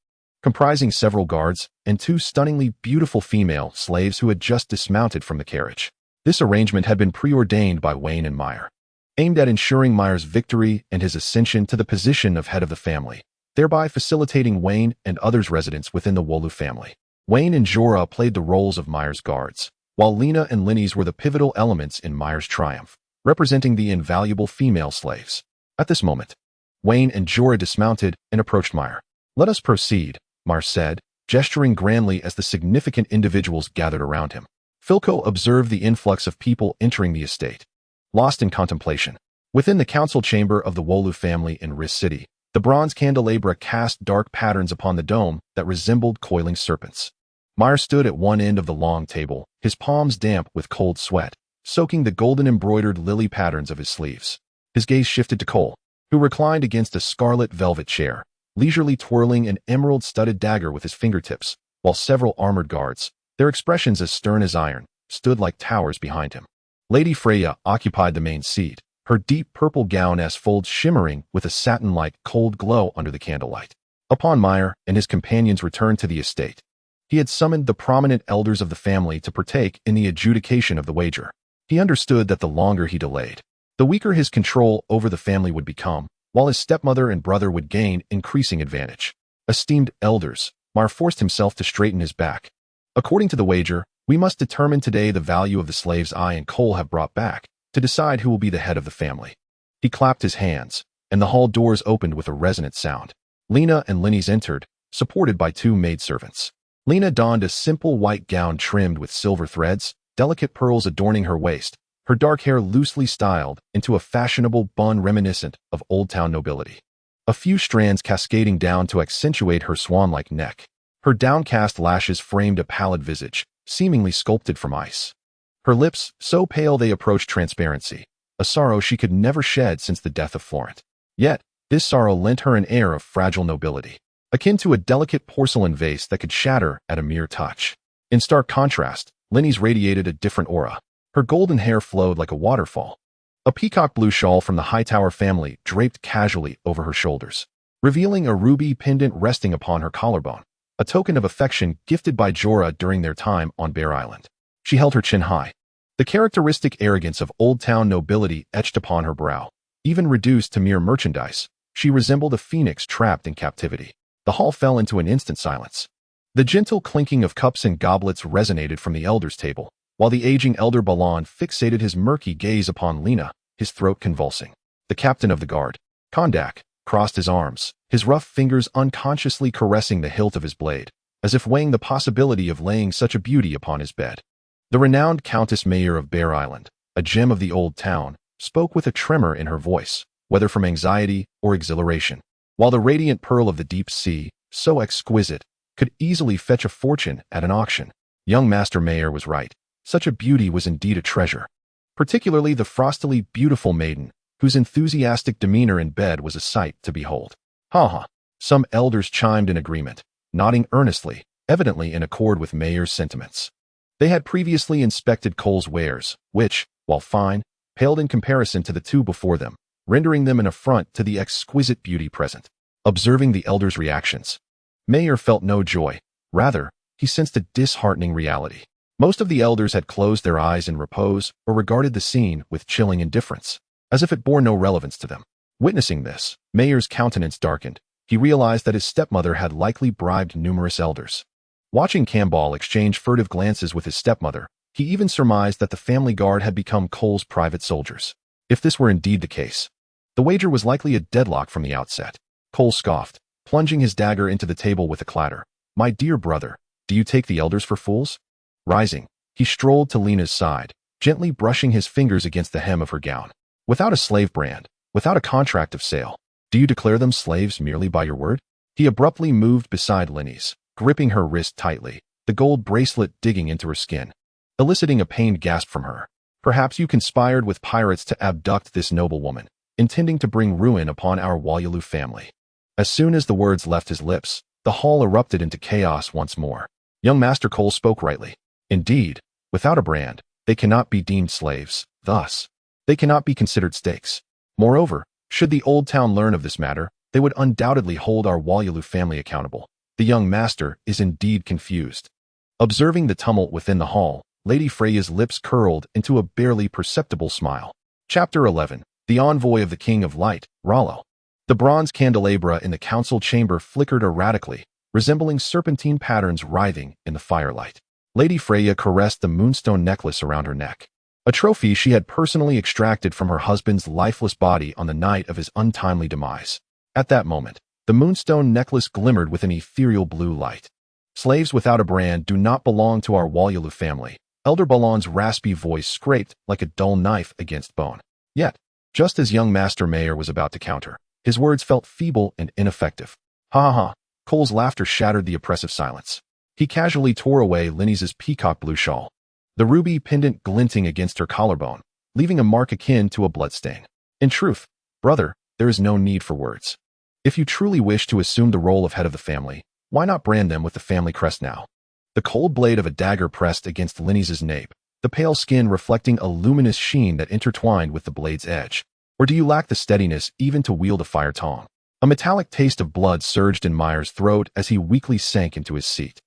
comprising several guards and 2 stunningly beautiful female slaves who had just dismounted from the carriage. This arrangement had been preordained by Wayne and Meyer, aimed at ensuring Meyer's victory and his ascension to the position of head of the family, thereby facilitating Wayne and others' residence within the Wolu family. Wayne and Jorah played the roles of Meyer's guards, while Lena and Linny's were the pivotal elements in Meyer's triumph, representing the invaluable female slaves. At this moment, Wayne and Jorah dismounted and approached Meyer. "Let us proceed," Meyer said, gesturing grandly as the significant individuals gathered around him. Philco observed the influx of people entering the estate, lost in contemplation. Within the council chamber of the Wolu family in Riss City, the bronze candelabra cast dark patterns upon the dome that resembled coiling serpents. Meyer stood at one end of the long table, his palms damp with cold sweat, soaking the golden embroidered lily patterns of his sleeves. His gaze shifted to Cole, who reclined against a scarlet velvet chair, leisurely twirling an emerald-studded dagger with his fingertips, while several armored guards, their expressions as stern as iron, stood like towers behind him. Lady Freya occupied the main seat, her deep purple gown as folds shimmering with a satin-like cold glow under the candlelight. Upon Meyer and his companions' return to the estate, he had summoned the prominent elders of the family to partake in the adjudication of the wager. He understood that the longer he delayed, the weaker his control over the family would become, while his stepmother and brother would gain increasing advantage. Esteemed elders, Meyer forced himself to straighten his back. According to the wager, we must determine today the value of the slaves I and Cole have brought back, to decide who will be the head of the family. He clapped his hands, and the hall doors opened with a resonant sound. Lena and Linny's entered, supported by 2 maidservants. Lena donned a simple white gown trimmed with silver threads, delicate pearls adorning her waist, her dark hair loosely styled into a fashionable bun reminiscent of old-town nobility. A few strands cascading down to accentuate her swan-like neck. Her downcast lashes framed a pallid visage, seemingly sculpted from ice. Her lips, so pale they approached transparency, a sorrow she could never shed since the death of Florent. Yet, this sorrow lent her an air of fragile nobility, akin to a delicate porcelain vase that could shatter at a mere touch. In stark contrast, Linny's radiated a different aura. Her golden hair flowed like a waterfall. A peacock blue shawl from the Hightower family draped casually over her shoulders, revealing a ruby pendant resting upon her collarbone, a token of affection gifted by Jorah during their time on Bear Island. She held her chin high, the characteristic arrogance of old-town nobility etched upon her brow. Even reduced to mere merchandise, she resembled a phoenix trapped in captivity. The hall fell into an instant silence. The gentle clinking of cups and goblets resonated from the elders' table, while the aging elder Blayne fixated his murky gaze upon Laina, his throat convulsing. The captain of the guard, Kondak, crossed his arms, his rough fingers unconsciously caressing the hilt of his blade, as if weighing the possibility of laying such a beauty upon his bed. The renowned Countess Mayor of Bear Island, a gem of the old town, spoke with a tremor in her voice, whether from anxiety or exhilaration, while the radiant pearl of the deep sea, so exquisite, could easily fetch a fortune at an auction. Young Master Mayor was right. Such a beauty was indeed a treasure, particularly the frostily beautiful maiden, whose enthusiastic demeanor in bed was a sight to behold. Ha ha! Some elders chimed in agreement, nodding earnestly, evidently in accord with Mayor's sentiments. They had previously inspected Cole's wares, which, while fine, paled in comparison to the two before them, rendering them an affront to the exquisite beauty present. Observing the elders' reactions, Mayor felt no joy. Rather, he sensed a disheartening reality. Most of the elders had closed their eyes in repose or regarded the scene with chilling indifference, as if it bore no relevance to them. Witnessing this, Mayor's countenance darkened. He realized that his stepmother had likely bribed numerous elders. Watching Camball exchange furtive glances with his stepmother, he even surmised that the family guard had become Cole's private soldiers. If this were indeed the case, the wager was likely a deadlock from the outset. Cole scoffed, plunging his dagger into the table with a clatter. "My dear brother, do you take the elders for fools?" Rising, he strolled to Lena's side, gently brushing his fingers against the hem of her gown. "Without a slave brand, without a contract of sale, do you declare them slaves merely by your word?" He abruptly moved beside Linny's, gripping her wrist tightly, the gold bracelet digging into her skin, eliciting a pained gasp from her. "Perhaps you conspired with pirates to abduct this noble woman, intending to bring ruin upon our Wyalu family." As soon as the words left his lips, the hall erupted into chaos once more. Young Master Cole spoke rightly. Indeed, without a brand, they cannot be deemed slaves. Thus, they cannot be considered stakes. Moreover, should the Old Town learn of this matter, they would undoubtedly hold our Wyalu family accountable. The young master is indeed confused. Observing the tumult within the hall, Lady Freya's lips curled into a barely perceptible smile. Chapter 11. The Envoy of the King of Light, Rollo. The bronze candelabra in the council chamber flickered erratically, resembling serpentine patterns writhing in the firelight. Lady Freya caressed the moonstone necklace around her neck, a trophy she had personally extracted from her husband's lifeless body on the night of his untimely demise. At that moment, the moonstone necklace glimmered with an ethereal blue light. "Slaves without a brand do not belong to our Wyalu family." Elder Blayne's raspy voice scraped like a dull knife against bone. Yet, just as young Master Mayor was about to counter, his words felt feeble and ineffective. "Ha ha ha!" Cole's laughter shattered the oppressive silence. He casually tore away Linny's peacock blue shawl, the ruby pendant glinting against her collarbone, leaving a mark akin to a bloodstain. "In truth, brother, there is no need for words. If you truly wish to assume the role of head of the family, why not brand them with the family crest now?" The cold blade of a dagger pressed against Linny's nape, the pale skin reflecting a luminous sheen that intertwined with the blade's edge. "Or do you lack the steadiness even to wield a fire tongue?" A metallic taste of blood surged in Meyer's throat as he weakly sank into his seat.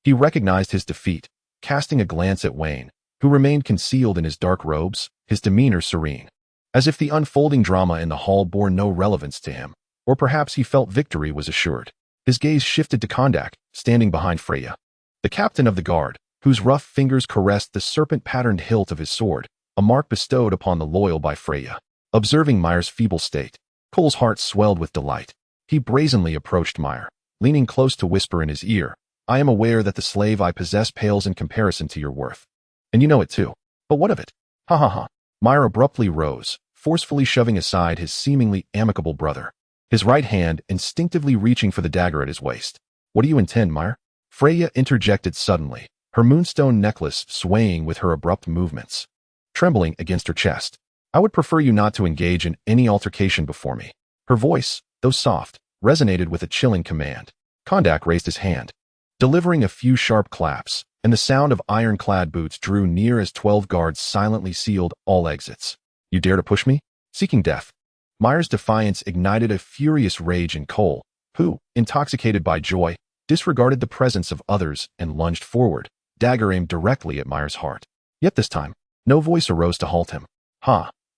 He recognized his defeat, casting a glance at Wayne, who remained concealed in his dark robes, his demeanor serene, as if the unfolding drama in the hall bore no relevance to him, or perhaps he felt victory was assured. His gaze shifted to Kondak, standing behind Freya, the captain of the guard, whose rough fingers caressed the serpent-patterned hilt of his sword, a mark bestowed upon the loyal by Freya. Observing Meyer's feeble state, Cole's heart swelled with delight. He brazenly approached Meyer, leaning close to whisper in his ear, "I am aware that the slave I possess pales in comparison to your worth. And you know it too. But what of it? Ha ha ha." Myra abruptly rose, forcefully shoving aside his seemingly amicable brother, his right hand instinctively reaching for the dagger at his waist. What do you intend, Myra? Freya interjected suddenly, her moonstone necklace swaying with her abrupt movements, trembling against her chest. I would prefer you not to engage in any altercation before me. Her voice, though soft, resonated with a chilling command. Kondak raised his hand, delivering a few sharp claps, and the sound of ironclad boots drew near as 12 guards silently sealed all exits. You dare to push me? Seeking death. Myra's defiance ignited a furious rage in Cole, who, intoxicated by joy, disregarded the presence of others and lunged forward, dagger aimed directly at Myra's heart. Yet this time, no voice arose to halt him.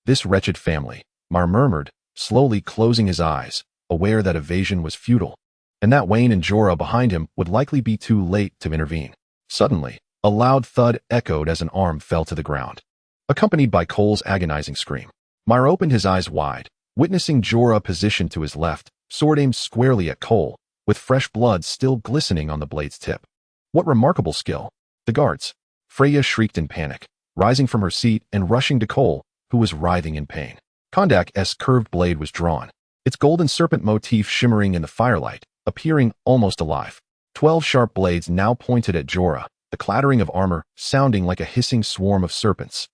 This wretched family, Myra murmured, slowly closing his eyes, aware that evasion was futile, and that Wayne and Jorah behind him would likely be too late to intervene. Suddenly, a loud thud echoed as an arm fell to the ground, accompanied by Cole's agonizing scream. Myra opened his eyes wide, witnessing Jorah positioned to his left, sword aimed squarely at Cole, with fresh blood still glistening on the blade's tip. What remarkable skill! The guards! Freya shrieked in panic, rising from her seat and rushing to Cole, who was writhing in pain. Kondak's curved blade was drawn, its golden serpent motif shimmering in the firelight, appearing almost alive. 12 sharp blades now pointed at Jorah, the clattering of armor sounding like a hissing swarm of serpents.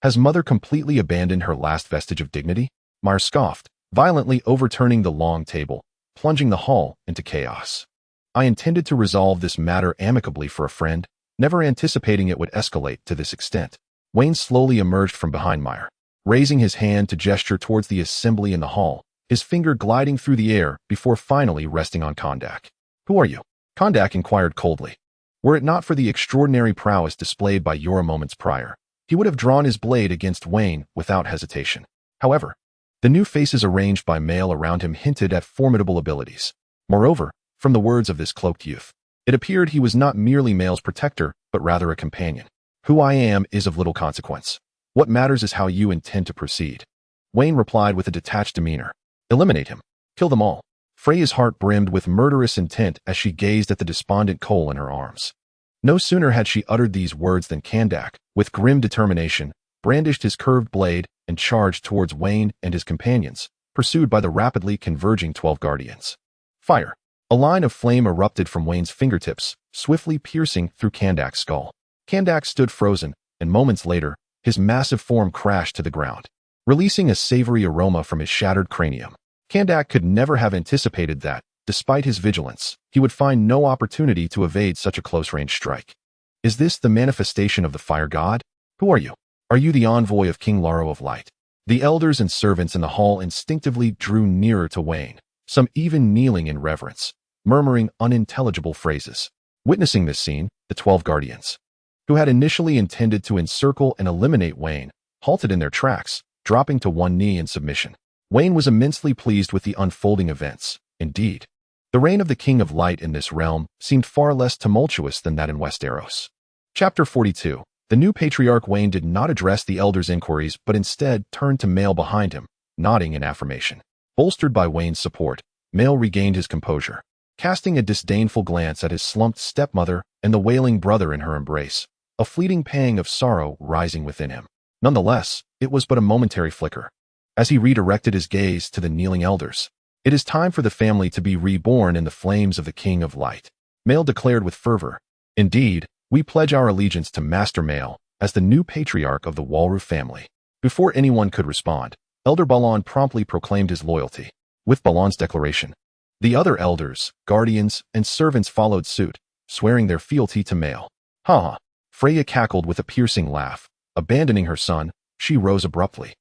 Has Mother completely abandoned her last vestige of dignity? Myra scoffed, violently overturning the long table, plunging the hall into chaos. I intended to resolve this matter amicably for a friend, never anticipating it would escalate to this extent. Wayne slowly emerged from behind Myra, raising his hand to gesture towards the assembly in the hall, his finger gliding through the air before finally resting on Kondak. Who are you? Kondak inquired coldly. Were it not for the extraordinary prowess displayed by Jorah moments prior, he would have drawn his blade against Wayne without hesitation. However, the new faces arranged by Mael around him hinted at formidable abilities. Moreover, from the words of this cloaked youth, it appeared he was not merely Mael's protector, but rather a companion. Who I am is of little consequence. What matters is how you intend to proceed. Wayne replied with a detached demeanor. Eliminate him. Kill them all. Freya's heart brimmed with murderous intent as she gazed at the despondent Cole in her arms. No sooner had she uttered these words than Kondak, with grim determination, brandished his curved blade and charged towards Wayne and his companions, pursued by the rapidly converging 12 guardians. Fire! A line of flame erupted from Wayne's fingertips, swiftly piercing through Kandak's skull. Kondak stood frozen, and moments later, his massive form crashed to the ground, releasing a savory aroma from his shattered cranium. Kondak could never have anticipated that, despite his vigilance, he would find no opportunity to evade such a close-range strike. Is this the manifestation of the fire god? Who are you? Are you the envoy of King Laro of Light? The elders and servants in the hall instinctively drew nearer to Wayne, some even kneeling in reverence, murmuring unintelligible phrases. Witnessing this scene, the 12 guardians, who had initially intended to encircle and eliminate Wayne, halted in their tracks, dropping to one knee in submission. Wayne was immensely pleased with the unfolding events. Indeed, the reign of the King of Light in this realm seemed far less tumultuous than that in Westeros. Chapter 42. The new Patriarch Wayne did not address the elders' inquiries but instead turned to Mael behind him, nodding in affirmation. Bolstered by Wayne's support, Mael regained his composure, casting a disdainful glance at his slumped stepmother and the wailing brother in her embrace, a fleeting pang of sorrow rising within him. Nonetheless, it was but a momentary flicker. As he redirected his gaze to the kneeling elders, "It is time for the family to be reborn in the flames of the King of Light," Mael declared with fervor. "Indeed, we pledge our allegiance to Master Mael as the new patriarch of the Walroof family." Before anyone could respond, Elder Balon promptly proclaimed his loyalty. With Balon's declaration, the other elders, guardians, and servants followed suit, swearing their fealty to Mael. Ha! Freya cackled with a piercing laugh. Abandoning her son, she rose abruptly,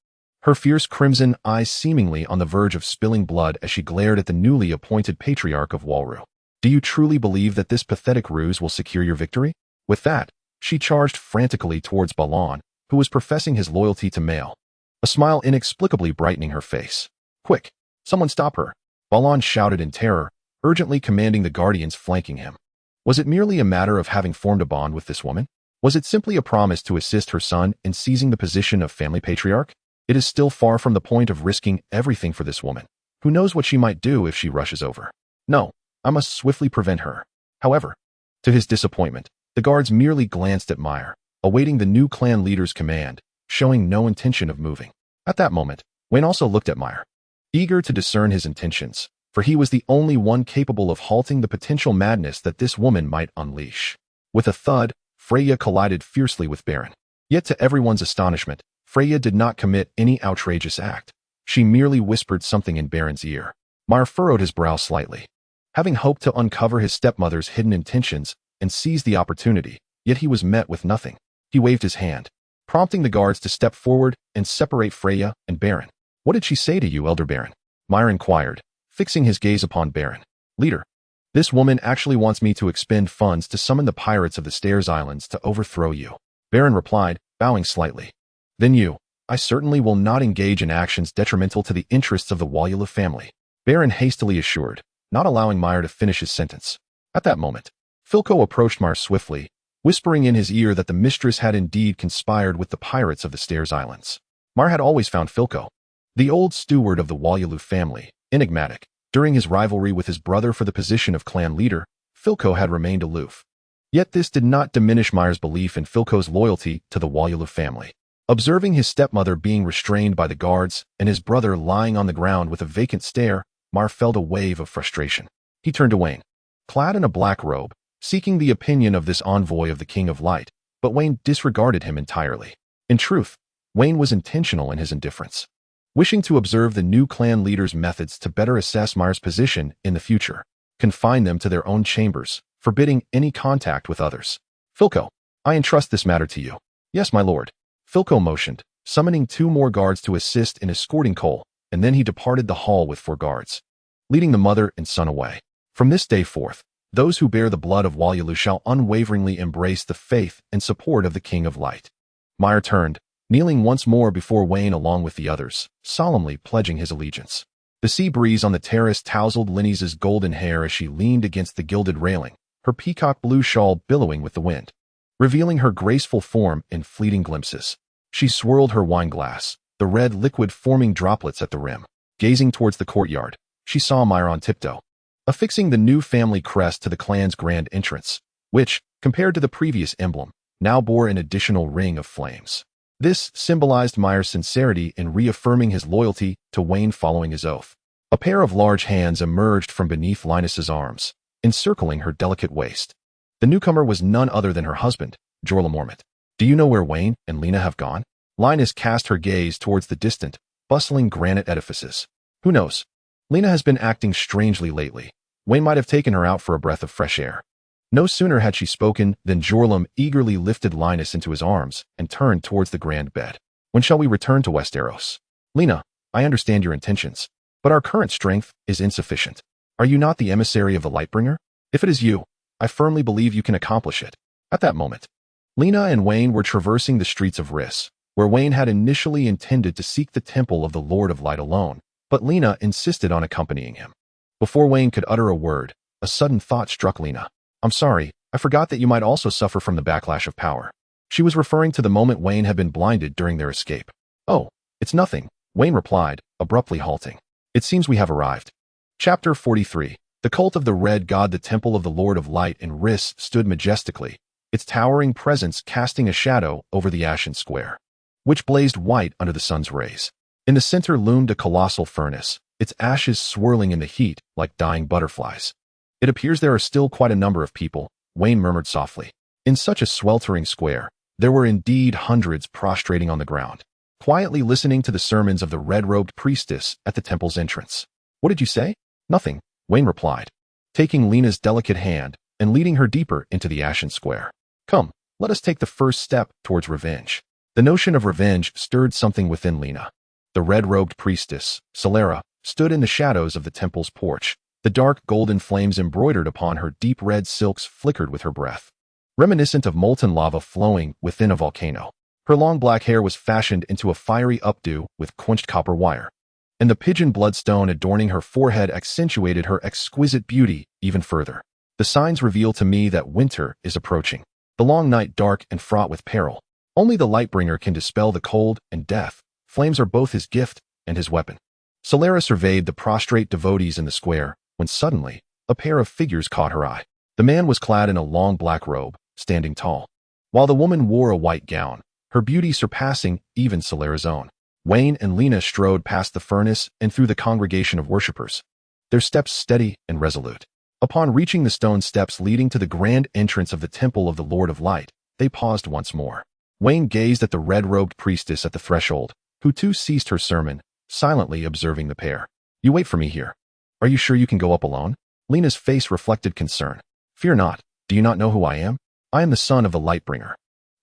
her fierce crimson eyes seemingly on the verge of spilling blood as she glared at the newly appointed patriarch of Walroof. "Do you truly believe that this pathetic ruse will secure your victory?" With that, she charged frantically towards Balon, who was professing his loyalty to Mael, a smile inexplicably brightening her face. "Quick! Someone stop her!" Balon shouted in terror, urgently commanding the guardians flanking him. Was it merely a matter of having formed a bond with this woman? Was it simply a promise to assist her son in seizing the position of family patriarch? It is still far from the point of risking everything for this woman. Who knows what she might do if she rushes over? No, I must swiftly prevent her. However, to his disappointment, the guards merely glanced at Myra, awaiting the new clan leader's command, showing no intention of moving. At that moment, Wayne also looked at Meyer, eager to discern his intentions, for he was the only one capable of halting the potential madness that this woman might unleash. With a thud, Freya collided fiercely with Baron. Yet to everyone's astonishment, Freya did not commit any outrageous act. She merely whispered something in Baron's ear. Meyer furrowed his brow slightly. Having hoped to uncover his stepmother's hidden intentions and seize the opportunity, yet he was met with nothing. He waved his hand, prompting the guards to step forward and separate Freya and Baron. "What did she say to you, Elder Baron?" Meyer inquired, fixing his gaze upon Baron. "Leader, this woman actually wants me to expend funds to summon the pirates of the Stairs Islands to overthrow you," Baron replied, bowing slightly. "Then I certainly will not engage in actions detrimental to the interests of the Wallula family," Baron hastily assured, not allowing Meyer to finish his sentence. At that moment, Filco approached Meyer swiftly, whispering in his ear that the mistress had indeed conspired with the pirates of the Stairs Islands. Meyer had always found Filco, the old steward of the Wallula family, enigmatic. During his rivalry with his brother for the position of clan leader, Filco had remained aloof. Yet this did not diminish Meyer's belief in Filco's loyalty to the Wallula family. Observing his stepmother being restrained by the guards and his brother lying on the ground with a vacant stare, Meyer felt a wave of frustration. He turned to Wayne, clad in a black robe, seeking the opinion of this envoy of the King of Light, but Wayne disregarded him entirely. In truth, Wayne was intentional in his indifference. Wishing to observe the new clan leader's methods to better assess Meyer's position in the future, confine them to their own chambers, forbidding any contact with others. "Filco, I entrust this matter to you." "Yes, my lord." Filco motioned, summoning 2 more guards to assist in escorting Cole, and then he departed the hall with 4 guards, leading the mother and son away. From this day forth, those who bear the blood of Wallula shall unwaveringly embrace the faith and support of the King of Light. Meyer turned, kneeling once more before Wayne along with the others, solemnly pledging his allegiance. The sea breeze on the terrace tousled Linny's golden hair as she leaned against the gilded railing, her peacock blue shawl billowing with the wind, revealing her graceful form in fleeting glimpses. She swirled her wine glass, the red liquid forming droplets at the rim. Gazing towards the courtyard, she saw Meyer on tiptoe, affixing the new family crest to the clan's grand entrance, which, compared to the previous emblem, now bore an additional ring of flames. This symbolized Meyer's sincerity in reaffirming his loyalty to Wayne following his oath. A pair of large hands emerged from beneath Linus's arms, encircling her delicate waist. The newcomer was none other than her husband, Jorla Mormont. "Do you know where Wayne and Lena have gone?" Linus cast her gaze towards the distant, bustling granite edifices. "Who knows? Lena has been acting strangely lately. Wayne might have taken her out for a breath of fresh air." No sooner had she spoken than Jorlam eagerly lifted Linus into his arms and turned towards the grand bed. "When shall we return to Westeros?" "Lena, I understand your intentions, but our current strength is insufficient. Are you not the emissary of the Lightbringer? If it is you, I firmly believe you can accomplish it." At that moment, Lena and Wayne were traversing the streets of Riss, where Wayne had initially intended to seek the temple of the Lord of Light alone, but Lena insisted on accompanying him. Before Wayne could utter a word, a sudden thought struck Lena. "I'm sorry, I forgot that you might also suffer from the backlash of power." She was referring to the moment Wayne had been blinded during their escape. "Oh, it's nothing," Wayne replied, abruptly halting. "It seems we have arrived." Chapter 43. The cult of the Red God. The temple of the Lord of Light in Riss stood majestically, its towering presence casting a shadow over the ashen square, which blazed white under the sun's rays. In the center loomed a colossal furnace, its ashes swirling in the heat like dying butterflies. "It appears there are still quite a number of people," Wayne murmured softly. In such a sweltering square, there were indeed hundreds prostrating on the ground, quietly listening to the sermons of the red-robed priestess at the temple's entrance. "What did you say?" "Nothing," Wayne replied, taking Lena's delicate hand and leading her deeper into the ashen square. "Come, let us take the first step towards revenge." The notion of revenge stirred something within Lena. The red-robed priestess, Solera, stood in the shadows of the temple's porch. The dark golden flames embroidered upon her deep red silks flickered with her breath, reminiscent of molten lava flowing within a volcano. Her long black hair was fashioned into a fiery updo with quenched copper wire, and the pigeon bloodstone adorning her forehead accentuated her exquisite beauty even further. "The signs reveal to me that winter is approaching, the long night dark and fraught with peril. Only the Lightbringer can dispel the cold and death. Flames are both his gift and his weapon." Solera surveyed the prostrate devotees in the square, when suddenly, a pair of figures caught her eye. The man was clad in a long black robe, standing tall, while the woman wore a white gown, her beauty surpassing even Solera's own. Wayne and Laina strode past the furnace and through the congregation of worshippers, their steps steady and resolute. Upon reaching the stone steps leading to the grand entrance of the Temple of the Lord of Light, they paused once more. Wayne gazed at the red-robed priestess at the threshold, who too ceased her sermon, silently observing the pair. "You wait for me here. Are you sure you can go up alone?" Laina's face reflected concern. "Fear not. Do you not know who I am? I am the son of the Lightbringer."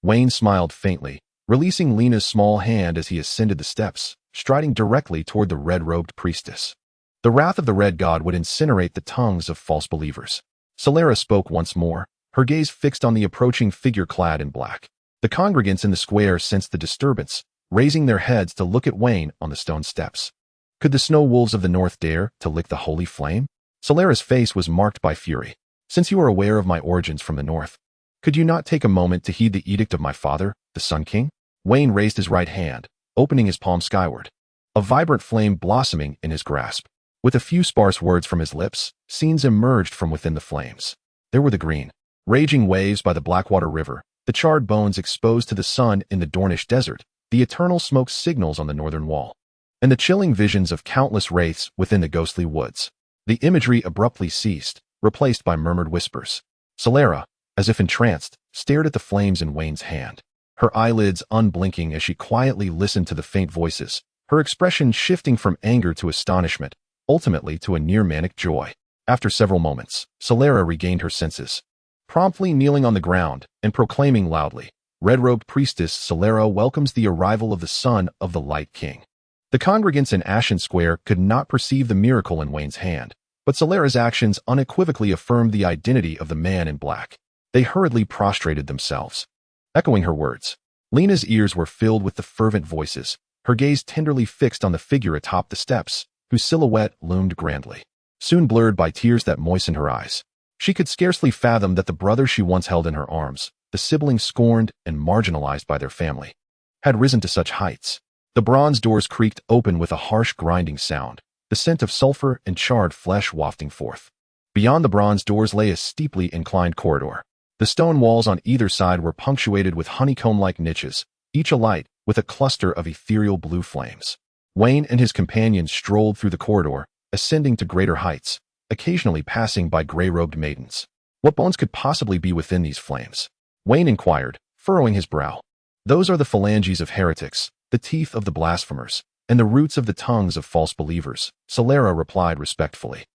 Wayne smiled faintly, releasing Laina's small hand as he ascended the steps, striding directly toward the red-robed priestess. The wrath of the Red God would incinerate the tongues of false believers. Solera spoke once more, her gaze fixed on the approaching figure clad in black. The congregants in the square sensed the disturbance, raising their heads to look at Wayne on the stone steps. Could the snow wolves of the north dare to lick the holy flame? Solera's face was marked by fury. "Since you are aware of my origins from the north, could you not take a moment to heed the edict of my father, the Sun King?" Wayne raised his right hand, opening his palm skyward, a vibrant flame blossoming in his grasp. With a few sparse words from his lips, scenes emerged from within the flames. There were the green, raging waves by the Blackwater River, the charred bones exposed to the sun in the Dornish desert, the eternal smoke signals on the northern wall, and the chilling visions of countless wraiths within the ghostly woods. The imagery abruptly ceased, replaced by murmured whispers. Solera, as if entranced, stared at the flames in Wayne's hand, her eyelids unblinking as she quietly listened to the faint voices, her expression shifting from anger to astonishment, ultimately to a near-manic joy. After several moments, Solera regained her senses, promptly kneeling on the ground and proclaiming loudly, "Red-robed priestess Solera welcomes the arrival of the son of the Light King." The congregants in Ashen Square could not perceive the miracle in Wayne's hand, but Solera's actions unequivocally affirmed the identity of the man in black. They hurriedly prostrated themselves, echoing her words. Laina's ears were filled with the fervent voices, her gaze tenderly fixed on the figure atop the steps, whose silhouette loomed grandly, soon blurred by tears that moistened her eyes. She could scarcely fathom that the brother she once held in her arms, the sibling scorned and marginalized by their family, had risen to such heights. The bronze doors creaked open with a harsh grinding sound, the scent of sulfur and charred flesh wafting forth. Beyond the bronze doors lay a steeply inclined corridor. The stone walls on either side were punctuated with honeycomb-like niches, each alight with a cluster of ethereal blue flames. Wayne and his companions strolled through the corridor, ascending to greater heights, occasionally passing by gray-robed maidens. What bones could possibly be within these flames? Wayne inquired, furrowing his brow. "Those are the phalanges of heretics, the teeth of the blasphemers, and the roots of the tongues of false believers," Solera replied respectfully.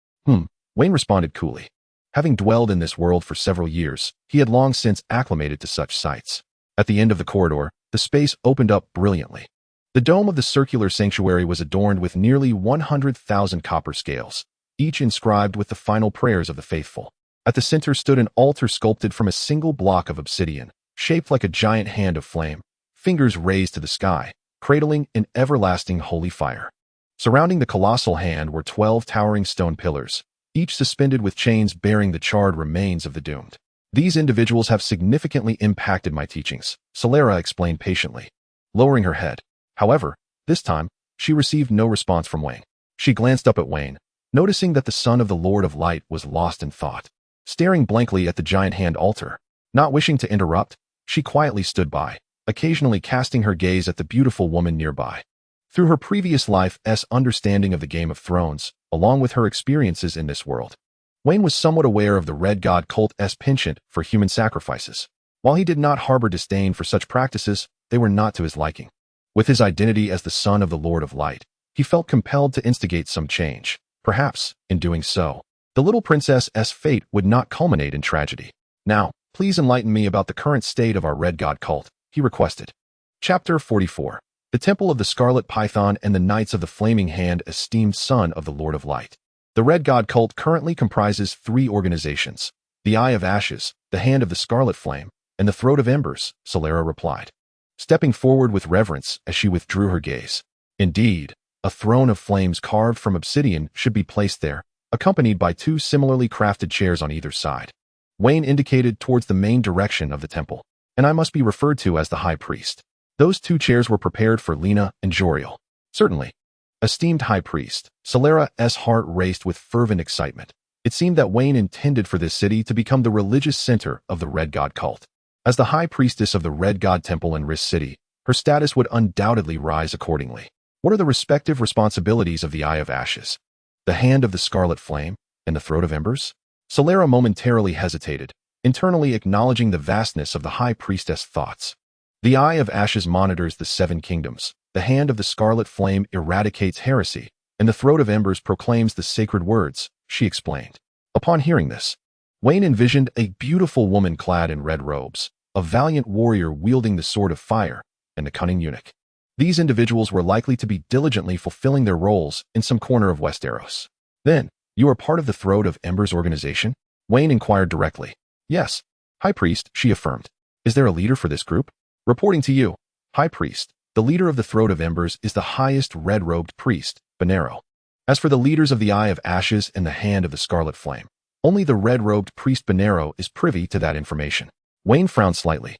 Wayne responded coolly. Having dwelled in this world for several years, he had long since acclimated to such sights. At the end of the corridor, the space opened up brilliantly. The dome of the circular sanctuary was adorned with nearly 100,000 copper scales, each inscribed with the final prayers of the faithful. At the center stood an altar sculpted from a single block of obsidian, shaped like a giant hand of flame, fingers raised to the sky, cradling an everlasting holy fire. Surrounding the colossal hand were 12 towering stone pillars, each suspended with chains bearing the charred remains of the doomed. "These individuals have significantly impacted my teachings," Solera explained patiently, lowering her head. However, this time, she received no response from Wayne. She glanced up at Wayne, noticing that the son of the Lord of Light was lost in thought, staring blankly at the giant hand altar. Not wishing to interrupt, she quietly stood by, occasionally casting her gaze at the beautiful woman nearby. Through her previous life's understanding of the Game of Thrones, along with her experiences in this world, Wayne was somewhat aware of the Red God cult's penchant for human sacrifices. While he did not harbor disdain for such practices, they were not to his liking. With his identity as the son of the Lord of Light, he felt compelled to instigate some change. Perhaps, in doing so, the little princess's fate would not culminate in tragedy. "Now, please enlighten me about the current state of our Red God cult," he requested. Chapter 44. The Temple of the Scarlet Python and the Knights of the Flaming Hand, esteemed son of the Lord of Light. The Red God cult currently comprises 3 organizations: the Eye of Ashes, the Hand of the Scarlet Flame, and the Throat of Embers, Solera replied, stepping forward with reverence as she withdrew her gaze. Indeed, a throne of flames carved from obsidian should be placed there, accompanied by 2 similarly crafted chairs on either side. Wayne indicated towards the main direction of the temple, "And I must be referred to as the High Priest." Those 2 chairs were prepared for Laina and Joriel. "Certainly." Esteemed High Priest, Solera's heart raced with fervent excitement. It seemed that Wayne intended for this city to become the religious center of the Red God cult. As the High Priestess of the Red God Temple in Riss City, her status would undoubtedly rise accordingly. What are the respective responsibilities of the Eye of Ashes, the Hand of the Scarlet Flame, and the Throat of Embers? Solera momentarily hesitated, internally acknowledging the vastness of the High Priestess' thoughts. The Eye of Ashes monitors the Seven Kingdoms, the Hand of the Scarlet Flame eradicates heresy, and the Throat of Embers proclaims the sacred words, she explained. Upon hearing this, Wayne envisioned a beautiful woman clad in red robes, a valiant warrior wielding the sword of fire, and a cunning eunuch. These individuals were likely to be diligently fulfilling their roles in some corner of Westeros. Then, you are part of the Throat of Embers organization? Wayne inquired directly. Yes, High Priest, she affirmed. Is there a leader for this group? Reporting to you, High Priest, the leader of the Throat of Embers is the highest red-robed priest, Banero. As for the leaders of the Eye of Ashes and the Hand of the Scarlet Flame, only the red-robed priest Banero is privy to that information. Wayne frowned slightly.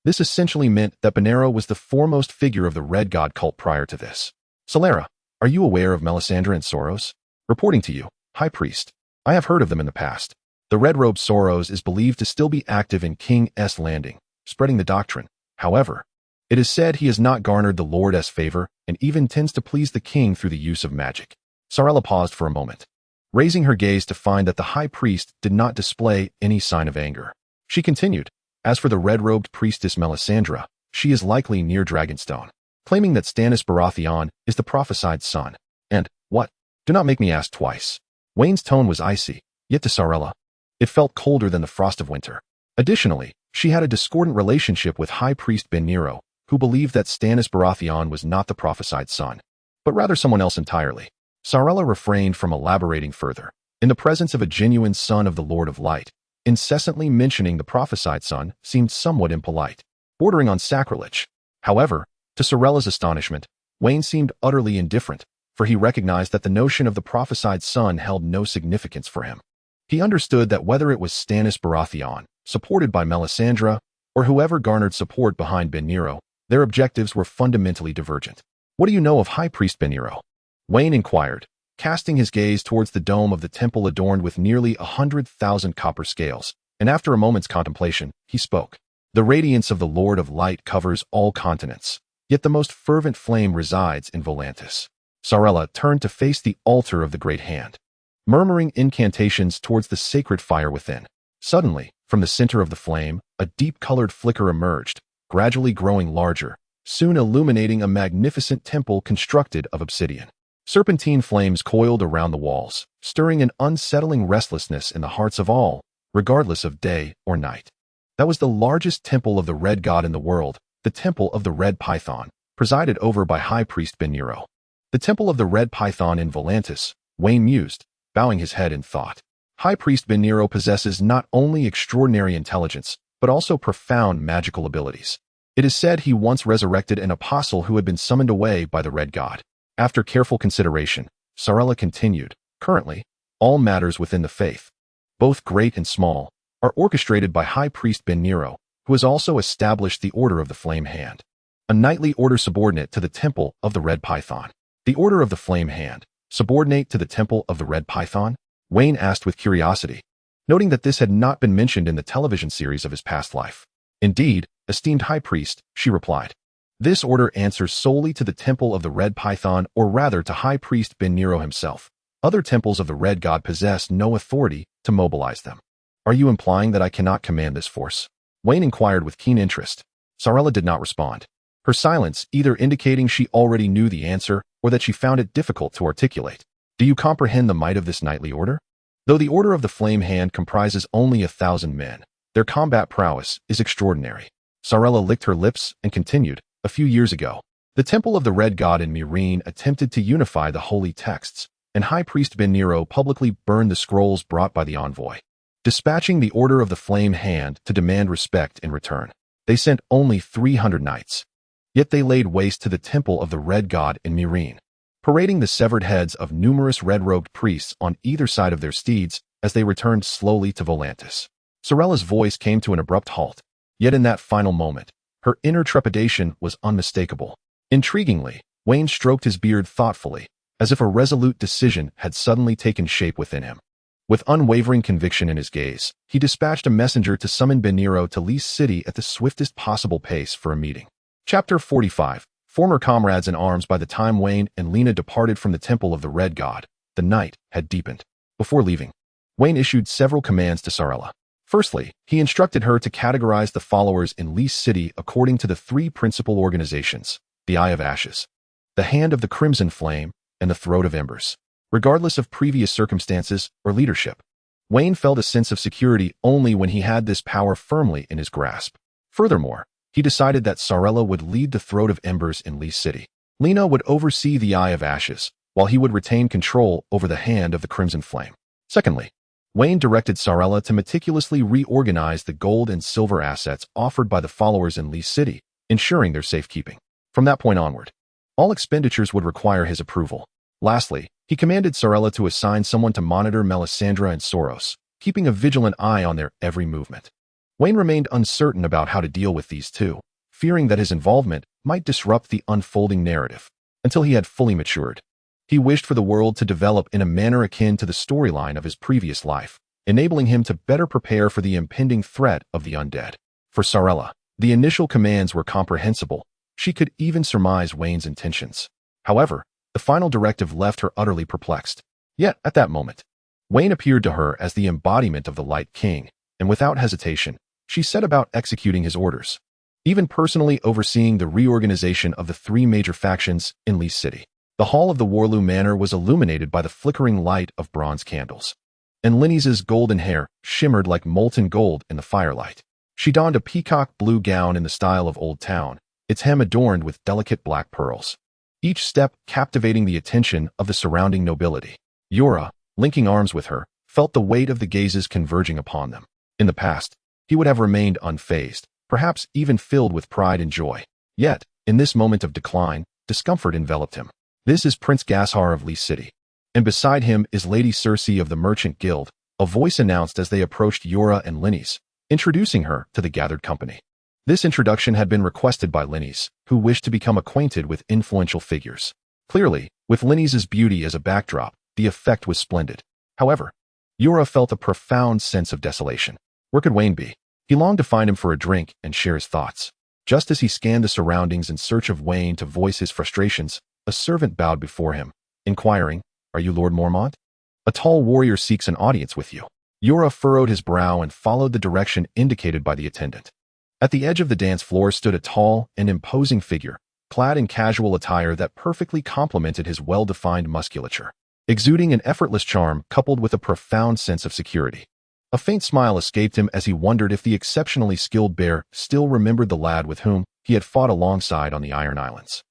This essentially meant that Banero was the foremost figure of the Red God cult prior to this. Solera, are you aware of Melisandre and Soros? Reporting to you, High Priest. I have heard of them in the past. The red-robed Soros is believed to still be active in King's Landing, spreading the doctrine. However, it is said he has not garnered the Lord's favor and even tends to please the king through the use of magic. Sarella paused for a moment, raising her gaze to find that the High Priest did not display any sign of anger. She continued, as for the red-robed priestess Melisandre, she is likely near Dragonstone, claiming that Stannis Baratheon is the prophesied son. And, what? Do not make me ask twice. Wayne's tone was icy, yet to Sarella, it felt colder than the frost of winter. Additionally, she had a discordant relationship with High Priest Ben Nero, who believed that Stannis Baratheon was not the prophesied son, but rather someone else entirely. Sarella refrained from elaborating further. In the presence of a genuine son of the Lord of Light, incessantly mentioning the prophesied son seemed somewhat impolite, bordering on sacrilege. However, to Sarella's astonishment, Wayne seemed utterly indifferent, for he recognized that the notion of the prophesied son held no significance for him. He understood that whether it was Stannis Baratheon, supported by Melisandre, or whoever garnered support behind Ben Nero, their objectives were fundamentally divergent. What do you know of High Priest Ben Nero? Wayne inquired, casting his gaze towards the dome of the temple adorned with nearly 100,000 copper scales, and after a moment's contemplation, he spoke. The radiance of the Lord of Light covers all continents, yet the most fervent flame resides in Volantis. Sarella turned to face the altar of the Great Hand, murmuring incantations towards the sacred fire within. Suddenly, from the center of the flame, a deep-colored flicker emerged, gradually growing larger, soon illuminating a magnificent temple constructed of obsidian. Serpentine flames coiled around the walls, stirring an unsettling restlessness in the hearts of all, regardless of day or night. That was the largest temple of the Red God in the world, the Temple of the Red Python, presided over by High Priest Ben Nero. The Temple of the Red Python in Volantis, Wayne mused, bowing his head in thought. High Priest Ben Nero possesses not only extraordinary intelligence, but also profound magical abilities. It is said he once resurrected an apostle who had been summoned away by the Red God. After careful consideration, Sarella continued, currently, all matters within the faith, both great and small, are orchestrated by High Priest Ben Nero, who has also established the Order of the Flame Hand, a knightly order subordinate to the Temple of the Red Python. The Order of the Flame Hand, subordinate to the Temple of the Red Python? Wayne asked with curiosity, noting that this had not been mentioned in the television series of his past life. Indeed, esteemed High Priest, she replied. This order answers solely to the Temple of the Red Python, or rather to High Priest Ben Nero himself. Other temples of the Red God possess no authority to mobilize them. Are you implying that I cannot command this force? Wayne inquired with keen interest. Sarella did not respond, her silence either indicating she already knew the answer or that she found it difficult to articulate. Do you comprehend the might of this knightly order? Though the Order of the Flame Hand comprises only 1,000 men, their combat prowess is extraordinary. Sarella licked her lips and continued, a few years ago, the Temple of the Red God in Meereen attempted to unify the holy texts, and High Priest Ben Nero publicly burned the scrolls brought by the envoy, dispatching the Order of the Flame Hand to demand respect in return. They sent only 300 knights, yet they laid waste to the Temple of the Red God in Meereen, parading the severed heads of numerous red-robed priests on either side of their steeds as they returned slowly to Volantis. Sarella's voice came to an abrupt halt, yet in that final moment, her inner trepidation was unmistakable. Intriguingly, Wayne stroked his beard thoughtfully, as if a resolute decision had suddenly taken shape within him. With unwavering conviction in his gaze, he dispatched a messenger to summon Ben Nero to Lee's city at the swiftest possible pace for a meeting. Chapter 45. Former comrades in arms. By the time Wayne and Laina departed from the Temple of the Red God, the night had deepened. Before leaving, Wayne issued several commands to Sarella. Firstly, he instructed her to categorize the followers in Lee's city according to the three principal organizations: the Eye of Ashes, the Hand of the Crimson Flame, and the Throat of Embers. Regardless of previous circumstances or leadership, Wayne felt a sense of security only when he had this power firmly in his grasp. Furthermore, he decided that Sarella would lead the Throat of Embers in Lee's city. Laina would oversee the Eye of Ashes, while he would retain control over the Hand of the Crimson Flame. Secondly, Wayne directed Sarella to meticulously reorganize the gold and silver assets offered by the followers in Lee's city, ensuring their safekeeping. From that point onward, all expenditures would require his approval. Lastly, he commanded Sarella to assign someone to monitor Melisandre and Soros, keeping a vigilant eye on their every movement. Wayne remained uncertain about how to deal with these two, fearing that his involvement might disrupt the unfolding narrative. Until he had fully matured, he wished for the world to develop in a manner akin to the storyline of his previous life, enabling him to better prepare for the impending threat of the undead. For Sarella, the initial commands were comprehensible. She could even surmise Wayne's intentions. However, the final directive left her utterly perplexed. Yet, at that moment, Wayne appeared to her as the embodiment of the Light King, and without hesitation, she set about executing his orders, even personally overseeing the reorganization of the three major factions in Lee's city. The hall of the Warloo Manor was illuminated by the flickering light of bronze candles, and Linny's golden hair shimmered like molten gold in the firelight. She donned a peacock blue gown in the style of Old Town, its hem adorned with delicate black pearls, each step captivating the attention of the surrounding nobility. Yura, linking arms with her, felt the weight of the gazes converging upon them. In the past, he would have remained unfazed, perhaps even filled with pride and joy. Yet, in this moment of decline, discomfort enveloped him. This is Prince Gashar of Lee's city, and beside him is Lady Cersei of the Merchant Guild, a voice announced as they approached Yura and Linny's, introducing her to the gathered company. This introduction had been requested by Linny's, who wished to become acquainted with influential figures. Clearly, with Linny's beauty as a backdrop, the effect was splendid. However, Yura felt a profound sense of desolation. Where could Wayne be? He longed to find him for a drink and share his thoughts. Just as he scanned the surroundings in search of Wayne to voice his frustrations, a servant bowed before him, inquiring, "Are you Lord Mormont? A tall warrior seeks an audience with you." Yura furrowed his brow and followed the direction indicated by the attendant. At the edge of the dance floor stood a tall and imposing figure, clad in casual attire that perfectly complemented his well-defined musculature, exuding an effortless charm coupled with a profound sense of security. A faint smile escaped him as he wondered if the exceptionally skilled bear still remembered the lad with whom he had fought alongside on the Iron Islands.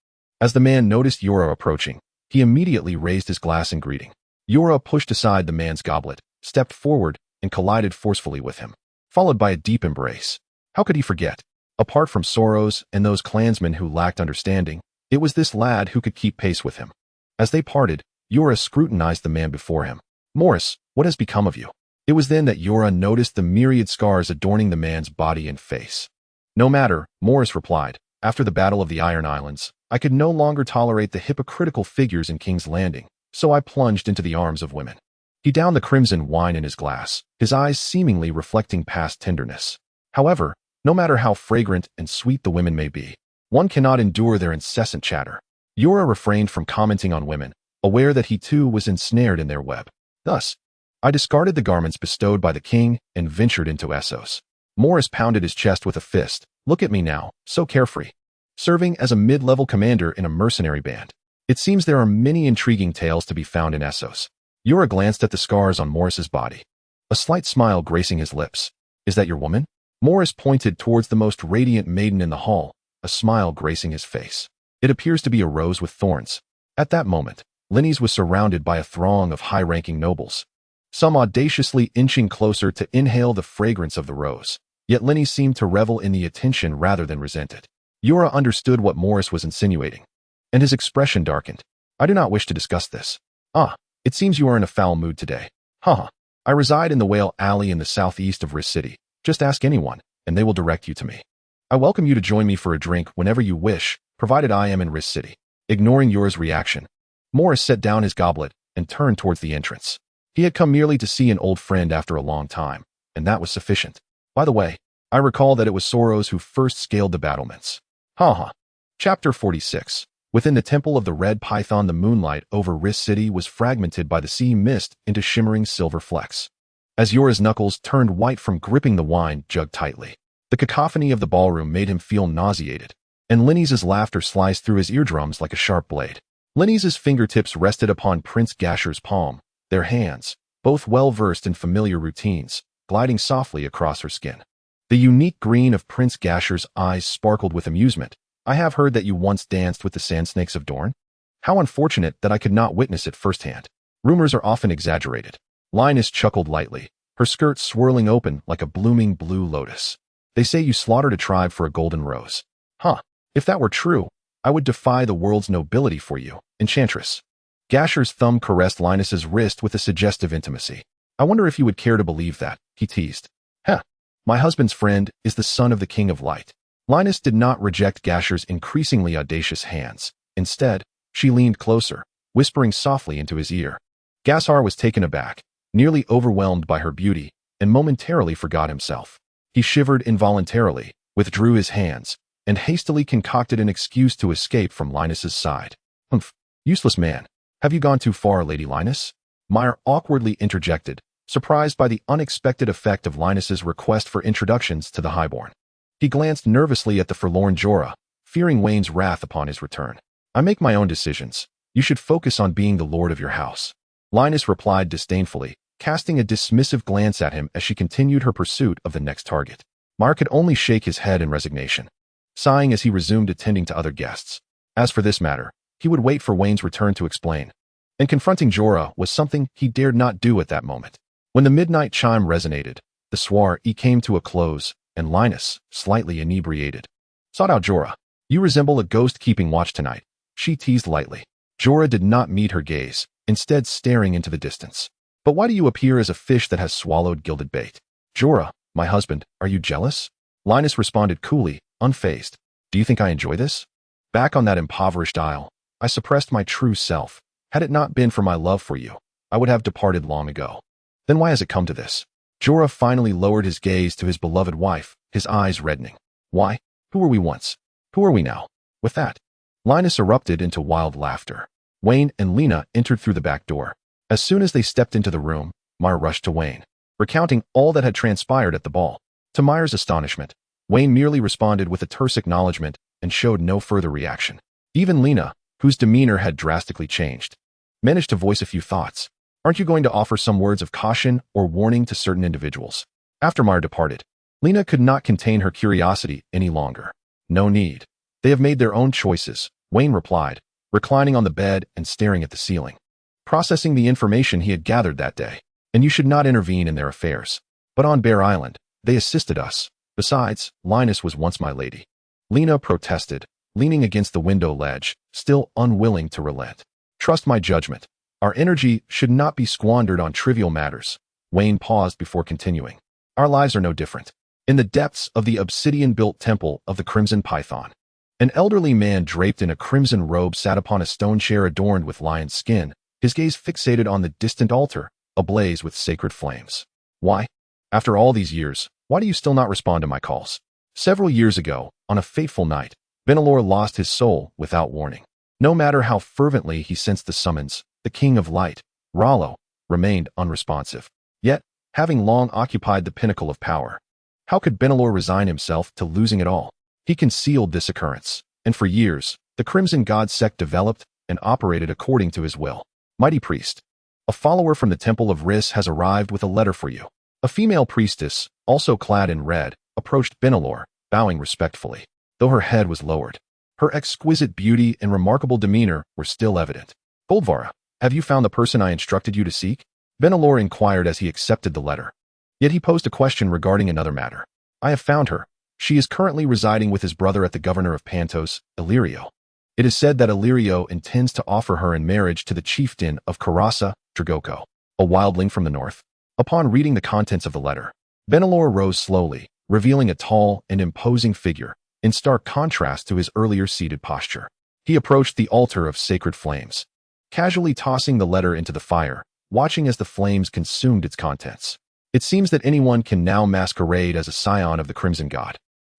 As the man noticed Yura approaching, he immediately raised his glass in greeting. Yura pushed aside the man's goblet, stepped forward, and collided forcefully with him, followed by a deep embrace. How could he forget? Apart from Soros and those clansmen who lacked understanding, it was this lad who could keep pace with him. As they parted, Yura scrutinized the man before him. "Morris, what has become of you?" It was then that Yura noticed the myriad scars adorning the man's body and face. "No matter," Morris replied. "After the Battle of the Iron Islands, I could no longer tolerate the hypocritical figures in King's Landing, so I plunged into the arms of women." He downed the crimson wine in his glass, his eyes seemingly reflecting past tenderness. However, no matter how fragrant and sweet the women may be, one cannot endure their incessant chatter. Yura refrained from commenting on women, aware that he too was ensnared in their web. Thus, I discarded the garments bestowed by the king and ventured into Essos. Morris pounded his chest with a fist. "Look at me now, so carefree, serving as a mid-level commander in a mercenary band. It seems there are many intriguing tales to be found in Essos." Yura glanced at the scars on Morris's body, a slight smile gracing his lips. "Is that your woman?" Morris pointed towards the most radiant maiden in the hall, a smile gracing his face. "It appears to be a rose with thorns." At that moment, Linny's was surrounded by a throng of high-ranking nobles, some audaciously inching closer to inhale the fragrance of the rose. Yet Linny seemed to revel in the attention rather than resent it. Yura understood what Morris was insinuating, and his expression darkened. "I do not wish to discuss this." "Ah, it seems you are in a foul mood today." "Haha. I reside in the Whale Alley in the southeast of Riss City. Just ask anyone, and they will direct you to me. I welcome you to join me for a drink whenever you wish, provided I am in Riss City." Ignoring Yura's reaction, Morris set down his goblet and turned towards the entrance. He had come merely to see an old friend after a long time, and that was sufficient. "By the way, I recall that it was Soros who first scaled the battlements." "Ha ha. Chapter 46. Within the temple of the Red Python, the moonlight over Riss City was fragmented by the sea mist into shimmering silver flecks. As Yora's knuckles turned white from gripping the wine jug tightly, the cacophony of the ballroom made him feel nauseated, and Linny's laughter sliced through his eardrums like a sharp blade. Linny's fingertips rested upon Prince Gasher's palm, their hands, both well-versed in familiar routines, gliding softly across her skin. The unique green of Prince Gasher's eyes sparkled with amusement. I have heard that you once danced with the sand snakes of Dorne. How unfortunate that I could not witness it firsthand. Rumors are often exaggerated. Linus chuckled lightly, her skirt swirling open like a blooming blue lotus. They say you slaughtered a tribe for a golden rose. Huh. If that were true, I would defy the world's nobility for you, Enchantress. Gasher's thumb caressed Linus's wrist with a suggestive intimacy. I wonder if you would care to believe that, he teased. Heh. My husband's friend is the son of the King of Light. Linus did not reject Gasher's increasingly audacious hands. Instead, she leaned closer, whispering softly into his ear. Gasar was taken aback, nearly overwhelmed by her beauty, and momentarily forgot himself. He shivered involuntarily, withdrew his hands, and hastily concocted an excuse to escape from Linus's side. Humph, useless man. Have you gone too far, Lady Linus? Meyer awkwardly interjected, surprised by the unexpected effect of Linus's request for introductions to the highborn. He glanced nervously at the forlorn Jorah, fearing Wayne's wrath upon his return. I make my own decisions. You should focus on being the lord of your house. Linus replied disdainfully, casting a dismissive glance at him as she continued her pursuit of the next target. Meyer could only shake his head in resignation, sighing as he resumed attending to other guests. As for this matter, he would wait for Wayne's return to explain. And confronting Jorah was something he dared not do at that moment. When the midnight chime resonated, the soiree came to a close, and Linus, slightly inebriated, sought out Jorah. You resemble a ghost keeping watch tonight, she teased lightly. Jorah did not meet her gaze, instead staring into the distance. But why do you appear as a fish that has swallowed gilded bait? Jorah, my husband, are you jealous? Linus responded coolly, unfazed. Do you think I enjoy this? Back on that impoverished isle, I suppressed my true self. Had it not been for my love for you, I would have departed long ago. Then why has it come to this? Jorah finally lowered his gaze to his beloved wife, his eyes reddening. Why? Who were we once? Who are we now? With that, Linus erupted into wild laughter. Wayne and Lena entered through the back door. As soon as they stepped into the room, Meyer rushed to Wayne, recounting all that had transpired at the ball. To Meyer's astonishment, Wayne merely responded with a terse acknowledgement and showed no further reaction. Even Lena, whose demeanor had drastically changed, managed to voice a few thoughts. Aren't you going to offer some words of caution or warning to certain individuals? After Meyer departed, Lena could not contain her curiosity any longer. No need. They have made their own choices, Wayne replied, reclining on the bed and staring at the ceiling, processing the information he had gathered that day. And you should not intervene in their affairs. But on Bear Island, they assisted us. Besides, Linus was once my lady. Lena protested, leaning against the window ledge, still unwilling to relent. Trust my judgment. Our energy should not be squandered on trivial matters. Wayne paused before continuing. Our lives are no different. In the depths of the obsidian-built temple of the Crimson Python, an elderly man draped in a crimson robe sat upon a stone chair adorned with lion's skin, his gaze fixated on the distant altar, ablaze with sacred flames. Why? After all these years, why do you still not respond to my calls? Several years ago, on a fateful night, Benelor lost his soul without warning. No matter how fervently he sensed the summons, the King of Light, Rollo, remained unresponsive. Yet, having long occupied the pinnacle of power, how could Benelor resign himself to losing it all? He concealed this occurrence, and for years, the Crimson God sect developed and operated according to his will. Mighty priest, a follower from the Temple of Riss has arrived with a letter for you. A female priestess, also clad in red, approached Benelor, bowing respectfully, though her head was lowered. Her exquisite beauty and remarkable demeanor were still evident. Goldvara, have you found the person I instructed you to seek? Benelor inquired as he accepted the letter. Yet he posed a question regarding another matter. I have found her. She is currently residing with his brother at the governor of Pantos, Illyrio. It is said that Illyrio intends to offer her in marriage to the chieftain of Karasa, Dragoko, a wildling from the north. Upon reading the contents of the letter, Benelor rose slowly, revealing a tall and imposing figure, in stark contrast to his earlier seated posture. He approached the altar of sacred flames, casually tossing the letter into the fire, watching as the flames consumed its contents. It seems that anyone can now masquerade as a scion of the Crimson God.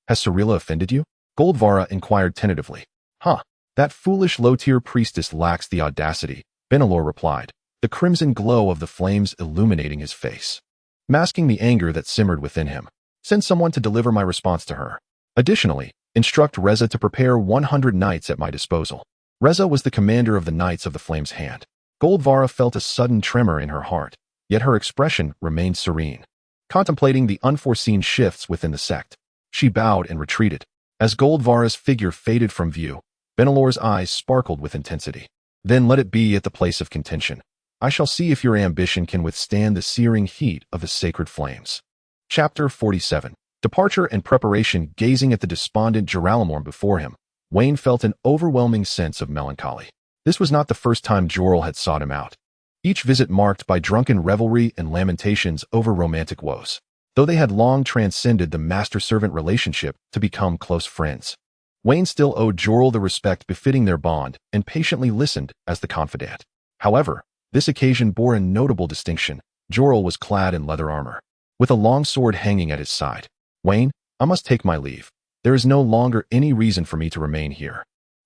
Has Cirilla offended you? Goldvara inquired tentatively. Huh. That foolish low-tier priestess lacks the audacity, Benelor replied, the crimson glow of the flames illuminating his face, masking the anger that simmered within him. Send someone to deliver my response to her. Additionally, instruct Reza to prepare 100 knights at my disposal. Reza was the commander of the Knights of the Flame's hand. Goldvara felt a sudden tremor in her heart, yet her expression remained serene. Contemplating the unforeseen shifts within the sect, she bowed and retreated. As Goldvara's figure faded from view, Benelor's eyes sparkled with intensity. Then let it be at the place of contention. I shall see if your ambition can withstand the searing heat of the sacred flames. Chapter 47. Departure and preparation. Gazing at the despondent Jeralamorn before him, Wayne felt an overwhelming sense of melancholy. This was not the first time Jorel had sought him out. Each visit marked by drunken revelry and lamentations over romantic woes, though they had long transcended the master-servant relationship to become close friends. Wayne still owed Jorel the respect befitting their bond and patiently listened as the confidant. However, this occasion bore a notable distinction. Jorel was clad in leather armor, with a long sword hanging at his side. Wayne, I must take my leave. There is no longer any reason for me to remain here.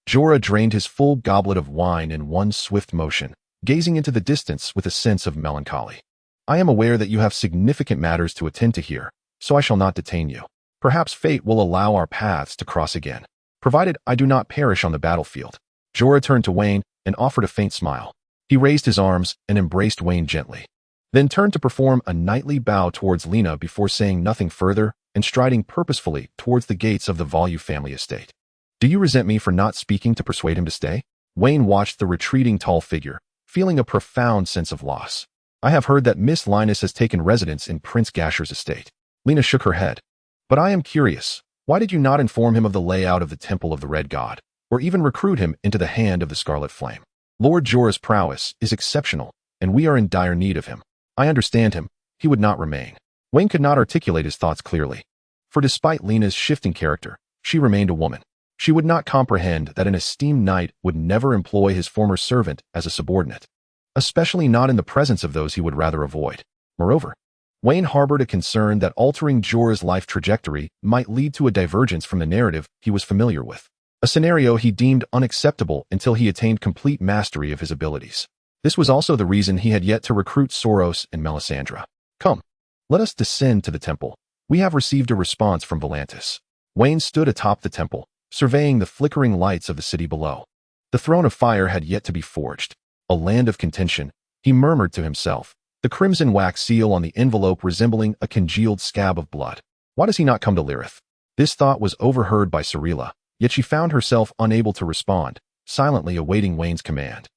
Jorah drained his full goblet of wine in one swift motion, gazing into the distance with a sense of melancholy. I am aware that you have significant matters to attend to here, so I shall not detain you. Perhaps fate will allow our paths to cross again, provided I do not perish on the battlefield. Jorah turned to Wayne and offered a faint smile. He raised his arms and embraced Wayne gently, then turned to perform a knightly bow towards Laina before saying nothing further and striding purposefully towards the gates of the Volue family estate. Do you resent me for not speaking to persuade him to stay? Wayne watched the retreating tall figure, feeling a profound sense of loss. I have heard that Miss Linus has taken residence in Prince Gasher's estate. Laina shook her head. But I am curious, why did you not inform him of the layout of the Temple of the Red God, or even recruit him into the Hand of the Scarlet Flame? Lord Jorah's prowess is exceptional, and we are in dire need of him. I understand him. He would not remain. Wayne could not articulate his thoughts clearly. For despite Lena's shifting character, she remained a woman. She would not comprehend that an esteemed knight would never employ his former servant as a subordinate, especially not in the presence of those he would rather avoid. Moreover, Wayne harbored a concern that altering Jorah's life trajectory might lead to a divergence from the narrative he was familiar with, a scenario he deemed unacceptable until he attained complete mastery of his abilities. This was also the reason he had yet to recruit Soros and Melisandre. Come, let us descend to the temple. We have received a response from Volantis. Wayne stood atop the temple, surveying the flickering lights of the city below. The throne of fire had yet to be forged, a land of contention, he murmured to himself, the crimson wax seal on the envelope resembling a congealed scab of blood. Why does he not come to Lyrith? This thought was overheard by Cirilla, yet she found herself unable to respond, silently awaiting Wayne's command.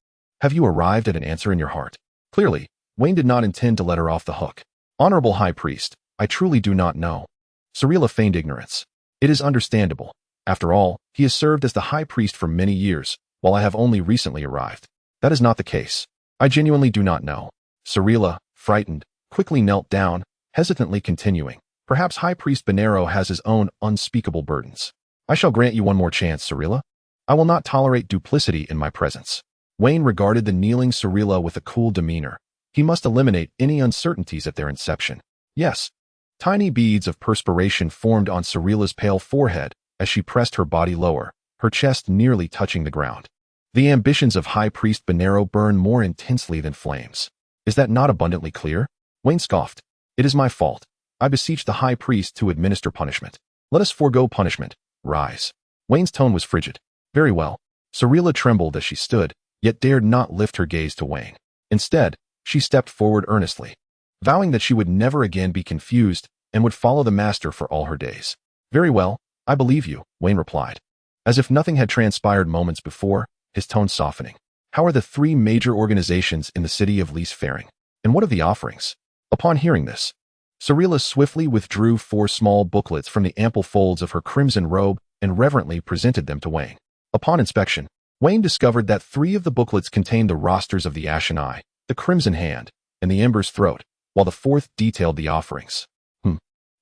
Have you arrived at an answer in your heart? Clearly, Wayne did not intend to let her off the hook. Honorable High Priest, I truly do not know. Cirilla feigned ignorance. It is understandable. After all, he has served as the High Priest for many years, while I have only recently arrived. That is not the case. I genuinely do not know. Cirilla, frightened, quickly knelt down, hesitantly continuing. Perhaps High Priest Benero has his own unspeakable burdens. I shall grant you one more chance, Cirilla. I will not tolerate duplicity in my presence. Wayne regarded the kneeling Cirilla with a cool demeanor. He must eliminate any uncertainties at their inception. Yes. Tiny beads of perspiration formed on Cirilla's pale forehead as she pressed her body lower, her chest nearly touching the ground. The ambitions of High Priest Benero burn more intensely than flames. Is that not abundantly clear? Wayne scoffed. It is my fault. I beseech the High Priest to administer punishment. Let us forego punishment. Rise. Wayne's tone was frigid. Very well. Cirilla trembled as she stood, yet dared not lift her gaze to Wayne. Instead, she stepped forward earnestly, vowing that she would never again be confused and would follow the master for all her days. Very well, I believe you, Wayne replied. As if nothing had transpired moments before, his tone softening. How are the 3 major organizations in the city of Lys faring? And what of the offerings? Upon hearing this, Cirilla swiftly withdrew 4 small booklets from the ample folds of her crimson robe and reverently presented them to Wayne. Upon inspection, Wayne discovered that 3 of the booklets contained the rosters of the Ashen Eye, the Crimson Hand, and the Ember's Throat, while the 4th detailed the offerings.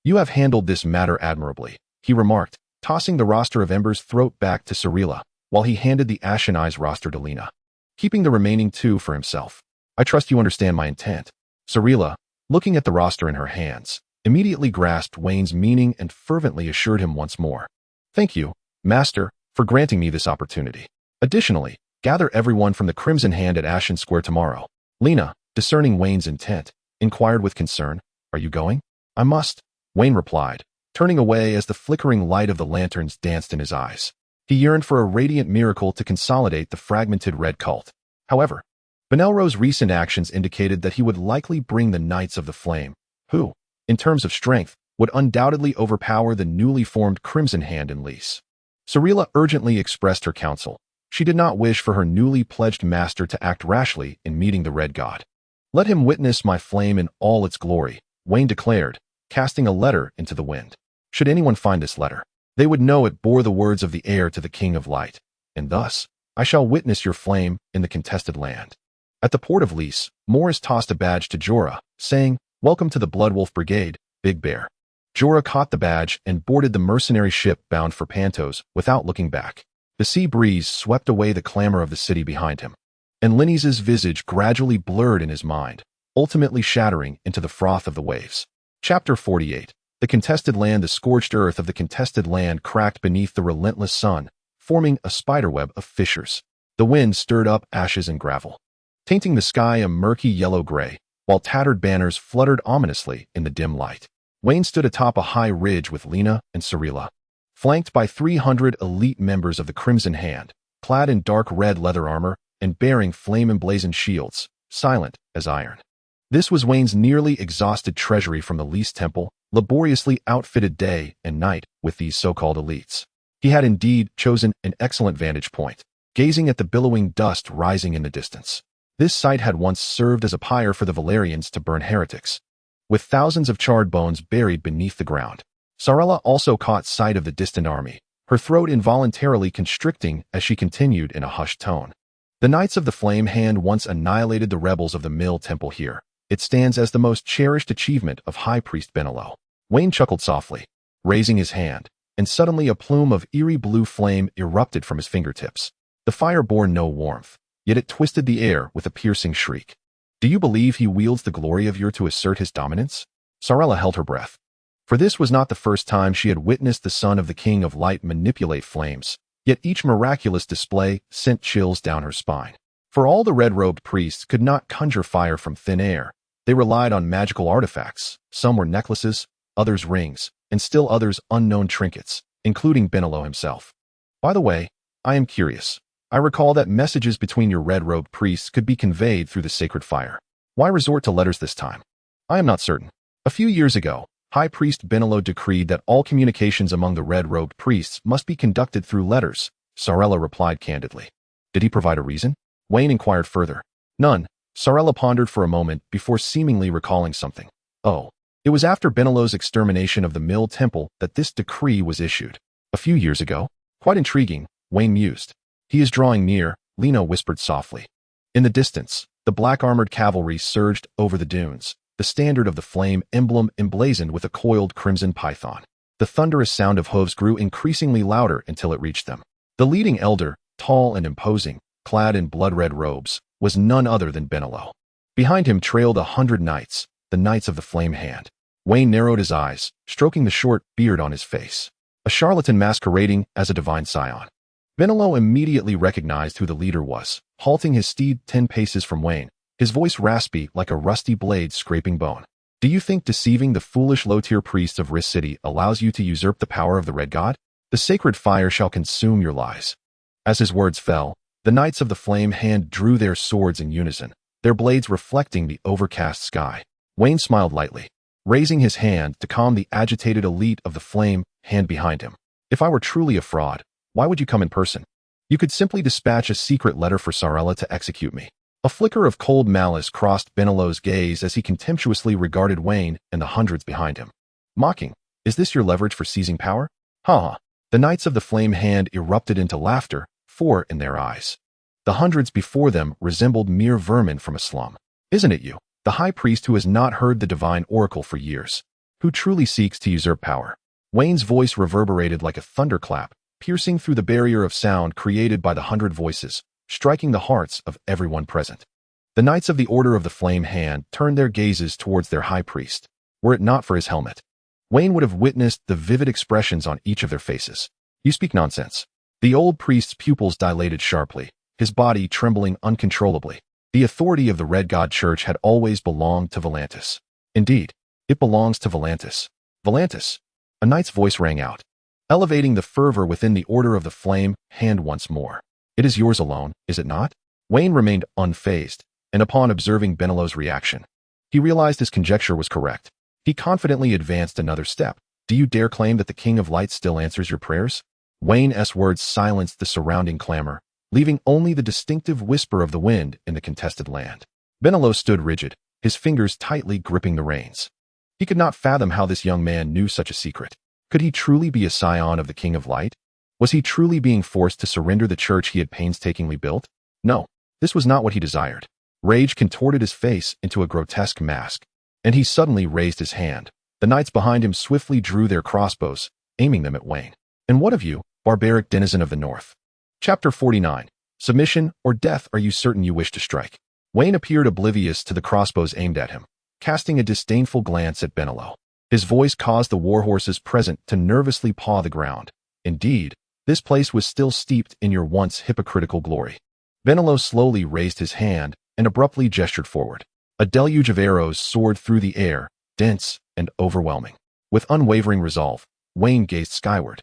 You have handled this matter admirably, he remarked, tossing the roster of Ember's Throat back to Cirilla, while he handed the Ashen Eye's roster to Laina, keeping the remaining 2 for himself. I trust you understand my intent. Cirilla, looking at the roster in her hands, immediately grasped Wayne's meaning and fervently assured him once more. Thank you, Master, for for granting me this opportunity. Additionally, gather everyone from the Crimson Hand at Ashen Square tomorrow. Laina, discerning Wayne's intent, inquired with concern, "Are you going?" "I must," Wayne replied, turning away as the flickering light of the lanterns danced in his eyes. He yearned for a radiant miracle to consolidate the fragmented red cult. However, Benelro's recent actions indicated that he would likely bring the Knights of the Flame, who, in terms of strength, would undoubtedly overpower the newly formed Crimson Hand in lease. Cirilla urgently expressed her counsel. She did not wish for her newly pledged master to act rashly in meeting the Red God. "Let him witness my flame in all its glory," Wayne declared, casting a letter into the wind. "Should anyone find this letter, they would know it bore the words of the heir to the King of Light, and thus I shall witness your flame in the contested land." At the port of Lys, Morris tossed a badge to Jorah, saying, "Welcome to the Bloodwolf Brigade, Big Bear." Jorah caught the badge and boarded the mercenary ship bound for Pantos without looking back. The sea breeze swept away the clamor of the city behind him, and Linny's visage gradually blurred in his mind, ultimately shattering into the froth of the waves. Chapter 48. The contested land. The scorched earth of the contested land cracked beneath the relentless sun, forming a spiderweb of fissures. The wind stirred up ashes and gravel, tainting the sky a murky yellow-gray, while tattered banners fluttered ominously in the dim light. Wayne stood atop a high ridge with Laina and Cirilla, flanked by 300 elite members of the Crimson Hand, clad in dark red leather armor and bearing flame-emblazoned shields, silent as iron. This was Wayne's nearly exhausted treasury from the Lys Temple, laboriously outfitted day and night with these so-called elites. He had indeed chosen an excellent vantage point, gazing at the billowing dust rising in the distance. This site had once served as a pyre for the Valyrians to burn heretics, with thousands of charred bones buried beneath the ground. Cirilla also caught sight of the distant army, her throat involuntarily constricting as she continued in a hushed tone. "The Knights of the Flame Hand once annihilated the rebels of the Mill Temple here. It stands as the most cherished achievement of High Priest Benelo." Wayne chuckled softly, raising his hand, and suddenly a plume of eerie blue flame erupted from his fingertips. The fire bore no warmth, yet it twisted the air with a piercing shriek. "Do you believe he wields the glory of Ur to assert his dominance?" Cirilla held her breath, for this was not the first time she had witnessed the son of the King of Light manipulate flames, yet each miraculous display sent chills down her spine. For all the red-robed priests could not conjure fire from thin air. They relied on magical artifacts. Some were necklaces, others rings, and still others unknown trinkets, including Benelo himself. "By the way, I am curious. I recall that messages between your red-robed priests could be conveyed through the sacred fire. Why resort to letters this time?" "I am not certain. A few years ago, High Priest Benelo decreed that all communications among the red-robed priests must be conducted through letters," Cirilla replied candidly. "Did he provide a reason?" Wayne inquired further. "None." Cirilla pondered for a moment before seemingly recalling something. "Oh, it was after Benelo's extermination of the Mill Temple that this decree was issued. A few years ago? Quite intriguing," Wayne mused. "He is drawing near," Laina whispered softly. In the distance, the black-armored cavalry surged over the dunes, the standard of the flame emblem emblazoned with a coiled crimson python. The thunderous sound of hooves grew increasingly louder until it reached them. The leading elder, tall and imposing, clad in blood-red robes, was none other than Benelo. Behind him trailed 100 knights, the Knights of the Flame Hand. Wayne narrowed his eyes, stroking the short beard on his face. A charlatan masquerading as a divine scion. Benelo immediately recognized who the leader was, halting his steed 10 paces from Wayne, his voice raspy like a rusty blade scraping bone. "Do you think deceiving the foolish low-tier priests of Riss City allows you to usurp the power of the Red God? The sacred fire shall consume your lies." As his words fell, the Knights of the Flame Hand drew their swords in unison, their blades reflecting the overcast sky. Wayne smiled lightly, raising his hand to calm the agitated elite of the Flame Hand behind him. "If I were truly a fraud, why would you come in person? You could simply dispatch a secret letter for Cirilla to execute me." A flicker of cold malice crossed Benelo's gaze as he contemptuously regarded Wayne and the hundreds behind him. Mocking, "Is this your leverage for seizing power?" "Ha!" The Knights of the Flame Hand erupted into laughter, for in their eyes, the hundreds before them resembled mere vermin from a slum. "Isn't it you, the High Priest who has not heard the divine oracle for years, who truly seeks to usurp power?" Wayne's voice reverberated like a thunderclap, piercing through the barrier of sound created by the 100 voices, striking the hearts of everyone present. The Knights of the Order of the Flame Hand turned their gazes towards their High Priest. Were it not for his helmet, Wayne would have witnessed the vivid expressions on each of their faces. "You speak nonsense." The old priest's pupils dilated sharply, his body trembling uncontrollably. The authority of the Red God Church had always belonged to Volantis. Indeed, it belongs to Volantis. Volantis! A knight's voice rang out, elevating the fervor within the Order of the Flame hand once more. It is yours alone, is it not? Wayne remained unfazed, and upon observing Benelo's reaction, he realized his conjecture was correct. He confidently advanced another step. Do you dare claim that the King of Light still answers your prayers? Wayne's words silenced the surrounding clamor, leaving only the distinctive whisper of the wind in the contested land. Benelo stood rigid, his fingers tightly gripping the reins. He could not fathom how this young man knew such a secret. Could he truly be a scion of the King of Light? Was he truly being forced to surrender the church he had painstakingly built? No, this was not what he desired. Rage contorted his face into a grotesque mask, and he suddenly raised his hand. The knights behind him swiftly drew their crossbows, aiming them at Wayne. And what of you, barbaric denizen of the North? Chapter 49. Submission or death? Are you certain you wish to strike? Wayne appeared oblivious to the crossbows aimed at him, casting a disdainful glance at Benelo. His voice caused the warhorses present to nervously paw the ground. Indeed, this place was still steeped in your once hypocritical glory. Benelo slowly raised his hand and abruptly gestured forward. A deluge of arrows soared through the air, dense and overwhelming. With unwavering resolve, Wayne gazed skyward,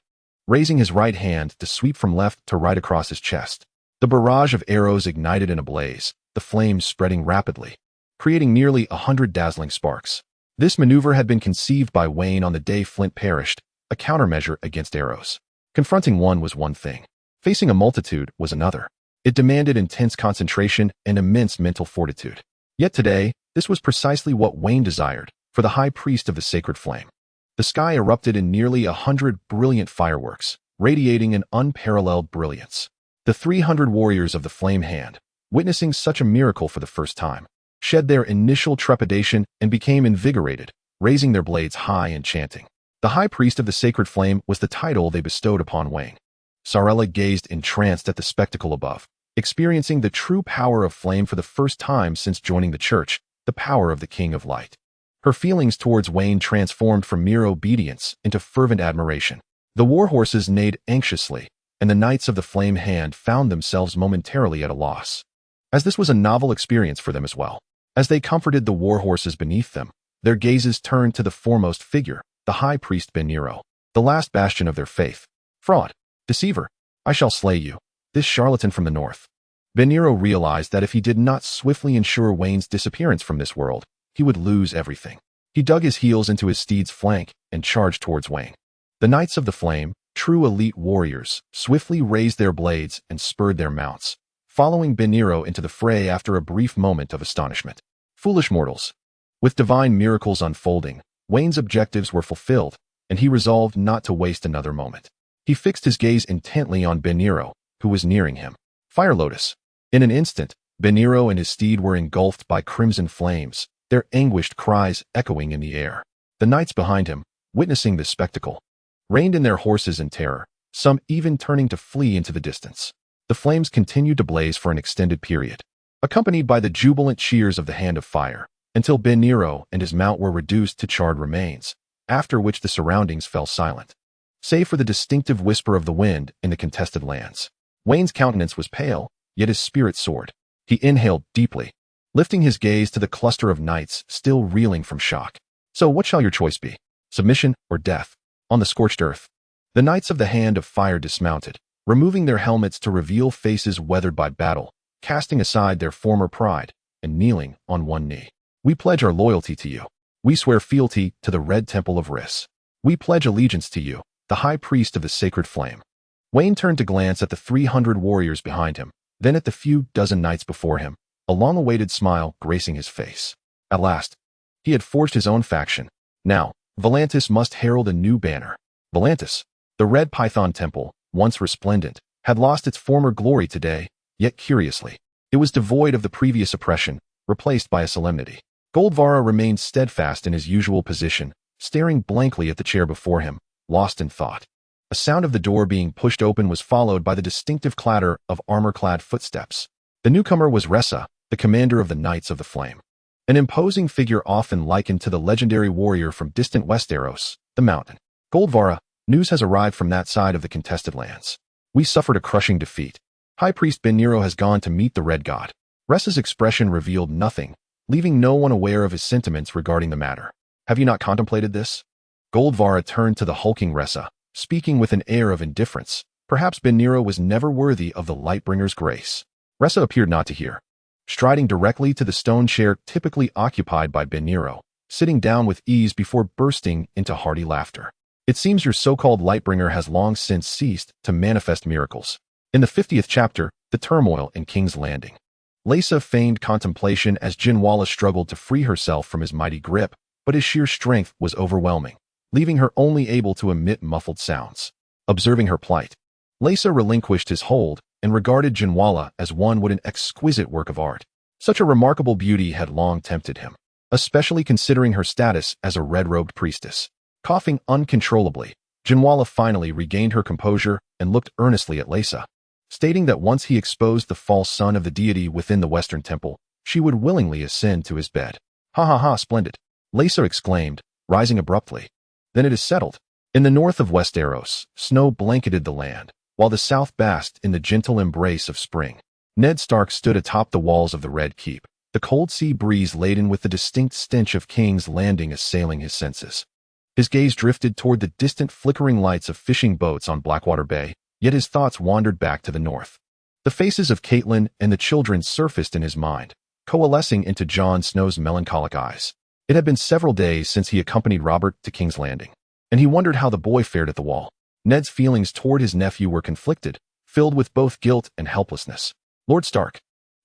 raising his right hand to sweep from left to right across his chest. The barrage of arrows ignited in a blaze, the flames spreading rapidly, creating nearly 100 dazzling sparks. This maneuver had been conceived by Wayne on the day Flint perished, a countermeasure against arrows. Confronting one was one thing. Facing a multitude was another. It demanded intense concentration and immense mental fortitude. Yet today, this was precisely what Wayne desired for the High Priest of the Sacred Flame. The sky erupted in nearly 100 brilliant fireworks, radiating an unparalleled brilliance. The 300 warriors of the Flame Hand, witnessing such a miracle for the first time, shed their initial trepidation and became invigorated, raising their blades high and chanting. The High Priest of the Sacred Flame was the title they bestowed upon Wayne. Sarella gazed entranced at the spectacle above, experiencing the true power of flame for the first time since joining the church, the power of the King of Light. Her feelings towards Wayne transformed from mere obedience into fervent admiration. The warhorses neighed anxiously, and the knights of the Flame Hand found themselves momentarily at a loss, as this was a novel experience for them as well. As they comforted the warhorses beneath them, their gazes turned to the foremost figure, the High Priest Beniro, the last bastion of their faith. Fraud, deceiver, I shall slay you, this charlatan from the north. Beniro realized that if he did not swiftly ensure Wayne's disappearance from this world, he would lose everything. He dug his heels into his steed's flank and charged towards Wayne. The Knights of the Flame, true elite warriors, swiftly raised their blades and spurred their mounts, following Beniro into the fray after a brief moment of astonishment. Foolish mortals. With divine miracles unfolding, Wayne's objectives were fulfilled, and he resolved not to waste another moment. He fixed his gaze intently on Beniro, who was nearing him. Fire Lotus. In an instant, Beniro and his steed were engulfed by crimson flames, their anguished cries echoing in the air. The knights behind him, witnessing this spectacle, reined in their horses in terror, some even turning to flee into the distance. The flames continued to blaze for an extended period, accompanied by the jubilant cheers of the Hand of Fire, until Beniro and his mount were reduced to charred remains, after which the surroundings fell silent, save for the distinctive whisper of the wind in the contested lands. Wayne's countenance was pale, yet his spirit soared. He inhaled deeply, lifting his gaze to the cluster of knights still reeling from shock. So what shall your choice be? Submission or death? On the scorched earth, the knights of the Hand of Fire dismounted, removing their helmets to reveal faces weathered by battle, casting aside their former pride, and kneeling on one knee. We pledge our loyalty to you. We swear fealty to the Red Temple of Riss. We pledge allegiance to you, the High Priest of the Sacred Flame. Wayne turned to glance at the 300 warriors behind him, then at the few dozen knights before him, a long-awaited smile gracing his face. At last, he had forged his own faction. Now, Volantis must herald a new banner. Volantis, the Red Python Temple, once resplendent, had lost its former glory today, yet curiously, it was devoid of the previous oppression, replaced by a solemnity. Goldvara remained steadfast in his usual position, staring blankly at the chair before him, lost in thought. A sound of the door being pushed open was followed by the distinctive clatter of armor-clad footsteps. The newcomer was Ressa, the commander of the Knights of the Flame. An imposing figure often likened to the legendary warrior from distant Westeros, the Mountain. Goldvara, news has arrived from that side of the contested lands. We suffered a crushing defeat. High Priest Ben Nero has gone to meet the Red God. Ressa's expression revealed nothing, leaving no one aware of his sentiments regarding the matter. Have you not contemplated this? Goldvara turned to the hulking Ressa, speaking with an air of indifference. Perhaps Ben Nero was never worthy of the Lightbringer's grace. Ressa appeared not to hear. Striding directly to the stone chair typically occupied by Ben Nero, sitting down with ease before bursting into hearty laughter. It seems your so-called Lightbringer has long since ceased to manifest miracles. In the 50th chapter, The Turmoil in King's Landing. Lisa feigned contemplation as Jinwala struggled to free herself from his mighty grip, but his sheer strength was overwhelming, leaving her only able to emit muffled sounds. Observing her plight, Lisa relinquished his hold and regarded Jinwala as one would an exquisite work of art. Such a remarkable beauty had long tempted him, especially considering her status as a red-robed priestess. Coughing uncontrollably, Jinwala finally regained her composure and looked earnestly at Lisa, stating that once he exposed the false son of the deity within the Western Temple, she would willingly ascend to his bed. Ha ha ha, splendid, Lisa exclaimed, rising abruptly. Then it is settled. In the north of Westeros, snow blanketed the land, while the south basked in the gentle embrace of spring. Ned Stark stood atop the walls of the Red Keep, the cold sea breeze laden with the distinct stench of King's Landing assailing his senses. His gaze drifted toward the distant flickering lights of fishing boats on Blackwater Bay, yet his thoughts wandered back to the north. The faces of Catelyn and the children surfaced in his mind, coalescing into Jon Snow's melancholic eyes. It had been several days since he accompanied Robert to King's Landing, and he wondered how the boy fared at the wall. Ned's feelings toward his nephew were conflicted, filled with both guilt and helplessness. Lord Stark.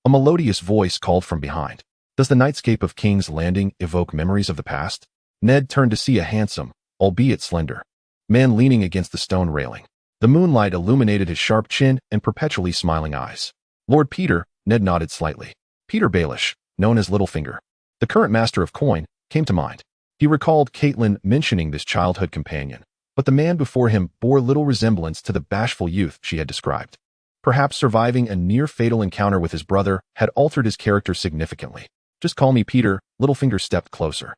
A melodious voice called from behind. Does the nightscape of King's Landing evoke memories of the past? Ned turned to see a handsome, albeit slender, man leaning against the stone railing. The moonlight illuminated his sharp chin and perpetually smiling eyes. Lord Peter, Ned nodded slightly. Peter Baelish, known as Littlefinger, the current master of coin, came to mind. He recalled Catelyn mentioning this childhood companion, but the man before him bore little resemblance to the bashful youth she had described. Perhaps surviving a near-fatal encounter with his brother had altered his character significantly. Just call me Peter. Littlefinger stepped closer.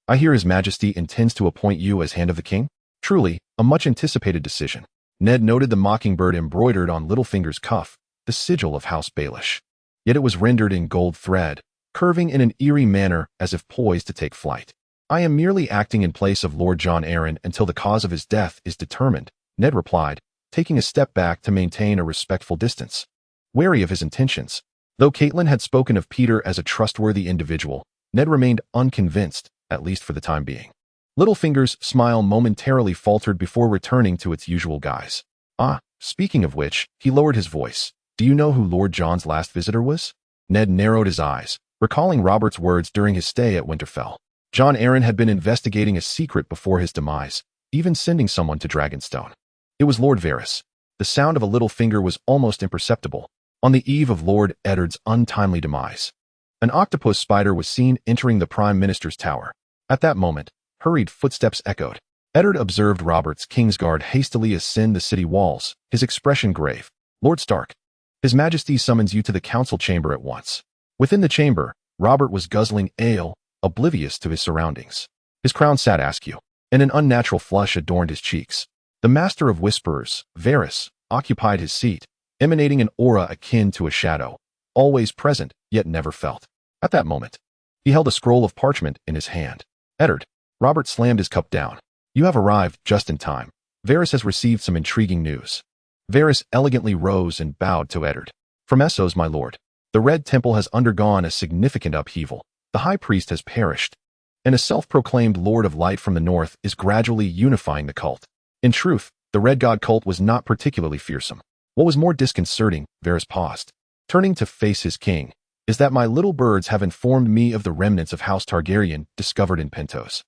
I hear His Majesty intends to appoint you as Hand of the King? Truly, a much-anticipated decision. Ned noted the mockingbird embroidered on Littlefinger's cuff, the sigil of House Baelish. Yet it was rendered in gold thread, curving in an eerie manner as if poised to take flight. I am merely acting in place of Lord Jon Arryn until the cause of his death is determined, Ned replied, taking a step back to maintain a respectful distance. Wary of his intentions. Though Catelyn had spoken of Peter as a trustworthy individual, Ned remained unconvinced, at least for the time being. Littlefinger's smile momentarily faltered before returning to its usual guise. Ah, speaking of which, he lowered his voice. Do you know who Lord Jon's last visitor was? Ned narrowed his eyes, recalling Robert's words during his stay at Winterfell. Jon Arryn had been investigating a secret before his demise, even sending someone to Dragonstone. It was Lord Varys. The sound of a Littlefinger was almost imperceptible, on the eve of Lord Eddard's untimely demise. An octopus spider was seen entering the Prime Minister's tower. At that moment, hurried footsteps echoed. Eddard observed Robert's Kingsguard hastily ascend the city walls, his expression grave. Lord Stark. His Majesty summons you to the council chamber at once. Within the chamber, Robert was guzzling ale, oblivious to his surroundings. His crown sat askew, and an unnatural flush adorned his cheeks. The Master of Whisperers, Varys, occupied his seat, emanating an aura akin to a shadow, always present, yet never felt. At that moment, he held a scroll of parchment in his hand. Eddard. Robert slammed his cup down. You have arrived just in time. Varys has received some intriguing news. Varys elegantly rose and bowed to Eddard. From Essos, my lord. The Red Temple has undergone a significant upheaval. The High Priest has perished, and a self-proclaimed Lord of Light from the north is gradually unifying the cult. In truth, the Red God cult was not particularly fearsome. What was more disconcerting, Varys paused, turning to face his king, is that my little birds have informed me of the remnants of House Targaryen discovered in Pentos,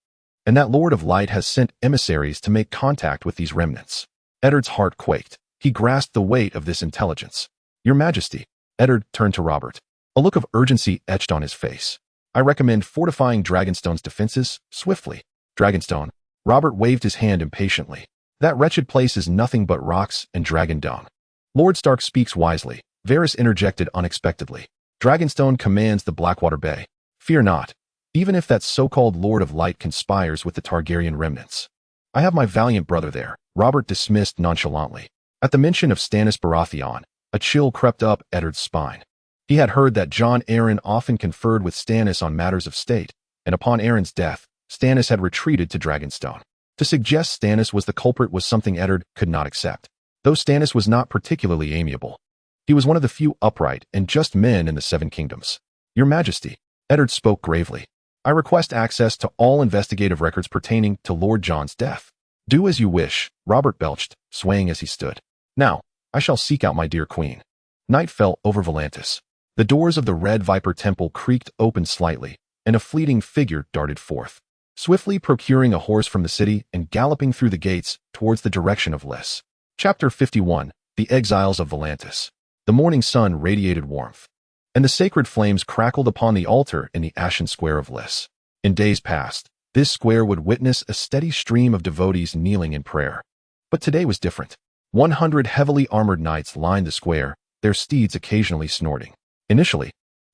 and that Lord of Light has sent emissaries to make contact with these remnants. Eddard's heart quaked. He grasped the weight of this intelligence. Your Majesty. Eddard turned to Robert. A look of urgency etched on his face. I recommend fortifying Dragonstone's defenses swiftly. Dragonstone. Robert waved his hand impatiently. That wretched place is nothing but rocks and dragon dung. Lord Stark speaks wisely. Varys interjected unexpectedly. Dragonstone commands the Blackwater Bay. Fear not, even if that so-called Lord of Light conspires with the Targaryen remnants. I have my valiant brother there, Robert dismissed nonchalantly. At the mention of Stannis Baratheon, a chill crept up Eddard's spine. He had heard that Jon Arryn often conferred with Stannis on matters of state, and upon Arryn's death, Stannis had retreated to Dragonstone. To suggest Stannis was the culprit was something Eddard could not accept. Though Stannis was not particularly amiable, he was one of the few upright and just men in the Seven Kingdoms. Your Majesty, Eddard spoke gravely, I request access to all investigative records pertaining to Lord Jon's death. Do as you wish, Robert belched, swaying as he stood. Now, I shall seek out my dear queen. Night fell over Volantis. The doors of the Red Viper Temple creaked open slightly, and a fleeting figure darted forth, swiftly procuring a horse from the city and galloping through the gates towards the direction of Lys. Chapter 51, The Exiles of Volantis. The morning sun radiated warmth, and the sacred flames crackled upon the altar in the ashen square of Lys. In days past, this square would witness a steady stream of devotees kneeling in prayer. But today was different. 100 heavily armored knights lined the square, their steeds occasionally snorting. Initially,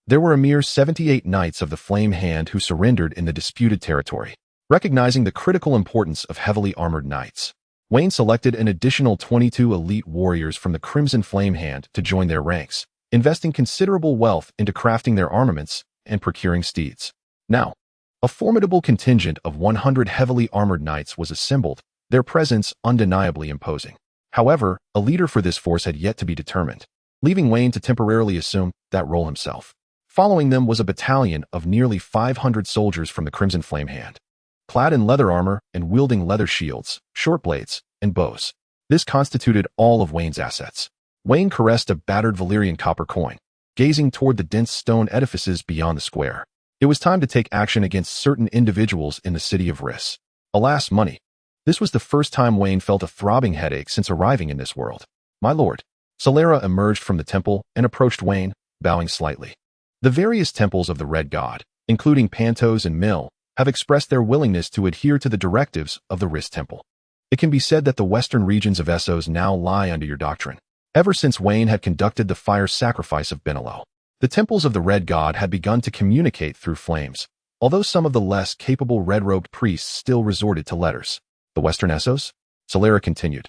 there were a mere 78 knights of the Flame Hand who surrendered in the disputed territory. Recognizing the critical importance of heavily armored knights, Wayne selected an additional 22 elite warriors from the Crimson Flame Hand to join their ranks, investing considerable wealth into crafting their armaments and procuring steeds. Now, a formidable contingent of 100 heavily armored knights was assembled, their presence undeniably imposing. However, a leader for this force had yet to be determined, leaving Wayne to temporarily assume that role himself. Following them was a battalion of nearly 500 soldiers from the Crimson Flame Hand, clad in leather armor and wielding leather shields, short blades, and bows. This constituted all of Wayne's assets. Wayne caressed a battered Valyrian copper coin, gazing toward the dense stone edifices beyond the square. It was time to take action against certain individuals in the city of Rhys. Alas, money. This was the first time Wayne felt a throbbing headache since arriving in this world. My lord. Solera emerged from the temple and approached Wayne, bowing slightly. The various temples of the Red God, including Pantos and Mill, have expressed their willingness to adhere to the directives of the Rhys Temple. It can be said that the western regions of Essos now lie under your doctrine. Ever since Wayne had conducted the fire sacrifice of Benelo, the temples of the Red God had begun to communicate through flames, although some of the less capable red-robed priests still resorted to letters. The western Essos? Solera continued.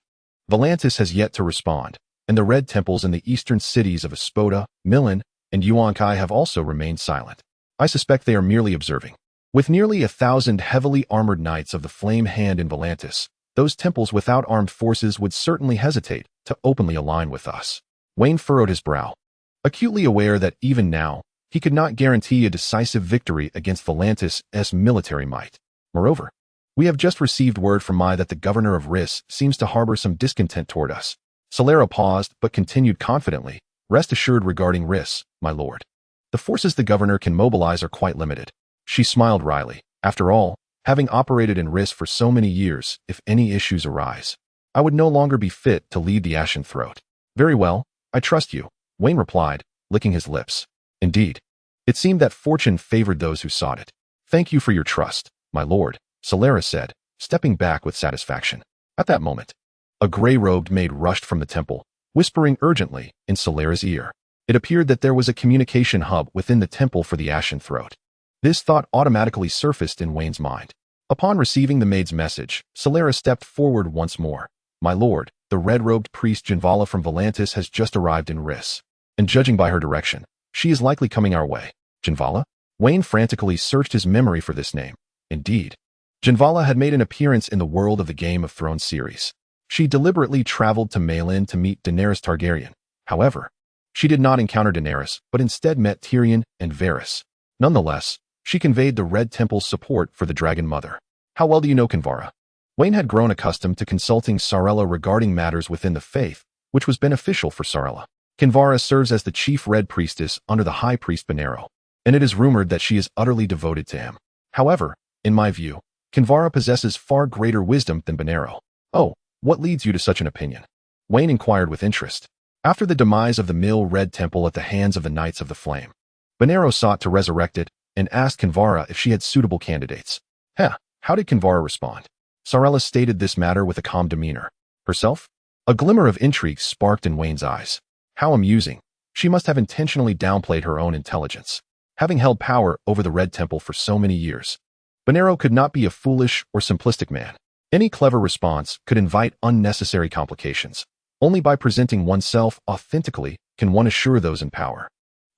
Volantis has yet to respond, and the red temples in the eastern cities of Espoda, Milan, and Yuan-Kai have also remained silent. I suspect they are merely observing. With nearly 1,000 heavily armored knights of the Flame Hand in Volantis, those temples without armed forces would certainly hesitate to openly align with us. Wayne furrowed his brow, acutely aware that even now, he could not guarantee a decisive victory against Volantis' military might. Moreover, we have just received word from Mai that the governor of Rhys seems to harbor some discontent toward us. Solera paused but continued confidently. Rest assured regarding Rhys, my lord. The forces the governor can mobilize are quite limited. She smiled wryly. After all, having operated in Rhys for so many years, if any issues arise, I would no longer be fit to lead the Ashen Throat. Very well, I trust you, Wayne replied, licking his lips. Indeed, it seemed that fortune favored those who sought it. Thank you for your trust, my lord, Solera said, stepping back with satisfaction. At that moment, a gray-robed maid rushed from the temple, whispering urgently in Solera's ear. It appeared that there was a communication hub within the temple for the Ashen Throat. This thought automatically surfaced in Wayne's mind. Upon receiving the maid's message, Solera stepped forward once more. My lord, the red-robed priest Jinvala from Volantis has just arrived in Rhys, and judging by her direction, she is likely coming our way. Jinvala? Wayne frantically searched his memory for this name. Indeed, Jinvala had made an appearance in the World of the Game of Thrones series. She deliberately traveled to Malin to meet Daenerys Targaryen. However, she did not encounter Daenerys, but instead met Tyrion and Varys. Nonetheless, she conveyed the Red Temple's support for the Dragon Mother. How well do you know Kinvara? Wayne had grown accustomed to consulting Sarella regarding matters within the faith, which was beneficial for Sarella. Kinvara serves as the chief Red Priestess under the High Priest Benero, and it is rumored that she is utterly devoted to him. However, in my view, Kinvara possesses far greater wisdom than Benero. Oh, what leads you to such an opinion? Wayne inquired with interest. After the demise of the Mill Red Temple at the hands of the Knights of the Flame, Benero sought to resurrect it and asked Kinvara if she had suitable candidates. How did Kinvara respond? Sarella stated this matter with a calm demeanor. Herself? A glimmer of intrigue sparked in Wayne's eyes. How amusing. She must have intentionally downplayed her own intelligence. Having held power over the Red Temple for so many years, Benero could not be a foolish or simplistic man. Any clever response could invite unnecessary complications. Only by presenting oneself authentically can one assure those in power.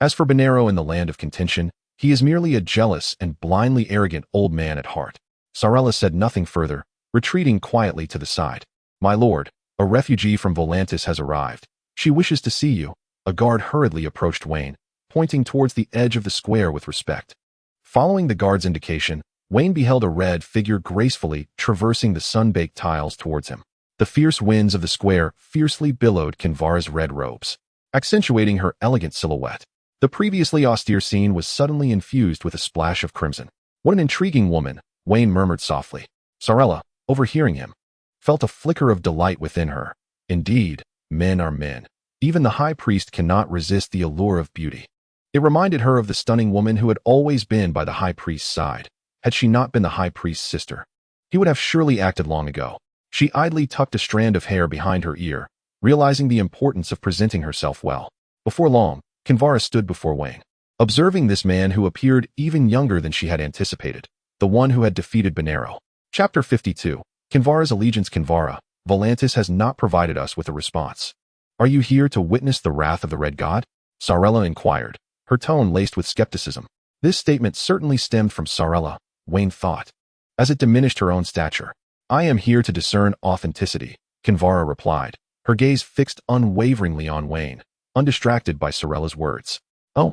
As for Bonero in the land of contention, he is merely a jealous and blindly arrogant old man at heart. Sarella said nothing further, retreating quietly to the side. My lord, a refugee from Volantis has arrived. She wishes to see you. A guard hurriedly approached Wayne, pointing towards the edge of the square with respect. Following the guard's indication, Wayne beheld a red figure gracefully traversing the sun-baked tiles towards him. The fierce winds of the square fiercely billowed Kinvara's red robes, accentuating her elegant silhouette. The previously austere scene was suddenly infused with a splash of crimson. What an intriguing woman, Wayne murmured softly. Sarella, overhearing him, felt a flicker of delight within her. Indeed, men are men. Even the high priest cannot resist the allure of beauty. It reminded her of the stunning woman who had always been by the high priest's side. Had she not been the high priest's sister, he would have surely acted long ago. She idly tucked a strand of hair behind her ear, realizing the importance of presenting herself well. Before long, Kinvara stood before Wayne, observing this man who appeared even younger than she had anticipated, the one who had defeated Bonero. Chapter 52. Kinvara's allegiance. Kinvara, Volantis has not provided us with a response. Are you here to witness the wrath of the Red God? Sarella inquired, her tone laced with skepticism. This statement certainly stemmed from Sarella, Wayne thought, as it diminished her own stature. I am here to discern authenticity, Kinvara replied, her gaze fixed unwaveringly on Wayne, undistracted by Sarella's words. Oh.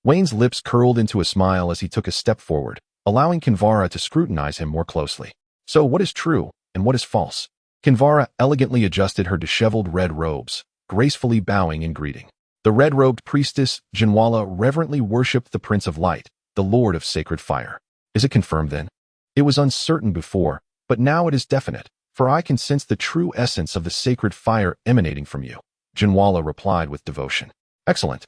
Wayne's lips curled into a smile as he took a step forward, allowing Kinvara to scrutinize him more closely. So what is true, and what is false? Kinvara elegantly adjusted her disheveled red robes, gracefully bowing in greeting. The red-robed priestess, Jinwala, reverently worshipped the Prince of Light, the Lord of Sacred Fire. Is it confirmed then? It was uncertain before, but now it is definite, for I can sense the true essence of the sacred fire emanating from you, Jinwala replied with devotion. Excellent.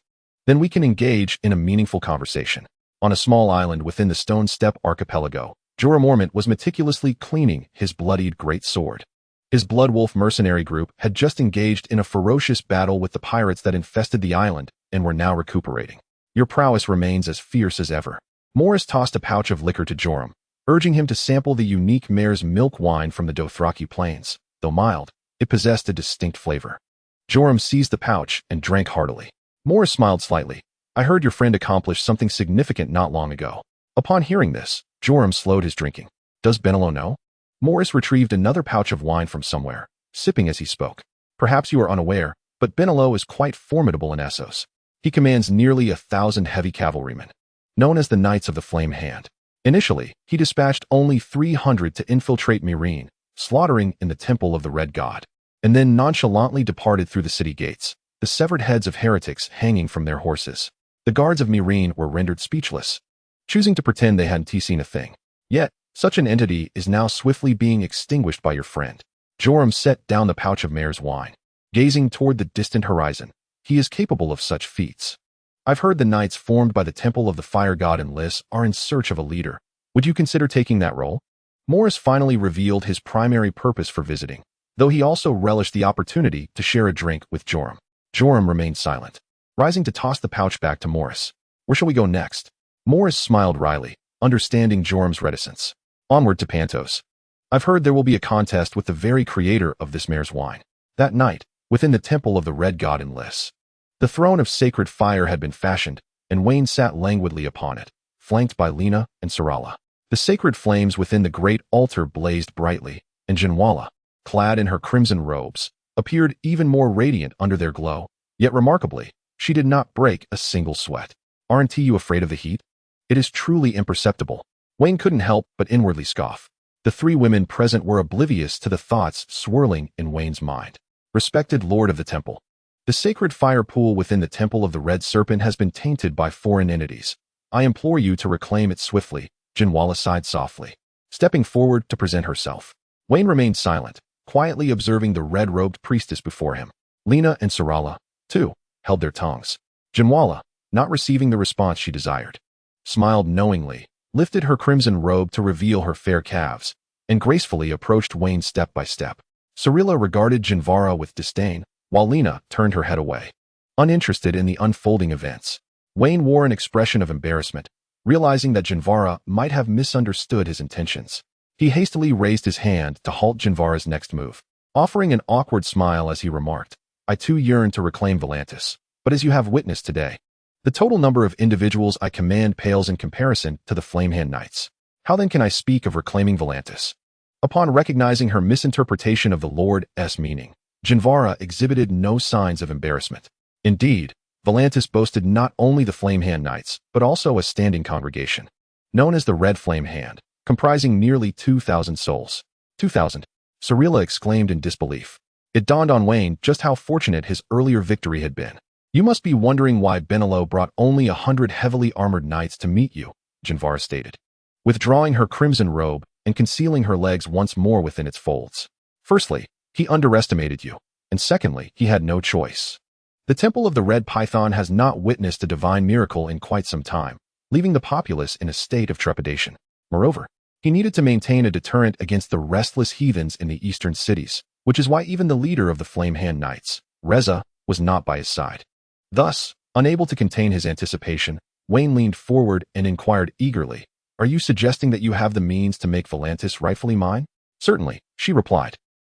Then we can engage in a meaningful conversation. On a small island within the Stone Steppe archipelago, Jorah Mormont was meticulously cleaning his bloodied great sword. His Bloodwolf mercenary group had just engaged in a ferocious battle with the pirates that infested the island and were now recuperating. Your prowess remains as fierce as ever. Morris tossed a pouch of liquor to Joram, urging him to sample the unique mare's milk wine from the Dothraki plains. Though mild, it possessed a distinct flavor. Joram seized the pouch and drank heartily. Morris smiled slightly. I heard your friend accomplished something significant not long ago. Upon hearing this, Joram slowed his drinking. Does Benelo know? Morris retrieved another pouch of wine from somewhere, sipping as he spoke. Perhaps you are unaware, but Benelo is quite formidable in Essos. He commands nearly 1,000 heavy cavalrymen, known as the Knights of the Flame Hand. Initially, he dispatched only 300 to infiltrate Meereen, slaughtering in the Temple of the Red God, and then nonchalantly departed through the city gates, the severed heads of heretics hanging from their horses. The guards of Meereen were rendered speechless, choosing to pretend they hadn't seen a thing. Yet, such an entity is now swiftly being extinguished by your friend. Joram set down the pouch of mare's wine, gazing toward the distant horizon. He is capable of such feats. I've heard the knights formed by the Temple of the Fire God in Lys are in search of a leader. Would you consider taking that role? Morris finally revealed his primary purpose for visiting, though he also relished the opportunity to share a drink with Joram. Joram remained silent, rising to toss the pouch back to Morris. Where shall we go next? Morris smiled wryly, understanding Joram's reticence. Onward to Pantos. I've heard there will be a contest with the very creator of this mare's wine. That night, within the Temple of the Red God in Lys, the throne of sacred fire had been fashioned, and Wayne sat languidly upon it, flanked by Laina and Sarella. The sacred flames within the great altar blazed brightly, and Jinwala, clad in her crimson robes, appeared even more radiant under their glow. Yet remarkably, she did not break a single sweat. Aren't you afraid of the heat? It is truly imperceptible. Wayne couldn't help but inwardly scoff. The three women present were oblivious to the thoughts swirling in Wayne's mind. Respected Lord of the Temple, the sacred fire pool within the Temple of the Red Serpent has been tainted by foreign entities. I implore you to reclaim it swiftly. Jinwala sighed softly, stepping forward to present herself. Wayne remained silent, quietly observing the red-robed priestess before him. Laina and Sarella, too, held their tongues. Jinwala, not receiving the response she desired, smiled knowingly, lifted her crimson robe to reveal her fair calves, and gracefully approached Wayne step by step. Sarella regarded Jinvara with disdain, while Laina turned her head away, uninterested in the unfolding events. Wayne wore an expression of embarrassment, realizing that Jinvara might have misunderstood his intentions. He hastily raised his hand to halt Jinvara's next move, offering an awkward smile as he remarked, I too yearn to reclaim Volantis. But as you have witnessed today, the total number of individuals I command pales in comparison to the Flamehand Knights. How then can I speak of reclaiming Volantis? Upon recognizing her misinterpretation of the Lord's meaning, Jinvara exhibited no signs of embarrassment. Indeed, Volantis boasted not only the Flamehand Knights, but also a standing congregation, known as the Red Flame Hand, comprising nearly 2,000 souls. 2,000, Cirilla exclaimed in disbelief. It dawned on Wayne just how fortunate his earlier victory had been. You must be wondering why Benelo brought only 100 heavily armored knights to meet you, Jinvara stated, withdrawing her crimson robe and concealing her legs once more within its folds. Firstly, he underestimated you, and secondly, he had no choice. The Temple of the Red Python has not witnessed a divine miracle in quite some time, leaving the populace in a state of trepidation. Moreover, he needed to maintain a deterrent against the restless heathens in the eastern cities, which is why even the leader of the Flamehand Knights, Reza, was not by his side. Thus, unable to contain his anticipation, Wayne leaned forward and inquired eagerly, "Are you suggesting that you have the means to make Volantis rightfully mine?" "Certainly," she replied.